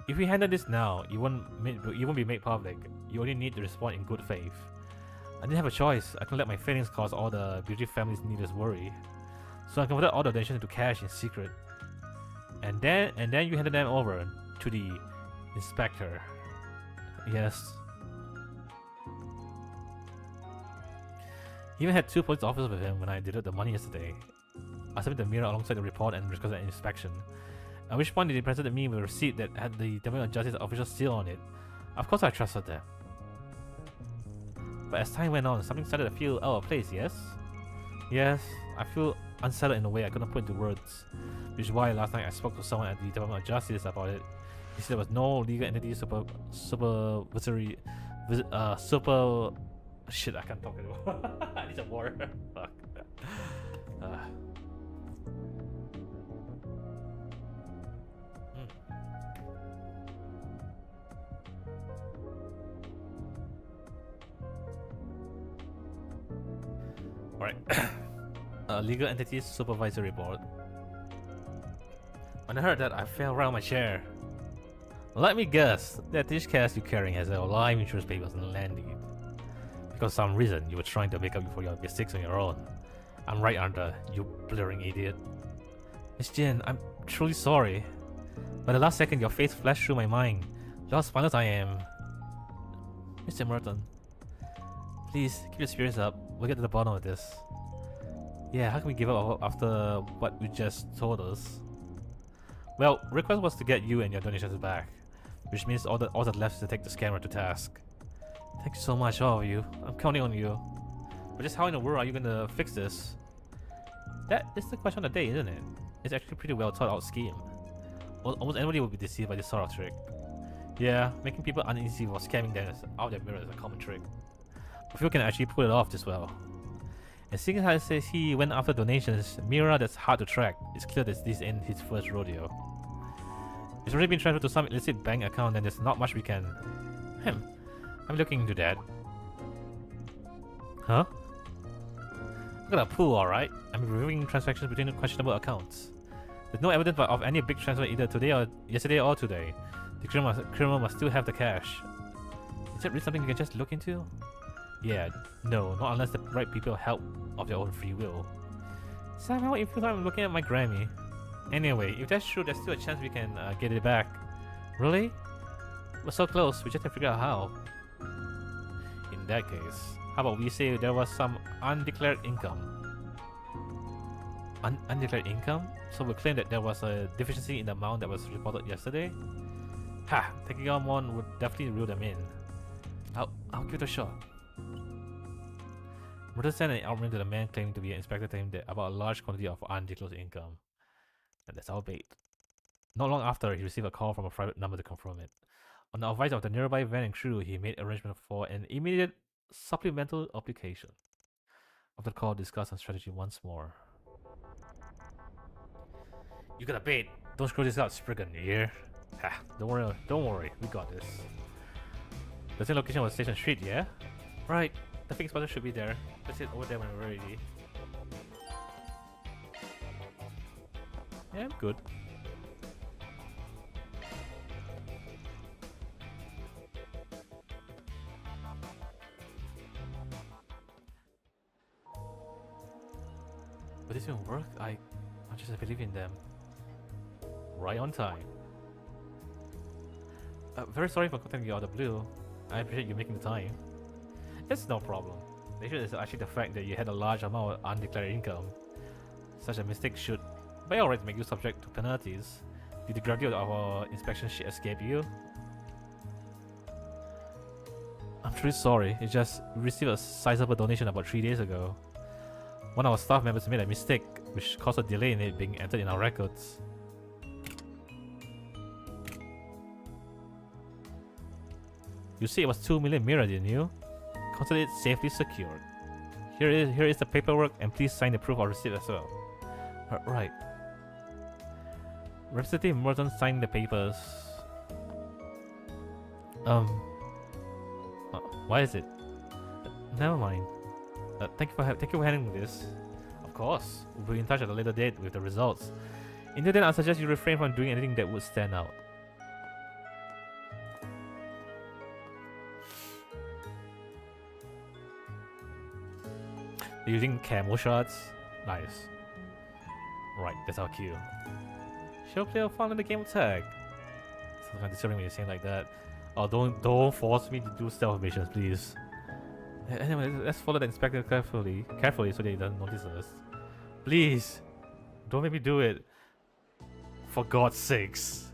If we handle this now, it won't be made public. You only need to respond in good faith. I didn't have a choice. I couldn't let my feelings cause all the beauty family's needless worry. So I converted all the donations into cash in secret. And then you handed them over to the inspector. Yes. He even had 2 police officers with him when I delivered the money yesterday. I submitted the mirror alongside the report and requested an inspection. At which point they presented me with a receipt that had the Department of Justice official seal on it. Of course I trusted them. But as time went on, something started to feel out of place, yes? Yes, I feel unsettled in a way I couldn't put into words. Which is why last night I spoke to someone at the Department of Justice about it. He said there was no legal entity supervisory... Shit, I can't talk anymore. I need some water. Fuck. Alright. Legal Entities Supervisory Board. When I heard that, I fell around my chair. Let me guess, that dish cast you're carrying has our life insurance papers on the land deed. Because for some reason, you were trying to make up for your mistakes on your own. I'm right, aren't I, you blurring idiot? Miss Jin, I'm truly sorry. But the last second, your face flashed through my mind. Lost fun as I am. Mr. Merton, please, keep your spirits up. We'll get to the bottom of this. Yeah, how can we give up after what you just told us? Well, request was to get you and your donations back. Which means all that's left is to take the scammer to task. Thank you so much, all of you. I'm counting on you. But just how in the world are you gonna fix this? That is the question of the day, isn't it? It's actually a pretty well thought out scheme. Almost anybody would be deceived by this sort of trick. Yeah, making people uneasy while scamming them out of their mirror is a common trick. But few can actually pull it off this well. And seeing how it says he went after donations, mirror that's hard to track, it's clear that this ain't his first rodeo. It's already been transferred to some illicit bank account and there's not much we can... I'm looking into that. Huh? Look at that pool, alright. I'm reviewing transactions between questionable accounts. There's no evidence of any big transfer either today or yesterday or today. The criminal must still have the cash. Is that really something you can just look into? Yeah, no, not unless the right people help of their own free will. Somehow it feels like I'm looking at my Grammy. Anyway, if that's true, there's still a chance we can get it back. Really? We're so close, we just have to figure out how. In that case, how about we say there was some undeclared income? Undeclared income? So we claim that there was a deficiency in the amount that was reported yesterday? Ha! Taking on one would definitely rule them in. I'll give it a shot. Murder sent an outline to the man claiming to be an inspector to him about a large quantity of undisclosed income. And that's our bait. Not long after, he received a call from a private number to confirm it. On the advice of the nearby van and crew, he made arrangements for an immediate supplemental application. After the call, discussed on strategy once more. You got a bait. Don't screw this up, Spriggan, you hear? Ha, don't worry, we got this. The same location was Station Street, yeah? Right, the fixed button should be there. Let's hit over there when we're ready. Yeah, I'm good. But this won't work. I just believe in them. Right on time. Very sorry for contacting you out of the blue. I appreciate you making the time. It's no problem. The issue is actually the fact that you had a large amount of undeclared income. Such a mistake should, by all rights, make you subject to penalties. Did the gravity of our inspection sheet escape you? I'm truly sorry. It's just we received a sizable donation about 3 days ago. One of our staff members made a mistake, which caused a delay in it being entered in our records. You see it was 2 million mirror, didn't you? Consider it safely secured. Here is the paperwork, and please sign the proof of receipt as well. Right. Representative Merton signed the papers. Why is it? Never mind. Thank you for handling this. Of course, we'll be in touch at a later date with the results. Until then, I suggest you refrain from doing anything that would stand out. Using camo shots? Nice. Right, that's our cue. Show player found in the game tag. It's kind of disturbing when you're saying like that. Oh, don't force me to do stealth missions, please. Anyway, let's follow the inspector carefully so that he doesn't notice us. Please, don't make me do it. For God's sakes.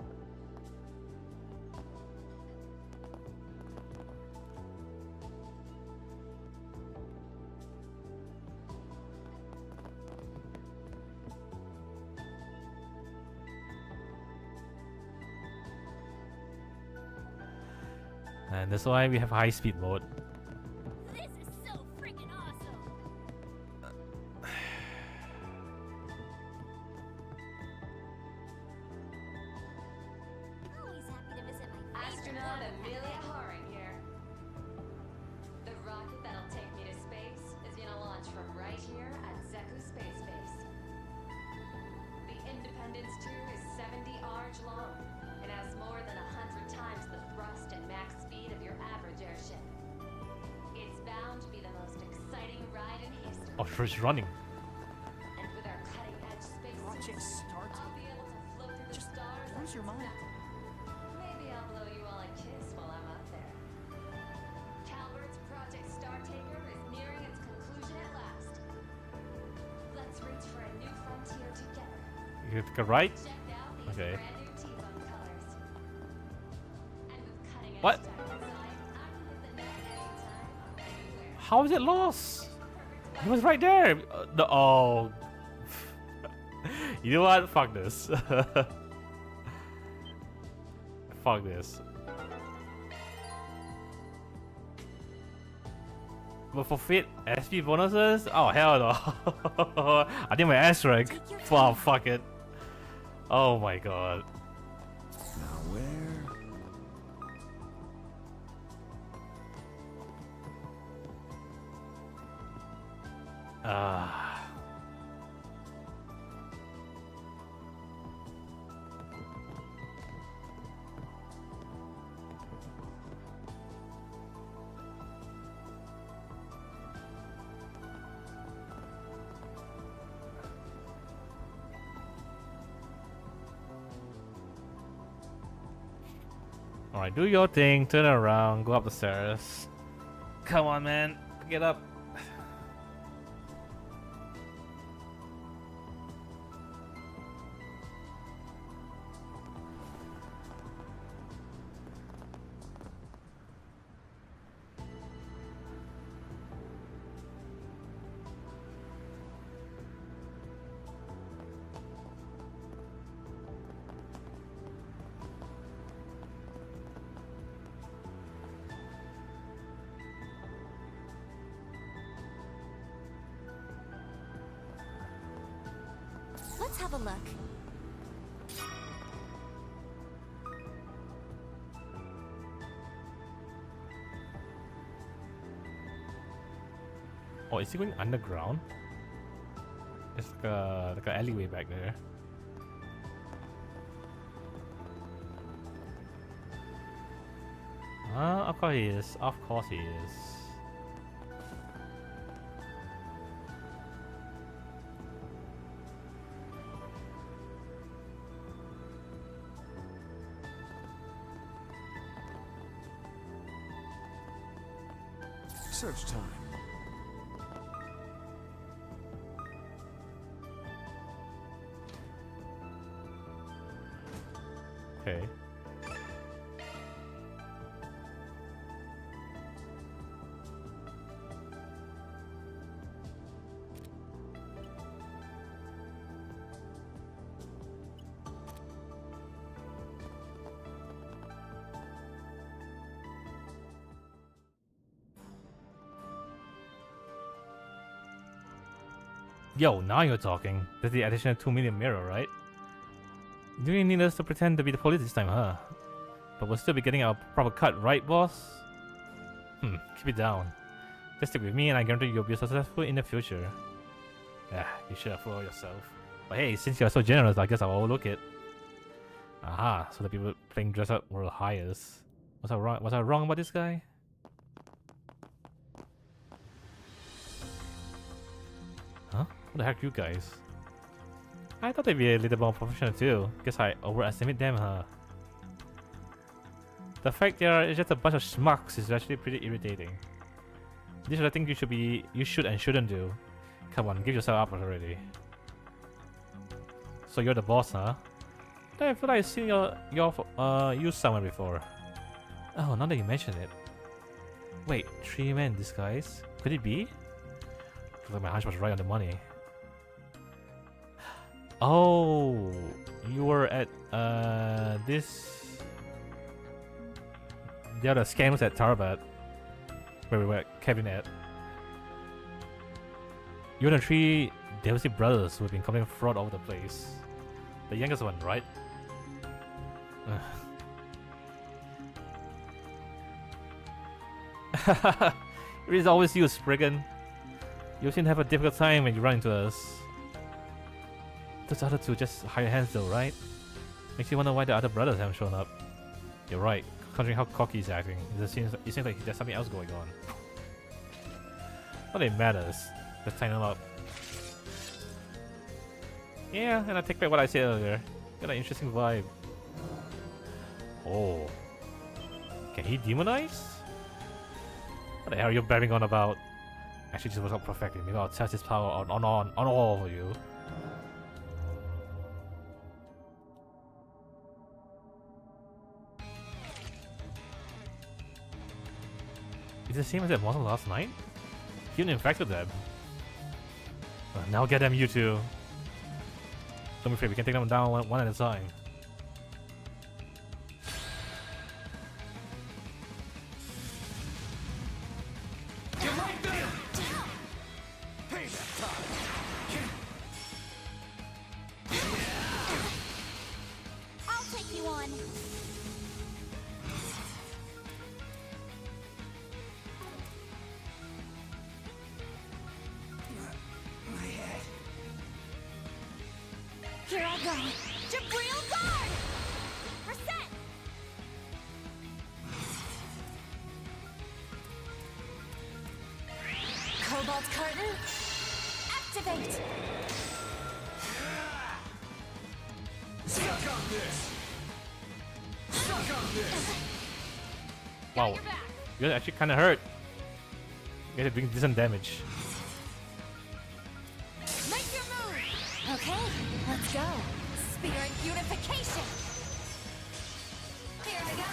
And that's why we have high speed mode. This is so freaking awesome. Always happy to visit my Astronaut Amelia Haring here. The rocket that'll take me to space is gonna launch from right here at Zeku Space Base. The Independence 2 is 70 arj long and has more than 100 times the thrust and max speed of your average airship. It's bound to be the most exciting ride in history. Oh, she's running. And with our cutting-edge space Project suits, Star I'll be able to float through the stars. lose your mind. Maybe I'll blow you all a kiss while I'm up there. Calvert's Project Startaker is nearing its conclusion at last. Let's reach for a new frontier together. You have to go right? Check out these Okay. brand new T-bone colors. And with cutting-edge What? tech design, I can hit the net anytime, anywhere. How is it lost? He was right there. Oh. You know what? Fuck this. Fuck this. But for fit SP bonuses? Oh hell no. I think my S rank. Wow, fuck it. Oh my god. Now where? Alright, do your thing, turn around, go up the stairs. Come on, man, get up. Let's have a look. Oh, is he going underground? It's like a alleyway back there. Of course he is. Of course he is. Search time. Okay. Yo, now you're talking. That's the additional 2 million mirror, right? You really need us to pretend to be the police this time, huh? But we'll still be getting our proper cut, right, boss? Keep it down. Just stick with me and I guarantee you'll be successful in the future. Yeah, you should have fooled yourself. But hey, since you're so generous, I guess I'll overlook it. Aha, so the people playing dress up were hires. Was I wrong about this guy? Huh? What the heck, you guys? I thought they'd be a little more professional too. Guess I overestimate them, huh? The fact they are just a bunch of schmucks is actually pretty irritating. This is what I think you should and shouldn't do. Come on, give yourself up already. So you're the boss, huh? I feel like I've seen you somewhere before. Oh, now that you mention it. Wait, 3-man disguise? Could it be? Looks like my hunch was right on the money. Oh, you were at this. The other scam was at Tarbat, where we were at Kevin at. You're the 3 Devotee brothers who've been committing fraud all over the place. The youngest one, right? It is always you, Spriggan. You seem to have a difficult time when you run into us. Those other 2 just higher hands though, right? Makes you wonder why the other brothers haven't shown up. You're right, considering how cocky he's acting. It seems like there's something else going on. Not that it matters. Let's tighten him up. Yeah, and I take back what I said earlier. Got an interesting vibe. Oh. Can he demonize? What the hell are you babbling on about? Actually, just works out perfectly. Maybe I'll test his power on all of you. Is it the same as that monster last night? He even infected them. Now get them, you two. Don't be afraid, we can take them down one at a time. I'll take you on. Here I go. Jabril guard! Reset! Cobalt curtain. Activate! Suck on this! Suck on this! Wow, you're actually kind of hurt. You guys are doing decent damage. Make your move! Okay, let's go. Spirit unification! Here we go!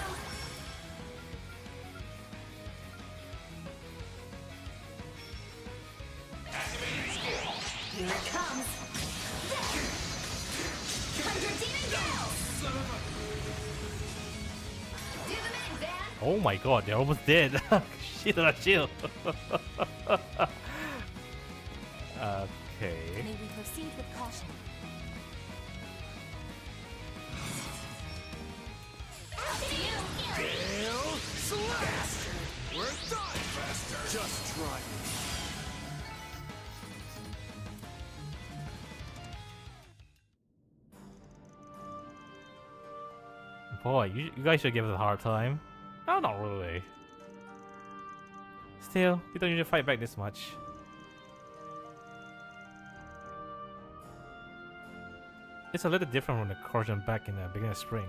Here it comes! 100 demon gals! Do the man, Van! Oh my god, they're almost dead. Shit on a chill. Okay. May we proceed with caution? Hail Slash! We're done, faster! Just try it. Boy, you guys should give us a hard time. No, not really. Still, we don't usually fight back this much. It's a little different from the corrosion back in the beginning of spring.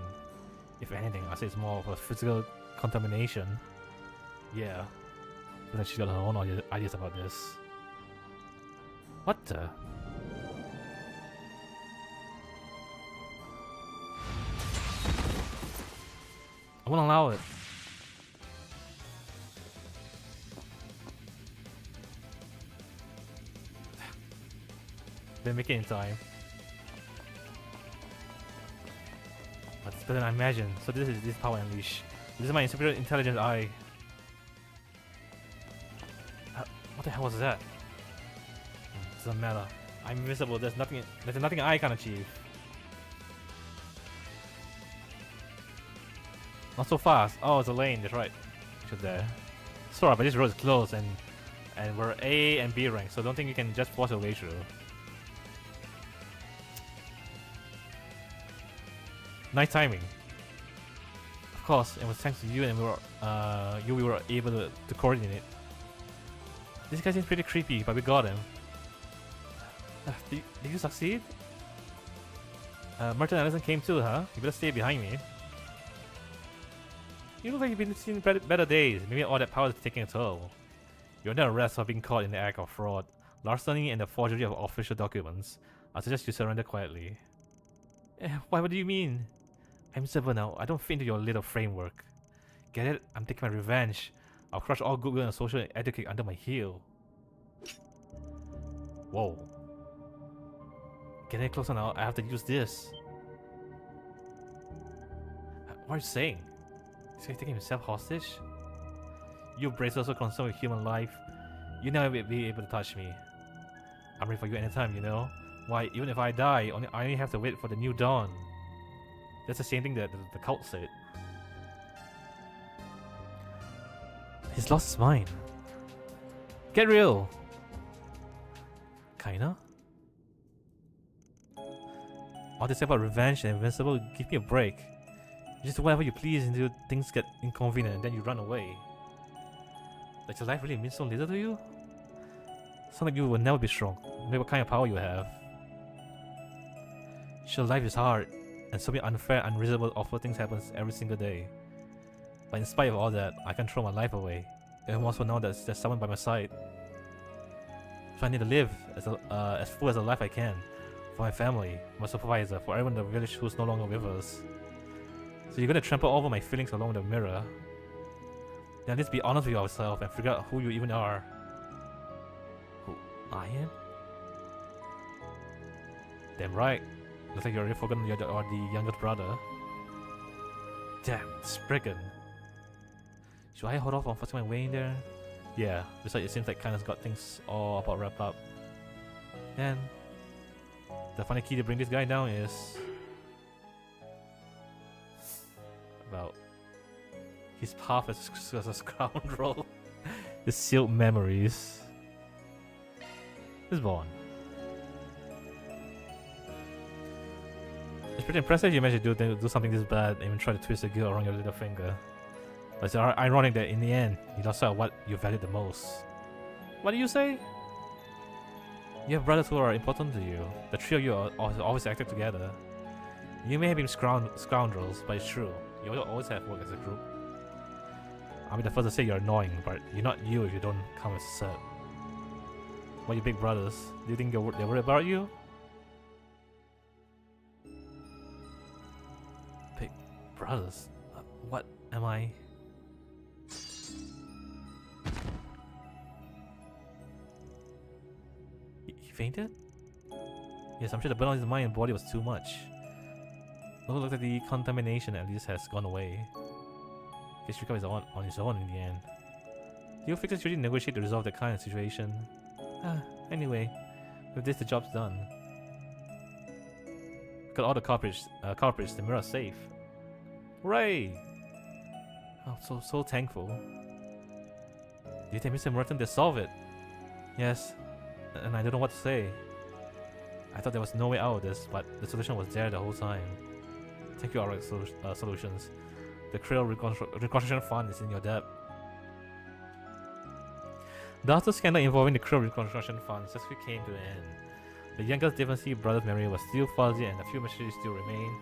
If anything, I'd say it's more of a physical contamination. Yeah. I feel like she's got her own ideas about this. What the? I won't allow it. Didn't make it in time. But it's better than I imagined. So this is power unleash. This is my superior intelligence eye. What the hell was that? Doesn't matter. I'm invisible. There's nothing I can achieve. Not so fast. Oh, it's a lane. That's right. Just there. Sorry, but this road is closed and we're A and B rank, so I don't think you can just force your way through. Nice timing. Of course, it was thanks to you and we were able to coordinate. This guy seems pretty creepy, but we got him. Did you succeed? Merton Allison came too, huh? You better stay behind me. You look like you've been seeing better days. Maybe all that power is taking a toll. You're under arrest for being caught in the act of fraud, larceny, and the forgery of official documents. I suggest you surrender quietly. What do you mean? I'm civil now. I don't fit into your little framework. Get it? I'm taking my revenge. I'll crush all goodwill and social etiquette under my heel. Whoa. Get any closer now. I have to use this. What are you saying? This guy taking himself hostage? You brace also concerned with human life. You never will be able to touch me. I'm ready for you anytime, you know? Why, even if I die, I only have to wait for the new dawn. That's the same thing that the cult said. He's lost his mind. Get real! Kinda? All this about revenge and invincible, give me a break. You just do whatever you please until things get inconvenient and then you run away. Does your life really mean so little to you? Sounds like you will never be strong, no matter what kind of power you have. Sure, life is hard, and so many unfair, unreasonable, awful things happen every single day. But in spite of all that, I can't throw my life away. Even more so now that there's someone by my side. So I need to live as full as a life I can. For my family, my supervisor, for everyone in the village who's no longer with us. So you're gonna trample over my feelings along the mirror. Then let's be honest with yourself and figure out who you even are. Who I am? Damn right. Looks like you're already forgotten you're the youngest brother. Damn, Spriggan. Should I hold off on forcing my way in there? Yeah, besides it seems like Kina's got things all about wrapped up. Then the final key to bring this guy down is about his path as a scoundrel. His sealed memories. This Vaughn. It's pretty impressive you managed to do something this bad and even try to twist the gill around your little finger. But it's ironic that in the end, you lost out what you valued the most. What do you say? You have brothers who are important to you. The three of you are always acted together. You may have been scoundrels, but it's true. You always have worked as a group. I'll be the first to say you're annoying, but you're not you if you don't come as a set. What are your big brothers? Do you think they're worried about you? Big brothers? What am I? He fainted? Yes, I'm sure the burn on his mind and body was too much. Looks like the contamination at least has gone away. Guess recovery is on his own in the end. You fixers usually negotiate to resolve that kind of situation. Anyway, with this the job's done. Got all the culprits, the mirror's safe. Hooray! Oh, so thankful. Do you think Mr. Merton to solve it? Yes, and I don't know what to say. I thought there was no way out of this, but the solution was there the whole time. Thank you, Alright Solutions. The Krill Reconstruction Fund is in your debt. The after scandal involving the Krill Reconstruction Fund successfully came to an end. The youngest Devoncy brothers' memory was still fuzzy and a few mysteries still remain,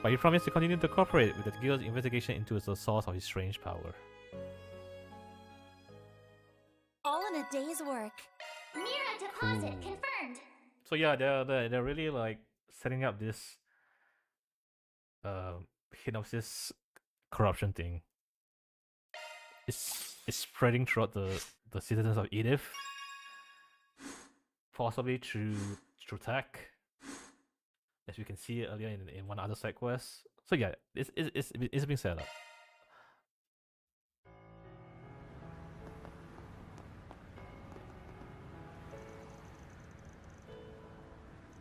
but he promised to continue to cooperate with the guild's investigation into the source of his strange power. All in a day's work. Mira deposit confirmed. So yeah, they're really like setting up this hypnosis corruption thing. It's spreading throughout the citizens of Edith, possibly through tech, as we can see earlier in one other side quest. So yeah, it's being set up.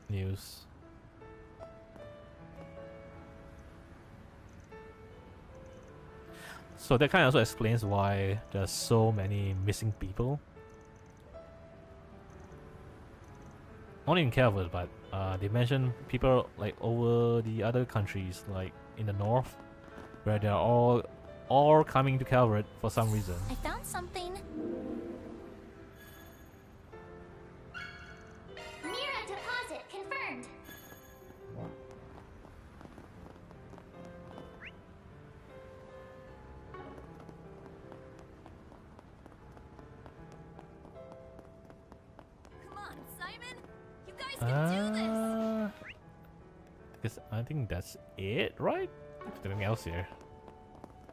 News. So that kind of also explains why there's so many missing people. Not in Calvert, but they mention people like over the other countries, like in the north, where they're all coming to Calvert for some reason. I found something. Mira deposit confirmed. Come on, Simon. You guys can do this. Guess I think that's it, right? There's nothing else here.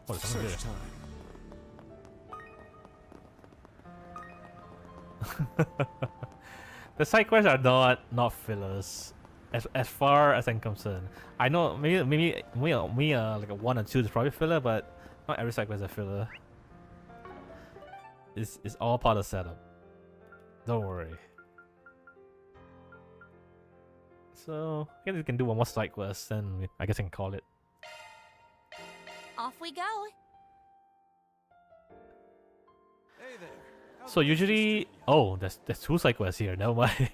Oh, there's something Search here. The side quests are not fillers, as far as I'm concerned. I know maybe like a 1 or 2 is probably filler, but not every side quest is a filler. It's all part of the setup. Don't worry. So I guess we can do one more side quest, then I guess I can call it. Off we go. Hey there. So usually, oh, there's 2 side quests here. Never mind.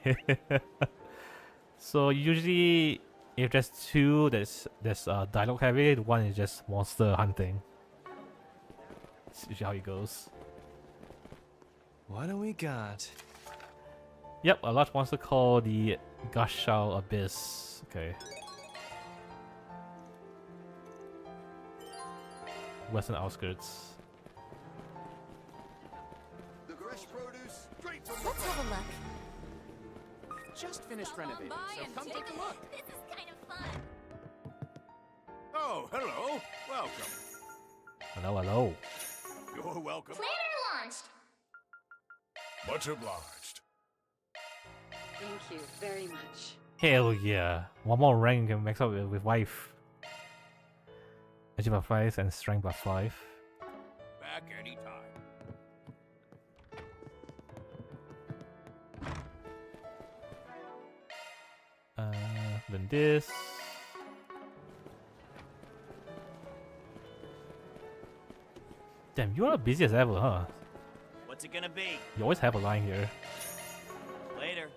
So usually, if there's 2, there's dialogue heavy. The one is just monster hunting. That's usually how it goes. What do we got? Yep, a large monster called the Gashao Abyss. Okay. Western outskirts. The fresh produce straight from Let's have a look. Just finished renovating, so come take a look. This is kind of fun. Oh, hello. Welcome. Hello. You're welcome. Planner launched. Much obliged. Thank you very much. Hell yeah. One more rank and max up with wife. Agility +5 and strength +5. Back anytime. Then this. Damn, you are busy as ever, huh? What's it gonna be? You always have a line here. Later.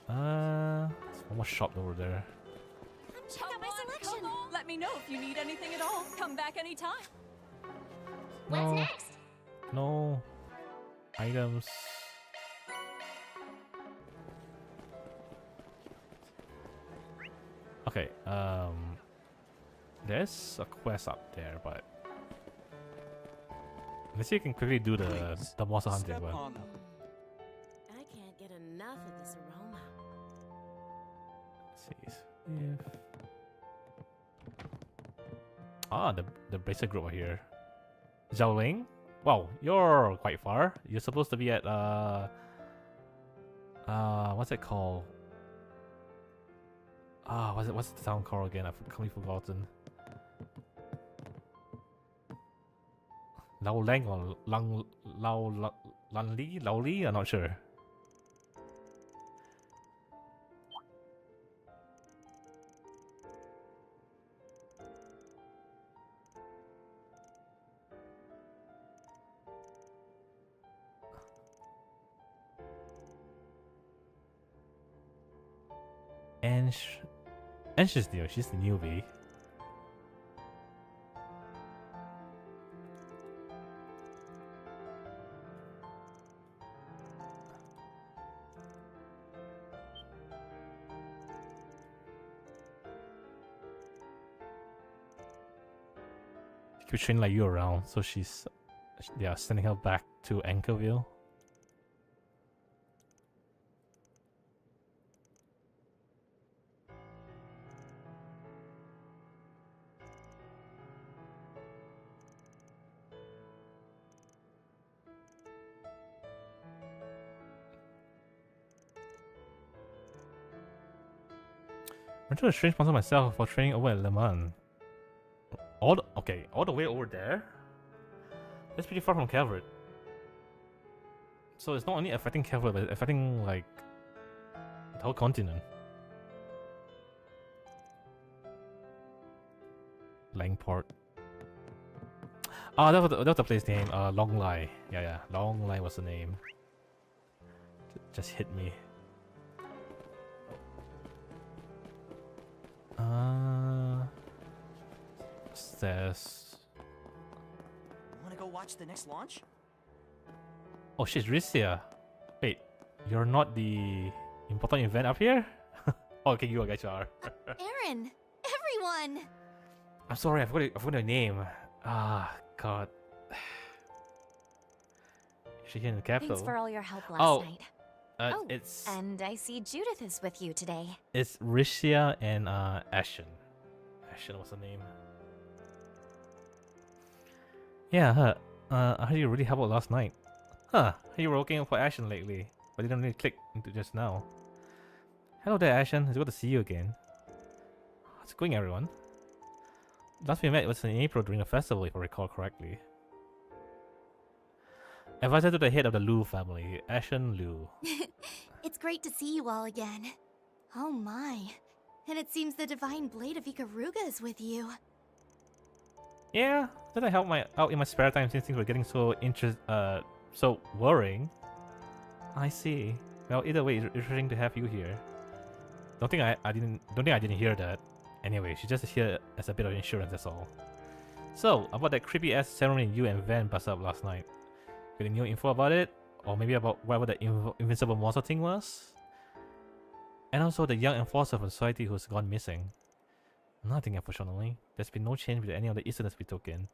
There's one more shop over there. Check out my selection. Let me know if you need anything at all. Come back anytime. No. What's next? No. Items. Okay, there's a quest up there, but let's see if you can quickly do the monster hunting one. I can't get enough of this aroma. Let's see if the bracer group are here. Zhao Ling? Wow, you're quite far. You're supposed to be at what's it called? What's the town called again? I've completely forgotten. Lao Lang or Lao Li? I'm not sure. And she's new. She's the newbie. Keep training like you around, so she's sending her back to Anchorville. I'm trying to strange sponsor myself for training over at Le Mans. All the way over there? That's pretty far from Calvert. So it's not only affecting Calvert, but it's affecting like the whole continent. Langport. Ah, that was the place name. Long Lai. Yeah, Long Lai was the name. Just hit me. Says. Wanna go watch the next launch? Oh shit, Rissia. Wait, you're not the important event up here? Oh, okay, you guys are. Aaron! Everyone! I'm sorry, I forgot your name. Ah, God. She's here in the capital. Thanks for all your help last night. It's and I see Judith is with you today. It's Rissia and Ashen. Ashen was the name. Yeah, I heard you really helped out last night. Huh, you were working for Ashen lately, but you didn't really click into just now. Hello there, Ashen. It's good to see you again. How's it going, everyone? Last we met was in April during a festival, if I recall correctly. Advisor to the head of the Liu family, Ashen Liu. It's great to see you all again. Oh my. And it seems the divine blade of Ikaruga is with you. Yeah, that I help out in my spare time since things were getting so so worrying. I see. Well, either way, it's interesting to have you here. Don't think I didn't hear that. Anyway, she's just here as a bit of insurance, that's all. So, about that creepy ass ceremony you and Van busted up last night. Got any new info about it? Or maybe about whatever the invincible monster thing was? And also the young enforcer from society who's gone missing. Nothing, unfortunately. There's been no change with any of the incidents we took in.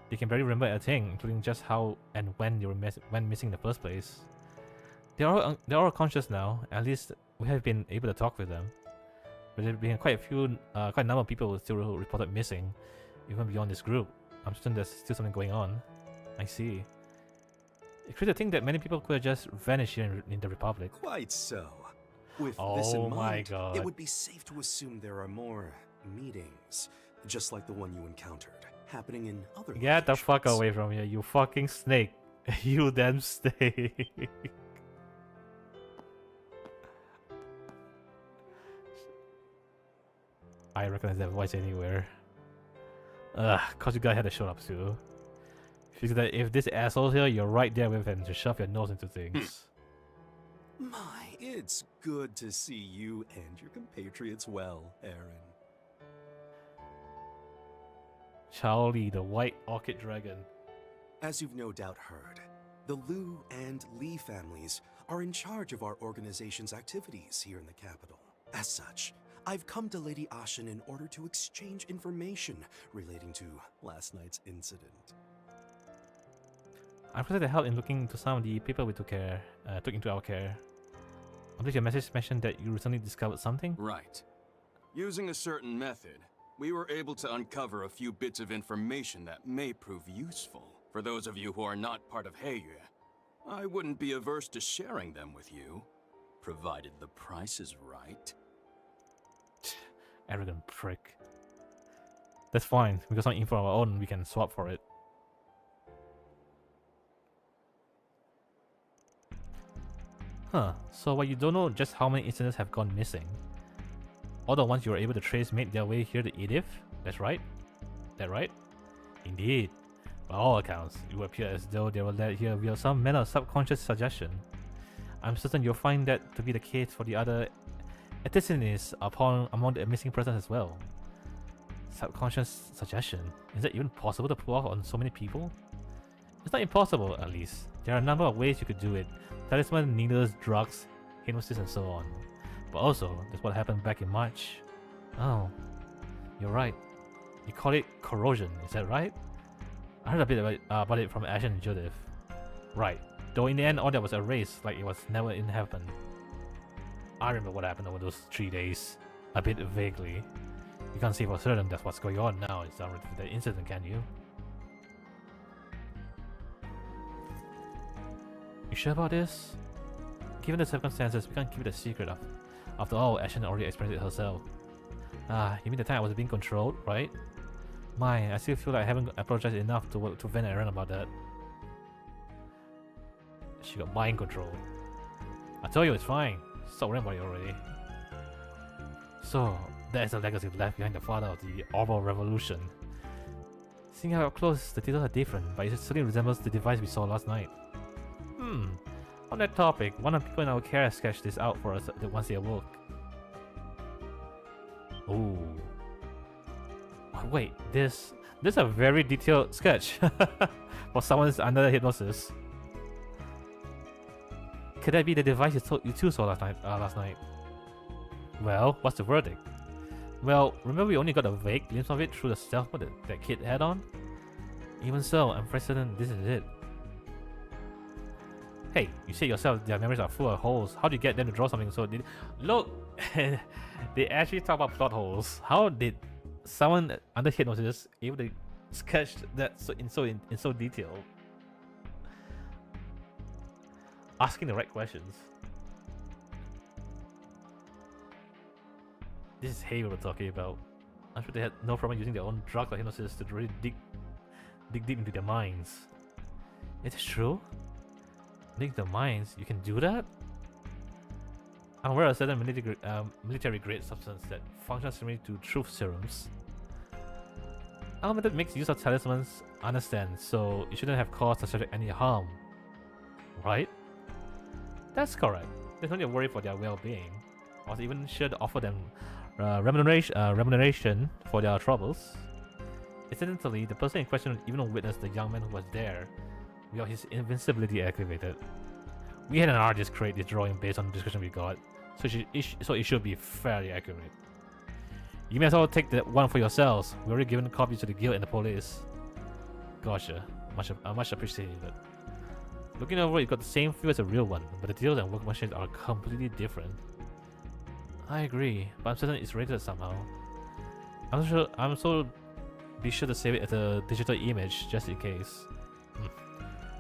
They can barely remember a thing, including just how and when they went missing in the first place. They're all conscious now. At least we have been able to talk with them. But there have been quite a number of people who still reported missing, even beyond this group. I'm certain there's still something going on. I see. It's crazy to think that many people could have just vanished here in the Republic. Quite so. With Oh this in my mind, God. it would be safe to assume there are more meetings, just like the one you encountered, happening in other Get the fuck away from here, you fucking snake. You damn snake. I recognize that voice anywhere. Ugh, cause you guys had to show up too. Figure that if this asshole's here, you're right there with him to shove your nose into things. My, it's good to see you and your compatriots well, Aaron. Charlie, the white orchid dragon. As you've no doubt heard, the Liu and Li families are in charge of our organization's activities here in the capital. As such, I've come to Lady Ashen in order to exchange information relating to last night's incident. I appreciate the help in looking into some of the people we took into our care. I believe your message mentioned that you recently discovered something? Right. Using a certain method, we were able to uncover a few bits of information that may prove useful. For those of you who are not part of Heiyue, I wouldn't be averse to sharing them with you, provided the price is right. Arrogant prick. That's fine. We got some info of our own, we can swap for it. Huh, so what you don't know just how many incidents have gone missing. All the ones you were able to trace made their way here to Edith? That's right? That right? Indeed. By all accounts, it would appear as though they were led here via some manner of subconscious suggestion. I'm certain you'll find that to be the case for the other Ethnicity among the missing persons as well. Subconscious suggestion. Is it even possible to pull off on so many people? It's not impossible, at least. There are a number of ways you could do it. Talisman, needles, drugs, hypnosis, and so on. But also, that's what happened back in March. Oh, you're right. You call it corrosion, is that right? I heard a bit about it from Ashen and Judith. Right. Though in the end, all that was erased, like it was never in happened. I remember what happened over those 3 days. A bit vaguely. You can't say for certain that's what's going on now. It's not related to the incident, can you? You sure about this? Given the circumstances, we can't keep it a secret. After all, Ashen already experienced it herself. Ah, you mean the time I was being controlled, right? My, I still feel like I haven't apologized enough to Van Aaron about that. She got mind control. I told you it's fine. Stop worrying about it already. So, that is the legacy left behind the father of the Orbital Revolution. Seeing how up close, the details are different, but it certainly resembles the device we saw last night. On that topic, one of the people in our care sketched this out for us once they awoke. Oh. Wait, this is a very detailed sketch for someone who's under hypnosis. Could that be the device you two saw last night? Well, what's the verdict? Well, remember we only got a vague glimpse of it through the stealth mode that kid had on? Even so, I'm certain this is it. Hey, you said yourself their memories are full of holes. How did you get them to draw something so... Look! They actually talk about plot holes. How did someone under hypnosis able to sketch that in so detail? Asking the right questions. This is Hay we were talking about. I'm sure they had no problem using their own drugs like hypnosis to really dig deep into their minds. Is it true? Dig the minds? You can do that? I'm aware of a certain military-grade substance that functions similar to truth serums. Our method makes use of talismans, understand, so it shouldn't have caused the subject any harm. Right? That's correct. There's no need to worry for their well-being. I was even sure to offer them remuneration for their troubles. Incidentally, the person in question even witnessed the young man who was there without his invincibility activated. We had an artist create this drawing based on the description we got, so it should be fairly accurate. You may as well take that one for yourselves. We already given copies to the guild and the police. Gotcha. Much appreciated. Looking over, it got the same feel as a real one, but the details and workmanship are completely different. I agree, but I'm certain it's rated somehow. I'm so be sure to save it as a digital image just in case.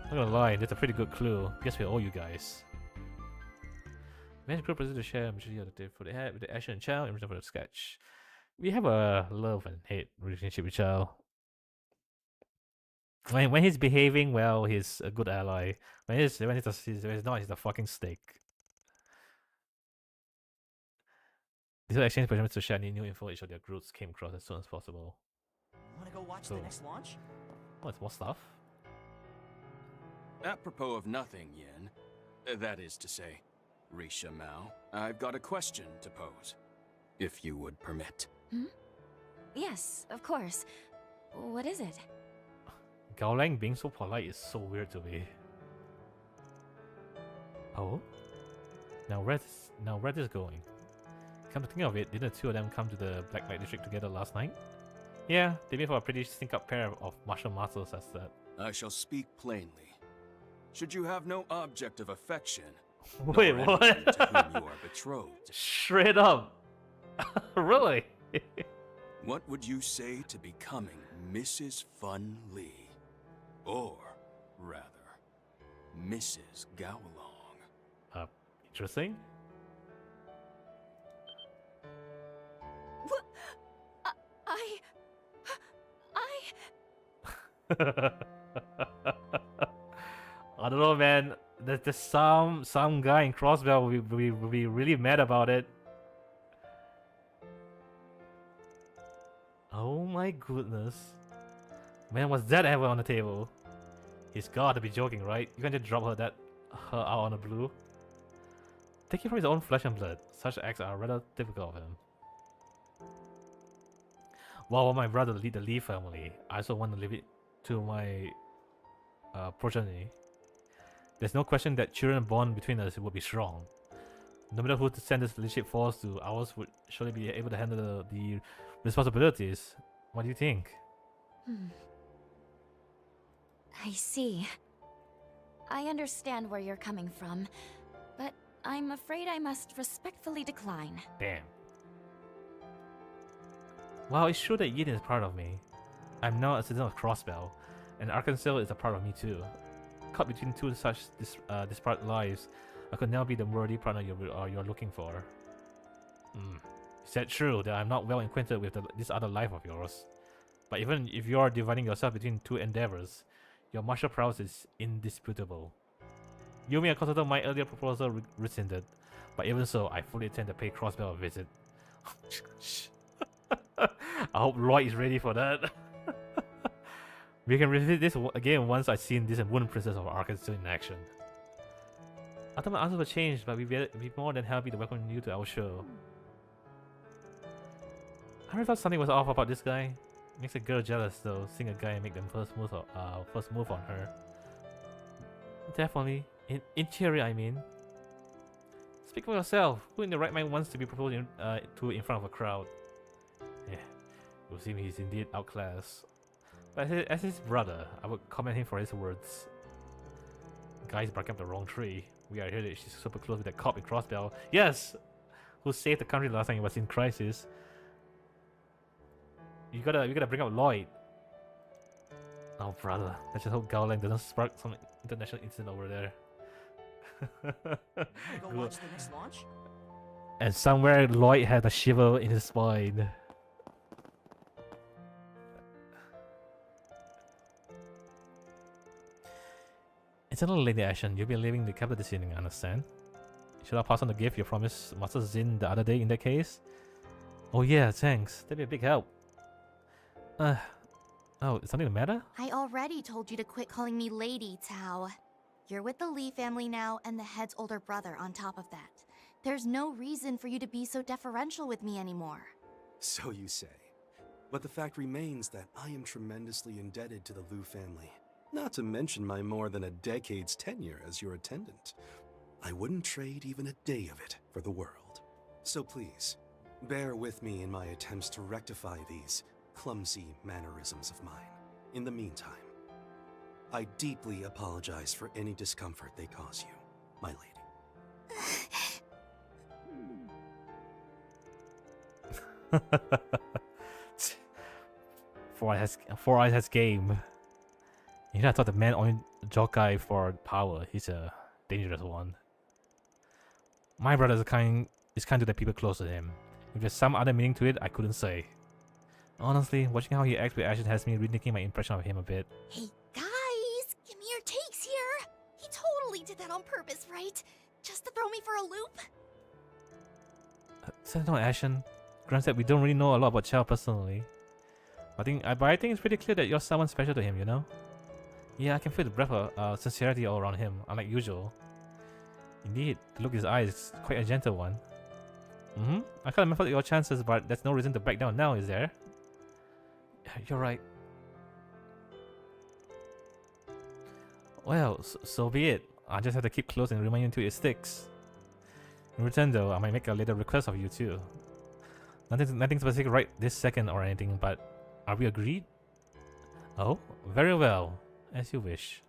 Not gonna lie, that's a pretty good clue. Guess we owe you guys. Man, group president to share a majority of the day for the head with the Ashen and Chow in return for the sketch. We have a love and hate relationship with Chow. When he's behaving well, he's a good ally. When he's not, he's a fucking snake. These will exchange permissions to share any new info each of their groups came across as soon as possible. Wanna go watch the next launch? Oh, it's more stuff? Apropos of nothing, Yin. That is to say, Risha Mao, I've got a question to pose, if you would permit. Yes, of course. What is it? Gao Lang being so polite is so weird to me. Oh? Now where this going? Come to think of it, didn't the two of them come to the Black Light District together last night? Yeah, they made for a pretty sync-up pair of martial masters as that. I shall speak plainly. Should you have no object of affection, wait, nor what? anyone to whom you are betrothed, straight up. Really? what would you say to becoming Mrs. Fun Lee? Or, rather, Mrs. Gowlong? Interesting. I don't know, man. There's just some guy in Crossbell will be really mad about it. Oh my goodness. Man, what's that ever on the table? He's got to be joking, right? You can't just drop her out on the blue. Taking from his own flesh and blood, such acts are rather typical of him. While my brother lead the Lee family, I also want to leave it to my progeny. There's no question that children born between us will be strong. No matter who Sandra's leadership falls to, ours would surely be able to handle the responsibilities. What do you think? I see. I understand where you're coming from, but I'm afraid I must respectfully decline. Damn. Well, it's true that Eden is part of me. I'm now a citizen of Crossbell, and Arkansas is a part of me too. Caught between two such disparate lives, I could now be the worthy partner you're looking for. You said true that I'm not well acquainted with this other life of yours. But even if you are dividing yourself between two endeavors, your martial prowess is indisputable. You may have considered my earlier proposal rescinded, but even so, I fully intend to pay Crossbell a visit. I hope Lloyd is ready for that. We can revisit this again once I've seen this Moon Princess of Arkansas in action. I thought my answer would change, but we'd be more than happy to welcome you to our show. I really thought something was off about this guy. Makes a girl jealous though, seeing a guy make them first move on her. Definitely. In theory, I mean. Speak for yourself. Who in the right mind wants to be proposed to in front of a crowd? Yeah, it would seem he's indeed outclassed. But as his brother, I would commend him for his words. Guy's barking up the wrong tree. We are here that she's super close with that cop in Crossbell. Yes! Who saved the country last time it was in crisis. You gotta bring up Lloyd. Oh brother, let's just hope Gowlang doesn't spark some international incident over there. Go watch the next launch? And somewhere Lloyd had a shiver in his spine. It's a little late, Ashen. You'll be leaving the capital this evening, I understand. Should I pass on the gift you promised Master Zin the other day in that case? Oh yeah, thanks. That'd be a big help. Oh, is something the matter? I already told you to quit calling me Lady, Tao. You're with the Lee family now, and the head's older brother on top of that. There's no reason for you to be so deferential with me anymore. So you say. But the fact remains that I am tremendously indebted to the Liu family. Not to mention my more than a decade's tenure as your attendant. I wouldn't trade even a day of it for the world. So please, bear with me in my attempts to rectify these clumsy mannerisms of mine. In the meantime, I deeply apologize for any discomfort they cause you, my lady. Four Eyes has game. You know, I thought the man only Jokai for power. He's a dangerous one. My brother is kind to the people close to him. If there's some other meaning to it, I couldn't say. Honestly, watching how he acts with Ashen has me rethinking my impression of him a bit. Hey guys, give me your takes here. He totally did that on purpose, right? Just to throw me for a loop? No, Ashen. Granted, we don't really know a lot about Chao personally. But I think it's pretty clear that you're someone special to him, you know? Yeah, I can feel the breath of sincerity all around him, unlike usual. Indeed, the look in his eyes is quite a gentle one. I can't remember your chances, but there's no reason to back down now, is there? You're right. Well, so be it. I just have to keep close and remind you until it sticks. In return though, I might make a little request of you too. Nothing specific right this second or anything, but are we agreed? Oh, very well. As you wish.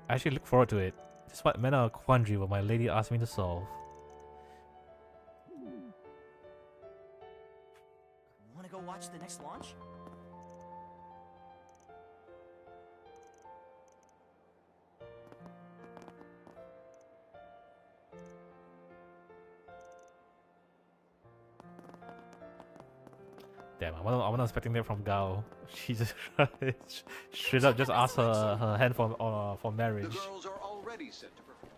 I actually look forward to it. Just what manner of quandary will my lady ask me to solve? Wanna go watch the next launch? Damn, I wasn't expecting that from Gao. She just straight up just asked her hand for marriage. The girls are already set to perform.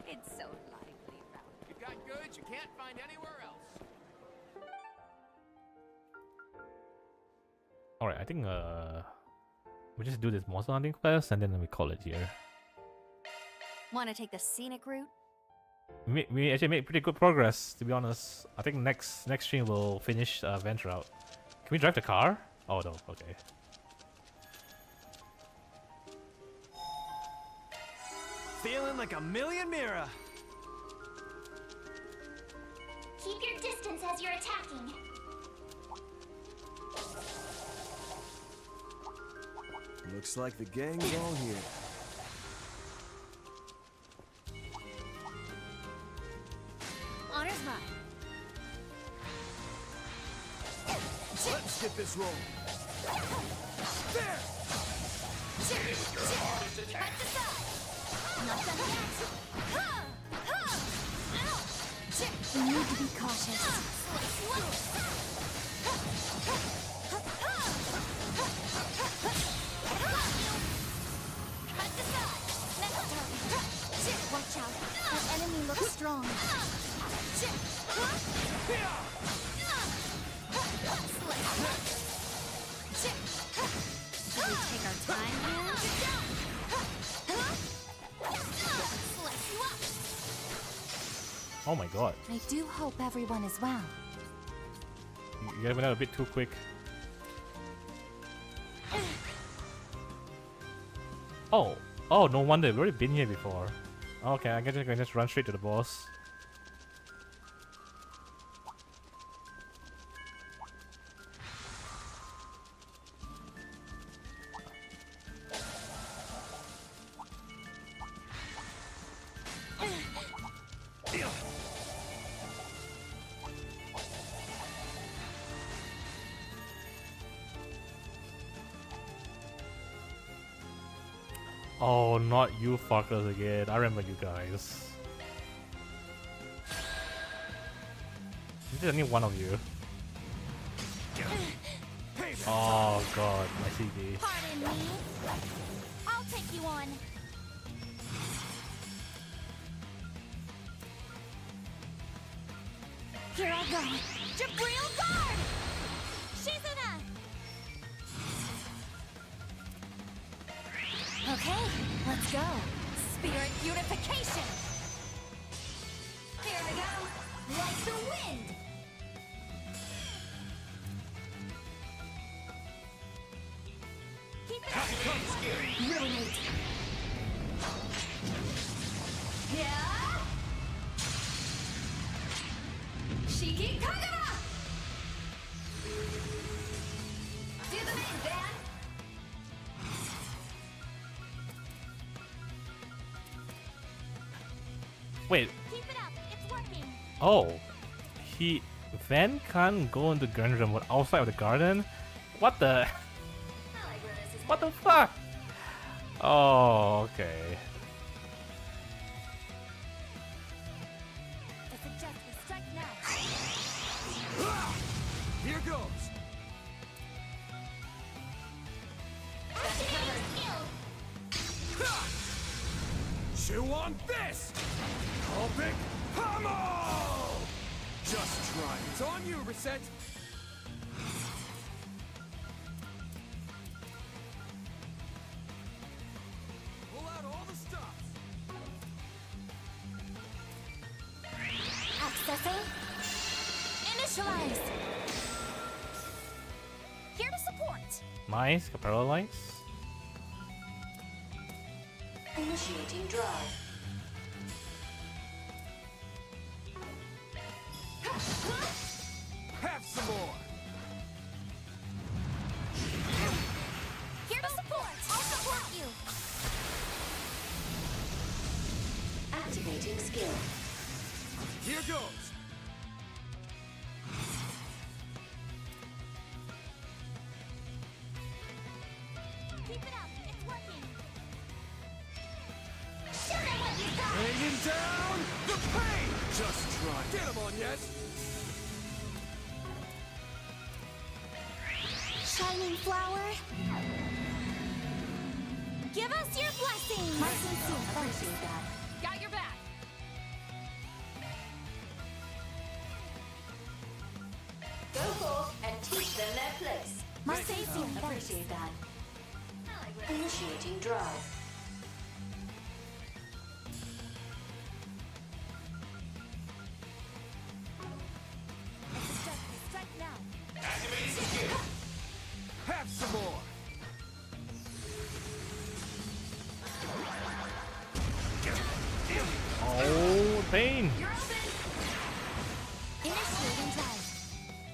It's so lively. You've got goods you can't find anywhere else. Alright, I think we just do this monster hunting quest and then we call it here. Want to take the scenic route? We actually made pretty good progress, to be honest. I think next stream we'll finish venture out. Can we drive the car? Oh no, okay. Feeling like a million Mira. Keep your distance as you're attacking. Looks like the gang's all here. Honor's mine. Let's get this rolling. There! Hit it with your hardest attack. Not done yet. You need to be cautious. Watch out. That enemy looks strong. Should we take our time here? Oh my god. I do hope everyone is well. You guys went out a bit too quick. Oh, no wonder. We've already been here before. Okay, I guess I can just run straight to the boss. Oh, not you fuckers again. I remember you guys. There's only one of you. Oh god, my CD. Pardon me. I'll take you on. Here I go. Jabril guard! Shizuna! Okay, let's go. Spirit unification! Here we go. Like the wind! Keep it up! Ruinate! Yeah! Shiki Kagura! Do the main, Van! Wait. Keep it up, it's working. Oh. Van can't go into Gundam outside of the garden? What the? What the fuck? Oh, okay. I suggest we strike now. Here goes. Chew on this! Big Pummel! Just try. It's on you, Reset. Pull out all the stops. Accessing. Initialize. Here to support. Nice, paralyze. Initiating drive. Have some more. Here to support. I'll support you. Activating skill. Here goes. Keep it up. It's working. Bringing down the pain. Just try. Get him on, yes. Shining flower. Give us your blessing. My sincere Appreciate that. Got your back. Go forth and teach them their place. My sincere Appreciate that. Initiating drive. Have some more. Oh, pain! Initiating drive.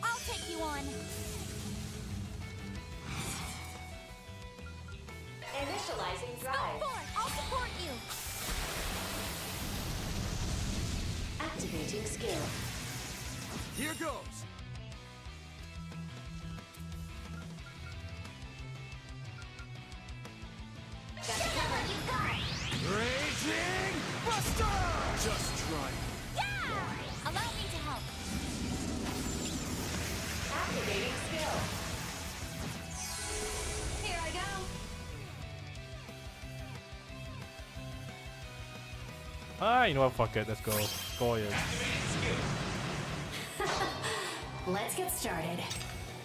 I'll take you on. Initializing drive. Go for it. I'll support you. Activating skill. Here goes. Raging Buster! Just try. Yeah! Allow me to help. Activating skill. Here I go. Ah, you know what? Fuck it. Let's go. Go ahead. Let's get started.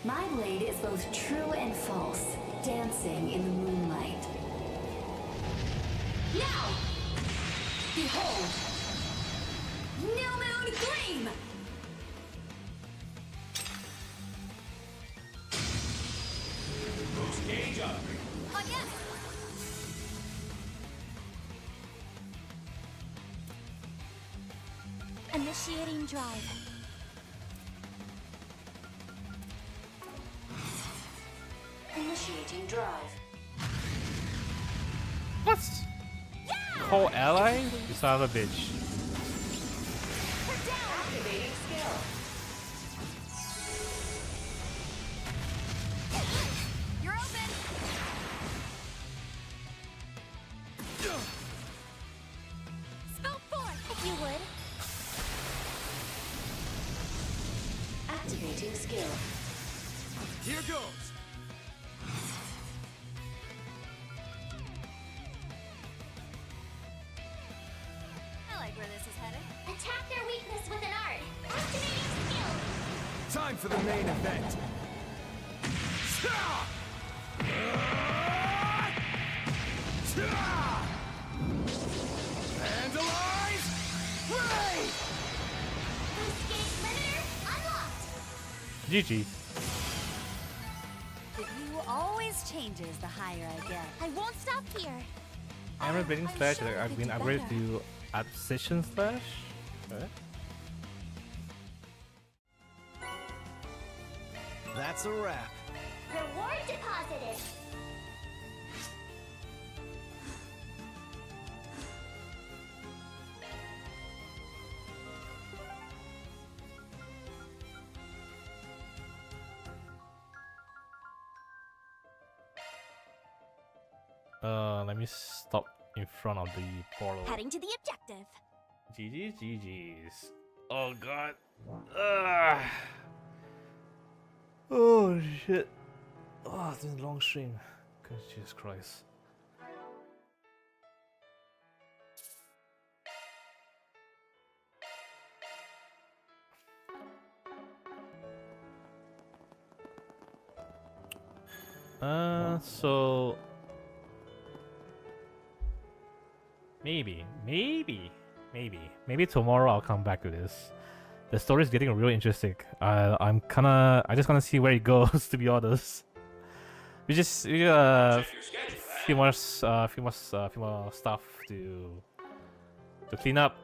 My blade is both true and false, dancing in the moonlight. Now! Behold! New Moon Gleam! Gauge up. Oh, yes. Initiating drive. Initiating drive. What? Call ally? You son of a bitch. Activating skill. You're open. Spell forth, if you would. Activating skill. Here goes. I like where this is headed. Attack their weakness with an art. Activating skill. Time for the main event. Vandalize! Ray! Escape limiter unlocked. GG. The view always changes the higher I get. I won't stop here. Hammer Baiting Slash. I've been upgraded to Obsession Slash. Okay. That's a wrap. Reward deposited. Let me stop in front of the portal. Heading to the objective. GG's, GG's. Oh god. Ugh. Oh shit. Oh, this is a long stream. God, Jesus Christ. So maybe tomorrow I'll come back to this. The story's getting really interesting. I just wanna see where it goes. To be honest, we few more stuff to clean up.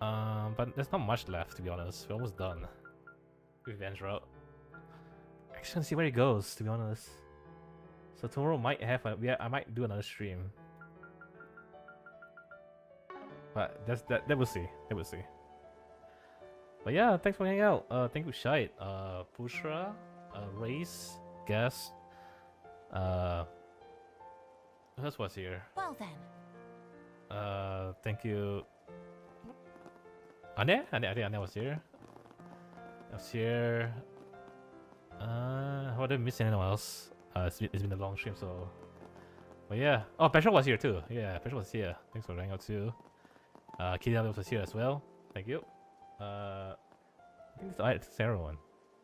But there's not much left, to be honest. We're almost done with VanHart. I just wanna see where it goes, to be honest. So tomorrow might have I might do another stream. But that we'll see. That we'll see. But yeah, thanks for hanging out. Thank you, Shite, Bushra, Race, Guest. Who else was here? Well then. Thank you. Ane was here. I was here. I didn't miss anyone else. It's been a long stream, so. But yeah. Oh, Petrol was here too. Yeah, Petrol was here. Thanks for hanging out too. KW was here as well. Thank you. I think it's everyone.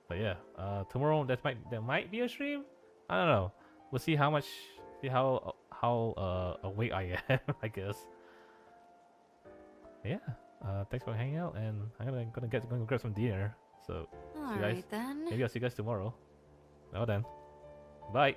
But yeah, tomorrow there might be a stream. I don't know. We'll see how awake I am. I guess. Yeah. Thanks for hanging out, and I'm gonna grab some dinner. So. See you guys. Alright then. Maybe I'll see you guys tomorrow. Well then. Bye.